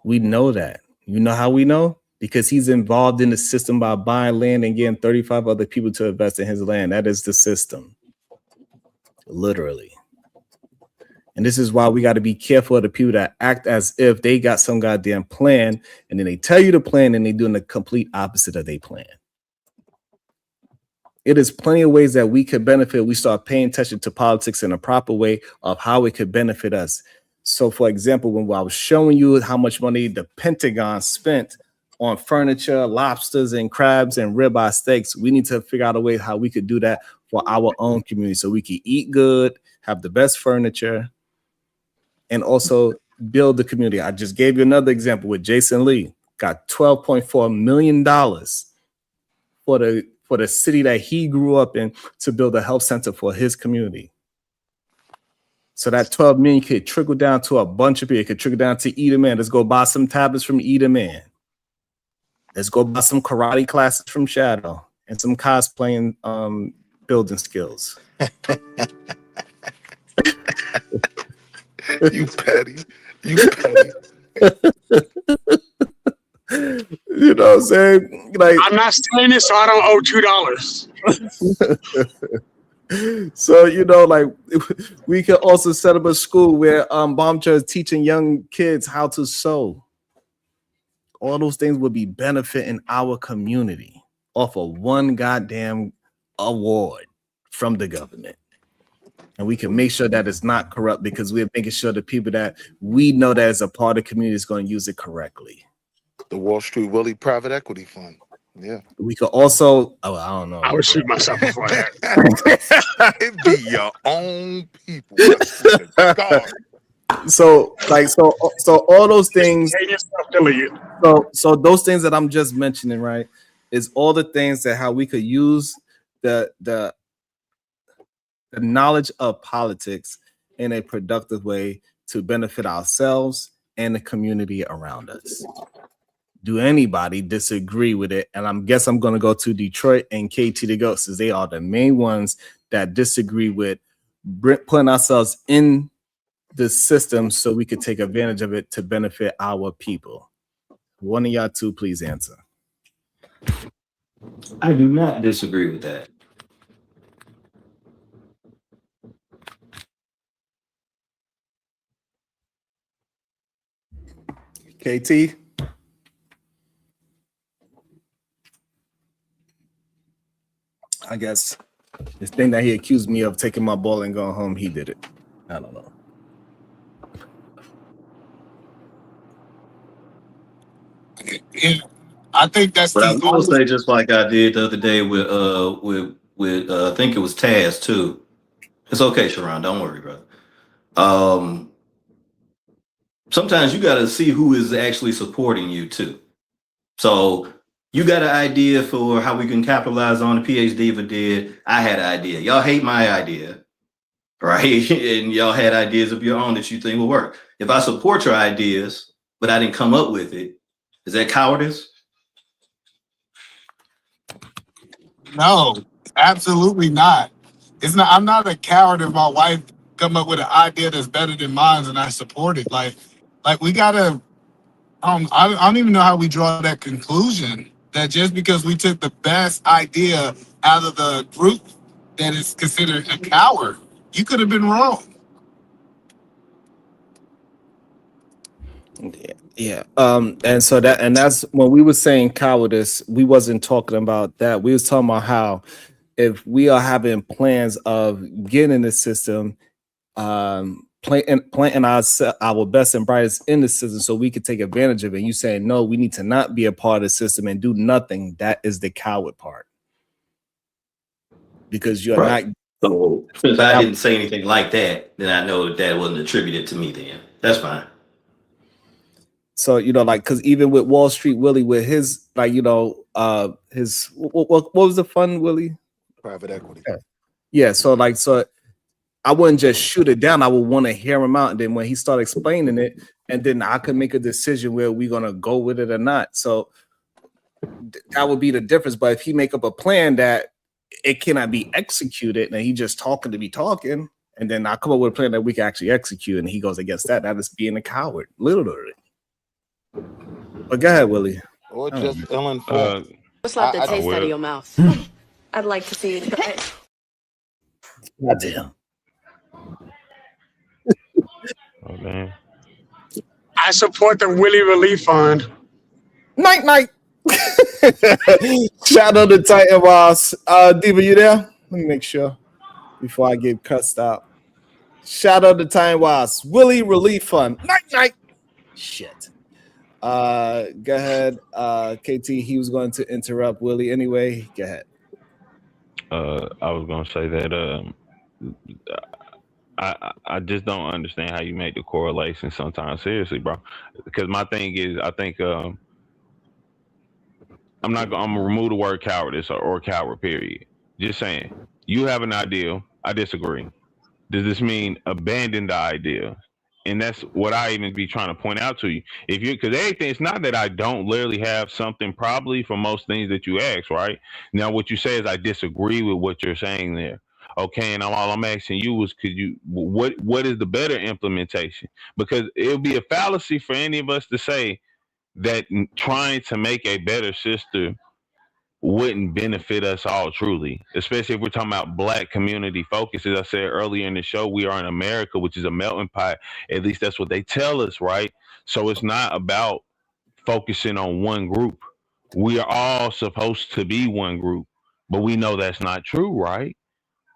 We know that. You know how we know? Because he's involved in the system by buying land and getting 35 other people to invest in his land. That is the system. Literally. And this is why we got to be careful of the people that act as if they got some goddamn plan, and then they tell you the plan and they're doing the complete opposite of their plan. It is plenty of ways that we could benefit. We start paying attention to politics in a proper way of how it could benefit us. So, for example, when I was showing you how much money the Pentagon spent on furniture, lobsters and crabs and ribeye steaks, we need to figure out a way how we could do that for our own community so we can eat good, have the best furniture, and also build the community. I just gave you another example with Jason Lee. Got $12.4 million for the city that he grew up in to build a health center for his community. So that 12 million could trickle down to a bunch of people. It could trickle down to Eat a Man. Let's go buy some tablets from Eat a Man. Let's go buy some karate classes from Shadow and some cosplaying building skills. You petty. You petty. You know what I'm saying? Like, I'm not saying this, so I don't owe $2. So, you know, like we could also set up a school where Bombcha is teaching young kids how to sew. All those things would be benefiting our community off of one goddamn award from the government. And we can make sure that it's not corrupt because we're making sure the people that we know that is a part of the community is going to use it correctly. The Wall Street Willie Private Equity Fund. Yeah. We could also, I don't know. I would shoot myself before that. It be your own people. God. So all those things. So those things that I'm just mentioning, right, is all the things that how we could use the knowledge of politics in a productive way to benefit ourselves and the community around us. Do anybody disagree with it? And I'm going to go to Detroit and KT to go, since they are the main ones that disagree with putting ourselves in the system so we could take advantage of it to benefit our people. One of y'all two, please answer. I do not disagree with that. KT? I guess this thing that he accused me of taking my ball and going home, he did it. I don't know. I think that's but I will say, just like I did the other day with I think it was Taz too. It's okay, Sharon. Don't worry, brother. Sometimes you got to see who is actually supporting you too. So you got an idea for how we can capitalize on the PhD Diva did. I had an idea. Y'all hate my idea, right? And y'all had ideas of your own that you think will work. If I support your ideas, but I didn't come up with it, is that cowardice? No, absolutely not. It's not. I'm not a coward if my wife come up with an idea that's better than mine and I support it. Like we gotta. I don't even know how we draw that conclusion that just because we took the best idea out of the group that is considered a coward. You could have been wrong. Yeah. And that's when we were saying cowardice, we wasn't talking about that. We was talking about how if we are having plans of getting in the system, planting our best and brightest in the system so we could take advantage of it. And you saying, no, we need to not be a part of the system and do nothing. That is the coward part. Because you're right. not. So since I didn't say anything like that, then I know that wasn't attributed to me then. That's fine. So, like, because even with Wall Street Willie, with his, his, what was the fund, Willie? Private equity. Yeah. So I wouldn't just shoot it down. I would want to hear him out. And then when he started explaining it, and then I could make a decision where we're going to go with it or not. So that would be the difference. But if he make up a plan that it cannot be executed and he just talking to be talking, and then I come up with a plan that we can actually execute and he goes against that, that is being a coward, literally. But go ahead, Willie. Or just ill-informed. Slap the taste out of your mouth. I'd like to see you try it. Goddamn. Oh, man. I support the Willie Relief Fund. Night. Shout out to Titan Boss. Diva, you there? Let me make sure before I get cussed out. Shout out to Titan Boss. Willie Relief Fund. Night. Shit. Go ahead. KT, he was going to interrupt Willie anyway. Go ahead. I was gonna say that I just don't understand how you make the correlation sometimes, seriously, bro. Because my thing is, I think I'm gonna remove the word cowardice or coward, period. Just saying, you have an ideal, I disagree. Does this mean abandon the idea? And that's what I even be trying to point out to you. Because anything, it's not that I don't literally have something probably for most things that you ask, right? Now, what you say is I disagree with what you're saying there. Okay, and all I'm asking you is, what is the better implementation? Because it would be a fallacy for any of us to say that trying to make a better system wouldn't benefit us all truly, especially if we're talking about Black community focus. As I said earlier in the show, we are in America, which is a melting pot. At least that's what they tell us, right? So it's not about focusing on one group. We are all supposed to be one group, but we know that's not true, right?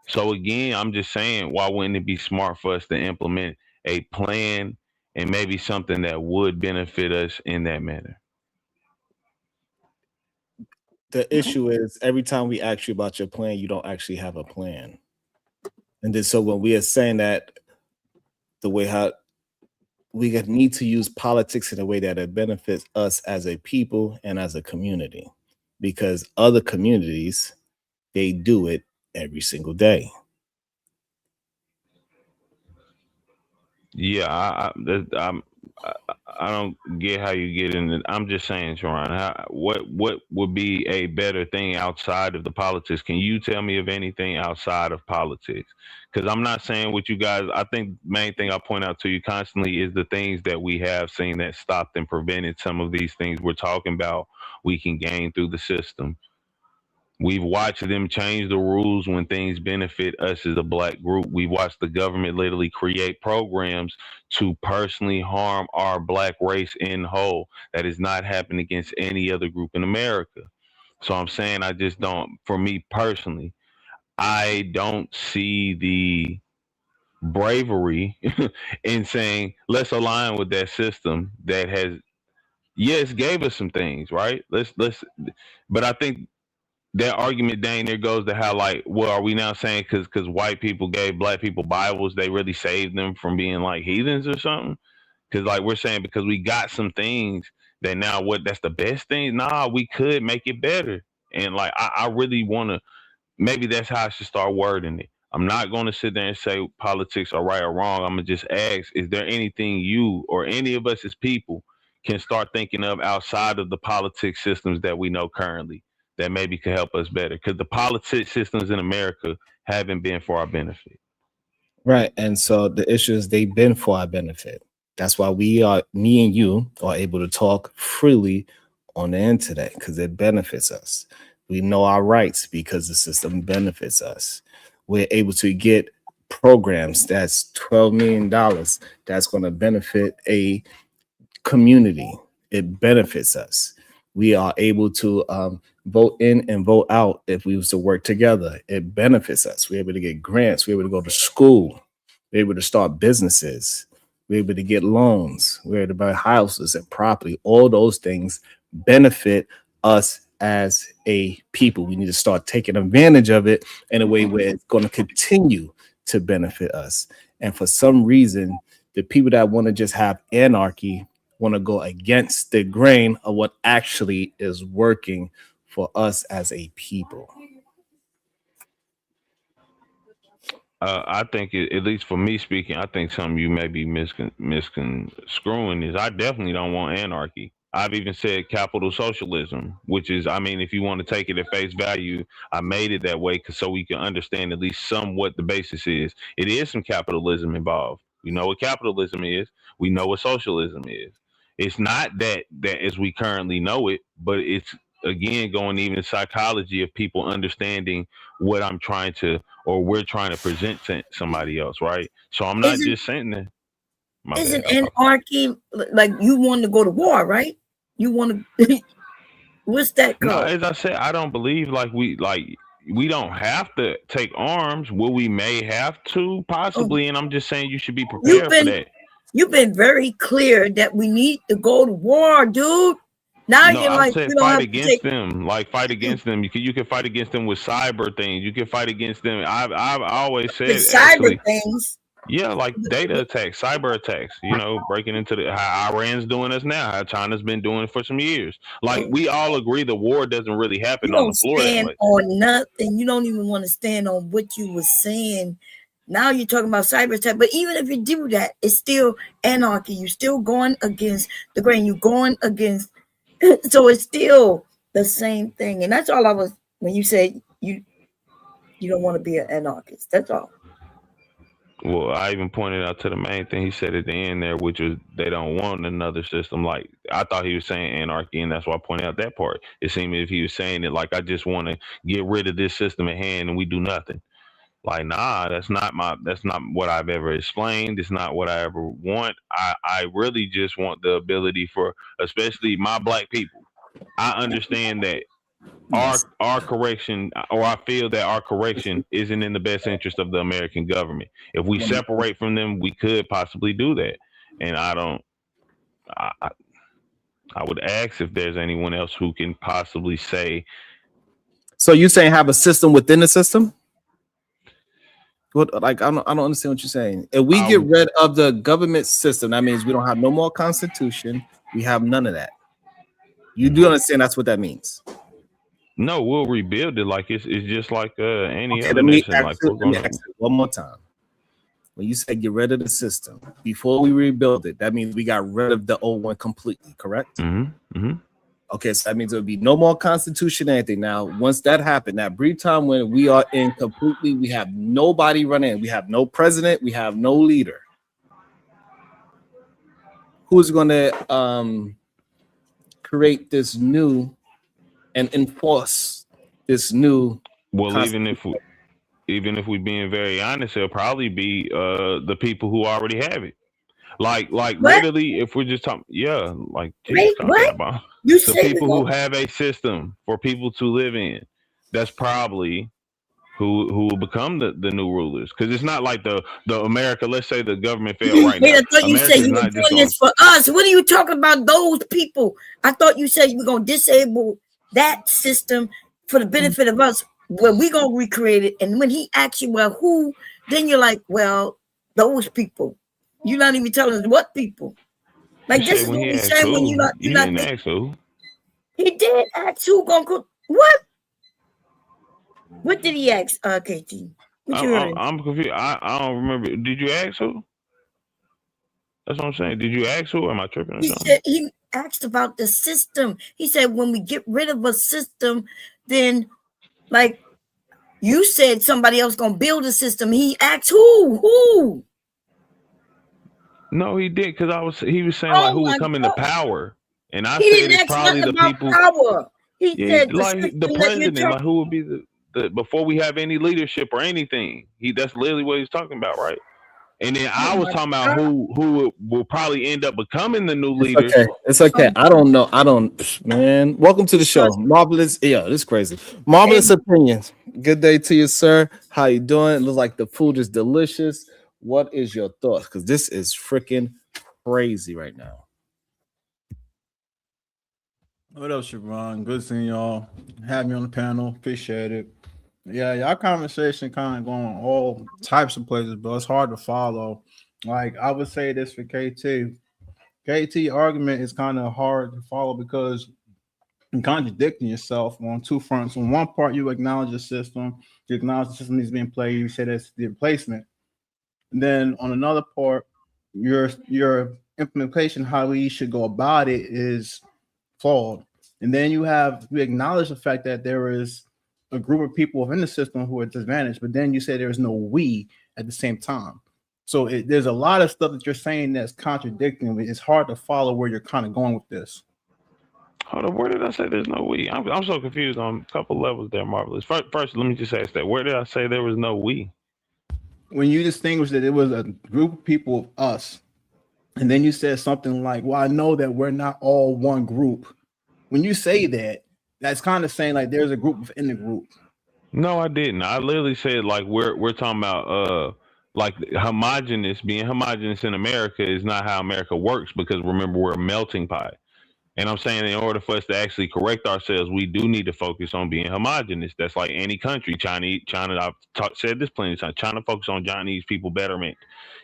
So again, I'm just saying, why wouldn't it be smart for us to implement a plan and maybe something that would benefit us in that manner? The issue is every time we ask you about your plan, you don't actually have a plan. And then so when we are saying that the way how we need to use politics in a way that it benefits us as a people and as a community, because other communities, they do it every single day. Yeah, I don't get how you get in it. I'm just saying, Sharon, what would be a better thing outside of the politics? Can you tell me of anything outside of politics? Because I'm not saying what you guys, I think the main thing I point out to you constantly is the things that we have seen that stopped and prevented some of these things we're talking about we can gain through the system. We've watched them change the rules when things benefit us as a black group. We've watched the government literally create programs to personally harm our black race in whole. That has not happened against any other group in America. So I'm saying I just don't, for me personally, I don't see the bravery in saying, let's align with that system that has, yes, gave us some things, right? But I think that argument, Dane, there goes to how, like, well, are we now saying because white people gave black people Bibles, they really saved them from being like heathens or something? Because like we're saying, because we got some things that now that's the best thing. Nah, we could make it better. And like I really want to, maybe that's how I should start wording it. I'm not going to sit there and say politics are right or wrong. I'm going to just ask, is there anything you or any of us as people can start thinking of outside of the politics systems that we know currently that maybe could help us better? Because the politics systems in America haven't been for our benefit. Right. And so the issue is they've been for our benefit. That's why me and you are able to talk freely on the internet, because it benefits us. We know our rights because the system benefits us. We're able to get programs that's $12 million that's going to benefit a community. It benefits us. We are able to vote in and vote out if we was to work together. It benefits us. We're able to get grants. We're able to go to school. We're able to start businesses. We're able to get loans. We're able to buy houses and property. All those things benefit us as a people. We need to start taking advantage of it in a way where it's going to continue to benefit us. And for some reason, the people that want to just have anarchy want to go against the grain of what actually is working for us as a people. I think, at least for me speaking, I think something you may be misconstruing is I definitely don't want anarchy. I've even said capital socialism, which is, I mean, if you want to take it at face value, I made it that way so we can understand at least somewhat the basis is. It is some capitalism involved. We know what capitalism is. We know what socialism is. It's not that as we currently know it, but it's, again, going even psychology of people understanding what I'm trying to, or we're trying to present to somebody else, right? So I'm not just saying that. Isn't anarchy like you want to go to war, right? You want to. What's that called? No, as I said, I don't believe we don't have to take arms. Well, we may have to possibly, and I'm just saying you should be prepared for that. You've been very clear that we need to go to war, dude. Now no, you're like, you fight against them. Like fight against them. You can fight against them with cyber things. You can fight against them. I've always said cyber things. Yeah, like data attacks, cyber attacks. You know, breaking into how Iran's doing us now, how China's been doing it for some years. Like we all agree, the war doesn't really happen on the floor. You don't stand on nothing. You don't even want to stand on what you were saying. Now you're talking about cyber attack, but even if you do that, it's still anarchy. You're still going against the grain. You're going against. So it's still the same thing. And that's all I was, when you said you don't want to be an anarchist. That's all. Well, I even pointed out to the main thing he said at the end there, which was they don't want another system. Like I thought he was saying anarchy, and that's why I pointed out that part. It seemed as if he was saying it like I just want to get rid of this system at hand and we do nothing. Like, nah, that's not what I've ever explained. It's not what I ever want. I really just want the ability for, especially my black people. I understand that our correction, or I feel that our correction isn't in the best interest of the American government. If we separate from them, we could possibly do that. And I would ask if there's anyone else who can possibly say. So you're saying have a system within the system? What, like, I don't understand what you're saying. If we get rid of the government system, that means we don't have no more constitution. We have none of that. You do understand that's what that means? No, we'll rebuild it like it's just like any Okay, other nation. Like let me ask it one more time. When you say get rid of the system before we rebuild it, that means we got rid of the old one completely, correct? Okay, so that means there'll be no more constitution or anything. Now, once that happened, that brief time when we are in completely, we have nobody running, we have no president, we have no leader. Who's going to create this new and enforce this new? Well, even if we're being very honest, it'll probably be the people who already have it. Like literally, if we're just talking, like Wait, what? about You the people who have a system for people to live in, that's probably who will become the new rulers. Because it's not like the America. Let's say the government failed right Wait, now. I thought you said you were doing this for us. What are you talking about? Those people? I thought you said you were going to disable that system for the benefit of us. Well, we're going to recreate it. And when he asks you, well, who? Then you're like, well, those people. You're not even telling us what people. Like, this is what we say when you're not. You didn't ask who. He did ask who gonna cook. What? What did he ask, KT? I'm confused. I don't remember. Did you ask who? That's what I'm saying. Did you ask who? Am I tripping or something? Said he asked about the system. He said when we get rid of a system, then like you said somebody else gonna build a system. He asked who? No, he did, because he was saying like who would come into power. And I said it's probably the people. Power. He said like the president, like who would be the before we have any leadership or anything. That's literally what he's talking about, right? And then I was talking about who will probably end up becoming the new leaders. It's okay. I don't know. Man. Welcome to the show. Marvelous. Yeah, this is crazy. Marvelous opinions. Good day to you, sir. How you doing? It looks like the food is delicious. What is your thoughts? Because this is freaking crazy right now. What up, Siobhan? Good seeing y'all. Have me on the panel. Appreciate it. Yeah, y'all conversation kind of going all types of places, but it's hard to follow. Like, I would say this for KT. KT argument is kind of hard to follow because you're contradicting yourself on two fronts. On one part, you acknowledge the system. You acknowledge the system is being played. You say that's the replacement. And then on another part, your implementation, how we should go about it, is flawed. And then you acknowledge the fact that there is a group of people within the system who are disadvantaged, but then you say there is no we at the same time. So there's a lot of stuff that you're saying that's contradicting. It's hard to follow where you're kind of going with this. Hold on, where did I say there's no we? I'm so confused on a couple levels there, Marvelous. First, let me just ask that. Where did I say there was no we? When you distinguished that it was a group of people of us, and then you said something like, well, I know that we're not all one group. When you say that, that's kind of saying like there's a group within the group. No, I didn't. I literally said like we're talking about like being homogenous in America is not how America works, because remember, we're a melting pot. And I'm saying in order for us to actually correct ourselves, we do need to focus on being homogenous. That's like any country. China, I've said this plenty of times. China focus on Chinese people betterment.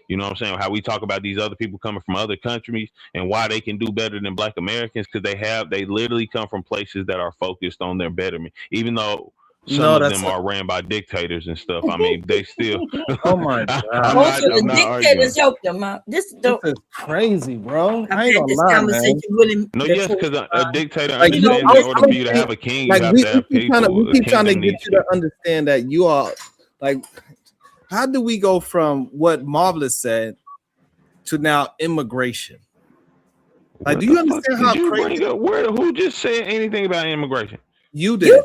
You know what I'm saying? How we talk about these other people coming from other countries and why they can do better than Black Americans, because they literally come from places that are focused on their betterment. Even though some of them are ran by dictators and stuff. I mean, they still. Oh my God! I'm not dictators help them out. This is crazy, bro. I ain't gonna lie, man. No, yes, because a dictator understands in order for you to have a king, you have to have people. We keep trying to get you to understand that you are like. How do we go from what Marvelous said to now immigration? Like, do you understand how crazy? Who just said anything about immigration? You did.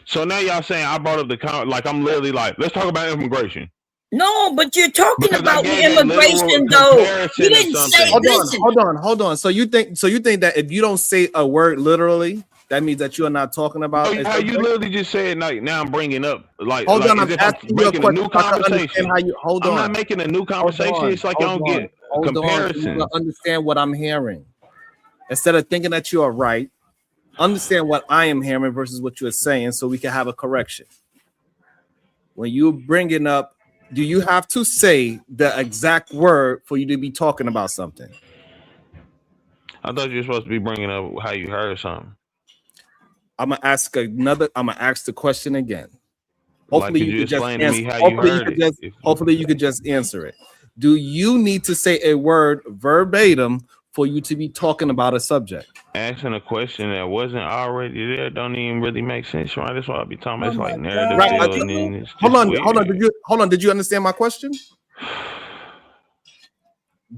So now y'all saying I brought up like I'm literally like, let's talk about immigration. No, but you're talking about immigration though. You didn't say. Hold on. So you think that if you don't say a word literally, that means that you are not talking about? How you literally just said like now I'm bringing up like. Hold on, I'm asking you a question. New conversation. I'm not making a new conversation. It's like y'all don't get comparison. You understand what I'm hearing instead of thinking that you are right. Understand what I am hearing versus what you are saying, so we can have a correction. when you're bringing up, do you have to say the exact word for you to be talking about something? I thought you were supposed to be bringing up how you heard something. I'm gonna ask the question again. Hopefully, Like, you could explain to me how you heard it. Hopefully you could just answer it. Do you need to say a word verbatim for you to be talking about a subject? Asking a question that wasn't already there don't even really make sense, right? That's why I be talking about. It's like narrative building. Hold on. Did you understand my question?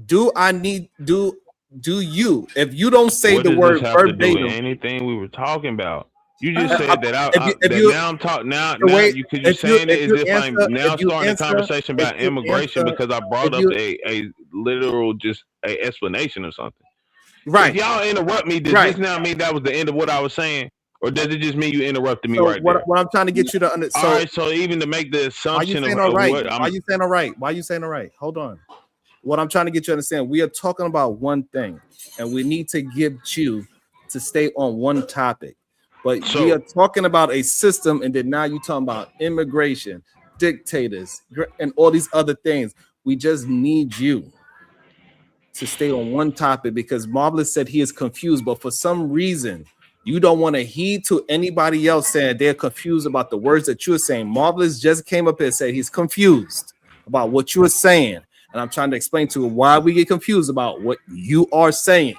Do you? If you don't say the word verbatim, anything we were talking about. You just said that now I'm talking now. You saying it is just like now starting a conversation about immigration because I brought up a literal just a explanation or something. Right. If y'all interrupt me, does this now mean that was the end of what I was saying, or does it just mean you interrupted me there? What I'm trying to get you to understand. All right. So even to make the assumption why you saying all right? Why are you saying all right? Hold on. What I'm trying to get you to understand, we are talking about one thing, and we need to get you to stay on one topic. But we are talking about a system, and then now you're talking about immigration, dictators, and all these other things. We just need you to stay on one topic because Marvelous said he is confused, but for some reason, you don't want to heed to anybody else saying they're confused about the words that you're saying. Marvelous just came up here and said he's confused about what you're saying. And I'm trying to explain to him why we get confused about what you are saying.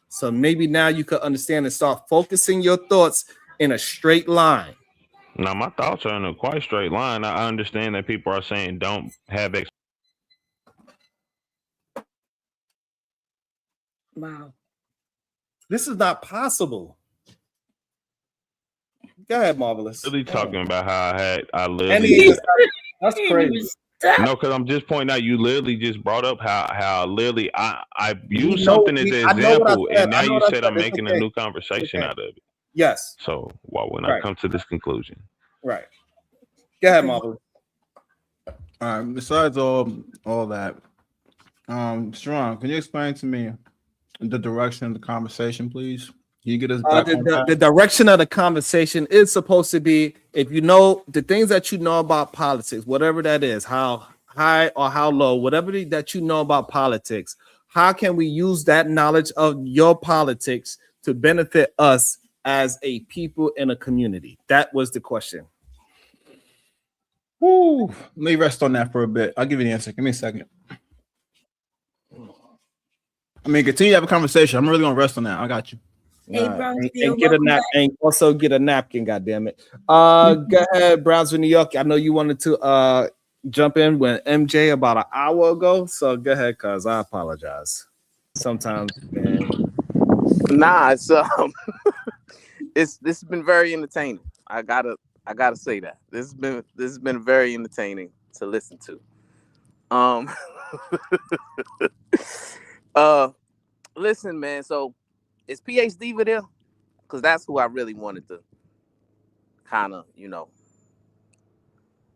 So maybe now you could understand and start focusing your thoughts in a straight line. Now, my thoughts are in a quite straight line. I understand that people are saying don't have Wow. This is not possible. Go ahead, Marvelous. Really talking about how I literally. That's crazy. No, because I'm just pointing out you literally just brought up how literally I used something as an example, and now you said I'm making a new conversation out of it. Yes. So why wouldn't I come to this conclusion? Right. Go ahead, Marvelous. All right. Besides all that, Strong, can you explain to me the direction of the conversation, please? Can you get us back on that? The direction of the conversation is supposed to be, if you know the things that you know about politics, whatever that is, how high or how low, whatever that you know about politics, how can we use that knowledge of your politics to benefit us as a people in a community? That was the question. Woo. Let me rest on that for a bit. I'll give you the answer. Give me a second. I mean, continue to have a conversation. I'm really gonna rest on that. I got you. And get a nap, and also get a napkin. God damn it! Go ahead, Brownsville, New York. I know you wanted to jump in with MJ about an hour ago, so go ahead, cuz I apologize. Sometimes, man. Nah, it's this has been very entertaining. I gotta say that this has been very entertaining to listen to. Listen, man. So is PhD over there? Because that's who I really wanted to kind of,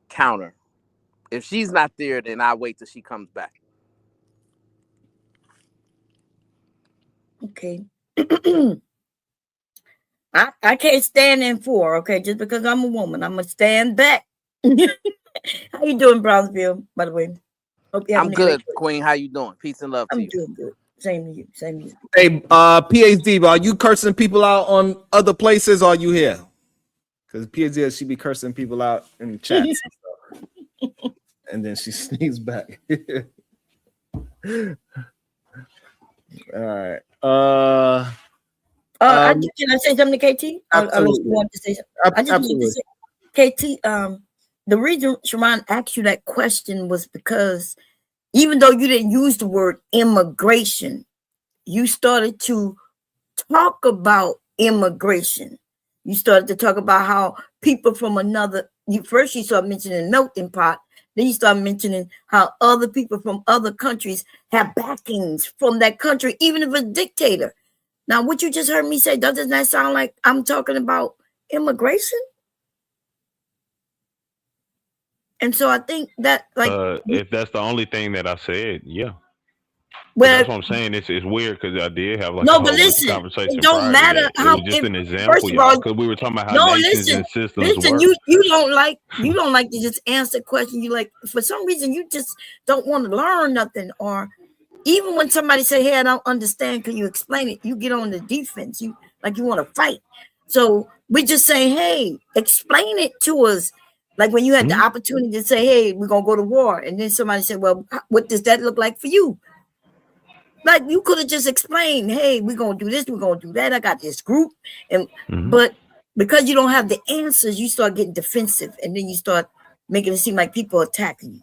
counter. If she's not there, then I wait till she comes back. Okay. I can't stand in for, okay, just because I'm a woman. I'm gonna stand back. How you doing, Brownsville, by the way? Hope I'm good, Queen. How you doing? Peace and love to you. I'm doing good. Same to you. Same to you. Hey, PhD, are you cursing people out on other places, or are you here? Because PhD, she be cursing people out in the chats and stuff. And then she sneaks back. All right. Can I say something to KT? Absolutely. I just need to say, KT, the reason Sharon asked you that question was because even though you didn't use the word immigration, you started to talk about immigration. You started to talk about how people from you started mentioning melting pot. Then you start mentioning how other people from other countries have backings from that country, even if it's a dictator. Now, what you just heard me say, doesn't that sound like I'm talking about immigration? And so I think that, if that's the only thing that I said, yeah. Well, that's what I'm saying. It's weird because I did have like no, a but whole bunch of listen, conversation it don't prior to matter that. It how. was just an First example, of y'all, all, because we were talking about how no, nations and systems listen. work. You don't like to just answer questions. You like, for some reason you just don't want to learn nothing, or even when somebody say, "Hey, I don't understand. Can you explain it?" You get on the defense. You want to fight. So we just say, "Hey, explain it to us." Like when you had the opportunity to say, "Hey, we're gonna go to war," and then somebody said, "Well, what does that look like for you?" Like you could have just explained, "Hey, we're gonna do this, we're gonna do that. I got this group," and but because you don't have the answers, you start getting defensive, and then you start making it seem like people are attacking you.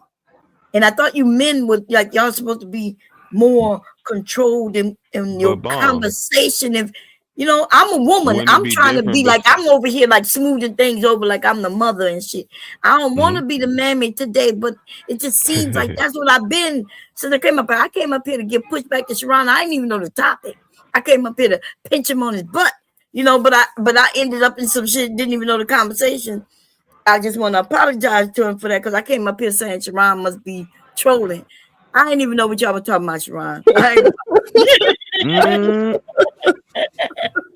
And I thought you men would, like, y'all supposed to be more controlled in your conversation. If I'm a woman, I'm trying to be like, I'm over here like smoothing things over like I'm the mother and shit. I don't want to be the mammy today, but it just seems like that's what I've been since I came up here. I came up here to give pushback to Sharon. I didn't even know the topic. I came up here to pinch him on his butt, but I ended up in some shit, didn't even know the conversation. I just want to apologize to him for that, because I came up here saying Sharon must be trolling. I didn't even know what y'all were talking about, Sharon.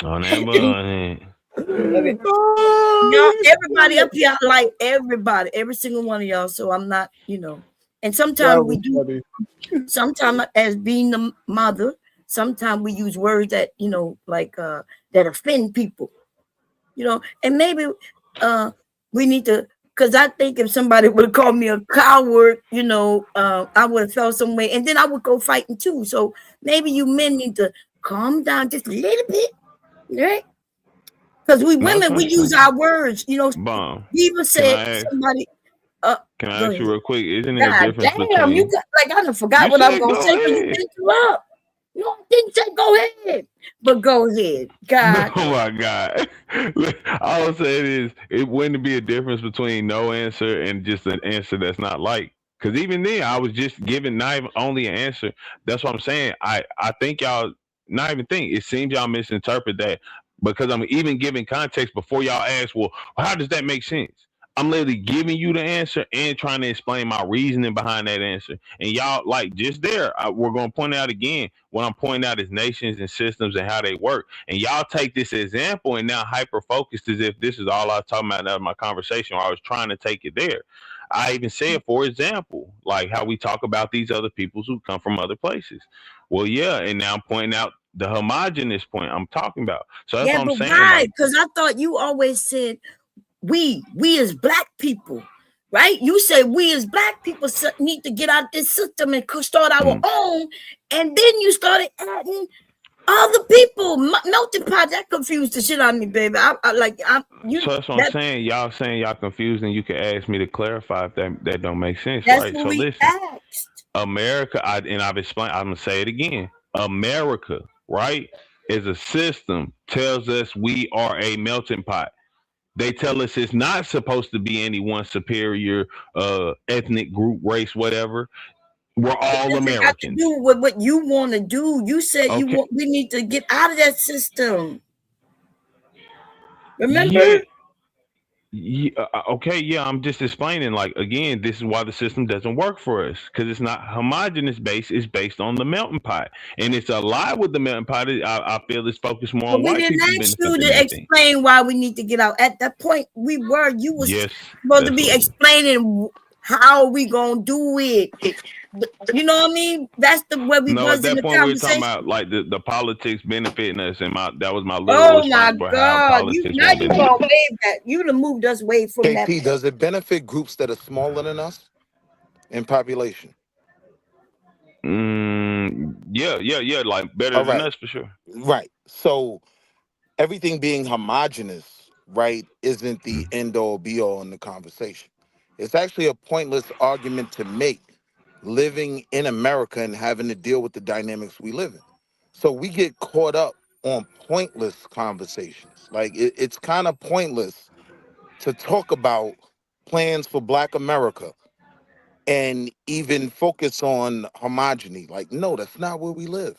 On that money. Y'all, everybody up here, I like everybody, every single one of y'all. So I'm not, and sometimes we do, sometimes as being the mother, sometimes we use words that, like that offend people, and maybe we need to, because I think if somebody would have called me a coward, I would have felt some way, and then I would go fighting too. So maybe you men need to calm down just a little bit, right? Because we women, we use our words, Bomb. Diva said somebody. Can I ask you real quick? Isn't there God a difference damn, between? I done forgot what I was gonna say because you interrupt. No, I didn't say go ahead, but go ahead. God. Oh my God. All I'm saying is, it wouldn't be a difference between no answer and just an answer that's not like. Because even then, I was just giving not even only an answer. That's what I'm saying. I think y'all not even think. It seems y'all misinterpret that, because I'm even giving context before y'all ask, well, how does that make sense? I'm literally giving you the answer and trying to explain my reasoning behind that answer. And y'all, like, just there, we're going to point out again, what I'm pointing out is nations and systems and how they work. And y'all take this example and now hyper-focused as if this is all I was talking about in my conversation, or I was trying to take it there. I even said, for example, like how we talk about these other peoples who come from other places. Well, yeah, and now I'm pointing out the homogenous point I'm talking about. So that's what I'm saying. Why? Because I thought you always said we as black people, right? You said we as black people need to get out of this system and start our own, and then you started adding other people. Melting pot, that confused the shit out of me, baby. So that's what I'm saying. Y'all saying y'all confused, and you can ask me to clarify if that don't make sense, right? So listen, America, I've explained. I'm gonna say it again. America, right, is a system, tells us we are a melting pot. They tell us it's not supposed to be any one superior ethnic group, race, whatever. We're all Americans. Got to do with what you want to do. You said we need to get out of that system. Remember? Okay, yeah. I'm just explaining. Like, again, this is why the system doesn't work for us, because it's not homogenous based. It's based on the melting pot, and it's a lie with the melting pot. I feel it's focused more on white people. We didn't ask you to explain why we need to get out. At that point, you was supposed to be explaining how we gonna do it. You know what I mean? That's where we was in the conversation. We were talking about like the politics benefiting us, and that was my literal response for how politics. Now you gonna wave that? You done moved us away from that. Does it benefit groups that are smaller than us in population? Yeah, like better than us for sure. Right. So everything being homogenous, right, isn't the end all be all in the conversation. It's actually a pointless argument to make, living in America and having to deal with the dynamics we live in. So we get caught up on pointless conversations. Like it's kind of pointless to talk about plans for Black America and even focus on homogeny. Like, no, that's not where we live.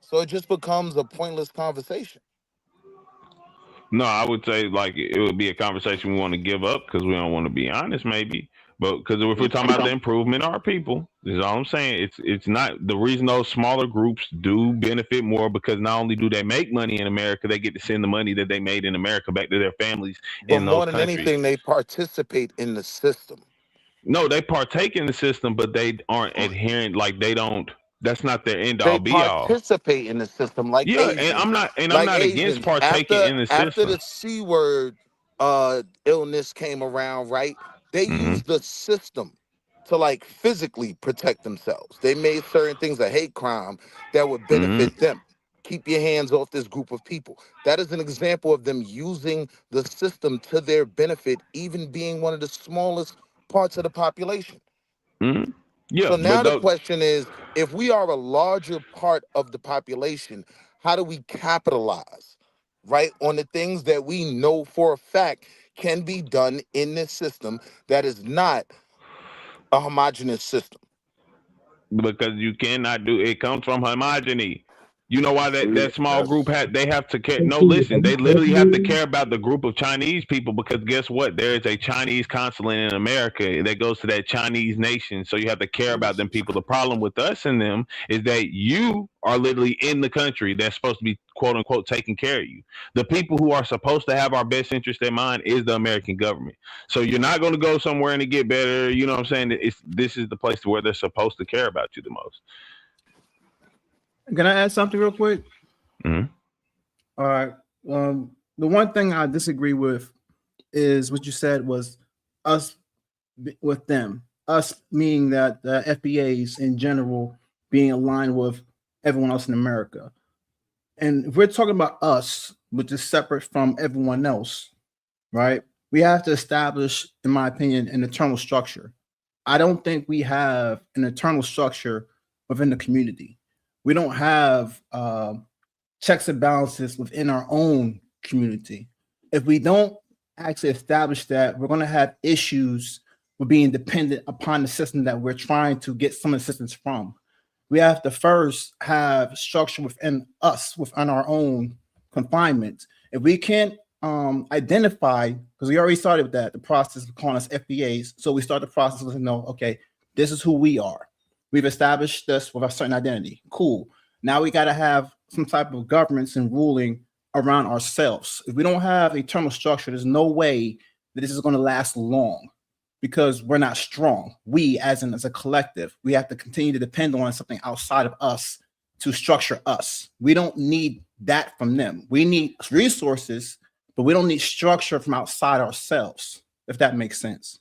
So it just becomes a pointless conversation. No, I would say like it would be a conversation we want to give up because we don't want to be honest, maybe. But because if we're talking about the improvement of our people, is all I'm saying. It's not the reason those smaller groups do benefit more, because not only do they make money in America, they get to send the money that they made in America back to their families But in those more than countries. anything, they participate in the system. No, they partake in the system, but they aren't adherent. Like they don't. That's not their end all They be all. participate in the system like Yeah, Asians. and I'm not like against Asians. partaking in the After system. the C word illness came around, right? They used the system to like physically protect themselves. They made certain things a hate crime that would benefit them. Keep your hands off this group of people. That is an example of them using the system to their benefit, even being one of the smallest parts of the population. Yeah. So now the question is, if we are a larger part of the population, how do we capitalize, right, on the things that we know for a fact can be done in this system that is not a homogeneous system? Because you cannot do it. Comes from homogeny. You know why that small group they have to care. No, listen, they literally have to care about the group of Chinese people, because guess what? There is a Chinese consulate in America that goes to that Chinese nation. So you have to care about them people. The problem with us and them is that you are literally in the country that's supposed to be quote unquote taking care of you. The people who are supposed to have our best interest in mind is the American government. So you're not going to go somewhere and it get better. You know what I'm saying? This is the place where they're supposed to care about you the most. Can I add something real quick? Mm-hmm. All right. The one thing I disagree with is what you said was us with them. Us meaning that the FBAs in general being aligned with everyone else in America. And if we're talking about us, which is separate from everyone else, right? We have to establish, in my opinion, an internal structure. I don't think we have an internal structure within the community. We don't have checks and balances within our own community. If we don't actually establish that, we're going to have issues with being dependent upon the system that we're trying to get some assistance from. We have to first have structure within us, within our own confinement. If we can't identify, because we already started with that, the process of calling us FBAs. So we start the process with, okay, this is who we are. We've established this with a certain identity. Cool. Now we got to have some type of governance and ruling around ourselves. If we don't have internal structure, there's no way that this is going to last long, because we're not strong. We, as a collective, we have to continue to depend on something outside of us to structure us. We don't need that from them. We need resources, but we don't need structure from outside ourselves, if that makes sense.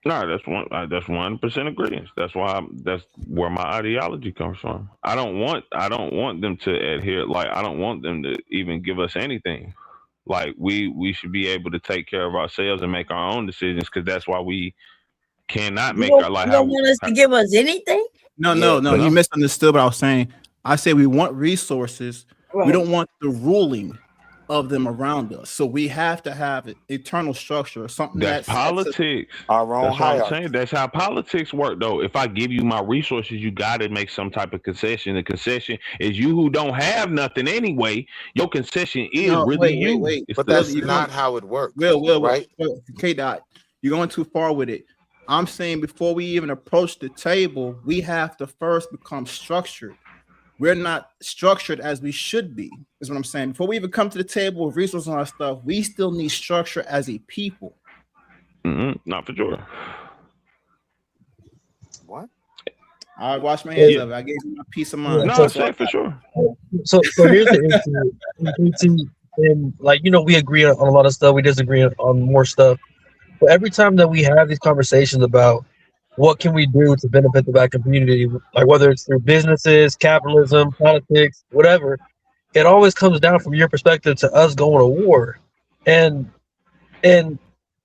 No, that's 100% agreement. That's where my ideology comes from. I don't want them to adhere. Like, I don't want them to even give us anything. Like, we should be able to take care of ourselves and make our own decisions, because that's why we cannot make our life. You don't want us to give us anything? No. You misunderstood what I was saying. I say we want resources. Right. We don't want the ruling of them around us. So we have to have an eternal structure or something that's politics. Our own that's what I'm saying. That's how politics work, though. If I give you my resources, you got to make some type of concession. The concession is you who don't have nothing anyway. Your concession is you. Wait. But that's not how it works. Right? K-Dot, you're going too far with it. I'm saying before we even approach the table, we have to first become structured. We're not structured as we should be, is what I'm saying. Before we even come to the table with resources on our stuff, we still need structure as a people. Not for sure. What? I wash my hands of it. I gave you my peace of mind. No, I'm saying for sure. So here's the issue. And like, we agree on a lot of stuff. We disagree on more stuff. But every time that we have these conversations about what can we do to benefit the Black community, like whether it's through businesses, capitalism, politics, whatever, it always comes down from your perspective to us going to war. And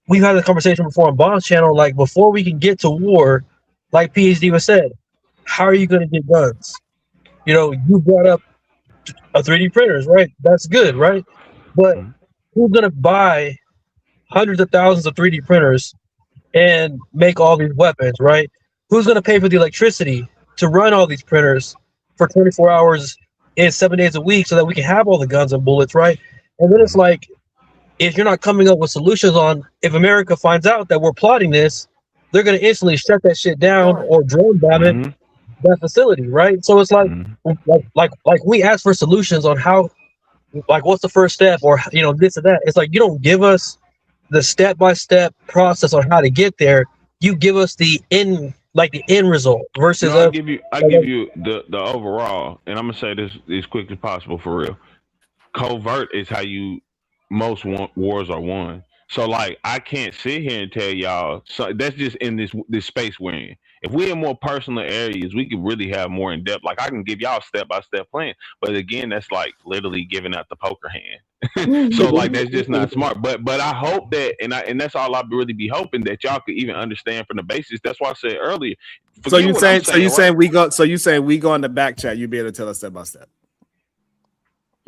we've had this conversation before on Bond's channel, like before we can get to war, like PhD was said, how are you going to get guns? You brought up a 3D printers, right? That's good, right? But who's going to buy hundreds of thousands of 3D printers and make all these weapons, right? Who's going to pay for the electricity to run all these printers for 24 hours and 7 days a week so that we can have all the guns and bullets, right? And then it's like, if you're not coming up with solutions on, if America finds out that we're plotting this, they're going to instantly shut that shit down or drone bomb it, that facility, right? So it's like we ask for solutions on how, like, what's the first step, or this or that. It's like you don't give us the step-by-step process on how to get there. You give us the end result versus. No, I give you the overall, and I'm gonna say this as quick as possible for real. Covert is how most wars are won. So like I can't sit here and tell y'all. So that's just in this space we're in. If we're in more personal areas, we could really have more in depth. Like I can give y'all step-by-step plan, but again, that's like literally giving out the poker hand. So like that's just not smart. But I hope that, and that's all I really be hoping, that y'all could even understand from the basis. That's why I said earlier. So you saying we go in the back chat, you be able to tell us step by step.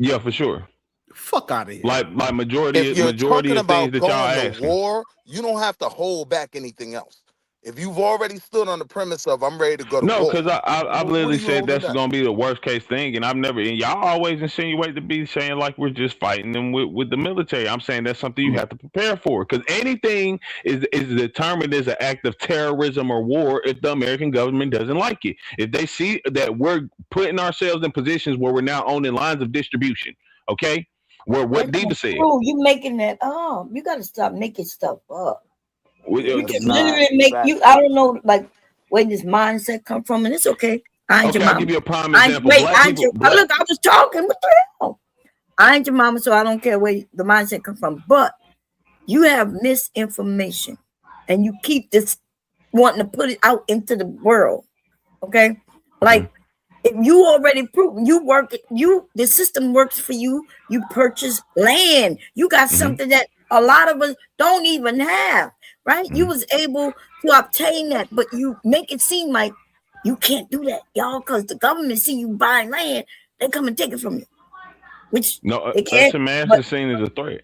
Yeah, for sure. Fuck out of here. Like majority of things that y'all ask. War, you don't have to hold back anything else. If you've already stood on the premise of I'm ready to go to war. No, because I've literally said that's going to be the worst case thing, and I've never. And y'all always insinuate to be saying like we're just fighting them with the military. I'm saying that's something you have to prepare for, because anything is determined as an act of terrorism or war if the American government doesn't like it. If they see that we're putting ourselves in positions where we're now owning lines of distribution, okay, where what Diva said. Oh, you making that up? You got to stop making stuff up. You can literally make you. I don't know, like where this mindset come from, and it's okay. I ain't your mama. I'll give you a prime example. Look, I was talking. What the hell? I ain't your mama, so I don't care where the mindset come from. But you have misinformation, and you keep this wanting to put it out into the world. Okay, like if you already proven you work, the system works for you. You purchase land. You got something that a lot of us don't even have. Right? You was able to obtain that, but you make it seem like you can't do that, y'all, because the government see you buying land, they come and take it from you. Which that's a massive seen as a threat.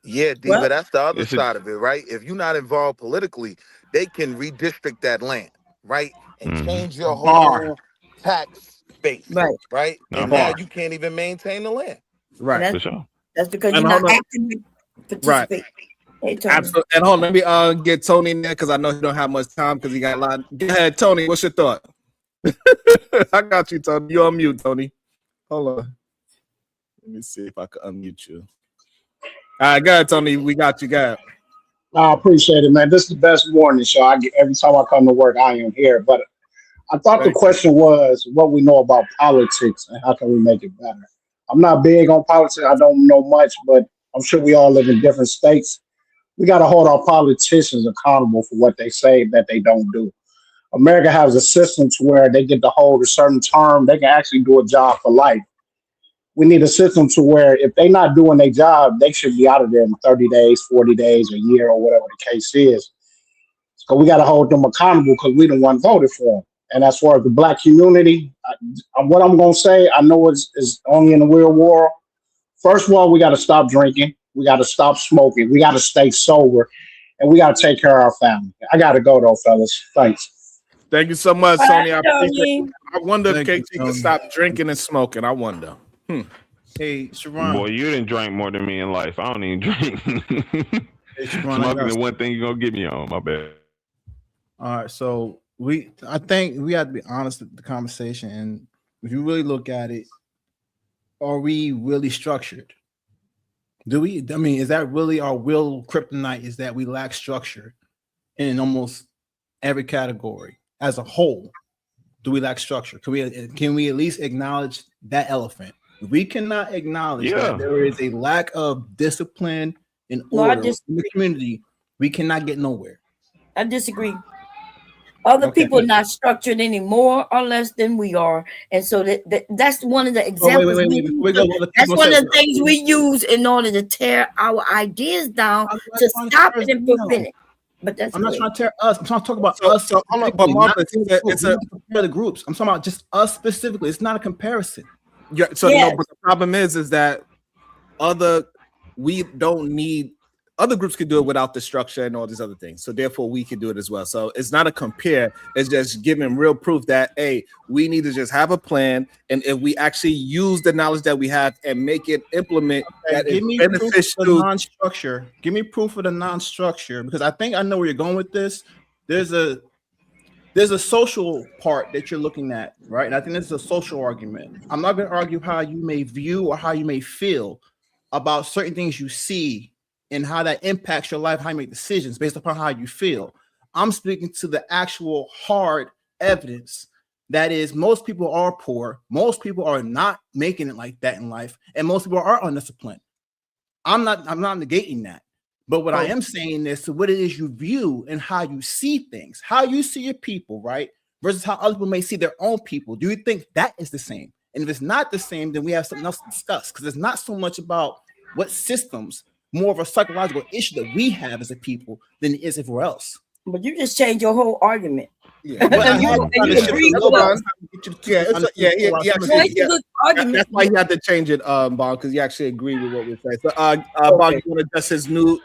Yeah, Diva, that's the other side of it, right? If you're not involved politically, they can redistrict that land, right? And change your whole tax base, right? And now you can't even maintain the land. Right. For sure. That's because you're not actively participating. Hey, absolutely. And hold on, let me get Tony in there because I know he don't have much time because he got a lot. Go ahead, Tony. What's your thought? I got you, Tony. You're on mute, Tony. Hold on. Let me see if I can unmute you. All right, go ahead, Tony. We got you. Go ahead. I appreciate it, man. This is the best morning show I get every time I come to work. I am here, but I thought the question was what we know about politics and how can we make it better. I'm not big on politics. I don't know much, but I'm sure we all live in different states. We got to hold our politicians accountable for what they say that they don't do. America has a system to where they get to hold a certain term. They can actually do a job for life. We need a system to where if they're not doing their job, they should be out of there in 30 days, 40 days, a year, or whatever the case is. So we got to hold them accountable because we the one voted for them. And as far as the black community, what I'm going to say, I know it's only in the real world. First of all, we got to stop drinking. We got to stop smoking. We got to stay sober, and we got to take care of our family. I got to go though, fellas. Thanks. Thank you so much, Tony. I appreciate it. I wonder if KT can stop drinking and smoking. I wonder. Hey, Sharon. Boy, you didn't drink more than me in life. I don't even drink. Hey, Sharon, smoking is one thing you're gonna get me on. My bad. All right, so I think we have to be honest with the conversation, and if you really look at it, are we really structured? Is that really our real kryptonite, is that we lack structure in almost every category as a whole? Do we lack structure? Can we at least acknowledge that elephant? If we cannot acknowledge that there is a lack of discipline and order in the community, we cannot get nowhere. I disagree. Other people are not structured any more or less than we are, and so that's one of the examples. That's one of the things we use in order to tear our ideas down, to stop it and prevent it. But that's I'm not trying to tear us. I'm trying to talk about us. It's the groups. I'm talking about just us specifically. It's not a comparison. Yeah. So no, but the problem is that we don't need other groups can do it without the structure and all these other things. So therefore we can do it as well. So it's not a compare, it's just giving real proof that, hey, we need to just have a plan. And if we actually use the knowledge that we have and make it implement, that give is me beneficial. Proof of the non-structure. Give me proof of the non-structure, because I think I know where you're going with this. There's a social part that you're looking at, right? And I think this is a social argument. I'm not going to argue how you may view or how you may feel about certain things you see and how that impacts your life, how you make decisions based upon how you feel. I'm speaking to the actual hard evidence. That is, most people are poor. Most people are not making it like that in life. And most people are undisciplined. I'm not negating that. But what I am saying is to what it is you view and how you see things, how you see your people, right? Versus how other people may see their own people. Do you think that is the same? And if it's not the same, then we have something else to discuss, because it's not so much about what systems, more of a psychological issue that we have as a people than it is everywhere else. But you just changed your whole argument. Yeah, That's why you have to change it, Bob, because you actually agree with what we're saying. So, Bob, you want to address his new?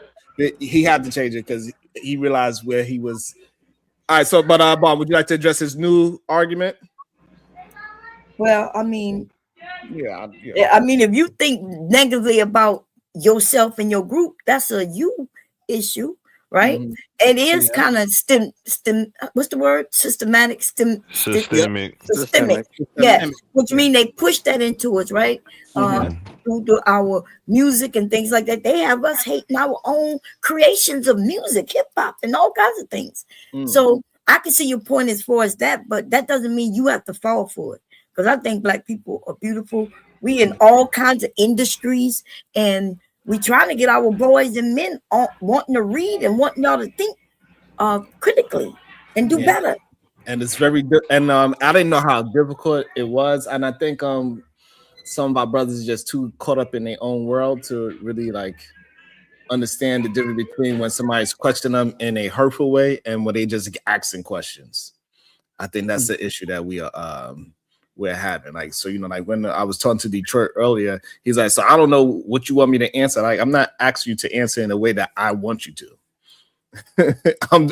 He had to change it because he realized where he was. All right, so, but Bob, would you like to address his new argument? Well, I mean, yeah. I mean, if you think negatively about yourself and your group, that's a you issue. Right, it is kind of what's the word? Systemic. Yeah, which mean they push that into us, right? Through our music and things like that. They have us hating our own creations of music, hip hop, and all kinds of things. So I can see your point as far as that, but that doesn't mean you have to fall for it. Because I think Black people are beautiful. We in all kinds of industries, and we trying to get our boys and men wanting to read and wanting y'all to think critically and do better. And it's very good. And I didn't know how difficult it was. And I think some of our brothers are just too caught up in their own world to really like understand the difference between when somebody's questioning them in a hurtful way and when they just asking questions. I think that's the issue that we're having. Like, so, you know, like when I was talking to Detroit earlier, he's like, so I don't know what you want me to answer. Like, I'm not asking you to answer in the way that I want you to. I'm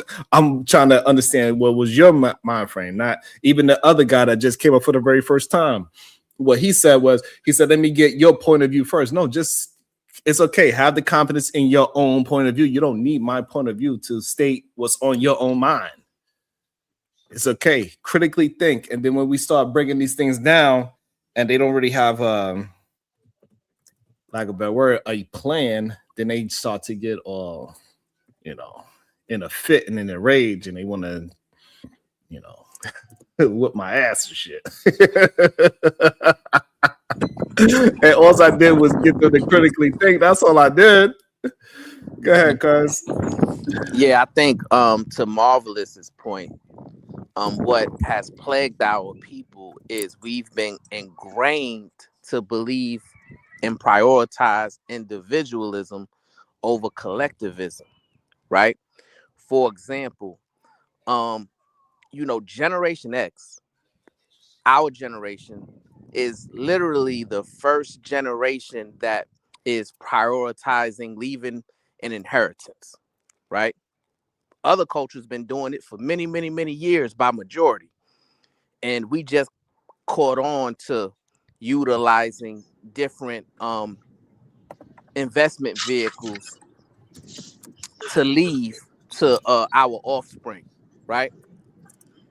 trying to understand what was your mind frame, not even the other guy that just came up for the very first time. What he said was, let me get your point of view first. No, just, it's okay. Have the confidence in your own point of view. You don't need my point of view to state what's on your own mind. It's okay. Critically think. And then when we start breaking these things down and they don't really have, like a better word, a plan, then they start to get all, you know, in a fit and in a rage, and they want to, you know, whip my ass and shit. And all I did was get them to critically think. That's all I did. Go ahead, cuz. Yeah, I think to Marvelous's point, what has plagued our people is we've been ingrained to believe and prioritize individualism over collectivism, right? For example, you know, Generation X, our generation, is literally the first generation that is prioritizing leaving an inheritance, right? Other cultures been doing it for many, many, many years by majority. And we just caught on to utilizing different investment vehicles to leave to our offspring, right?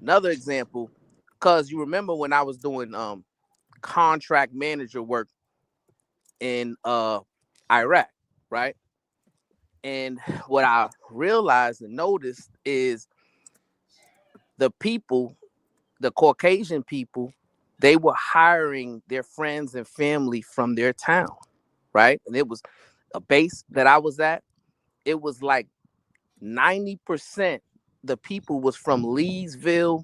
Another example, because you remember when I was doing contract manager work in Iraq, right? And what I realized and noticed is the people, the Caucasian people, they were hiring their friends and family from their town, right? And it was a base that I was at. It was like 90% the people was from Leesville,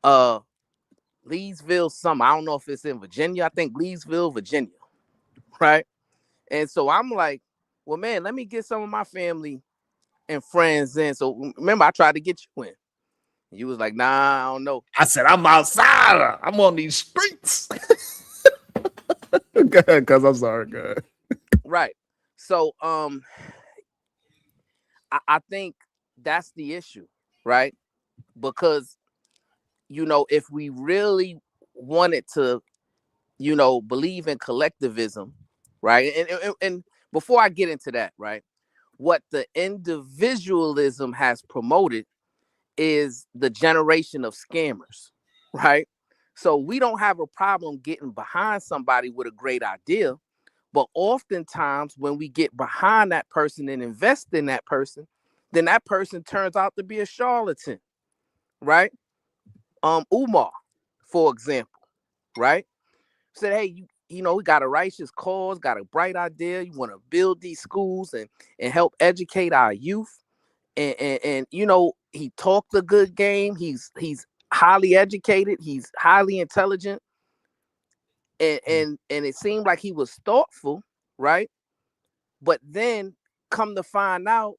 some, I don't know if it's in Virginia. I think Leesville, Virginia, right? And so I'm like, well, man, let me get some of my family and friends in. So remember, I tried to get you in. You was like, nah, I don't know. I said, I'm outside. I'm on these streets. Go ahead, cuz I'm sorry, go ahead. Right. So I think that's the issue, right? Because, if we really wanted to, believe in collectivism, right? And before I get into that, right, what the individualism has promoted is the generation of scammers, right? So we don't have a problem getting behind somebody with a great idea, but oftentimes when we get behind that person and invest in that person, then that person turns out to be a charlatan, right? Umar, for example, right? Said, hey, we got a righteous cause, got a bright idea. You want to build these schools and help educate our youth. And he talked a good game. He's highly educated. He's highly intelligent. And it seemed like he was thoughtful, right? But then come to find out,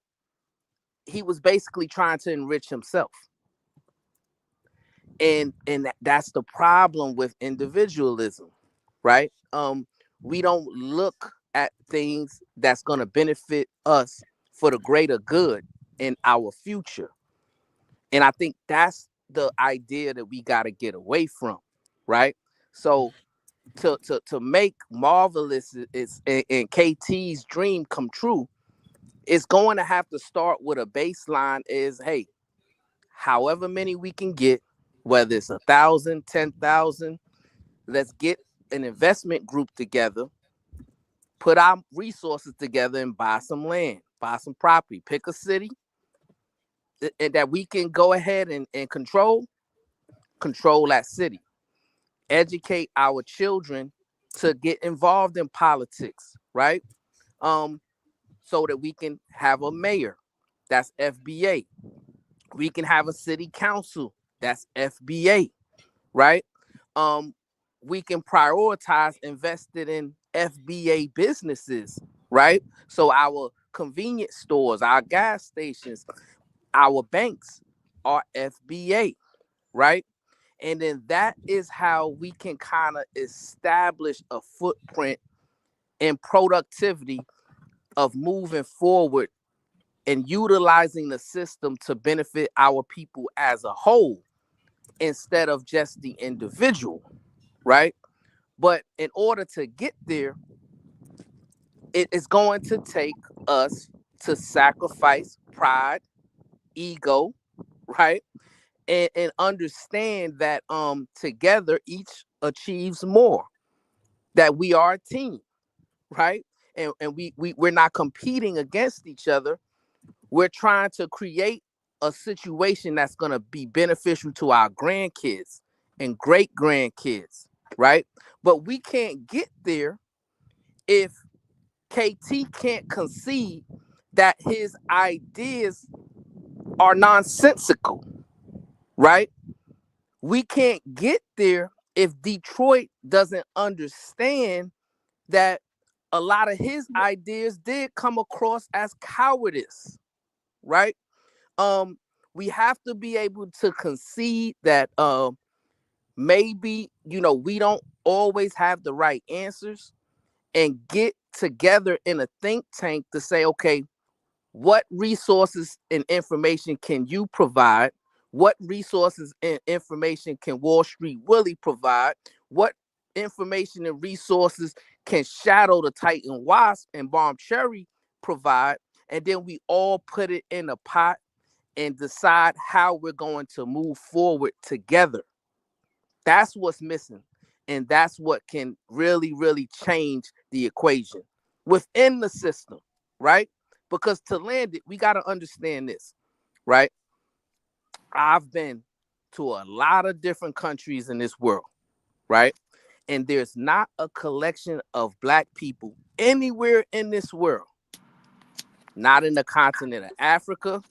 he was basically trying to enrich himself. And that's the problem with individualism, right? We don't look at things that's going to benefit us for the greater good in our future. And I think that's the idea that we got to get away from, right? So to make Marvelous and KT's dream come true, it's going to have to start with a baseline is, hey, however many we can get, whether it's 1,000, 10,000, let's get an investment group together, put our resources together and buy some land, buy some property, pick a city that we can go ahead and control that city, educate our children to get involved in politics, right? So that we can have a mayor, that's FBA. We can have a city council, that's FBA, right? We can prioritize invested in FBA businesses, right? So our convenience stores, our gas stations, our banks are FBA, right? And then that is how we can kind of establish a footprint and productivity of moving forward and utilizing the system to benefit our people as a whole instead of just the individual, right? But in order to get there, it is going to take us to sacrifice pride, ego, right? And understand that together each achieves more, that we are a team, right? And we're not competing against each other. We're trying to create a situation that's going to be beneficial to our grandkids and great grandkids, right? But we can't get there if KT can't concede that his ideas are nonsensical, right? We can't get there if Detroit doesn't understand that a lot of his ideas did come across as cowardice, right? We have to be able to concede that maybe, we don't always have the right answers, and get together in a think tank to say, okay, what resources and information can you provide? What resources and information can Wall Street Willie provide? What information and resources can Shadow the Titan Wasp and Bomb Cherry provide? And then we all put it in a pot and decide how we're going to move forward together. That's what's missing. And that's what can really, really change the equation within the system, right? Because to land it, we got to understand this, right? I've been to a lot of different countries in this world, right? And there's not a collection of Black people anywhere in this world, not in the continent of Africa,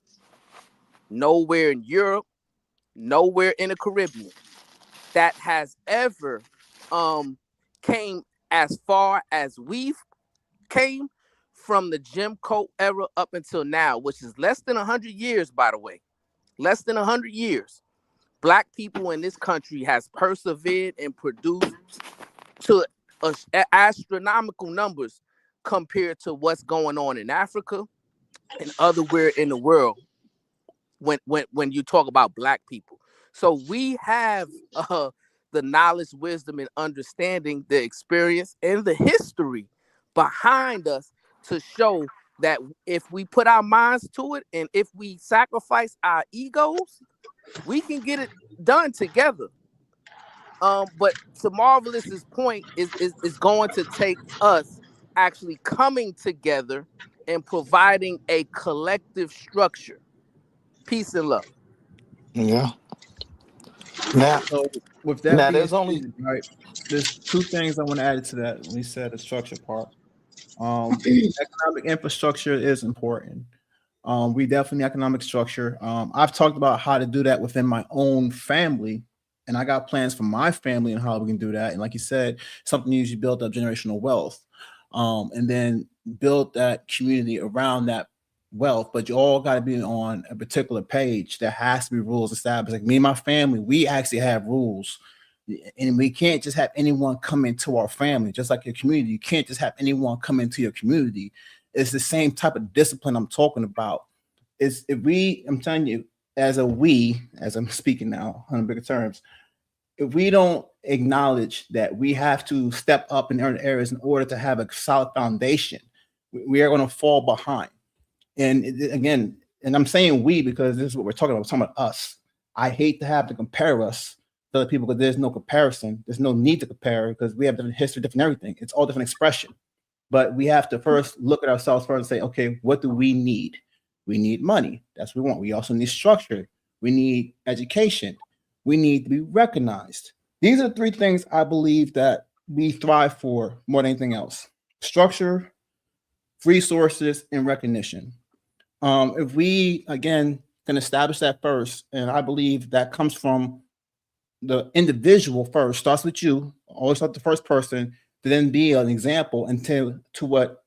nowhere in Europe, nowhere in the Caribbean, that has ever came as far as we've came from the Jim Crow era up until now, which is less than 100 years, by the way. Less than 100 years. Black people in this country has persevered and produced to astronomical numbers compared to what's going on in Africa, and other where in the world when you talk about Black people. So we have the knowledge, wisdom, and understanding, the experience, and the history behind us to show that if we put our minds to it and if we sacrifice our egos, we can get it done together. But to Marvelous's point is going to take us actually coming together and providing a collective structure. Peace and love. Yeah. Now, So with that being there's only stated, right, there's two things I want to add to that when we said the structure part. Economic infrastructure is important. We definitely need economic structure. I've talked about how to do that within my own family, and I got plans for my family and how we can do that. And like you said, something needs to build up generational wealth, and then build that community around that wealth. But you all got to be on a particular page. There has to be rules established. Like me and my family, we actually have rules. And we can't just have anyone come into our family, just like your community. You can't just have anyone come into your community. It's the same type of discipline I'm talking about. Is if I'm telling you, as I'm speaking now on bigger terms, if we don't acknowledge that we have to step up in certain areas in order to have a solid foundation, we are going to fall behind. And again, and I'm saying we because this is what we're talking about. We're talking about us. I hate to have to compare us to other people because there's no comparison. There's no need to compare because we have different history, different everything. It's all different expression. But we have to first look at ourselves first and say, okay, what do we need? We need money. That's what we want. We also need structure. We need education. We need to be recognized. These are the three things I believe that we thrive for more than anything else: structure, resources, and recognition. If we, again, can establish that first, and I believe that comes from the individual first, starts with you, always start the first person, to then be an example and to what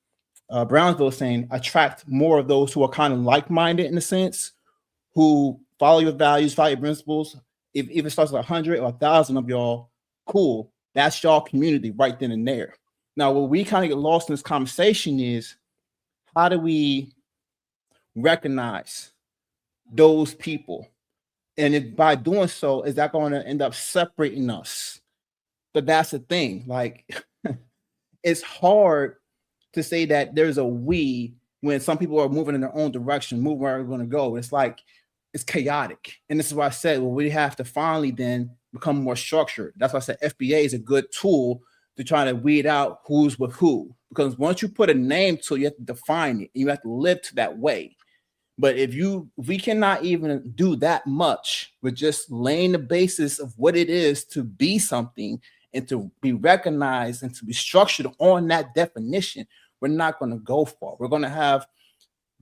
Brownsville is saying, attract more of those who are kind of like-minded in a sense, who follow your values, follow your principles. If it starts with 100 or 1,000 of y'all, cool. That's y'all community right then and there. Now, what we kind of get lost in this conversation is, how do we recognize those people? And if by doing so, is that going to end up separating us? But that's the thing. Like, it's hard to say that there's a we when some people are moving in their own direction, moving where we're going to go. It's like, it's chaotic. And this is why I said, well, we have to finally then become more structured. That's why I said FBA is a good tool to try to weed out who's with who. Because once you put a name to it, you have to define it. And you have to live to that way. But if we cannot even do that much with just laying the basis of what it is to be something and to be recognized and to be structured on that definition, we're not going to go far. We're going to have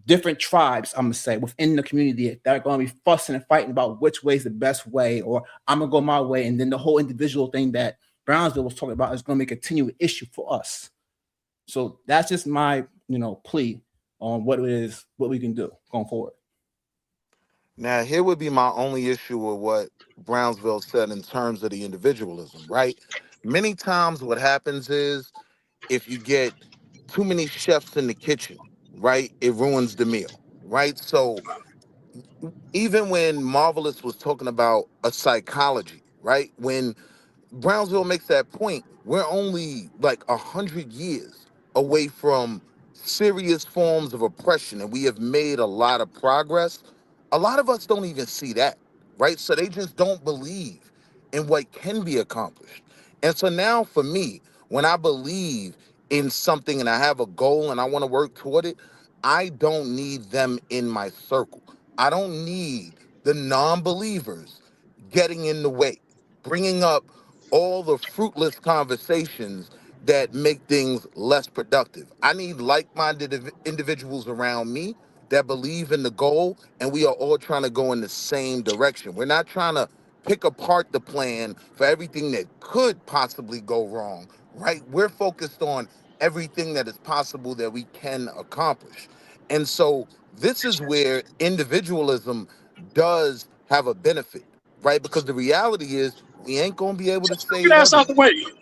different tribes, I'm going to say, within the community that are going to be fussing and fighting about which way is the best way, or I'm going to go my way. And then the whole individual thing that Brownsville was talking about is going to be a continuing issue for us. So that's just my, plea on what it is, what we can do going forward. Now, here would be my only issue with what Brownsville said in terms of the individualism, right? Many times what happens is if you get too many chefs in the kitchen, right, it ruins the meal, right? So even when Marvelous was talking about a psychology, right, when Brownsville makes that point, we're only like 100 years away from serious forms of oppression, and we have made a lot of progress. A lot of us don't even see that, right? So they just don't believe in what can be accomplished. And so now for me, when I believe in something and I have a goal and I want to work toward it, I don't need them in my circle. I don't need the non-believers getting in the way, bringing up all the fruitless conversations that make things less productive. I need like-minded individuals around me that believe in the goal, and we are all trying to go in the same direction. We're not trying to pick apart the plan for everything that could possibly go wrong, right? We're focused on everything that is possible that we can accomplish. And so this is where individualism does have a benefit, right? Because the reality is we ain't gonna be able to Get save ass out the everyone, way.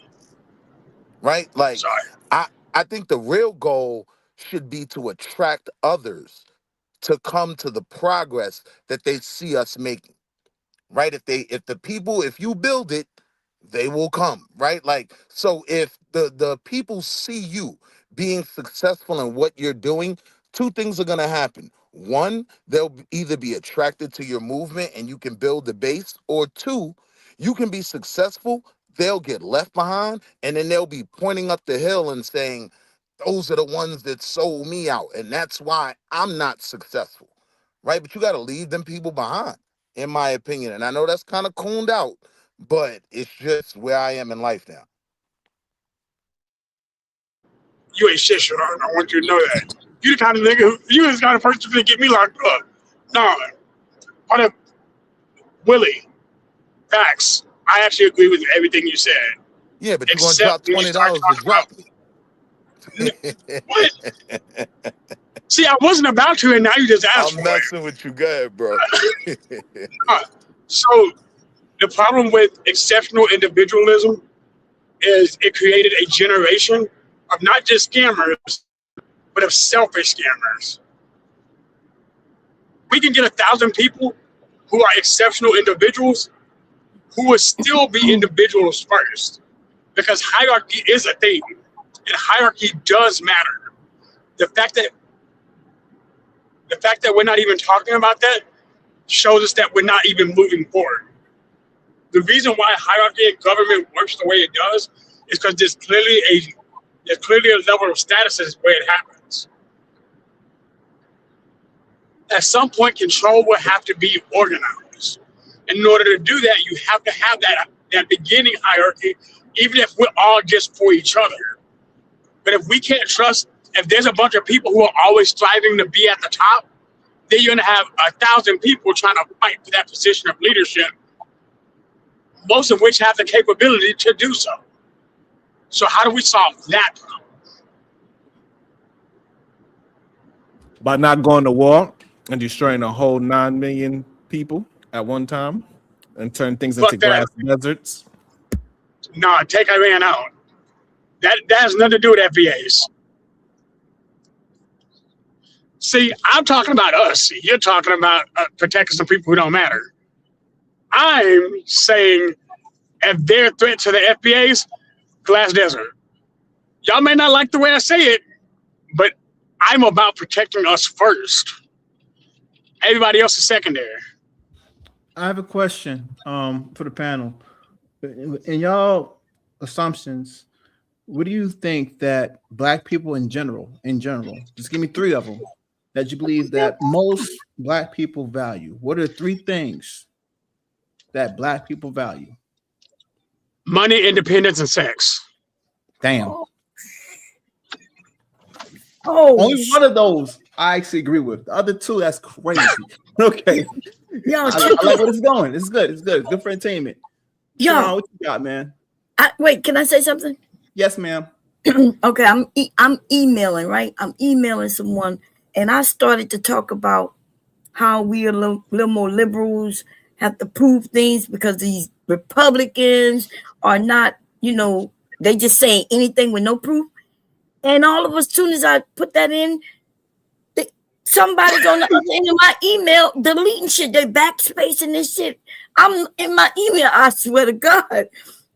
right? Like Sorry. I think the real goal should be to attract others to come to the progress that they see us making, right? If you build it, they will come, right? Like, so if the people see you being successful in what you're doing, two things are going to happen. One, they'll either be attracted to your movement and you can build the base, or two, you can be successful, they'll get left behind, and then they'll be pointing up the hill and saying, those are the ones that sold me out, and that's why I'm not successful, right? But you got to leave them people behind, in my opinion. And I know that's kind of cooned out, but it's just where I am in life now. You ain't shit, Sean. I want you to know that. You the kind of nigga you is the kind of person to get me locked up. No. On a Willie, facts. I actually agree with everything you said. Yeah, but you're going to drop $20 to drop me. What? See, I wasn't about to, and now you just asked for it. I'm messing with you. Go ahead, bro. So, the problem with exceptional individualism is it created a generation of not just scammers, but of selfish scammers. We can get 1,000 people who are exceptional individuals who will still be individuals first, because hierarchy is a thing, and hierarchy does matter. The fact that we're not even talking about that shows us that we're not even moving forward. The reason why hierarchy in government works the way it does is because there's clearly a level of statuses where it happens. At some point, control will have to be organized. In order to do that, you have to have that beginning hierarchy, even if we're all just for each other. But if we can't trust, if there's a bunch of people who are always striving to be at the top, then you're gonna have 1,000 people trying to fight for that position of leadership, most of which have the capability to do so. So how do we solve that problem? By not going to war and destroying a whole 9 million people at one time and turn things into glass deserts? Nah, take Iran out. That has nothing to do with FBAs. See, I'm talking about us. You're talking about protecting some people who don't matter. I'm saying if they're a threat to the FBAs, glass desert. Y'all may not like the way I say it, but I'm about protecting us first. Everybody else is secondary. I have a question for the panel. In y'all assumptions, what do you think that Black people in general, just give me 3 of them that you believe that most Black people value? What are 3 things that Black people value? Money, independence, and sex. Damn. Oh, only one of those I actually agree with. The other 2, that's crazy. Okay. Yo, I like where it's going. It's good. It's good. Good for entertainment. Yo, Sean, what you got, man? Wait, can I say something? Yes, ma'am. Okay, I'm emailing, right? I'm emailing someone, and I started to talk about how we are a little more liberals, have to prove things because these Republicans are not, they just saying anything with no proof. And all of us, as soon as I put that in, somebody's on the other end of my email deleting shit. They backspacing this shit. I'm in my email. I swear to God,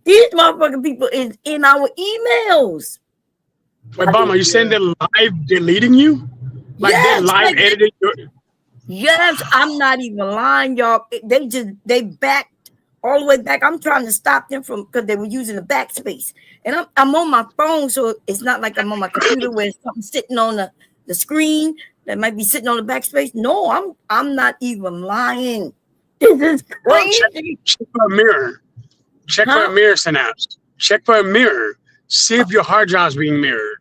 these motherfucking people is in our emails. Wait, Obama, you saying they're live deleting you? Like yes, they're live editing you? Yes, I'm not even lying, y'all. They backed all the way back. I'm trying to stop them from, because they were using the backspace. And I'm on my phone, so it's not like I'm on my computer where something's sitting on the screen that might be sitting on the backspace. No, I'm not even lying. This is crazy. Check for a mirror. Check for a mirror synapse. Check for a mirror. See if your hard drive's being mirrored.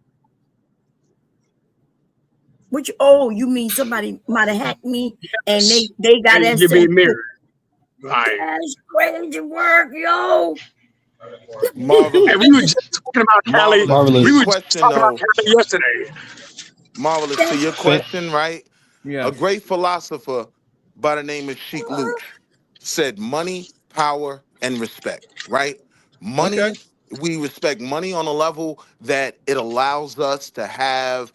You mean somebody might have hacked me and they got that. You being mirrored. Right. That's crazy work, yo. Marvelous. Hey, we were just talking about Cali. Marvelous. We were just talking about Cali yesterday. Marvelous. To your question, right? Yeah. A great philosopher by the name of Sheik Luch said money, power, and respect, right? Money, we respect money on a level that it allows us to have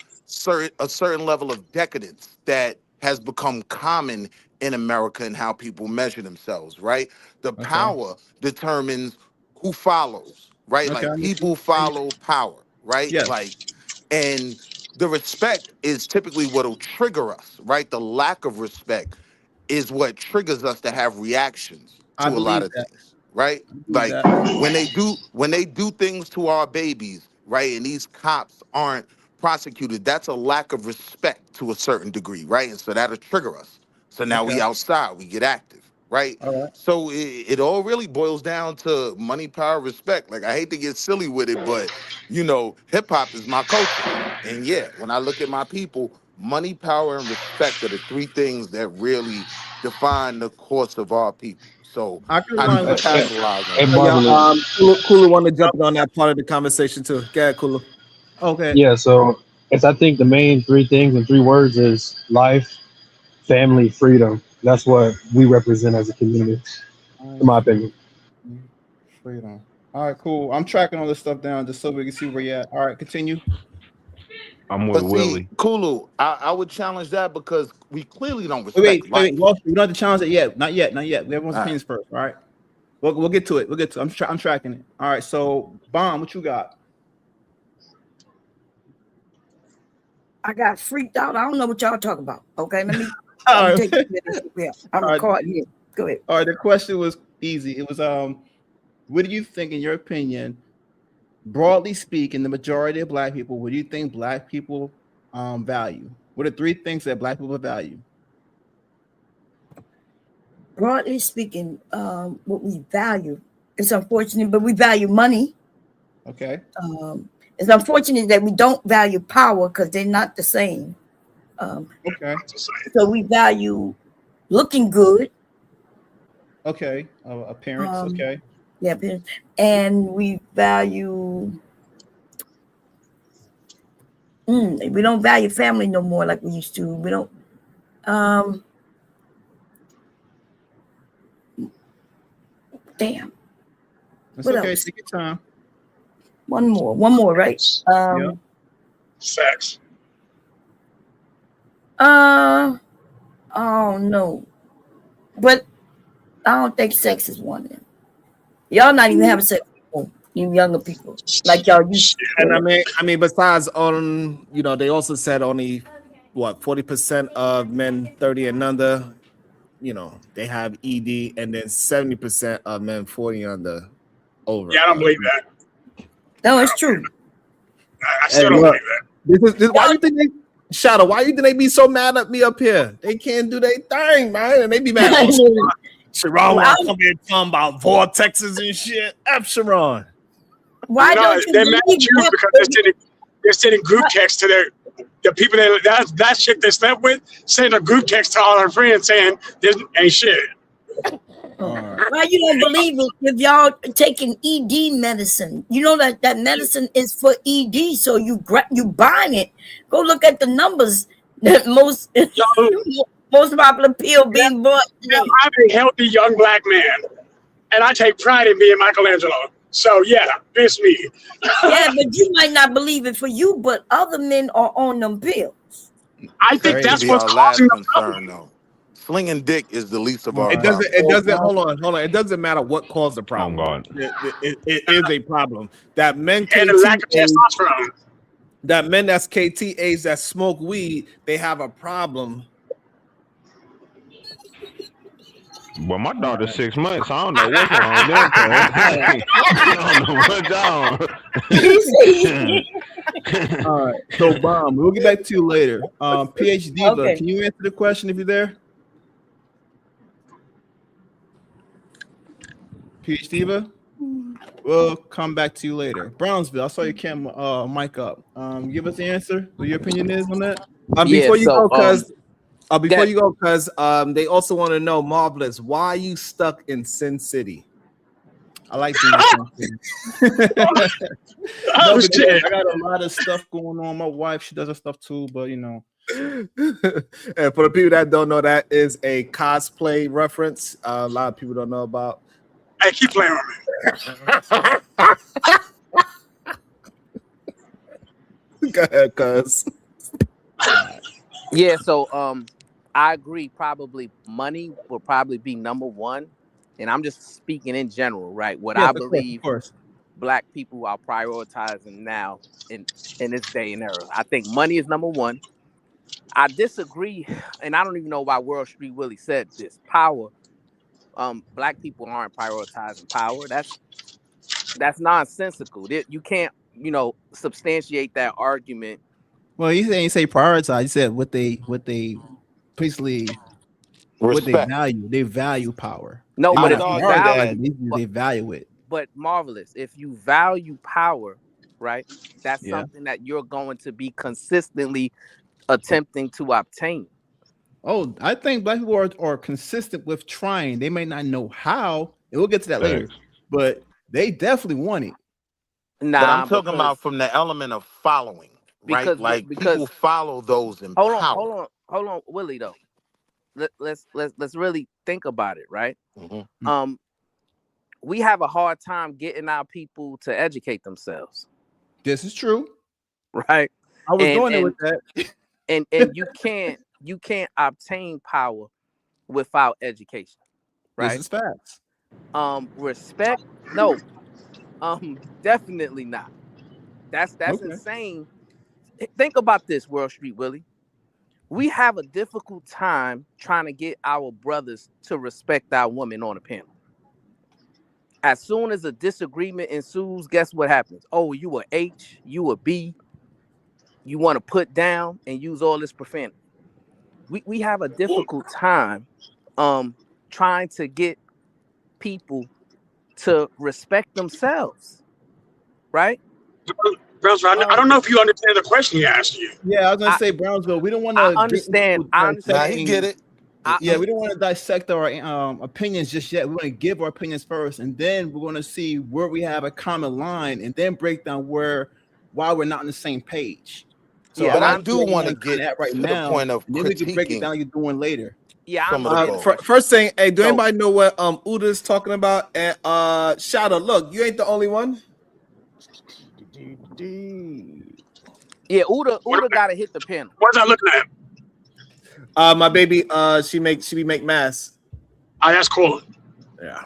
a certain level of decadence that has become common in America and how people measure themselves, right? The power determines who follows, right? Okay. Like people follow power, right? Yes. Like, and the respect is typically what'll trigger us, right? The lack of respect is what triggers us to have reactions I to a lot believe of that. things, right? I believe Like that. when they do things to our babies, right? And these cops aren't prosecuted, that's a lack of respect to a certain degree, right? And so that'll trigger us. So now Okay. we outside, we get active, right? All right. So it all really boils down to money, power, respect. Like I hate to get silly with it, but you know, hip hop is my culture. And yeah, when I look at my people, money, power, and respect are the three things that really define the course of our people. So I can how do run you with that. capitalize on Hey, that? Yeah, Marvelous. Kula want to jump in on that part of the conversation too. Go ahead, Kula. Okay. Yeah, so it's I think the main three things in 3 words is life, family, freedom. That's what we represent as a community, in my opinion. Freedom. All right, cool. I'm tracking all this stuff down just so we can see where you're at. All right, continue. I'm with But see, Willie. Kulu, I would challenge that because we clearly don't Wait. respect life. Well, we don't have to challenge it yet. Not yet. Not yet. Everyone's All right. opinions first. All right. We'll get to it. We'll get to it. I'm tracking it. All right. So, Bomb, what you got? I got freaked out. I don't know what y'all talking about. Okay, let me. All right. Take it. I'm All right. caught here. Go ahead. All right. The question was easy. It was what do you think, in your opinion, broadly speaking, the majority of Black people, what do you think Black people value? What are 3 things that Black people value? Broadly speaking, what we value, it's unfortunate, but we value money. Okay. It's unfortunate that we don't value power because they're not the same. Okay. So we value looking good. Okay. Appearance. Okay. Yeah, appearance. And we value. We don't value family no more like we used to. We don't. Damn. It's What okay. else? Take your time. One more, right? Yeah. Sex. Oh no, but I don't think sex is one of them. Y'all not even having sex anymore, you younger people, like y'all used to. And I mean, besides on, you know, they also said only 40% of men 30 and under, you know, they have ED, and then 70% of men 40 and under over. Yeah, I don't believe that. No, it's true. I still don't believe that. This why you think they Shadow? Why you think they be so mad at me up here? They can't do their thing, man, and they be mad. Sharon want to come here talking about vortexes and shit. F Sharon. Why no, don't you they're mad at you because they're sending group texts to the people that chick they slept with, sending a group text to all her friends saying this ain't shit. Why you don't believe it if y'all taking ED medicine? You know that medicine is for ED, so you buying it. Go look at the numbers. That most popular pill being bought. I'm a healthy young Black man, and I take pride in being Michelangelo. So yeah, it's me. Yeah, but you might not believe it for you, but other men are on them pills. I think that's what's causing the problem. Though. Slinging dick is the least of our It problems. doesn't. Hold on. It doesn't matter what caused the problem. Oh God. It is a problem that men and the lack of testosterone. That men that's KT age that smoke weed, they have a problem. Well, my daughter's 6 months. I don't know what's wrong with them. I don't know what's on. All right. So, Bomb, we'll get back to you later. PhD Diva, Okay. can you answer the question if you're there? PhD Diva? We'll come back to you later. Brownsville, I saw your camera mic up. Give us the answer. What your opinion is on that? Before you go, cuz they also want to know, Marvelous, why are you stuck in Sin City? I like being in Sin City. I got a lot of stuff going on. My wife, she does her stuff too, but you know. And for the people that don't know, that is a cosplay reference. A lot of people don't know about. Hey, keep playing with me. Go ahead, cuz. Yeah, so I agree. Probably money will probably be number one, and I'm just speaking in general, right? What I believe of course. Black people are prioritizing now in this day and era. I think money is number one. I disagree, and I don't even know why World Street Willie said this. Power. Black people aren't prioritizing power. That's nonsensical. You can't, substantiate that argument. Well, you didn't say prioritize. You said what they basically what they Respect. value. They value power. No, I but would if you argue value, that they value it. But Marvelous, if you value power, right? That's Yeah. something that you're going to be consistently attempting to obtain. Oh, I think Black people are consistent with trying. They may not know how, and we'll get to that later, but they definitely want it. Nah, but I'm talking about from the element of following, right? Like people follow those in power. Hold on, Willie. Though, let's really think about it, right? Mm-hmm. We have a hard time getting our people to educate themselves. This is true, right? I was going there with that, and you can't obtain power without education, right? This is facts. Respect, no, definitely not. That's Okay. insane. Think about this, World Street Willie. We have a difficult time trying to get our brothers to respect our women on the panel. As soon as a disagreement ensues, guess what happens? Oh, you a H, you a B. You want to put down and use all this profanity. We have a difficult time trying to get people to respect themselves, right? Brownsville, I don't know if you understand the question he asked you. Yeah, I was gonna say Brownsville. We don't want to. I understand. Nah, he get it. Yeah, we don't want to dissect our opinions just yet. We want to give our opinions first, and then we're going to see where we have a common line, and then break down why we're not on the same page. So yeah, but I do want to get that right to now, the point of and then we can break it down. You're doing later. Yeah, first thing, hey, do anybody know what Uda's talking about? And Shadow, look, you ain't the only one. Yeah, Uda gotta hit the panel. What's I looking at? My baby, she make masks. That's cool. Yeah.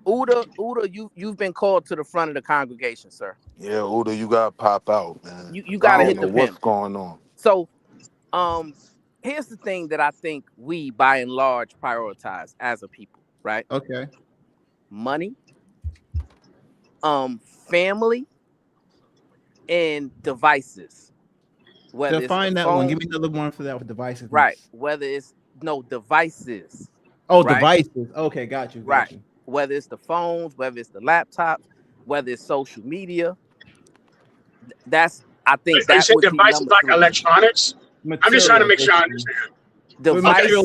Uda, you've been called to the front of the congregation, sir. Yeah, Uda, you gotta pop out, man. You gotta hit the panel. What's going on? So, here's the thing that I think we, by and large, prioritize as a people, right? Okay. Money, family, and devices. Define that one. Give me another one for that with devices. Right. Whether it's devices. Oh, right? Devices. Okay, got you. Right. Whether it's the phones, whether it's the laptops, whether it's social media. I think that's what devices like electronics. I'm just trying to make sure I understand. Devices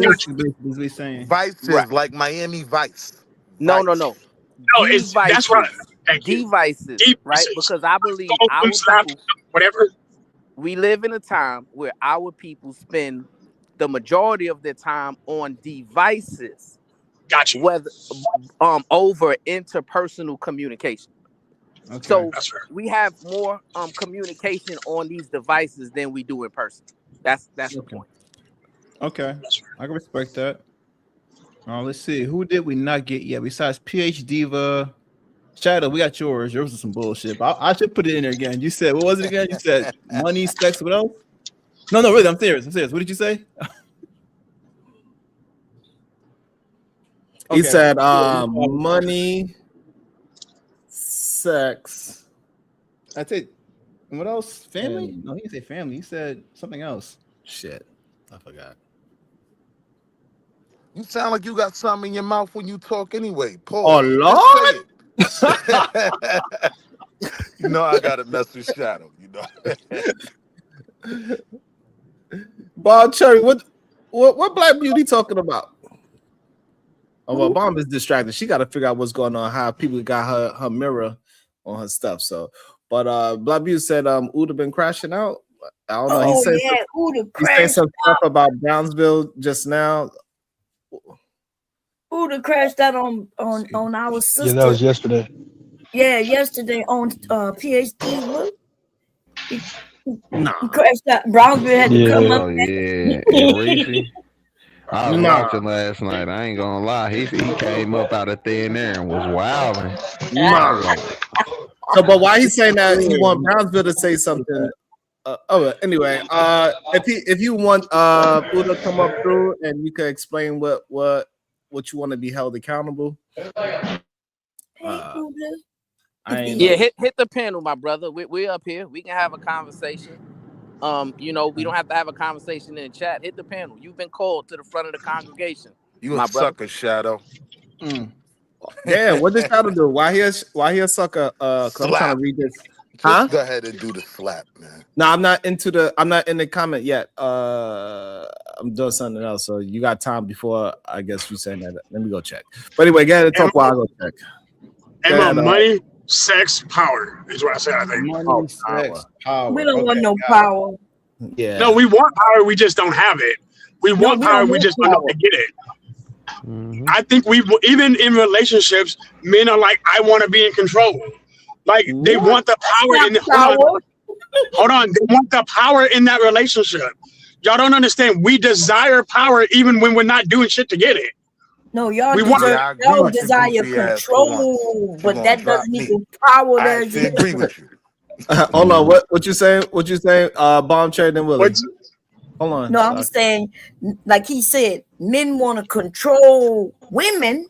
like Miami Vice. No. Devices. That's right. Devices, right? Because I believe our people, whatever. We live in a time where our people spend the majority of their time on devices. Gotcha. Whether over interpersonal communication. Okay. So we have more communication on these devices than we do in person. That's the point. Okay, I can respect that. Let's see. Who did we not get yet? Besides PH Diva, Shadow, we got yours. Yours is some bullshit. But I should put it in there again. You said, what was it again? You said money, sex, what else? No, really, I'm serious. What did you say? He said money, sex. That's it. And what else? Family? No, he didn't say family. He said something else. Shit, I forgot. You sound like you got something in your mouth when you talk anyway. Paul. Oh, Lord. You know I gotta mess with Shadow, you know. Bob Cherry, what Black Beauty talking about? Oh, well, Bomb is distracted. She got to figure out what's going on, how people got her mirror on her stuff. So, but Black Beauty said Uda been crashing out. I don't know. He said some stuff about Brownsville just now. Uda crashed out on our sister. Yeah, that was yesterday. Yeah, yesterday on PhD. Nah. He crashed out. Brownsville had to come up. Yeah, Reese. I was watching last night. I ain't gonna lie. He came up out of thin air and was wilding. So, but why he's saying that he want Brownsville to say something? Anyway, if you want Buddha to come up through and you can explain what you want to be held accountable. Hit the panel, my brother. We're up here. We can have a conversation. We don't have to have a conversation in the chat. Hit the panel. You've been called to the front of the congregation. You a sucker, Shadow. Yeah, what did Shadow do? Why he a sucker? I'm trying to read this. Just go ahead and do the slap, man. No, I'm not in the comment yet. I'm doing something else. So you got time before I guess you saying that. Let me go check. But anyway, get ahead and talk while I go check. Money, sex, power is what I said. I think money, sex, power. We don't want no power. Yeah. No, we want power. We just don't have it. We want power. We just don't know how to get it. I think even in relationships, men are like, I want to be in control. Like they want the power in hold on. They want the power in that relationship. Y'all don't understand. We desire power even when we're not doing shit to get it. No, y'all desire control, but that doesn't equal power. I agree with you. Hold on. What you saying? What you saying? Bomb trading Willie. Hold on. No, I'm saying, like he said, men want to control women,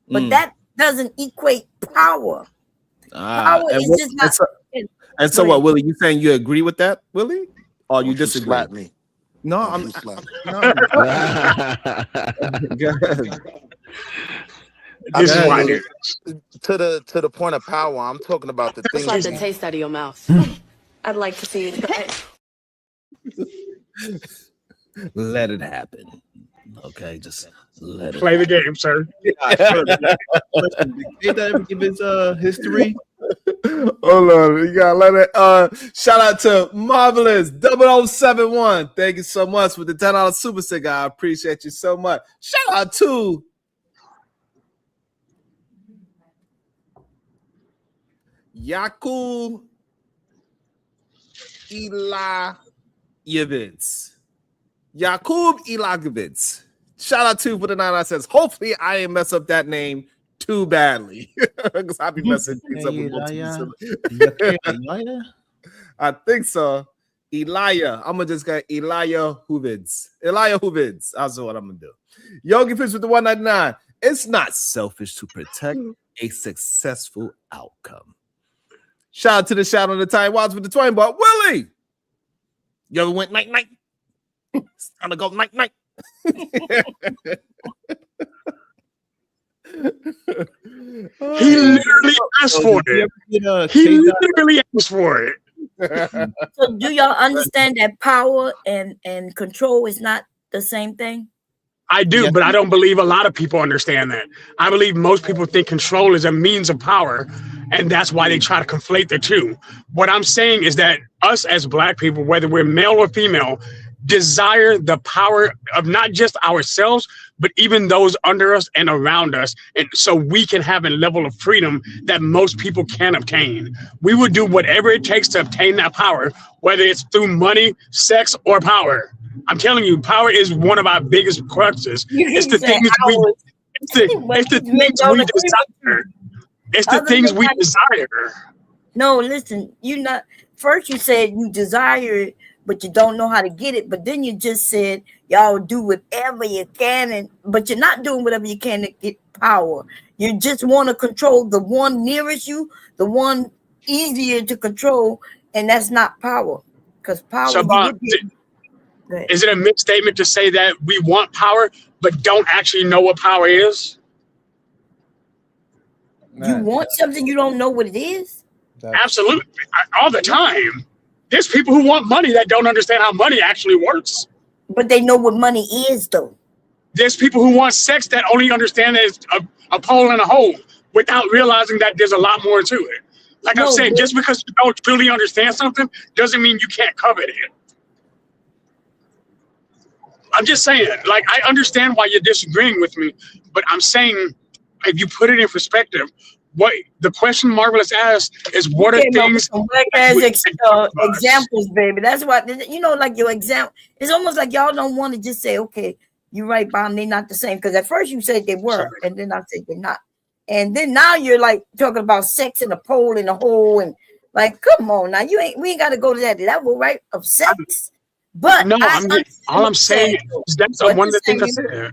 but that doesn't equate power. Power is just not. And so what, Willie? You saying you agree with that, Willie, or you disagree? Slap me. No, I'm. No. This is why to the point of power, I'm talking about the things. Just like the taste out of your mouth. I'd like to see it. Let it happen. Okay, just let it play the game, sir. Did that ever give his history? Hold on, you gotta let it. Shout out to Marvelous 0071. Thank you so much with the $10 super cigar. I appreciate you so much. Shout out to Yakub Eliavitz. Yakub Eliavitz. Shout out to for the 99 cents. Hopefully, I ain't mess up that name too badly because I be messing things up with multiple. I think so. Elijah. I'm gonna just get Elijah Huvids. That's what I'm gonna do. Yogi Fish with the 199. It's not selfish to protect a successful outcome. Shout out to the Shadow of the Time Watch with the 20 bar. Willie, you ever went night night? It's time to go night night. He literally asked for it. He literally asked for it. So do y'all understand that power and control is not the same thing? I do, but I don't believe a lot of people understand that. I believe most people think control is a means of power, and that's why they try to conflate the two. What I'm saying is that us as Black people, whether we're male or female, desire the power of not just ourselves, but even those under us and around us, and so we can have a level of freedom that most people can't obtain. We would do whatever it takes to obtain that power, whether it's through money, sex, or power. I'm telling you, power is one of our biggest cruxes. It's the things we desire. It's the things we desire. No, listen, first you said you desire it, but you don't know how to get it. But then you just said y'all do whatever you can, but you're not doing whatever you can to get power. You just want to control the one nearest you, the one easier to control, and that's not power. Because power. So, is it a misstatement to say that we want power, but don't actually know what power is? You want something you don't know what it is? Absolutely, all the time. There's people who want money that don't understand how money actually works. But they know what money is, though. There's people who want sex that only understand that it's a pole and a hole without realizing that there's a lot more to it. Like I'm saying, just because you don't truly understand something doesn't mean you can't covet it. I'm just saying, like, I understand why you're disagreeing with me, but I'm saying if you put it in perspective, what the question Marvelous asked is, what are things? Examples, baby. That's why, like your example. It's almost like y'all don't want to just say, okay, You're right, Bomb. They're not the same. Because at first you said they were, and then I said they're not. And then now you're like talking about sex in a pole in a hole, and like, come on now, we ain't got to go to that level, right? Of sex. But no, all I'm saying is that's one of the things I said.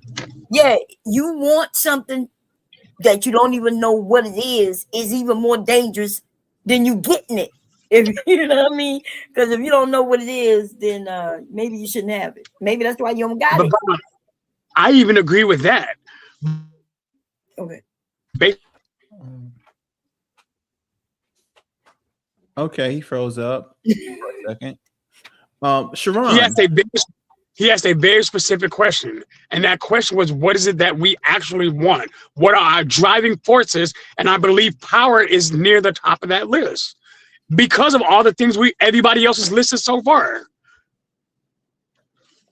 Yeah, you want something that you don't even know what it is even more dangerous than you getting it. If you know what I mean? Because if you don't know what it is, then maybe you shouldn't have it. Maybe that's why you don't got it. I even agree with that. Okay. Okay, he froze up for a second. Sharon. He asked a very specific question. And that question was, what is it that we actually want? What are our driving forces? And I believe power is near the top of that list because of all the things everybody else has listed so far.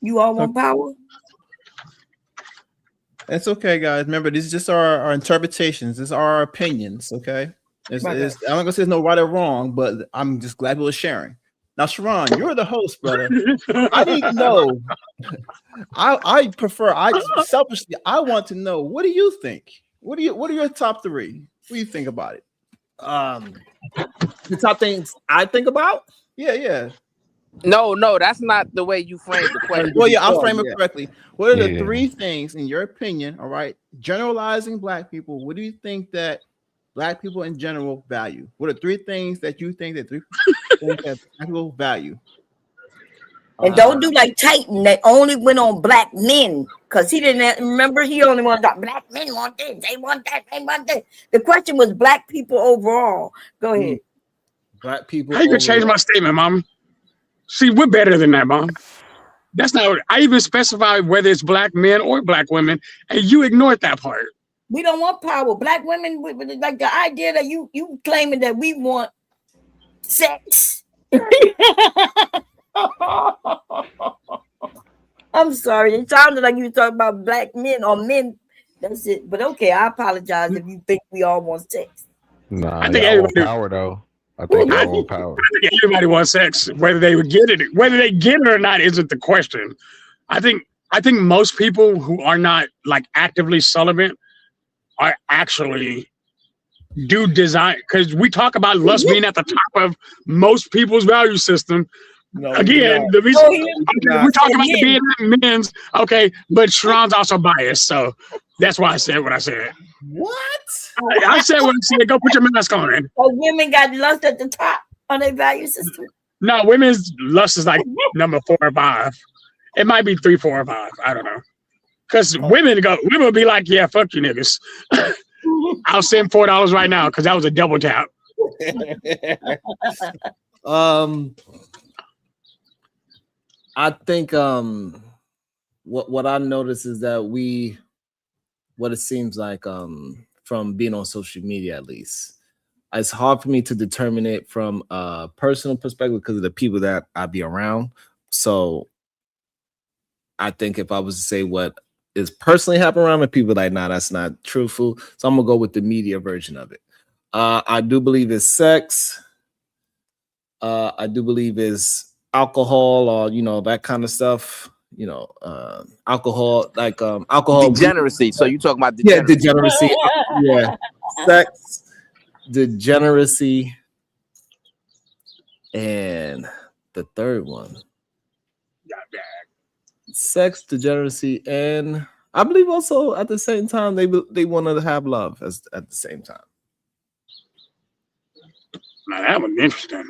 You all want power? It's okay, guys. Remember, this is just our interpretations. This are our opinions, okay? I'm not going to say there's no right or wrong, but I'm just glad we were sharing. Now, Sharon, you're the host, brother. I need to know. I selfishly, I want to know, what do you think? What are your top three? What do you think about it? The top things I think about? Yeah. No, that's not the way you framed the question. Well, yeah, I'll frame it correctly. What are the three things, in your opinion, all right, generalizing Black people, what do you think that Black people in general value? What are three things that you think that Black people value? And don't do like Titan that only went on Black men, because he didn't remember. He only wanted to Black men want this, they want that, they want that. The question was Black people overall. Go ahead. Black people. How you gonna change my statement, Mom? See, we're better than that, Mom. That's not. I even specified whether it's Black men or Black women, and you ignored that part. We don't want power. Black women, like the idea that you claiming that we want sex. I'm sorry. It sounded like you were talking about Black men or men. That's it. But okay, I apologize if you think we all want sex. Nah, I think everybody want power though. I think I want power. I think everybody wants sex. Whether they would get it, whether they get it or not, isn't the question. I think most people who are not like actively celibate are actually do design, because we talk about lust being at the top of most people's value system. No, again, the reason we're talking about being men's, okay, but Sharon's also biased, so that's why I said what I said. What? I said what I said. Go put your mask on. Oh, women got lust at the top on their value system. No, women's lust is like number 4 or 5. It might be 3, 4, or 5. I don't know. Because women will be like, yeah, fuck you niggas. I'll send $4 right now because that was a double tap. I think what I noticed is that what it seems like from being on social media, at least, it's hard for me to determine it from a personal perspective because of the people that I be around. So I think if I was to say what is personally happening around me, people like, nah, that's not truthful. So I'm gonna go with the media version of it. I do believe it's sex. I do believe it's alcohol, or that kind of stuff. Alcohol, like alcohol degeneracy. So you talking about degeneracy? Yeah, degeneracy. Yeah, sex, degeneracy, and the third one, sex, degeneracy, and I believe also at the same time they want to have love at the same time. Now that was interesting.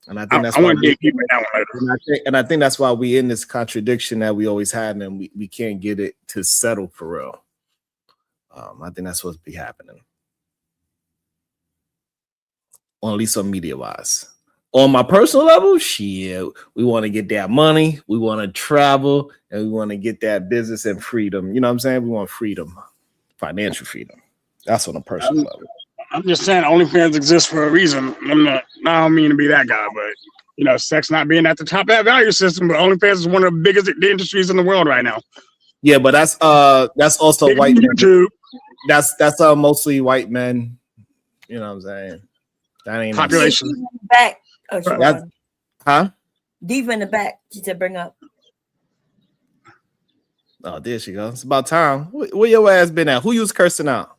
And I think that's why I think that's why we in this contradiction that we always had, and we can't get it to settle for real. I think that's what's be happening, or at least on media wise. On my personal level, shit, we want to get that money, we want to travel, and we want to get that business and freedom. You know what I'm saying? We want freedom, financial freedom. That's on a personal level. I'm just saying OnlyFans exists for a reason. I don't mean to be that guy, but sex not being at the top of that value system, but OnlyFans is one of the biggest industries in the world right now. Yeah, but that's also big white YouTube. Men. That's mostly white men. You know what I'm saying? That ain't population. Back. Oh, huh? Deep in the back. She said, bring up. Oh, there she goes. It's about time. Where your ass been at? Who you was cursing out?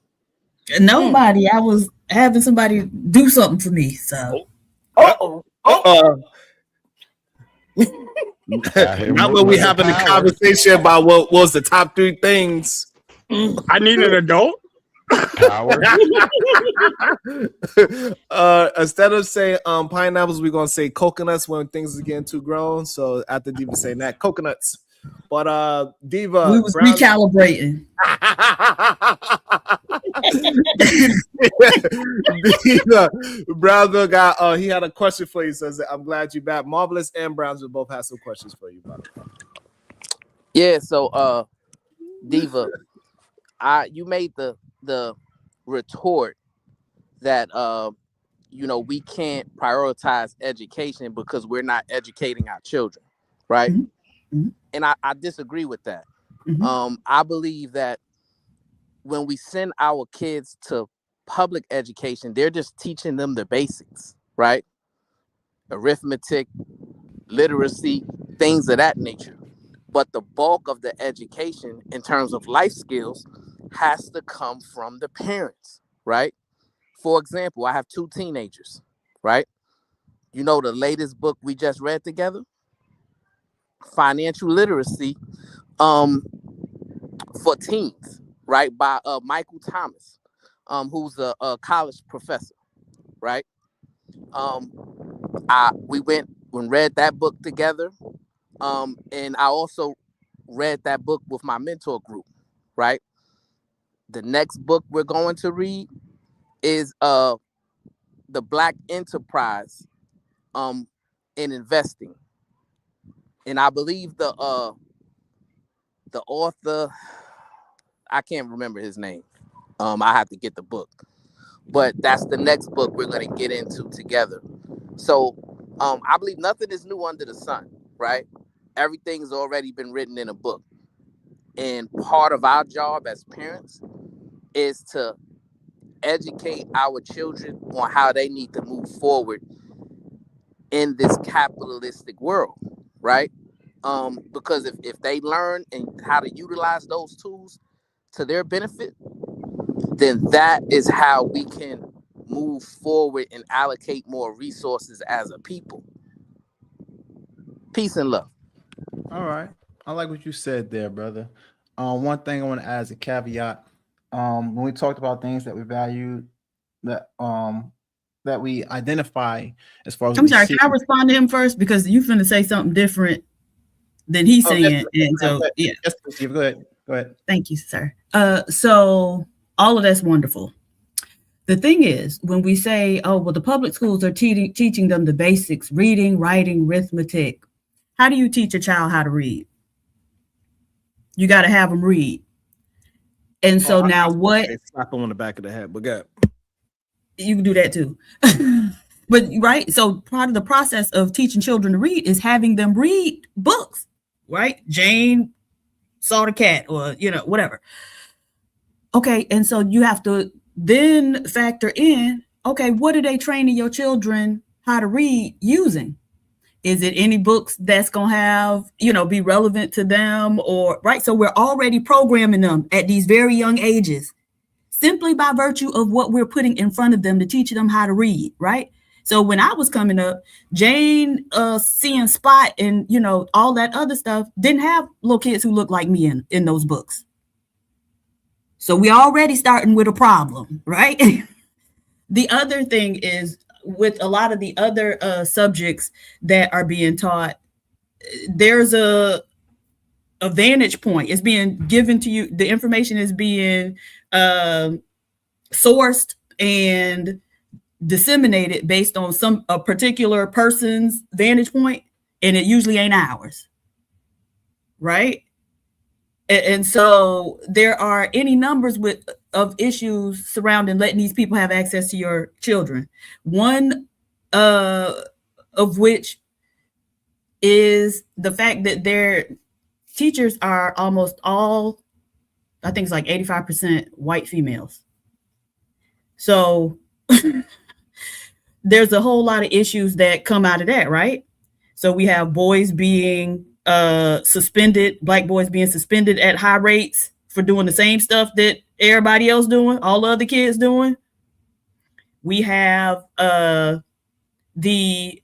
Nobody. I was having somebody do something for me. So. Not when we having a conversation about what was the top 3 things. I need an adult. Power. Instead of saying pineapples, we're gonna say coconuts when things are getting too grown. So after Diva saying that, coconuts. But Diva, we was recalibrating. Diva, Brownsville got he had a question for you. Says I'm glad you're back. Marvelous and Brownsville both have some questions for you, brother. Yeah, so Diva, you made the retort that we can't prioritize education because we're not educating our children, right? Mm-hmm. And I disagree with that. Mm-hmm. I believe that when we send our kids to public education, they're just teaching them the basics, right? Arithmetic, literacy, things of that nature. But the bulk of the education in terms of life skills has to come from the parents, right? For example, I have 2 teenagers, right? You know the latest book we just read together? Financial Literacy for Teens, right? By Michael Thomas, who's a college professor, right? We went and read that book together. And I also read that book with my mentor group, right? The next book we're going to read is The Black Enterprise in Investing. And I believe the author, I can't remember his name. I have to get the book. But that's the next book we're going to get into together. So I believe nothing is new under the sun, right? Everything's already been written in a book. And part of our job as parents is to educate our children on how they need to move forward in this capitalistic world, right? Because if they learn and how to utilize those tools to their benefit, then that is how we can move forward and allocate more resources as a people. Peace and love. All right. I like what you said there, brother. One thing I want to add as a caveat, when we talked about things that we value, that we identify as far as I'm sorry, can I respond to him first? Because you finna say something different than he's saying. And so yeah. Yes, Steve, go ahead. Thank you, sir. So all of that's wonderful. The thing is, when we say, oh, well, the public schools are teaching them the basics, reading, writing, arithmetic. How do you teach a child how to read? You got to have them read. And so now what? Slap them on the back of the head, but good. You can do that too. But right. So part of the process of teaching children to read is having them read books, right? Jane saw the cat, or, whatever. Okay. And so you have to then factor in, okay, what are they training your children how to read using? Is it any books that's going to have, be relevant to them, or right? So we're already programming them at these very young ages, simply by virtue of what we're putting in front of them to teach them how to read, right? So when I was coming up, Jane, seeing Spot and, all that other stuff didn't have little kids who looked like me in those books. So we already starting with a problem, right? The other thing is, with a lot of the other subjects that are being taught, there's a vantage point. It's being given to you. The information is being sourced and disseminated based on a particular person's vantage point, and it usually ain't ours, right? And so there are any numbers of issues surrounding letting these people have access to your children. One of which is the fact that their teachers are almost all, I think it's like 85% white females. So there's a whole lot of issues that come out of that, right? So we have boys being suspended, black boys being suspended at high rates for doing the same stuff that everybody else doing, all the other kids doing. We have the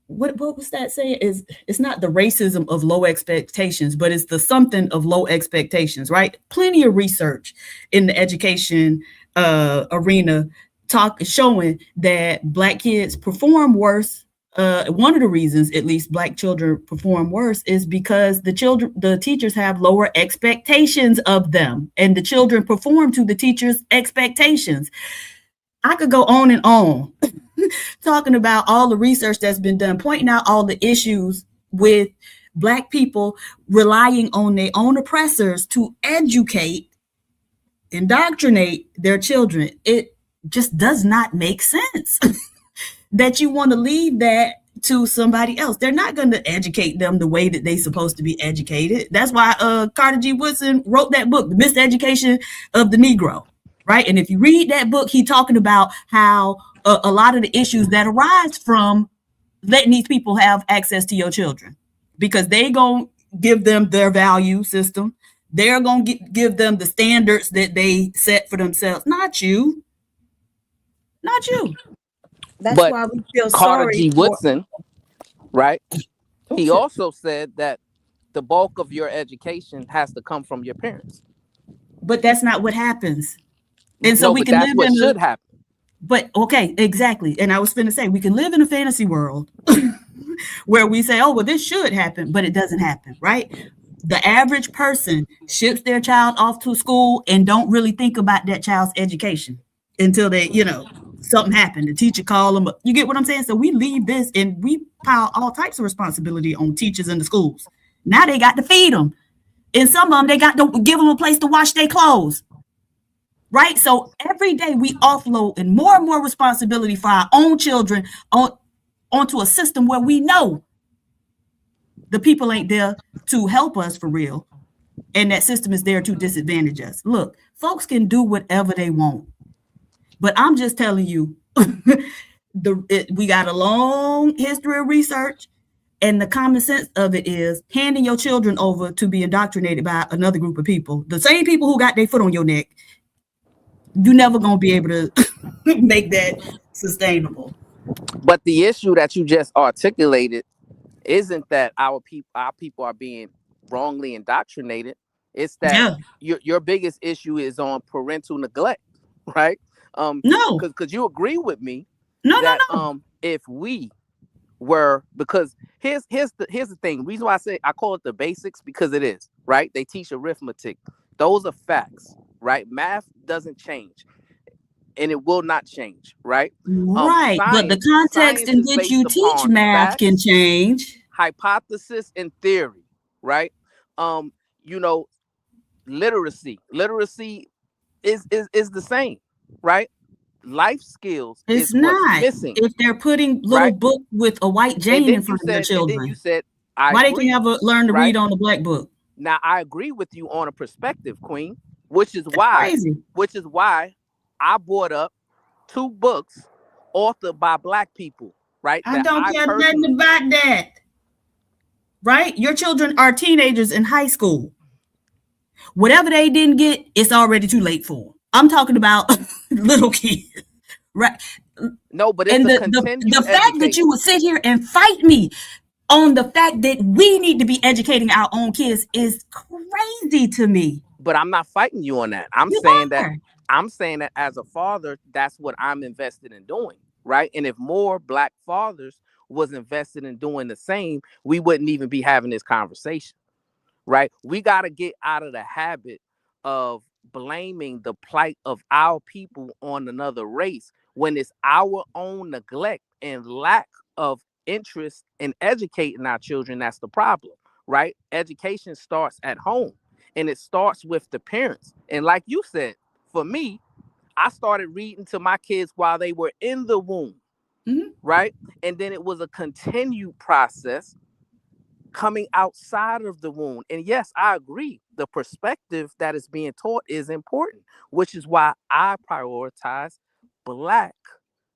what was that saying? Is it's not the racism of low expectations, but it's the something of low expectations, right? Plenty of research in the education arena showing that black kids perform worse. One of the reasons, at least, black children perform worse is because the teachers have lower expectations of them, and the children perform to the teachers' expectations. I could go on and on talking about all the research that's been done, pointing out all the issues with black people relying on their own oppressors to educate, indoctrinate their children. It just does not make sense that you want to leave that to somebody else. They're not going to educate them the way that they're supposed to be educated. That's why Carter G. Woodson wrote that book, The Miseducation of the Negro, right? And if you read that book, he's talking about how a lot of the issues that arise from letting these people have access to your children, because they going to give them their value system. They're going to give them the standards that they set for themselves. Not you. Not you. That's but why we feel Carter sorry G. Woodson, right? He also said that the bulk of your education has to come from your parents. But that's not what happens. And so no, we but can that's live what in should happen. But okay, exactly. And I was going to say, we can live in a fantasy world where we say, oh, well, this should happen, but it doesn't happen, right? The average person ships their child off to school and don't really think about that child's education until they, something happened. The teacher called them. You get what I'm saying? So we leave this and we pile all types of responsibility on teachers in the schools. Now they got to feed them. And some of them, they got to give them a place to wash their clothes. Right? So every day we offload and more responsibility for our own children onto a system where we know the people ain't there to help us for real. And that system is there to disadvantage us. Look, folks can do whatever they want. But I'm just telling you, we got a long history of research, and the common sense of it is handing your children over to be indoctrinated by another group of people. The same people who got their foot on your neck. You're never going to be able to make that sustainable. But the issue that you just articulated isn't that our people are being wrongly indoctrinated. It's that your biggest issue is on parental neglect, right? No, because you agree with me that if we were, because here's the thing. The reason why I call it the basics, because it is, right? They teach arithmetic. Those are facts, right? Math doesn't change, and it will not change, right? Right, but the context in which you teach math can change. Hypothesis and theory, right? Literacy is the same, right? Life skills it's is what's not missing. If they're putting little book with a white Jane in front of their children. And then you said, why they can't learn to read on the black book? Now I agree with you on a perspective, Queen, which is why I brought up 2 books authored by black people, right? I don't care nothing about that. Right? Your children are teenagers in high school. Whatever they didn't get, it's already too late for them. I'm talking about little kids, right? No, but it's and the fact that you would sit here and fight me on the fact that we need to be educating our own kids is crazy to me. But I'm not fighting you on that. I'm saying that as a father, that's what I'm invested in doing, right? And if more black fathers was invested in doing the same, we wouldn't even be having this conversation, right? We got to get out of the habit of blaming the plight of our people on another race when it's our own neglect and lack of interest in educating our children. That's the problem, right? Education starts at home, and it starts with the parents. And like you said, for me, I started reading to my kids while they were in the womb, right? And then it was a continued process coming outside of the womb. And yes, I agree. The perspective that is being taught is important, which is why I prioritize black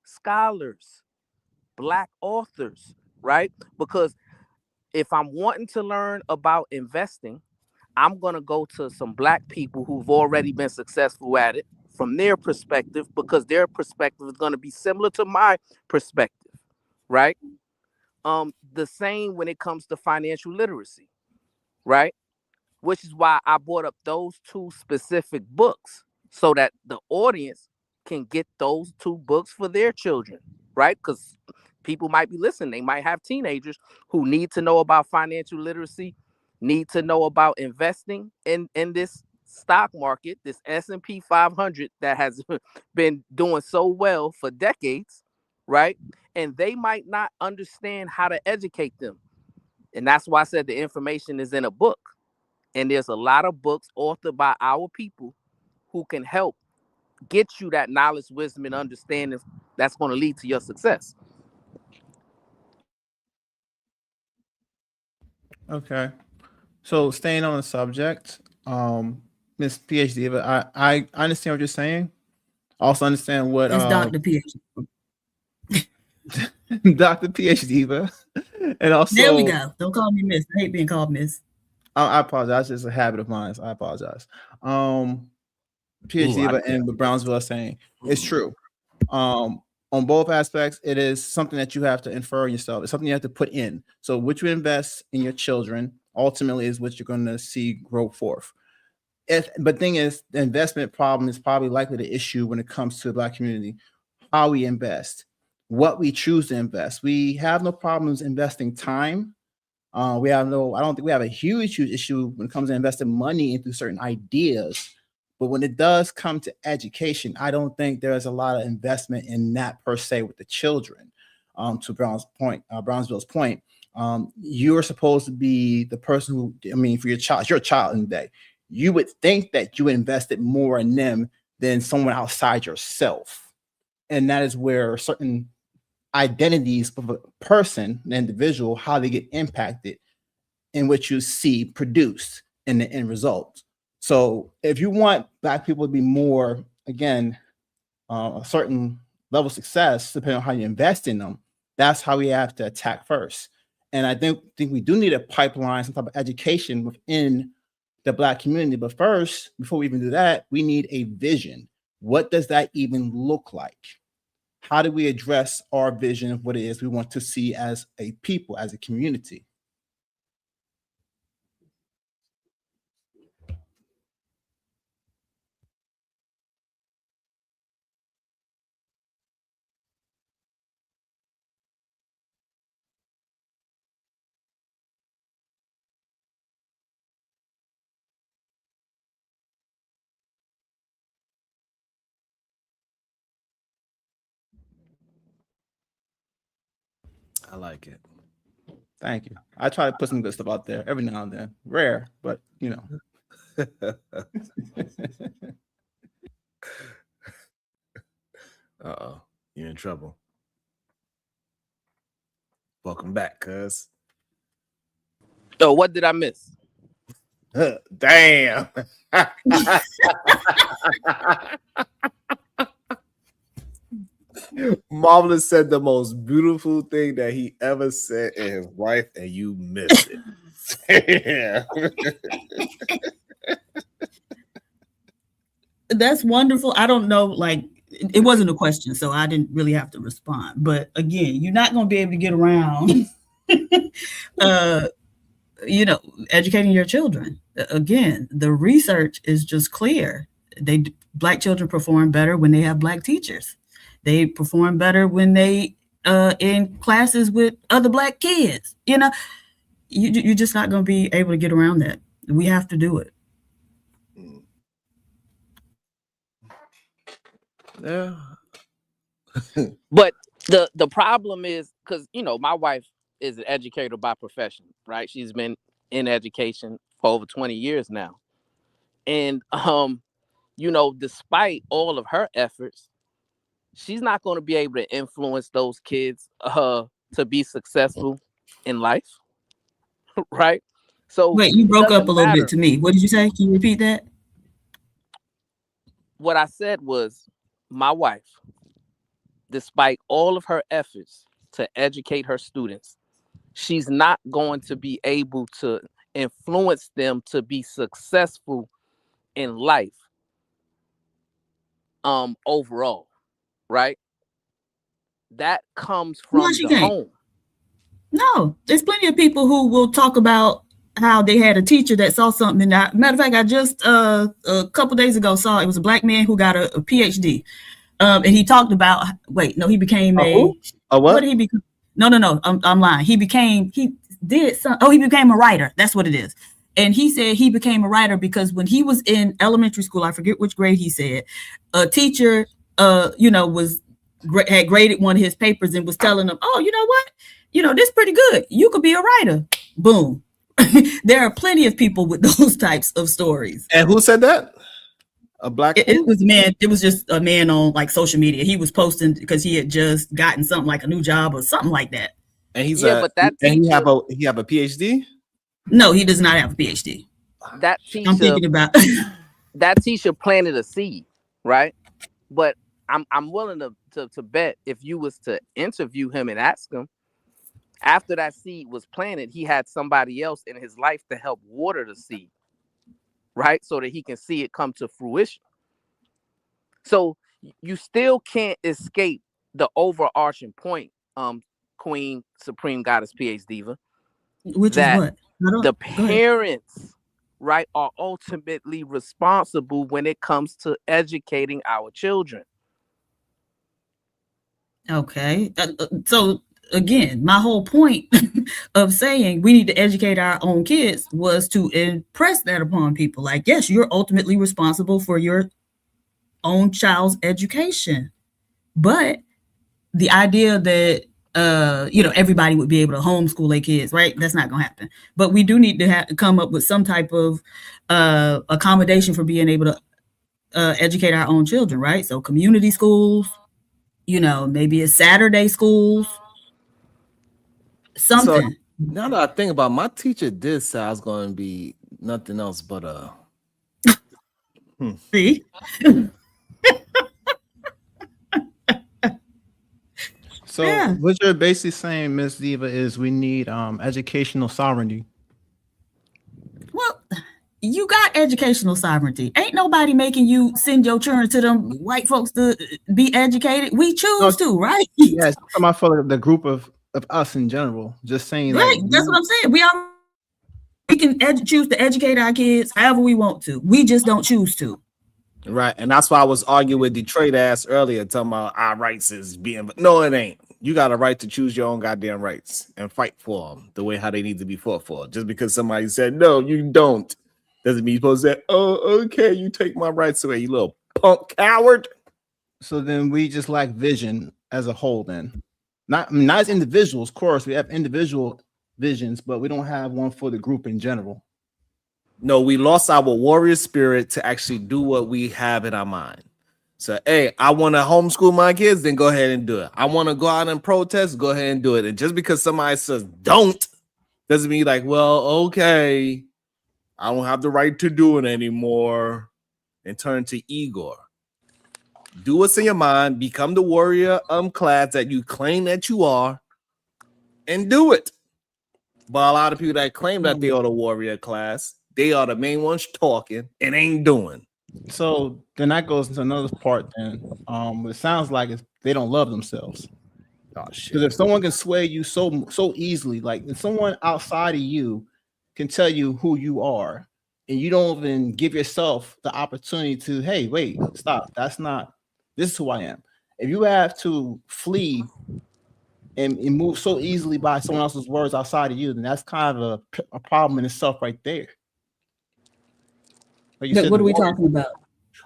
scholars, black authors, right? Because if I'm wanting to learn about investing, I'm going to go to some Black people who've already been successful at it from their perspective, because their perspective is going to be similar to my perspective, right? The same when it comes to financial literacy, right? Which is why I brought up those two specific books, so that the audience can get those two books for their children, right? Because people might be listening. They might have teenagers who need to know about financial literacy, need to know about investing in this stock market, this S&P 500 that has been doing so well for decades, right? And they might not understand how to educate them. And that's why I said the information is in a book. And there's a lot of books authored by our people who can help get you that knowledge, wisdom, and understanding that's going to lead to your success. Okay. So staying on the subject, Miss PhD, but I understand what you're saying. Also understand what It's Dr. PhD. Dr. PhD, but and also there we go. Don't call me Miss. I hate being called Miss. I apologize. It's a habit of mine. So I apologize. PhD and the Brownsville saying it's true. On both aspects, it is something that you have to infer yourself. It's something you have to put in. So what you invest in your children ultimately is what you're going to see grow forth. But thing is, the investment problem is probably likely the issue when it comes to the Black community. How we invest, what we choose to invest. We have no problems investing time. I don't think we have a huge issue when it comes to investing money into certain ideas. But when it does come to education, I don't think there's a lot of investment in that per se with the children. To Brownsville's point, you're supposed to be the person who, for your child, you're a child in the day. You would think that you invested more in them than someone outside yourself. And that is where certain identities of a person, an individual, how they get impacted in what you see produced in the end result. So if you want Black people to be more, again, a certain level of success, depending on how you invest in them, that's how we have to attack first. And I think we do need a pipeline, some type of education within the Black community. But first, before we even do that, we need a vision. What does that even look like? How do we address our vision of what it is we want to see as a people, as a community? I like it. Thank you. I try to put some good stuff out there every now and then. Rare, but you know. Uh-oh, you're in trouble. Welcome back, cuz. So what did I miss? Damn. Marvelous said the most beautiful thing that he ever said in his life, and you missed it. That's wonderful. I don't know, like, it wasn't a question, so I didn't really have to respond. But again, you're not going to be able to get around, educating your children. Again, the research is just clear. Black children perform better when they have Black teachers. They perform better when they in classes with other Black kids. You're just not going to be able to get around that. We have to do it. Yeah. But the problem is, because my wife is an educator by profession, right? She's been in education for over 20 years now. And despite all of her efforts, she's not going to be able to influence those kids to be successful in life. Right? So wait, you broke up a little bit to me. What did you say? Can you repeat that? What I said was, my wife, despite all of her efforts to educate her students, she's not going to be able to influence them to be successful in life overall, right? That comes No, from she the can't. home. No, there's plenty of people who will talk about how they had a teacher that saw something. Matter of fact, I just a couple days ago saw it was a black man who got a PhD, and he talked about. Wait, no, he became who? A what? What did he become? No, I'm lying. He became he became a writer. That's what it is. And he said he became a writer because when he was in elementary school, I forget which grade he said, a teacher, had graded one of his papers and was telling him, oh, you know what? This is pretty good. You could be a writer. Boom. There are plenty of people with those types of stories. And who said that? A black it was a man. It was just a man on like social media. He was posting because he had just gotten something like a new job or something like that. And he's he have a PhD? No, he does not have a PhD. That teacher, I'm thinking about that teacher planted a seed, right? But I'm willing to bet if you was to interview him and ask him, after that seed was planted, he had somebody else in his life to help water the seed, right? So that he can see it come to fruition. So you still can't escape the overarching point, Queen Supreme Goddess PH Diva, which is what? The parents, right, are ultimately responsible when it comes to educating our children. Okay. So again, my whole point of saying we need to educate our own kids was to impress that upon people. Like, yes, you're ultimately responsible for your own child's education. But the idea that everybody would be able to homeschool their kids, right? That's not going to happen. But we do need to come up with some type of accommodation for being able to educate our own children, right? So community schools, maybe a Saturday schools, something. So, now that I think about it, my teacher did say I was going to be nothing else but a. See? So what you're basically saying, Miss Diva, is we need educational sovereignty. Well, you got educational sovereignty. Ain't nobody making you send your children to them white folks to be educated. We choose to, right? Yes, I'm talking about the group of us in general. Just saying, right? That's what I'm saying. We can choose to educate our kids however we want to. We just don't choose to. Right, and that's why I was arguing with Detroit ass earlier, talking about our rights is being. No, it ain't. You got a right to choose your own goddamn rights and fight for them the way how they need to be fought for. Just because somebody said no, you don't, doesn't mean you're supposed to say, oh, okay, you take my rights away, you little punk coward. So then we just lack vision as a whole. Then, not as individuals. Of course, we have individual visions, but we don't have one for the group in general. No, we lost our warrior spirit to actually do what we have in our mind. So, hey, I want to homeschool my kids, then go ahead and do it. I want to go out and protest, go ahead and do it. And just because somebody says don't, doesn't mean like, well, okay, I don't have the right to do it anymore, and turn to Igor. Do what's in your mind, become the warrior class that you claim that you are, and do it. But a lot of people that claim that they are the warrior class, they are the main ones talking and ain't doing. So then that goes into another part. Then, it sounds like they don't love themselves. Oh shit! Because if someone can sway you so easily, like if someone outside of you can tell you who you are, and you don't even give yourself the opportunity to, hey, wait, stop. This is who I am. If you have to flee and move so easily by someone else's words outside of you, then that's kind of a problem in itself right there. Like what are we talking about?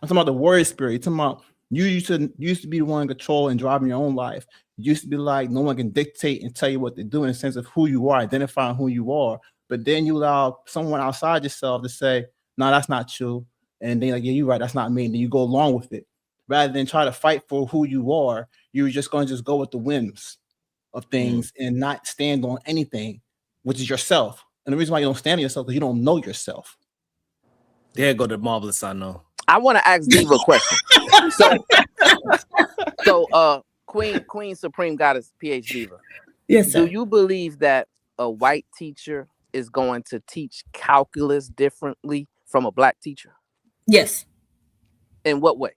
I'm talking about the warrior spirit. You're talking about you used to be the one in control and driving your own life. You used to be like no one can dictate and tell you what to do in a sense of who you are, identifying who you are. But then you allow someone outside yourself to say, no, that's not true. And then like, yeah, you're right, that's not me. And then you go along with it. Rather than try to fight for who you are, you're just going to go with the whims of things and not stand on anything, which is yourself. And the reason why you don't stand on yourself is you don't know yourself. There go the marvelous I know. I want to ask Diva a question. So Queen Supreme Goddess PH Diva. Yes, sir. Do you believe that a white teacher is going to teach calculus differently from a black teacher? Yes. In what way?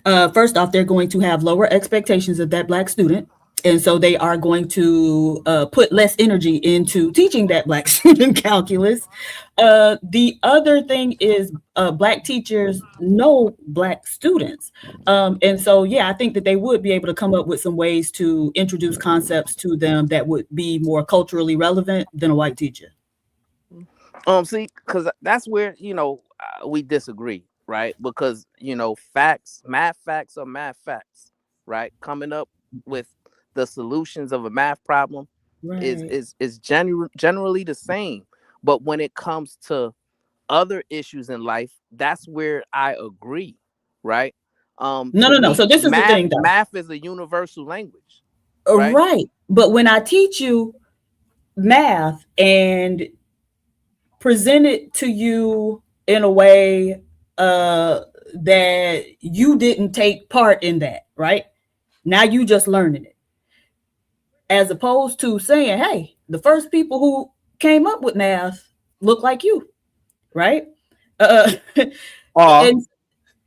First off, they're going to have lower expectations of that black student. And so they are going to put less energy into teaching that black student calculus. The other thing is black teachers know black students. And so, yeah, I think that they would be able to come up with some ways to introduce concepts to them that would be more culturally relevant than a white teacher. See, because that's where, we disagree, right? Because, math facts are math facts, right? Coming up with the solutions of a math problem is generally the same. But when it comes to other issues in life, that's where I agree, right? No. So this is the thing, though. Math is a universal language. Right. But when I teach you math and present it to you in a way that you didn't take part in that, right? Now you just learning it. As opposed to saying, hey, the first people who came up with math look like you, right? The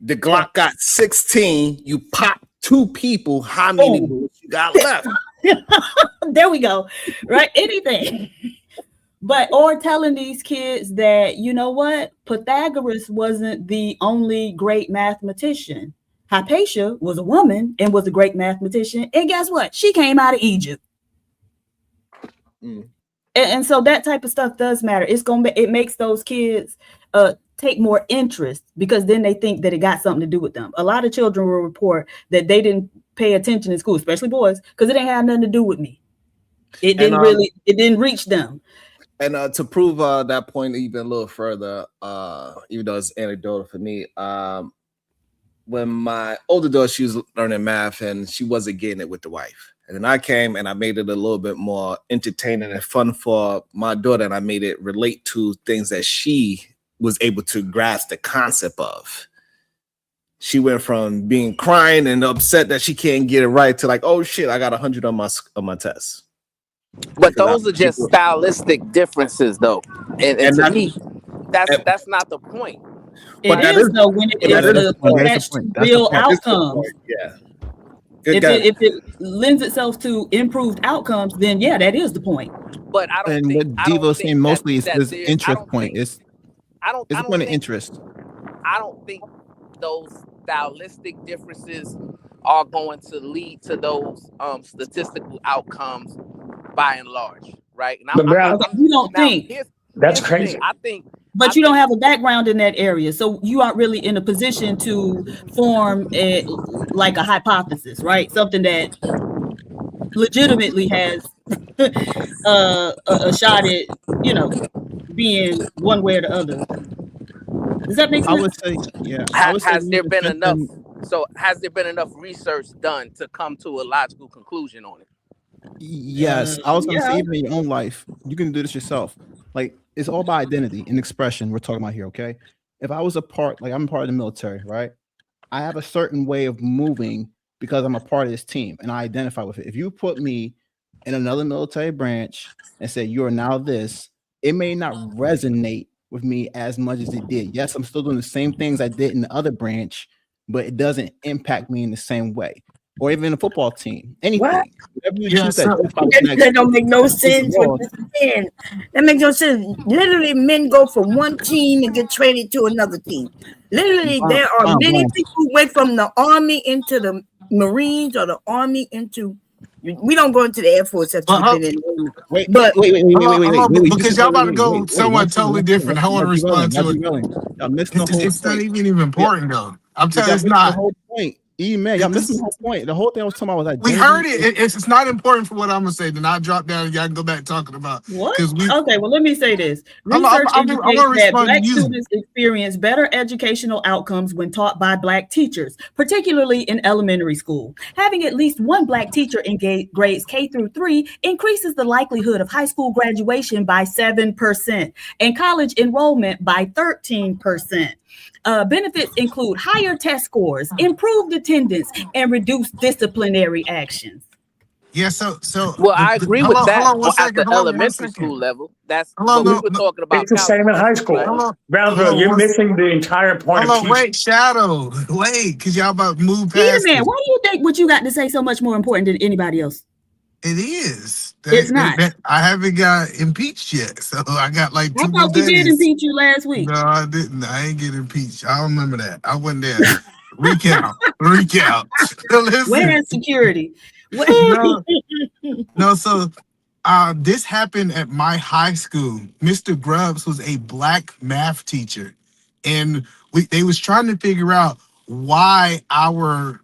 Glock got 16, you pop 2 people, how many bullets you got left? There we go, right? Anything. But or telling these kids that, you know what, Pythagoras wasn't the only great mathematician. Hypatia was a woman and was a great mathematician. And guess what? She came out of Egypt. And so that type of stuff does matter. It makes those kids take more interest because then they think that it got something to do with them. A lot of children will report that they didn't pay attention in school, especially boys, because it didn't have nothing to do with me. It didn't reach them. And to prove that point even a little further, even though it's anecdotal for me, when my older daughter, she was learning math and she wasn't getting it with the wife. And then I came and I made it a little bit more entertaining and fun for my daughter. And I made it relate to things that she was able to grasp the concept of. She went from being crying and upset that she can't get it right to like, oh shit, I got 100 on my test. But those are just stylistic differences, though. And to me, that's not the point. It is though when it is attached to real outcomes. Yeah. If it lends itself to improved outcomes, then yeah, that is the point. But I don't think what Devo's saying mostly is his interest point. It's a point of interest. I don't think those stylistic differences are going to lead to those statistical outcomes by and large, right? Now, you don't think that's crazy. I think, but you don't have a background in that area, so you aren't really in a position to form like a hypothesis, right? Something that legitimately has a shot at being one way or the other. Does that make sense? I would say, yeah. Has there been enough? So has there been enough research done to come to a logical conclusion on it? Yes, I was going to say, even in your own life, you can do this yourself. Like, it's all about identity and expression we're talking about here, okay? If I was I'm a part of the military, right? I have a certain way of moving because I'm a part of this team and I identify with it. If you put me in another military branch and say, you are now this, it may not resonate with me as much as it did. Yes, I'm still doing the same things I did in the other branch, but it doesn't impact me in the same way. Or even a football team, anything. What? That don't make no sense. That makes no sense. Literally, men go from one team and get traded to another team. Literally, there are many people who went from the Army into the Marines or the Army into. We don't go into the Air Force after you've been in. Wait, because y'all about to go somewhere totally different. I want to respond to it. Y'all missed the whole point. It's not even important though. I'm telling you, it's not. The whole point. Man, y'all missing the whole point. The whole thing I was talking about was we heard it. It's not important for what I'm gonna say. Then I drop down and y'all can go back talking about what? Okay, well, let me say this. Research indicates that Black students experience better educational outcomes when taught by Black teachers, particularly in elementary school. Having at least one Black teacher in grades K through 3 increases the likelihood of high school graduation by 7% and college enrollment by 13%. Benefits include higher test scores, improved attendance, and reduced disciplinary actions. Yeah, so Well, I agree with hold that on one at second. the Hold on one elementary school second. level. That's Hold on, but we no, were no. talking about It's the same in calculus, high school. right? Hold on, Brownsville, hold on you're one missing the entire point Hold of on, teaching. wait, Shadow. Wait, because y'all about to move Either past man, it. why do you think what you got to say so much more important than anybody else? It is. It's not. I haven't got impeached yet, so I got like I 2 more thought we did days. impeach you last week. No, I didn't. I ain't get impeached. I don't remember that. I wasn't there. Recount. Listen. Where's security? No, so this happened at my high school. Mr. Grubbs was a black math teacher, and they was trying to figure out why our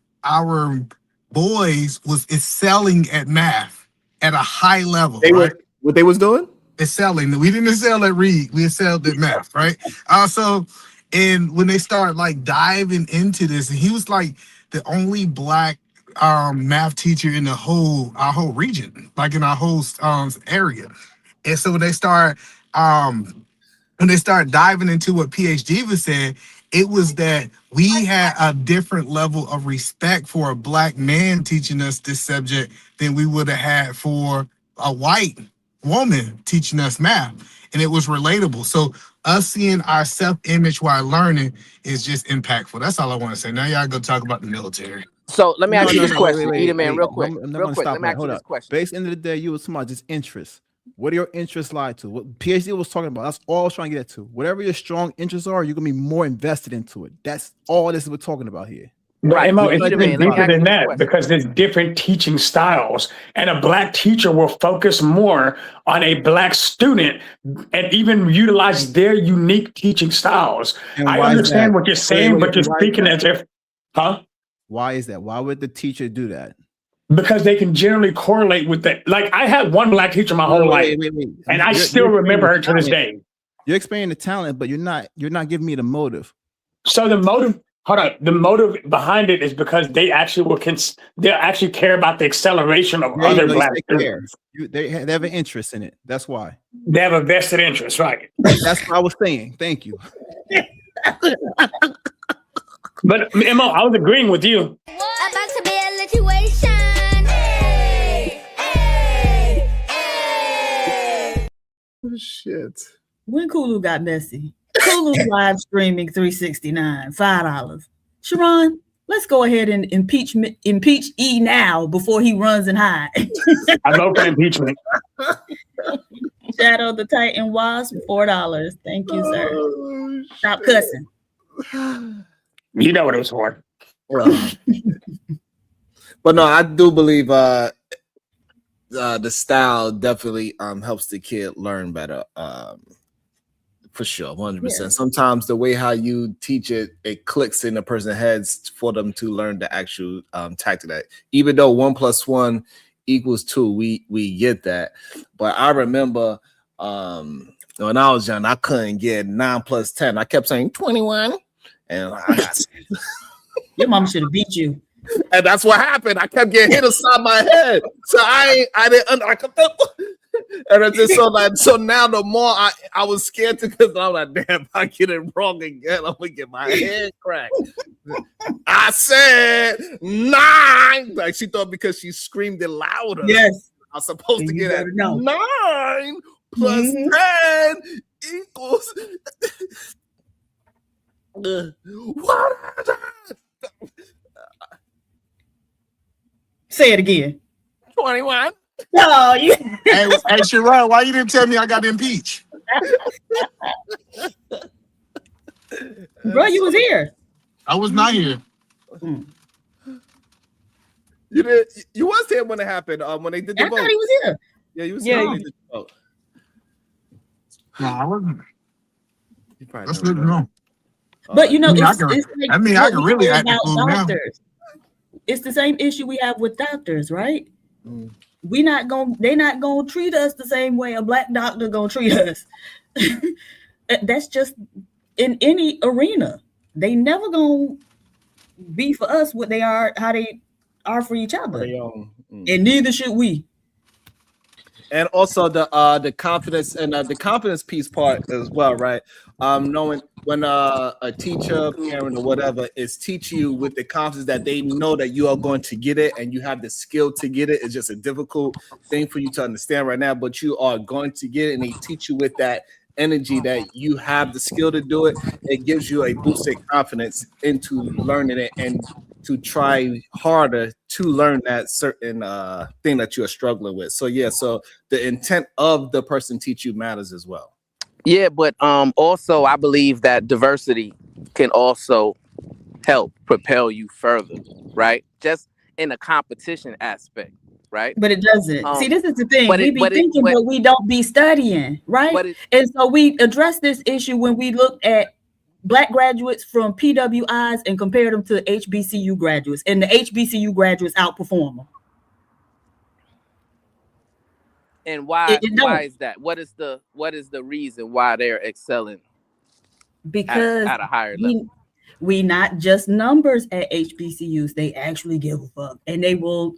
boys was excelling at math at a high level, right? What they was doing? Excelling. We didn't excel at read. We excelled at math, right? Also, and when they started like diving into this, and he was like the only black math teacher in our whole region, like in our whole area. And so when they start diving into what PhD was saying, it was that we had a different level of respect for a black man teaching us this subject than we would have had for a white woman teaching us math. And it was relatable. So us seeing our self-image while learning is just impactful. That's all I want to say. Now y'all go talk about the military. So let me ask you this question, wait, Either man, wait. real quick. I'm not Real gonna quick. stop Let me right. ask you Hold this up. question. Based end of the day, you was talking about just interests. What are your interests lie to? What PhD was talking about? That's all I was trying to get to. Whatever your strong interests are, you're gonna be more invested into it. That's all this is we're talking about here. Right. Mo, it's Either even man, let me deeper ask you than this that question. because there's different teaching styles, and a black teacher will focus more on a black student and even utilize their unique teaching styles. And I why is understand that? what you're saying, but you're Why is speaking that? as if, huh? Why is that? Why would the teacher do that? Because they can generally correlate with that. Like I had one black teacher my whole life, and I still You're remember her to this explaining day. You're explaining the talent, but you're not giving me the motive. So the motive, hold on, the motive behind it is because they actually they'll actually care about the acceleration of other black students. They have an interest in it. That's why. They have a vested interest, right? That's what I was saying. Thank you. But Mo, I was agreeing with you. About to be a situation. Oh, shit. When Kulu got messy, Kulu's live streaming 369, $5. Sharon, let's go ahead and impeach E now before he runs and hides. I vote for impeachment. Shadow the Titan Wasp, $4. Thank you, sir. Stop cussing. You know what it was for. But no, I do believe the style definitely helps the kid learn better. For sure, 100%. Yeah. Sometimes the way how you teach it, it clicks in the person's heads for them to learn the actual tactic. That even though 1 + 1 = 2, we get that. But I remember when I was young, I couldn't get 9 + 10. I kept saying 21, and I got your mom should have beat you. And that's what happened. I kept getting hit aside my head. So I didn't. And it's just so now the more I was scared to, because I'm like, damn, if I get it wrong again, I'm gonna get my head cracked. I said 9. Like she thought because she screamed it louder. Yes. I was supposed to get it 9 + 10 equals what is it? Say it again. 21. No, you. Hey, Sharon, why you didn't tell me I got impeached? Bro, you was here. I was not here. You did. You was here when it happened. When they did the I vote. thought he was here. Yeah, you was Yeah. here when they did the vote. No, I wasn't. That's good to know. But you know, I it's like I mean, I what can we really say act the about fool now. doctors. It's the same issue we have with doctors, right? They're not gonna treat us the same way a black doctor gonna treat us. That's just in any arena. They never gonna be for us what they are, how they are for each other. And neither should we. And also the confidence and the confidence piece part as well, right? Knowing when a teacher, parent, or whatever is teaching you with the confidence that they know that you are going to get it and you have the skill to get it. It's just a difficult thing for you to understand right now, but you are going to get it, and they teach you with that energy that you have the skill to do it. It gives you a boosted confidence into learning it and to try harder to learn that certain thing that you are struggling with. So yeah, so the intent of the person teach you matters as well. Yeah, but also I believe that diversity can also help propel you further, right? Just in a competition aspect, right? But it doesn't. See, this is the thing. We be thinking, but we don't be studying, right? And so we address this issue when we look at Black graduates from PWIs and compare them to HBCU graduates, and the HBCU graduates outperform them. And why is that? What is the reason why they're excelling? Because at a higher level. We not just numbers at HBCUs. They actually give a fuck, and they will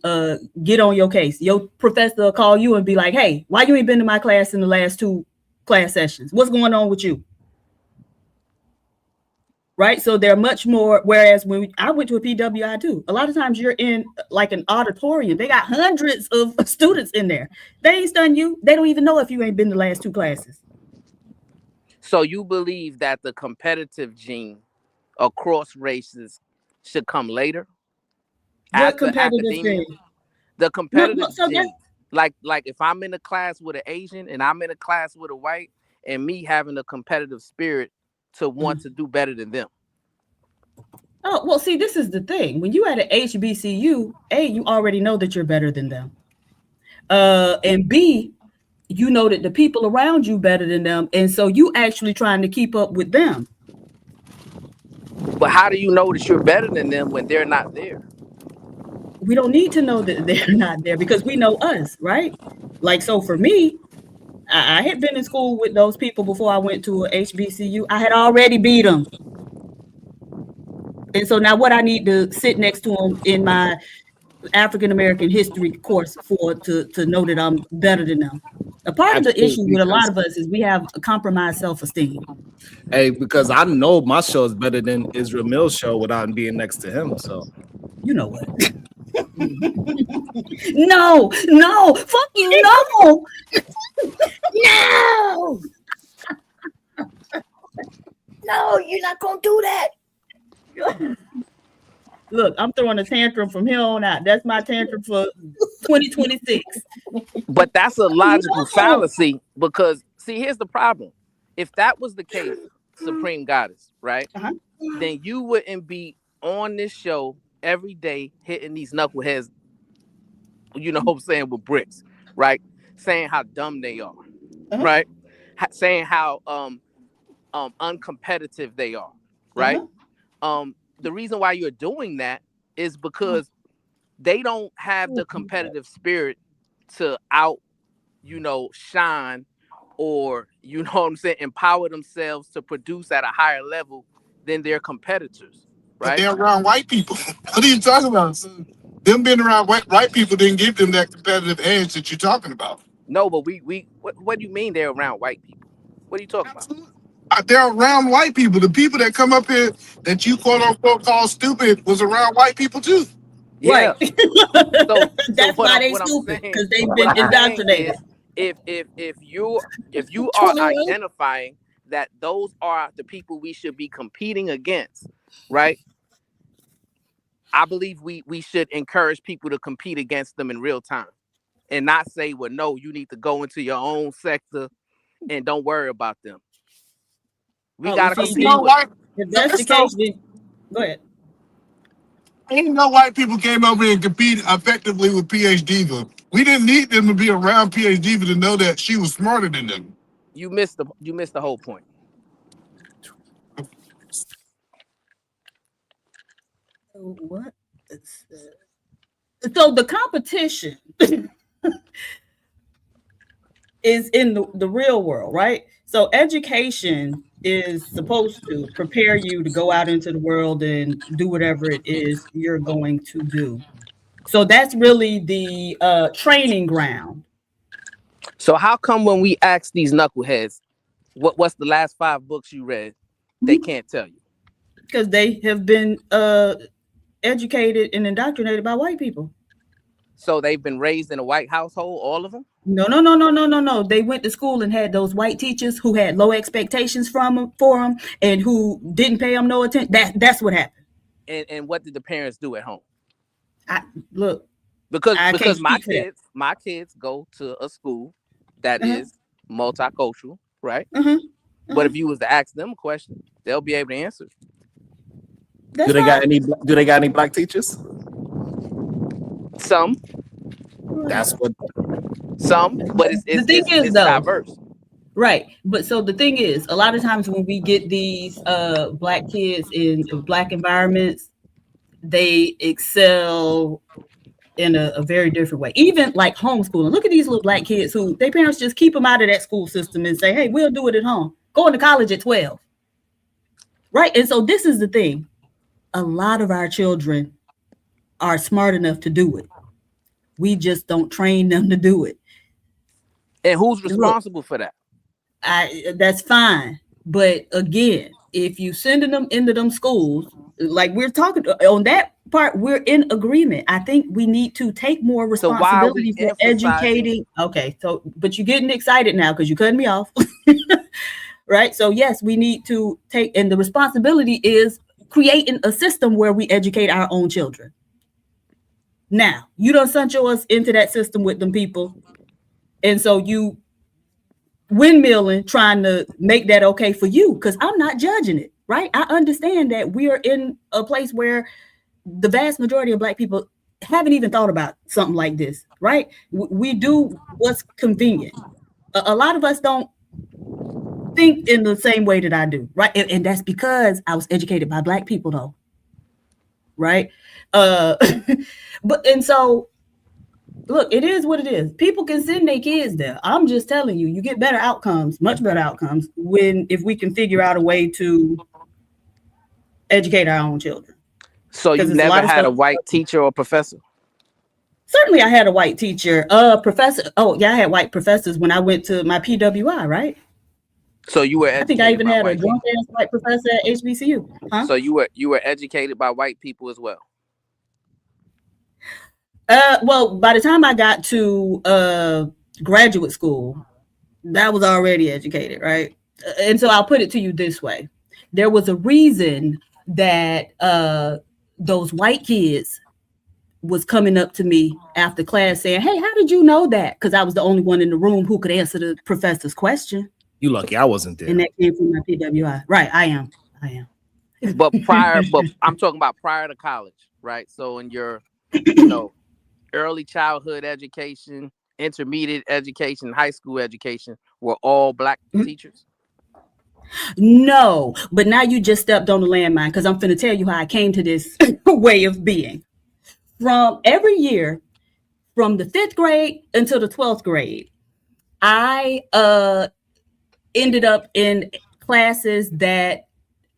get on your case. Your professor will call you and be like, "Hey, why you ain't been to my class in the last 2 class sessions? What's going on with you?" Right? So they're much more. Whereas when I went to a PWI too, a lot of times you're in like an auditorium. They got hundreds of students in there. They ain't studying you. They don't even know if you ain't been the last 2 classes. So you believe that the competitive gene across races should come later? What competitive gene? The competitive gene. Like if I'm in a class with an Asian and I'm in a class with a white, and me having a competitive spirit to want to do better than them. Oh, well, see, this is the thing. When you at an HBCU, A, you already know that you're better than them. And B, you know that the people around you better than them. And so you actually trying to keep up with them. But how do you know that you're better than them when they're not there? We don't need to know that they're not there because we know us, right? Like, so for me, I had been in school with those people before I went to a HBCU. I had already beat them. And so now what I need to sit next to them in my African-American history course for to know that I'm better than them. A part of the issue with a lot of us is we have a compromised self-esteem. Hey, because I know my show is better than Israel Mill's show without being next to him. So you know what? No, fuck you, no. No. No, you're not gonna do that. Look, I'm throwing a tantrum from here on out. That's my tantrum for 2026. But that's a logical fallacy because, see, here's the problem. If that was the case, Supreme Goddess, right? Then you wouldn't be on this show every day hitting these knuckleheads, you know what I'm saying, with bricks, right? Saying how dumb they are, right? Saying how uncompetitive they are, right? The reason why you're doing that is because they don't have the competitive spirit to shine or, you know what I'm saying, empower themselves to produce at a higher level than their competitors, right? But they're around white people. What are you talking about? So them being around white people didn't give them that competitive edge that you're talking about. No, but what do you mean they're around white people? What are you talking about? They're around white people. The people that come up here that you quote unquote call stupid was around white people too. Yeah. Right. So that's why they stupid, because they've been indoctrinated. If you are identifying that those are the people we should be competing against, right? I believe we should encourage people to compete against them in real time and not say, well, no, you need to go into your own sector and don't worry about them. We gotta compete. If that's the case, then go ahead. Ain't no white people came over here and competed effectively with PhD Diva. We didn't need them to be around PhD Diva to know that she was smarter than them. You missed the whole point. What? So the competition is in the real world, right? So education is supposed to prepare you to go out into the world and do whatever it is you're going to do. So that's really the training ground. So how come when we ask these knuckleheads, what's the last 5 books you read, they can't tell you? Because they have been educated and indoctrinated by white people. So they've been raised in a white household, all of them? No. They went to school and had those white teachers who had low expectations for them and who didn't pay them no attention. That's what happened. And what did the parents do at home? Because my kids go to a school that is multicultural, right? But if you was to ask them a question, they'll be able to answer. Do they got any black teachers? Some. That's what. Some, but it's diverse. Right. But so the thing is, a lot of times when we get these black kids in black environments, they excel in a very different way. Even like homeschooling. Look at these little black kids who their parents just keep them out of that school system and say, hey, we'll do it at home. Going to college at 12. Right. And so this is the thing. A lot of our children are smart enough to do it. We just don't train them to do it. And who's responsible for that? That's fine. But again, if you sending them into them schools, like we're talking on that part, we're in agreement. I think we need to take more responsibility for educating. Okay, so but you're getting excited now because you're cutting me off. Right? So yes, we need to take, and the responsibility is creating a system where we educate our own children. Now, you done sent yours into that system with them people. And so you windmilling, trying to make that okay for you, because I'm not judging it, right? I understand that we are in a place where the vast majority of black people haven't even thought about something like this, right? We do what's convenient. A lot of us don't think in the same way that I do, right? And that's because I was educated by black people, though, right? And so look, it is what it is. People can send their kids there. I'm just telling you, you get better outcomes, much better outcomes, if we can figure out a way to educate our own children. So you never had a white teacher or professor? Certainly I had a white teacher, professor. Oh yeah, I had white professors when I went to my PWI, right? So you were I think I even had a drunk ass white professor at HBCU. Huh? So you were educated by white people as well? Well, by the time I got to graduate school, that was already educated, right? And so I'll put it to you this way. There was a reason that those white kids was coming up to me after class saying, hey, how did you know that? Because I was the only one in the room who could answer the professor's question. You lucky I wasn't there. And that came from my PWI. Right, I am. But I'm talking about prior to college, right? So in your, early childhood education, intermediate education, high school education, were all black teachers? No, but now you just stepped on the landmine because I'm finna tell you how I came to this way of being. From every year, from the 5th grade until the 12th grade, I ended up in classes that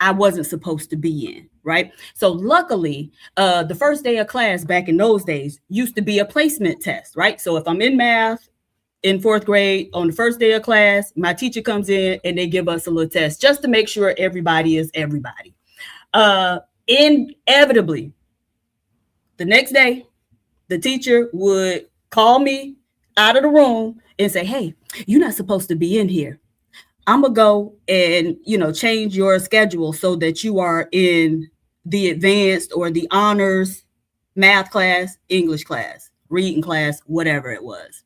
I wasn't supposed to be in, right? So luckily, the first day of class back in those days used to be a placement test, right? So if I'm in math in 4th grade on the first day of class, my teacher comes in and they give us a little test just to make sure everybody is everybody. Inevitably, the next day, the teacher would call me out of the room and say, hey, you're not supposed to be in here. I'm going to go and, change your schedule so that you are in the advanced or the honors math class, English class, reading class, whatever it was.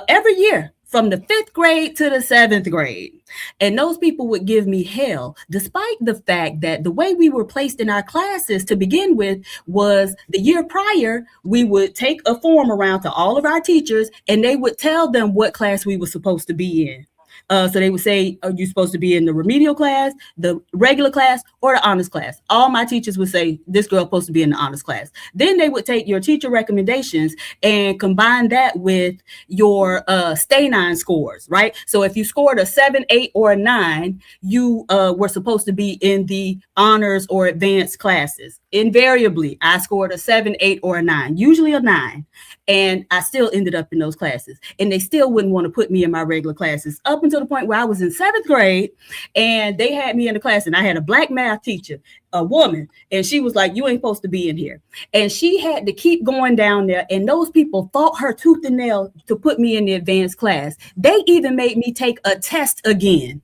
Every year from the 5th grade to the 7th grade. And those people would give me hell, despite the fact that the way we were placed in our classes to begin with was the year prior, we would take a form around to all of our teachers and they would tell them what class we were supposed to be in. So they would say, are you supposed to be in the remedial class, the regular class, or the honors class? All my teachers would say, this girl's supposed to be in the honors class. Then they would take your teacher recommendations and combine that with your stay 9 scores, right? So if you scored a 7, 8, or a 9, you were supposed to be in the honors or advanced classes. invariably, I scored a 7, 8, or a 9, usually a 9. And I still ended up in those classes. And they still wouldn't want to put me in my regular classes up until the point where I was in 7th grade. And they had me in the class, and I had a black math teacher, a woman. And she was like, you ain't supposed to be in here. And she had to keep going down there. And those people fought her tooth and nail to put me in the advanced class. They even made me take a test again.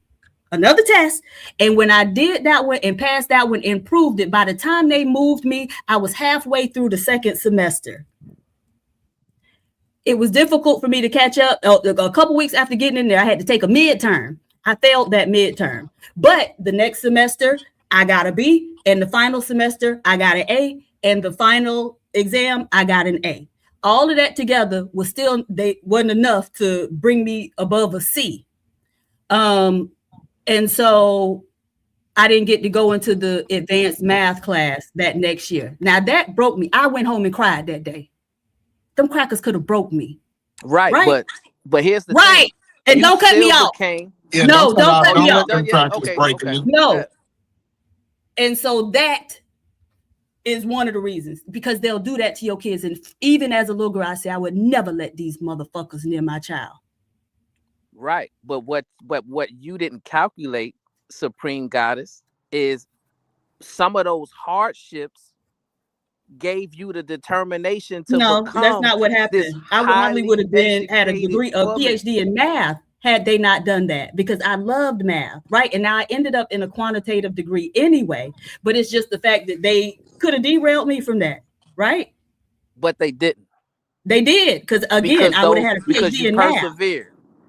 Another test. And when I did that one and passed that one and proved it, by the time they moved me, I was halfway through the 2nd semester. It was difficult for me to catch up. A couple weeks after getting in there, I had to take a midterm. I failed that midterm. But the next semester, I got a B. And the final semester, I got an A. And the final exam, I got an A. All of that together was still, they wasn't enough to bring me above a C. And so I didn't get to go into the advanced math class that next year. Now that broke me. I went home and cried that day. Them crackers could have broke me. Right. But here's the thing. And don't cut me off. No, don't cut me off. Okay. No. And so that is one of the reasons, because they'll do that to your kids. And even as a little girl, I say I would never let these motherfuckers near my child. Right. But what you didn't calculate, Supreme Goddess, is some of those hardships gave you the determination to become. No, that's not what happened. I probably would have had a degree, a PhD in math had they not done that, because I loved math, right? And now I ended up in a quantitative degree anyway, but it's just the fact that they could have derailed me from that, right? But they didn't. They did, because again, I would have had a PhD in math.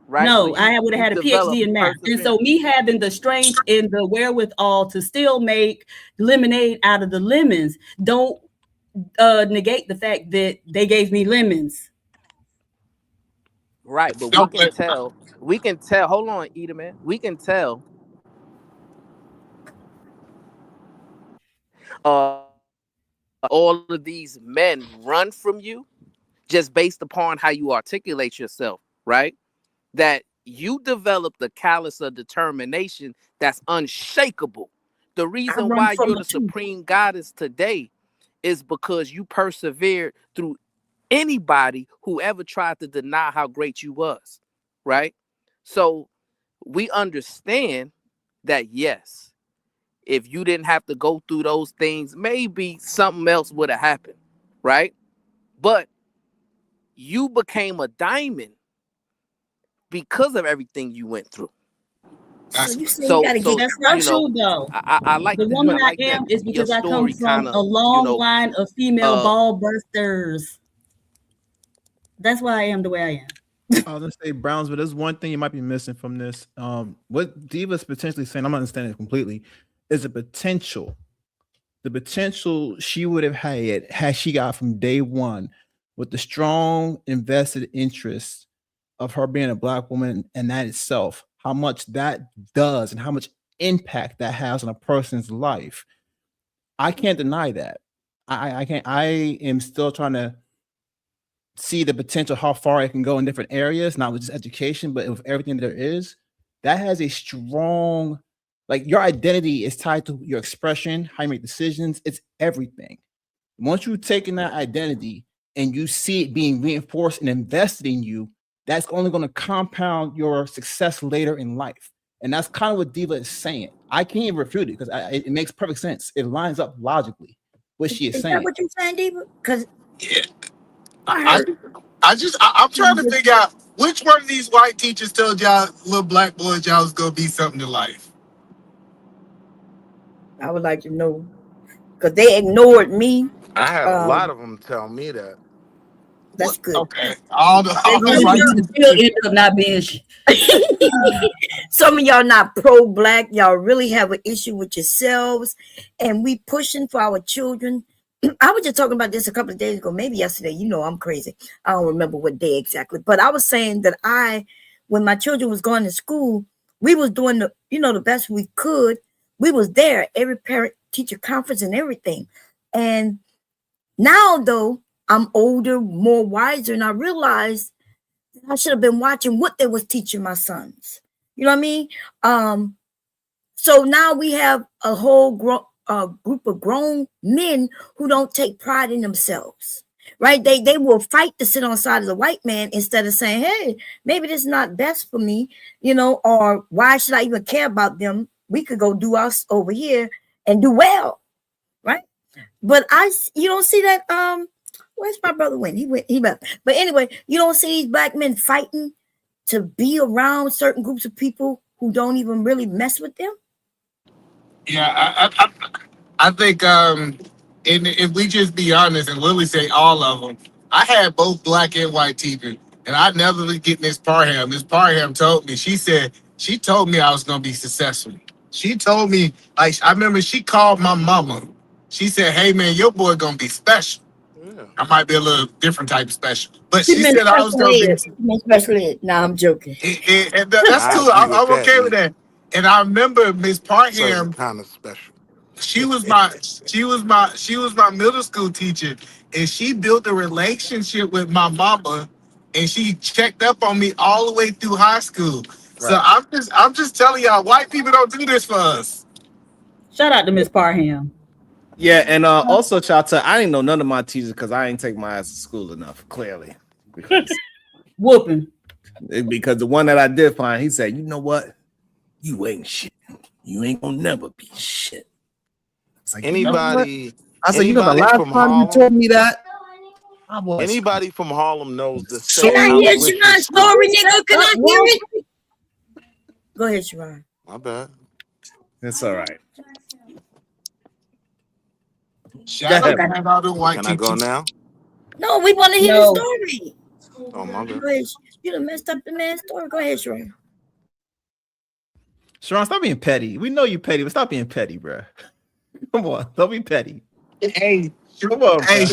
Right? No, so I would have had a PhD in math. And so me having the strength and the wherewithal to still make lemonade out of the lemons don't negate the fact that they gave me lemons. Right, but we can tell, hold on, Eda, man. We can tell all of these men run from you just based upon how you articulate yourself, right? That you developed the callous of determination that's unshakable. The reason why you're the Supreme Goddess today is because you persevered through anybody who ever tried to deny how great you was, right? So we understand that, yes, if you didn't have to go through those things, maybe something else would have happened, right? But you became a diamond because of everything you went through. So you say you gotta get that's not true though. I like the woman I am is because I come from a long line of female ball bursters. That's why I am the way I am. I was gonna say, Browns, but there's one thing you might be missing from this. What Diva's potentially saying, I'm not understanding it completely, is the potential she would have had she got from day one, with the strong invested interest of her being a Black woman, and that itself, how much that does and how much impact that has on a person's life. I can't deny that. I can't. I am still trying to see the potential, how far it can go in different areas, not with just education, but with everything there is. That has a strong, like, your identity is tied to your expression, how you make decisions. It's everything. Once you've taken that identity and you see it being reinforced and invested in you, that's only going to compound your success later in life. And that's kind of what Diva is saying. I can't even refute it because it makes perfect sense. It lines up logically what she is saying. Is that what you're saying, Diva? Because I'm trying to figure out which one of these white teachers told y'all little black boys y'all was gonna be something in life. I would like to know, because they ignored me. I had a lot of them tell me that. That's good. Okay. All the still end up not being some of y'all not pro-Black. Y'all really have an issue with yourselves, and we pushing for our children. I was just talking about this a couple of days ago, maybe yesterday. You know, I'm crazy. I don't remember what day exactly, but I was saying that when my children was going to school, we was doing the best we could. We was there, every parent teacher conference and everything. And now though, I'm older, more wiser, and I realized I should have been watching what they was teaching my sons. You know what I mean? So now we have a whole group of grown men who don't take pride in themselves, right? They will fight to sit on the side of the white man instead of saying, hey, maybe this is not best for me, or why should I even care about them? We could go do us over here and do well, right? But you don't see that. Where's my brother went? He left. But anyway, you don't see these black men fighting to be around certain groups of people who don't even really mess with them. Yeah, I think if we just be honest and really say all of them, I had both black and white teachers, and I never forget Miss Parham. Miss Parham told me, she told me I was gonna be successful. She told me, like, I remember she called my mama. She said, hey man, your boy gonna be special. Yeah. I might be a little different type of special, but she said I was gonna be special ed. Nah, I'm joking. And that's cool. I'm okay with that. And I remember Miss Parham kind of special. She was my middle school teacher, and she built a relationship with my mama, and she checked up on me all the way through high school. Right. So I'm just telling y'all, white people don't do this for us. Shout out to Miss Parham. Yeah, and also shout out to, I didn't know none of my teachers because I ain't take my ass to school enough, clearly. Whooping. Because the one that I did find, he said, you know what? You ain't shit. You ain't gonna never be shit. Like, anybody? I said, you know, the last time you told me that. Anybody from Harlem knows the Can I hear Sharon's story, nigga? Can I hear it? Go ahead, Sharon. My bad. It's all right. Can I go now? No, we want to hear the story. Oh my God. Go ahead. You done messed up the man's story. Go ahead, Sharon. Sharon, stop being petty. We know you petty, but stop being petty, bro. Come on, don't be petty. Hey, come on, hey,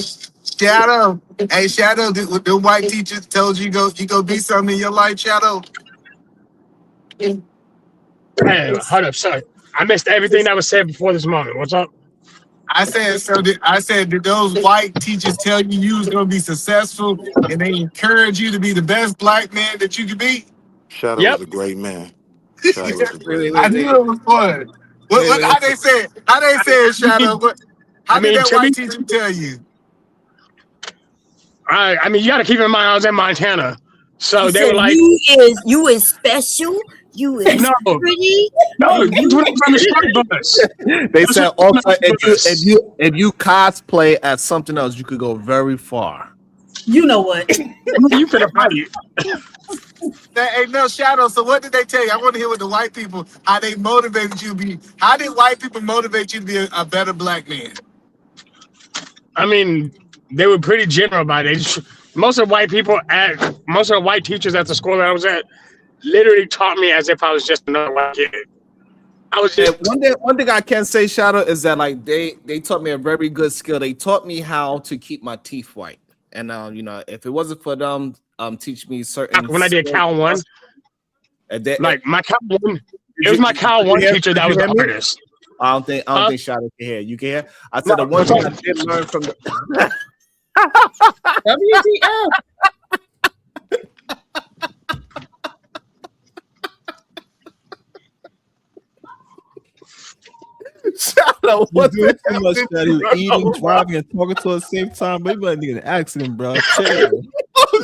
Shadow. Hey, Shadow. The white teachers told you go be something in your life, Shadow. Hey, hold up, sorry. I missed everything that was said before this moment. What's up? I said, did those white teachers tell you was gonna be successful, and they encourage you to be the best black man that you could be? Shadow was a great man. Shadow was a great man. I knew it was fun. How they say it? How they say it, Shadow? How did that white teacher tell you? I mean, you got to keep in mind I was in Montana, so he they said, were like, "You is special. You is pretty." No, you do it from the strike bus. They said also, if you cosplay as something else, you could go very far. You know what? You finna fight. Hey, no, Shadow. So what did they tell you? I want to hear what the white people, how they motivated you to be. How did white people motivate you to be a better black man? I mean, they were pretty general about it. Most of the white teachers at the school that I was at literally taught me as if I was just another white kid. I was just one thing I can say, Shadow, is that like they taught me a very good skill. They taught me how to keep my teeth white. And if it wasn't for them teach me certain when I did Cal 1, like my Cal 1, it was my Cal 1 teacher that was the hardest. I don't think Shadow can hear. You can hear? I said the one thing I did learn from the WTF. Shadow, what you doing too much, Shadow? Eating, driving, and talking to the same time. Maybe I need an accident, bro.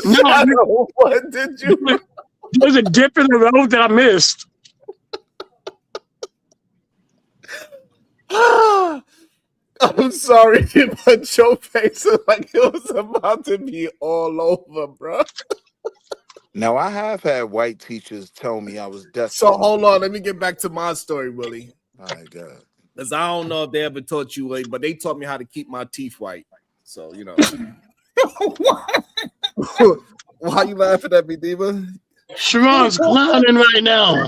No, what did you? There's a dip in the road that I missed. I'm sorry, but your face is like it was about to be all over, bro. Now, I have had white teachers tell me I was desperate. So hold on, let me get back to my story, Willie. All right, God. Because I don't know if they ever taught you, but they taught me how to keep my teeth white. So, Why you laughing at me, Diva? Sharon's clowning right now.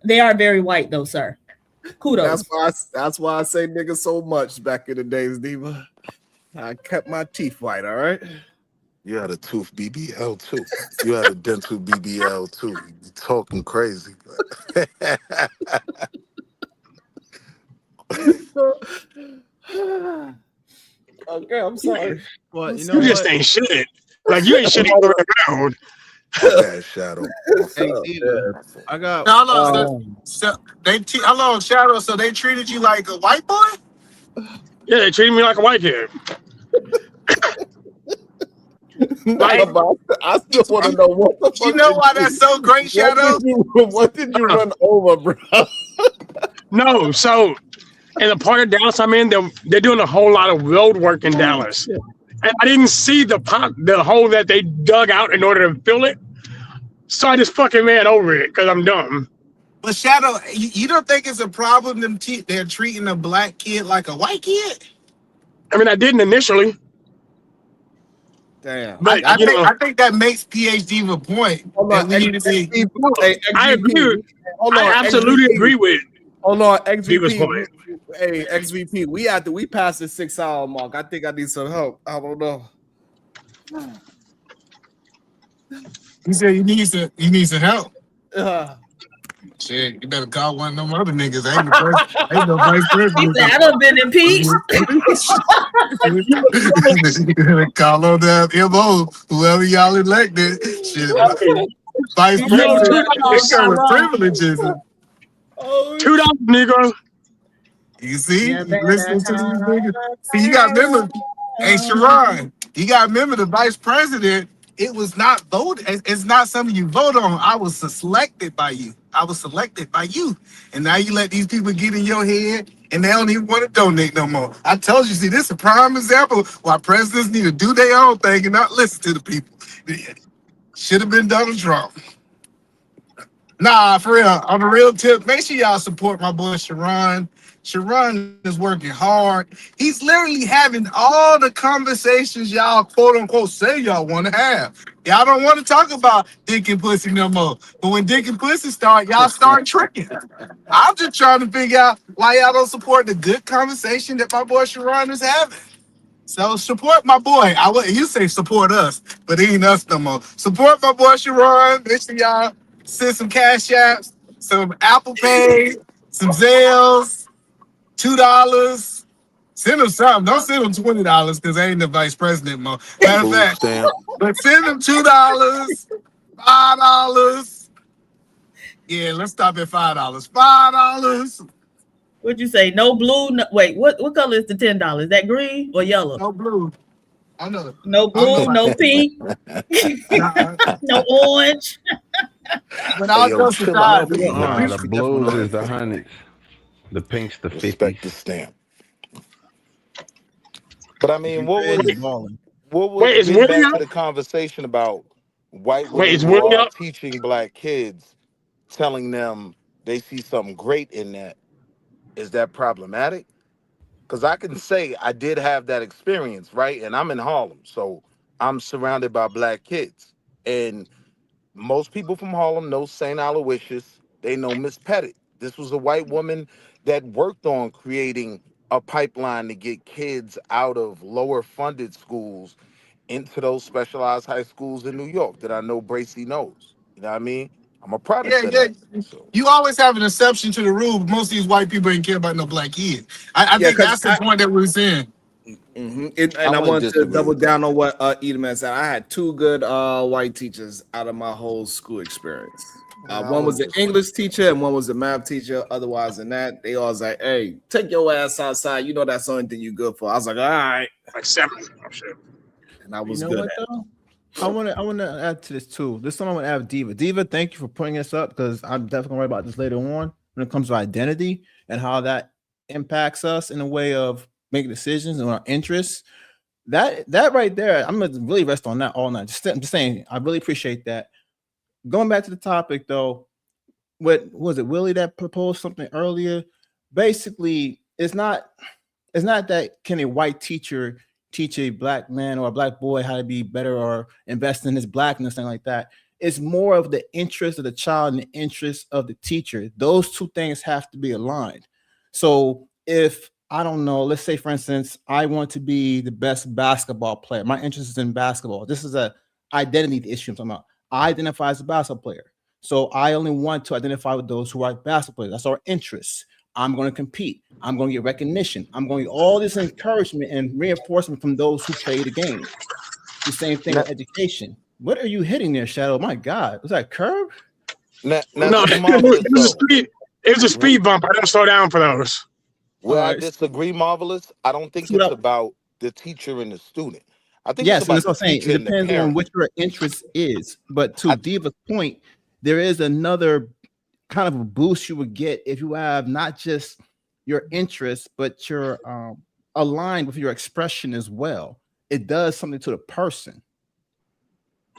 They are very white, though, sir. Kudos. That's why I say nigga so much back in the days, Diva. I kept my teeth white, all right? You had a tooth BBL too. You had a dental BBL too. You talking crazy. Okay, I'm sorry. Well, you just ain't shit. Like you ain't shitting all the way around. bad, Shadow. Hey, I got. Hello, hello, Shadow. So they treated you like a white boy? Yeah, they treated me like a white kid. Like, I still want to know what the fuck. You know why that's so great, Shadow? What did you run over, bro? No, so in the part of Dallas I'm in, they're doing a whole lot of road work in Dallas. And I didn't see the hole that they dug out in order to fill it. So I just fucking ran over it because I'm dumb. But Shadow, you don't think it's a problem they're treating a black kid like a white kid? I mean, I didn't initially. Damn. But I think that makes PhD a point. I agree. I absolutely agree with. Hold on, XVP. Hey, XVP, we passed the 6 hour mark. I think I need some help. I don't know. He said you need some help. Shit, you better call one of them other niggas. Ain't no vice president. He said, I done been impeached. Call on the MO, whoever y'all elected. Shit, vice president. They come with privileges. $2, nigga. You see? Listen to these niggas. See, you got to remember, hey, Sharon, you got to remember the vice president, it was not voted. It's not something you vote on. I was selected by you. And now you let these people get in your head and they don't even want to donate no more. I told you, see, this is a prime example why presidents need to do their own thing and not listen to the people. Should have been Donald Trump. Nah, for real. On the real tip, make sure y'all support my boy Sharon. Sharon is working hard. He's literally having all the conversations y'all quote unquote say y'all want to have. Y'all don't want to talk about dick and pussy no more. But when dick and pussy start, y'all start tricking. I'm just trying to figure out why y'all don't support the good conversation that my boy Sharon is having. So support my boy. You say support us, but it ain't us no more. Support my boy Sharon. Make sure y'all send some Cash Apps, some Apple Pay, some Zelles, $2. Send them something. Don't send them $20 because I ain't the vice president more. Matter of fact, but send them $2, $5. Yeah, let's stop at $5. $5. What'd you say? No blue? No, wait, what color is the $10? That green or yellow? No blue. I know. No blue, no pink, no orange. But I'll go to the blues is the hundreds, the pinks the 50s. The stamp. But I mean, what was getting back to the conversation about white women teaching black kids, telling them they see something great in that? Is that problematic? Because I can say I did have that experience, right? And I'm in Harlem, so I'm surrounded by black kids. And most people from Harlem know St. Aloysius. They know Miss Pettit. This was a white woman that worked on creating a pipeline to get kids out of lower funded schools into those specialized high schools in New York that I know Bracy knows. You know what I mean? I'm a product of that. So. You always have an exception to the rule, but most of these white people ain't care about no black kids. I think that's the point that we're saying. And I want to double down on what Edelman said. I had 2 good white teachers out of my whole school experience. One was an English teacher and one was a math teacher. Otherwise than that, they always like, hey, take your ass outside. You know that's the only thing you good for. I was like, all right. Like 7. Oh, shit. And I was good at it. I want to add to this too. This time I want to add Diva. Diva, thank you for putting this up because I'm definitely going to write about this later on when it comes to identity and how that impacts us in a way of making decisions and our interests. That right there, I'm going to really rest on that all night. I'm just saying, I really appreciate that. Going back to the topic though, what was it, Willie that proposed something earlier? Basically, it's not that can a white teacher teach a black man or a black boy how to be better or invest in his blackness, thing like that. It's more of the interest of the child and the interest of the teacher. Those 2 things have to be aligned. So if, I don't know, let's say, for instance, I want to be the best basketball player. My interest is in basketball. This is an identity issue I'm talking about. I identify as a basketball player. So I only want to identify with those who are basketball players. That's our interests. I'm going to compete. I'm going to get recognition. I'm going to get all this encouragement and reinforcement from those who play the game. The same thing with education. What are you hitting there, Shadow? My God, was that curb? No, it was a speed bump. I don't slow down for those. Where I disagree, Marvelous, I don't think it's about the teacher and the student. I think yes, it's about that's what I'm saying. It depends on what your interest is. But to Diva's point, there is another kind of a boost you would get if you have not just your interests, but you're aligned with your expression as well. It does something to the person.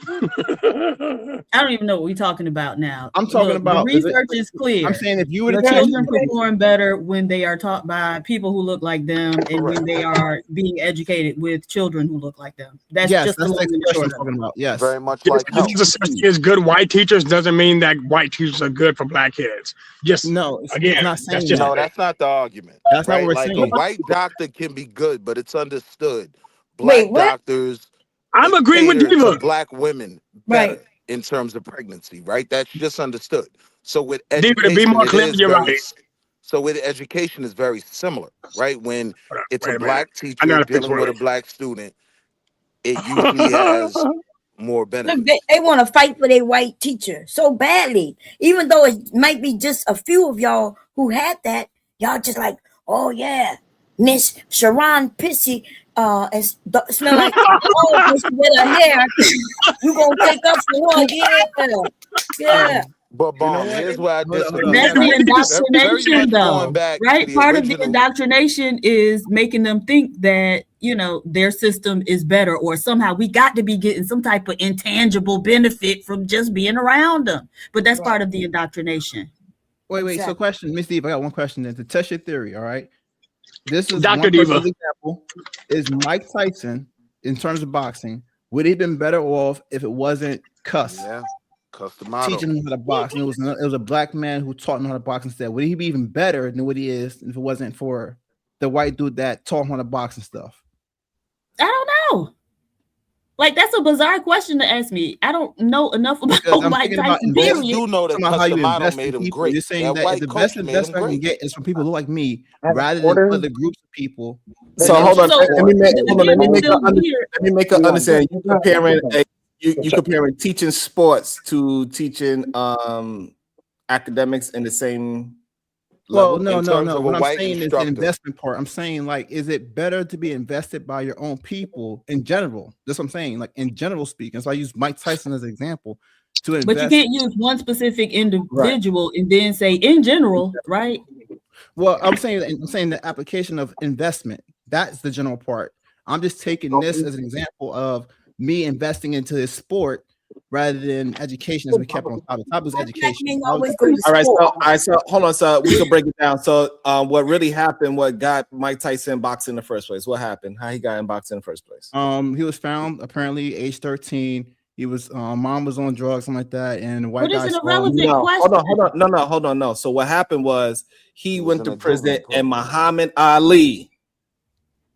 I don't even know what we're talking about now. I'm talking about the research is clear. I'm saying if you were the children perform better when they are taught by people who look like them and when they are being educated with children who look like them. That's just the long and the short talking about. Yes, very much like is good white teachers doesn't mean that white teachers are good for black kids. Just no, again, not saying that's no, that's not the argument. That's not what we're like saying. A white doctor can be good, but it's understood. Black doctors. I'm agreeing with Diva. Black women better in terms of pregnancy, right? That's just understood. So with education, to be more clear, you're right. So with education is very similar, right? When it's a black teacher dealing with a black student, it usually has more benefits. Look, they want to fight for their white teacher so badly, even though it might be just a few of y'all who had that. Y'all just like, oh yeah, Miss Sharon Pissy. And smell like with her hair. You gonna take up for her? Yeah. But here's why I disagree. That's the indoctrination, though, right? Part of the indoctrination is making them think that their system is better, or somehow we got to be getting some type of intangible benefit from just being around them. But that's part of the indoctrination. Wait. Exactly. So, question, Miss Steve, I got one question then to test your theory. All right. This is Dr. Diva. Example is Mike Tyson in terms of boxing. Would he have been better off if it wasn't Cuss? Yeah, teaching him how to box. And it was a black man who taught him how to box instead. Would he be even better than what he is if it wasn't for the white dude that taught him how to box and stuff? I don't know. Like, that's a bizarre question to ask me. I don't know enough about Mike Tyson. You know that how you invest made in him people. great. You're saying that the best investment I can get is from people who look like me rather than other groups of people. So hold on. Let me make an understanding. You comparing teaching sports to teaching academics in the same level? Well, no. What I'm saying is the investment part. I'm saying, like, is it better to be invested by your own people in general? That's what I'm saying, like, in general speaking. So I use Mike Tyson as an example to invest. But you can't use one specific individual and then say in general, right? Well, I'm saying the application of investment. That's the general part. I'm just taking this as an example of me investing into this sport rather than education, as we kept on top. The top is education. All right. So hold on. So we can break it down. So what really happened? What got Mike Tyson boxing in the first place? What happened? How he got in boxing in the first place? He was found apparently age 13. He was mom was on drugs, something like that, and the white guy. Hold on. No. So what happened was he went to prison, and Muhammad Ali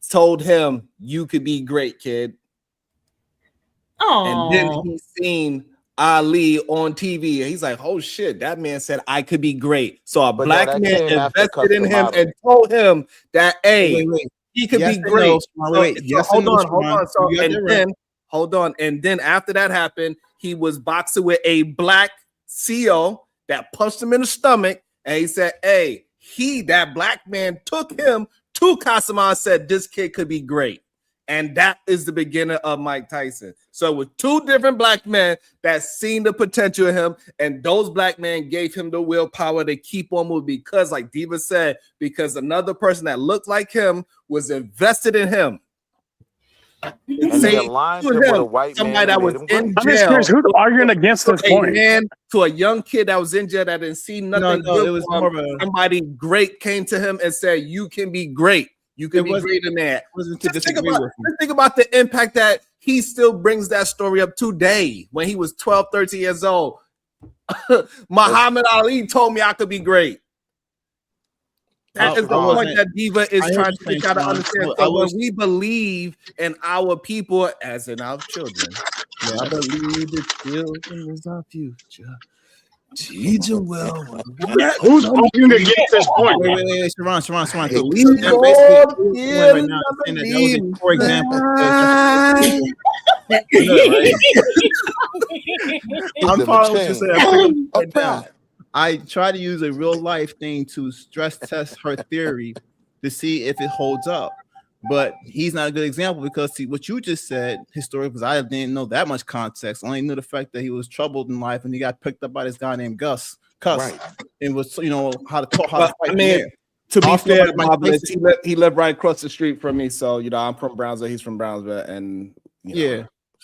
told him, "You could be great, kid." And then he seen Ali on TV, and he's like, "Oh shit, that man said I could be great." So a black man invested in him and told him that, hey, he could be great. Hold on. And then after that happened, he was boxing with a black CO that punched him in the stomach, and he said, "Hey, that black man took him to Kasama and said this kid could be great." And that is the beginning of Mike Tyson. So with two different black men that seen the potential in him, and those black men gave him the willpower to keep on moving because, like Diva said, because another person that looked like him was invested in him. Somebody that was in jail. Who's arguing against this point? To a young kid that was in jail that didn't see nothing. It was more of a somebody great came to him and said, "You can be great. You can be greater than that." Just think about the impact that he still brings that story up today when he was 12, 13 years old. Muhammad Ali told me I could be great. That is the point that Diva is trying to try to understand. So when we believe in our people as in our children, I believe the children is our future. Teacher will. Who's arguing against this point? Wait, Sharon. For example, I'm following what you're saying. I try to use a real life thing to stress test her theory to see if it holds up. But he's not a good example because see what you just said historically, because I didn't know that much context. I only knew the fact that he was troubled in life and he got picked up by this guy named Cuss, right. And was how to talk, how to fight. I mean, to be fair, he lived right across the street from me, so I'm from Brownsville, he's from Brownsville, and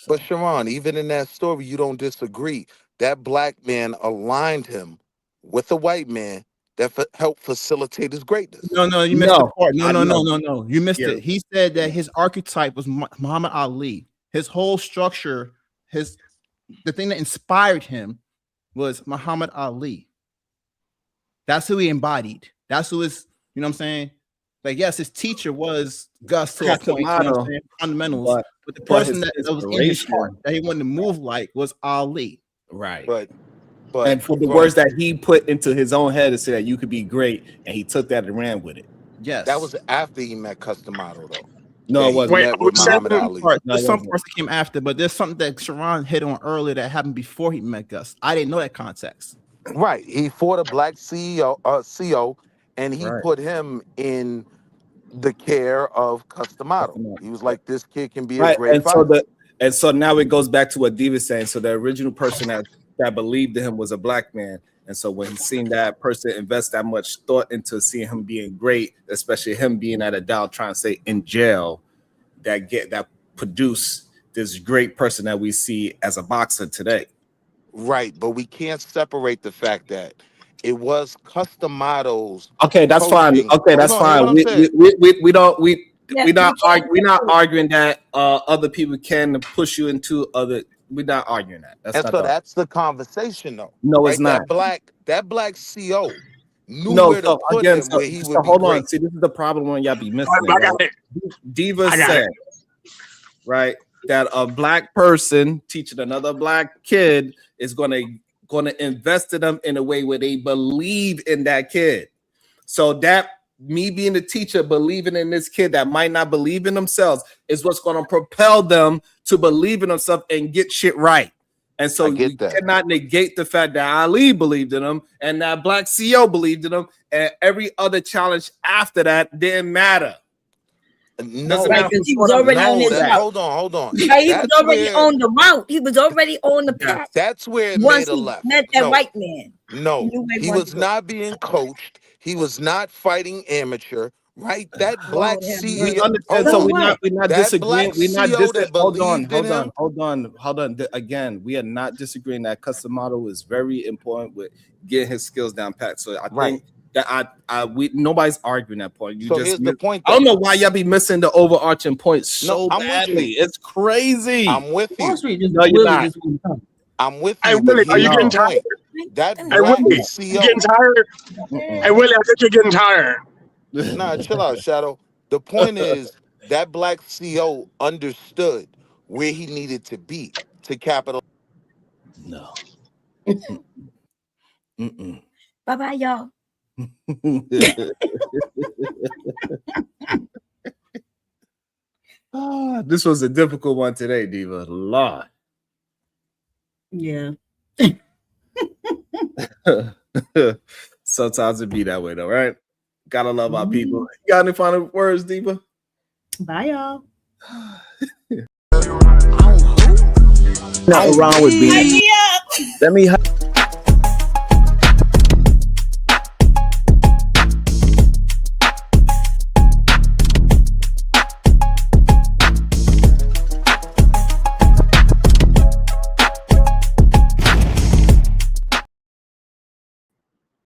But Sharon, even in that story, you don't disagree. That black man aligned him with a white man that helped facilitate his greatness. No, you missed the part. No. You missed it. He said that his archetype was Muhammad Ali. His whole structure, the thing that inspired him was Muhammad Ali. That's who he embodied. That's who his, you know what I'm saying? Like, yes, his teacher was Gus to a point, you know what I'm saying? Fundamentals. But the person that was in his heart that he wanted to move like was Ali. Right. But and for the words that he put into his own head to say that you could be great, and he took that and ran with it. Yes. That was after he met Customato, though. No, it wasn't. Met with Muhammad Ali. There's some parts that came after, but there's something that Sharon hit on earlier that happened before he met Gus. I didn't know that context. Right. He fought a black CEO, and he put him in the care of Customato. He was like, this kid can be a great fighter. So now it goes back to what Diva's saying. So the original person that believed in him was a black man. And so when he's seen that person invest that much thought into seeing him being great, especially him being at a Dow trying to say in jail, that produce this great person that we see as a boxer today. Right, but we can't separate the fact that it was Customato's. Okay, that's fine. Okay, that's fine. We're not arguing that other people can push you into other. We're not arguing that. That's the conversation, though. No, it's not. That black CO knew where to put him where he would be hold great. on. See, this is the problem when y'all be missing. Diva said, right, that a black person teaching another black kid is gonna invest in them in a way where they believe in that kid. So that me being a teacher, believing in this kid that might not believe in themselves is what's going to propel them to believe in themselves and get shit right. And so you cannot negate the fact that Ali believed in him and that black CEO believed in him, and every other challenge after that didn't matter. No, he was already on his route. Hold on. He was already on the route. He was already on the path. That's where it once made a he left. met that white man. No, he was not being coached. He was not fighting amateur. Right, that black CEO. We understand, so we're not disagreeing. We're not disagreeing. Hold on. Again, we are not disagreeing that Customato is very important with getting his skills down pat. So I think that nobody's arguing that point. Here's the point. I don't know why y'all be missing the overarching point so badly. It's crazy. I'm with you. No, you're not. I'm with you. Hey, Willie, are you getting tired? That hey, Willie, you getting tired? Hey, Willie, I think you're getting tired. Nah, chill out, Shadow. The point is that black CO understood where he needed to be to capitalize. No. Bye-bye, y'all. This was a difficult one today, Diva. Lord. Yeah. Sometimes it be that way, though, right? Gotta love our people. You got any final words, Diva? Bye, y'all. Nothing wrong with being. Let me.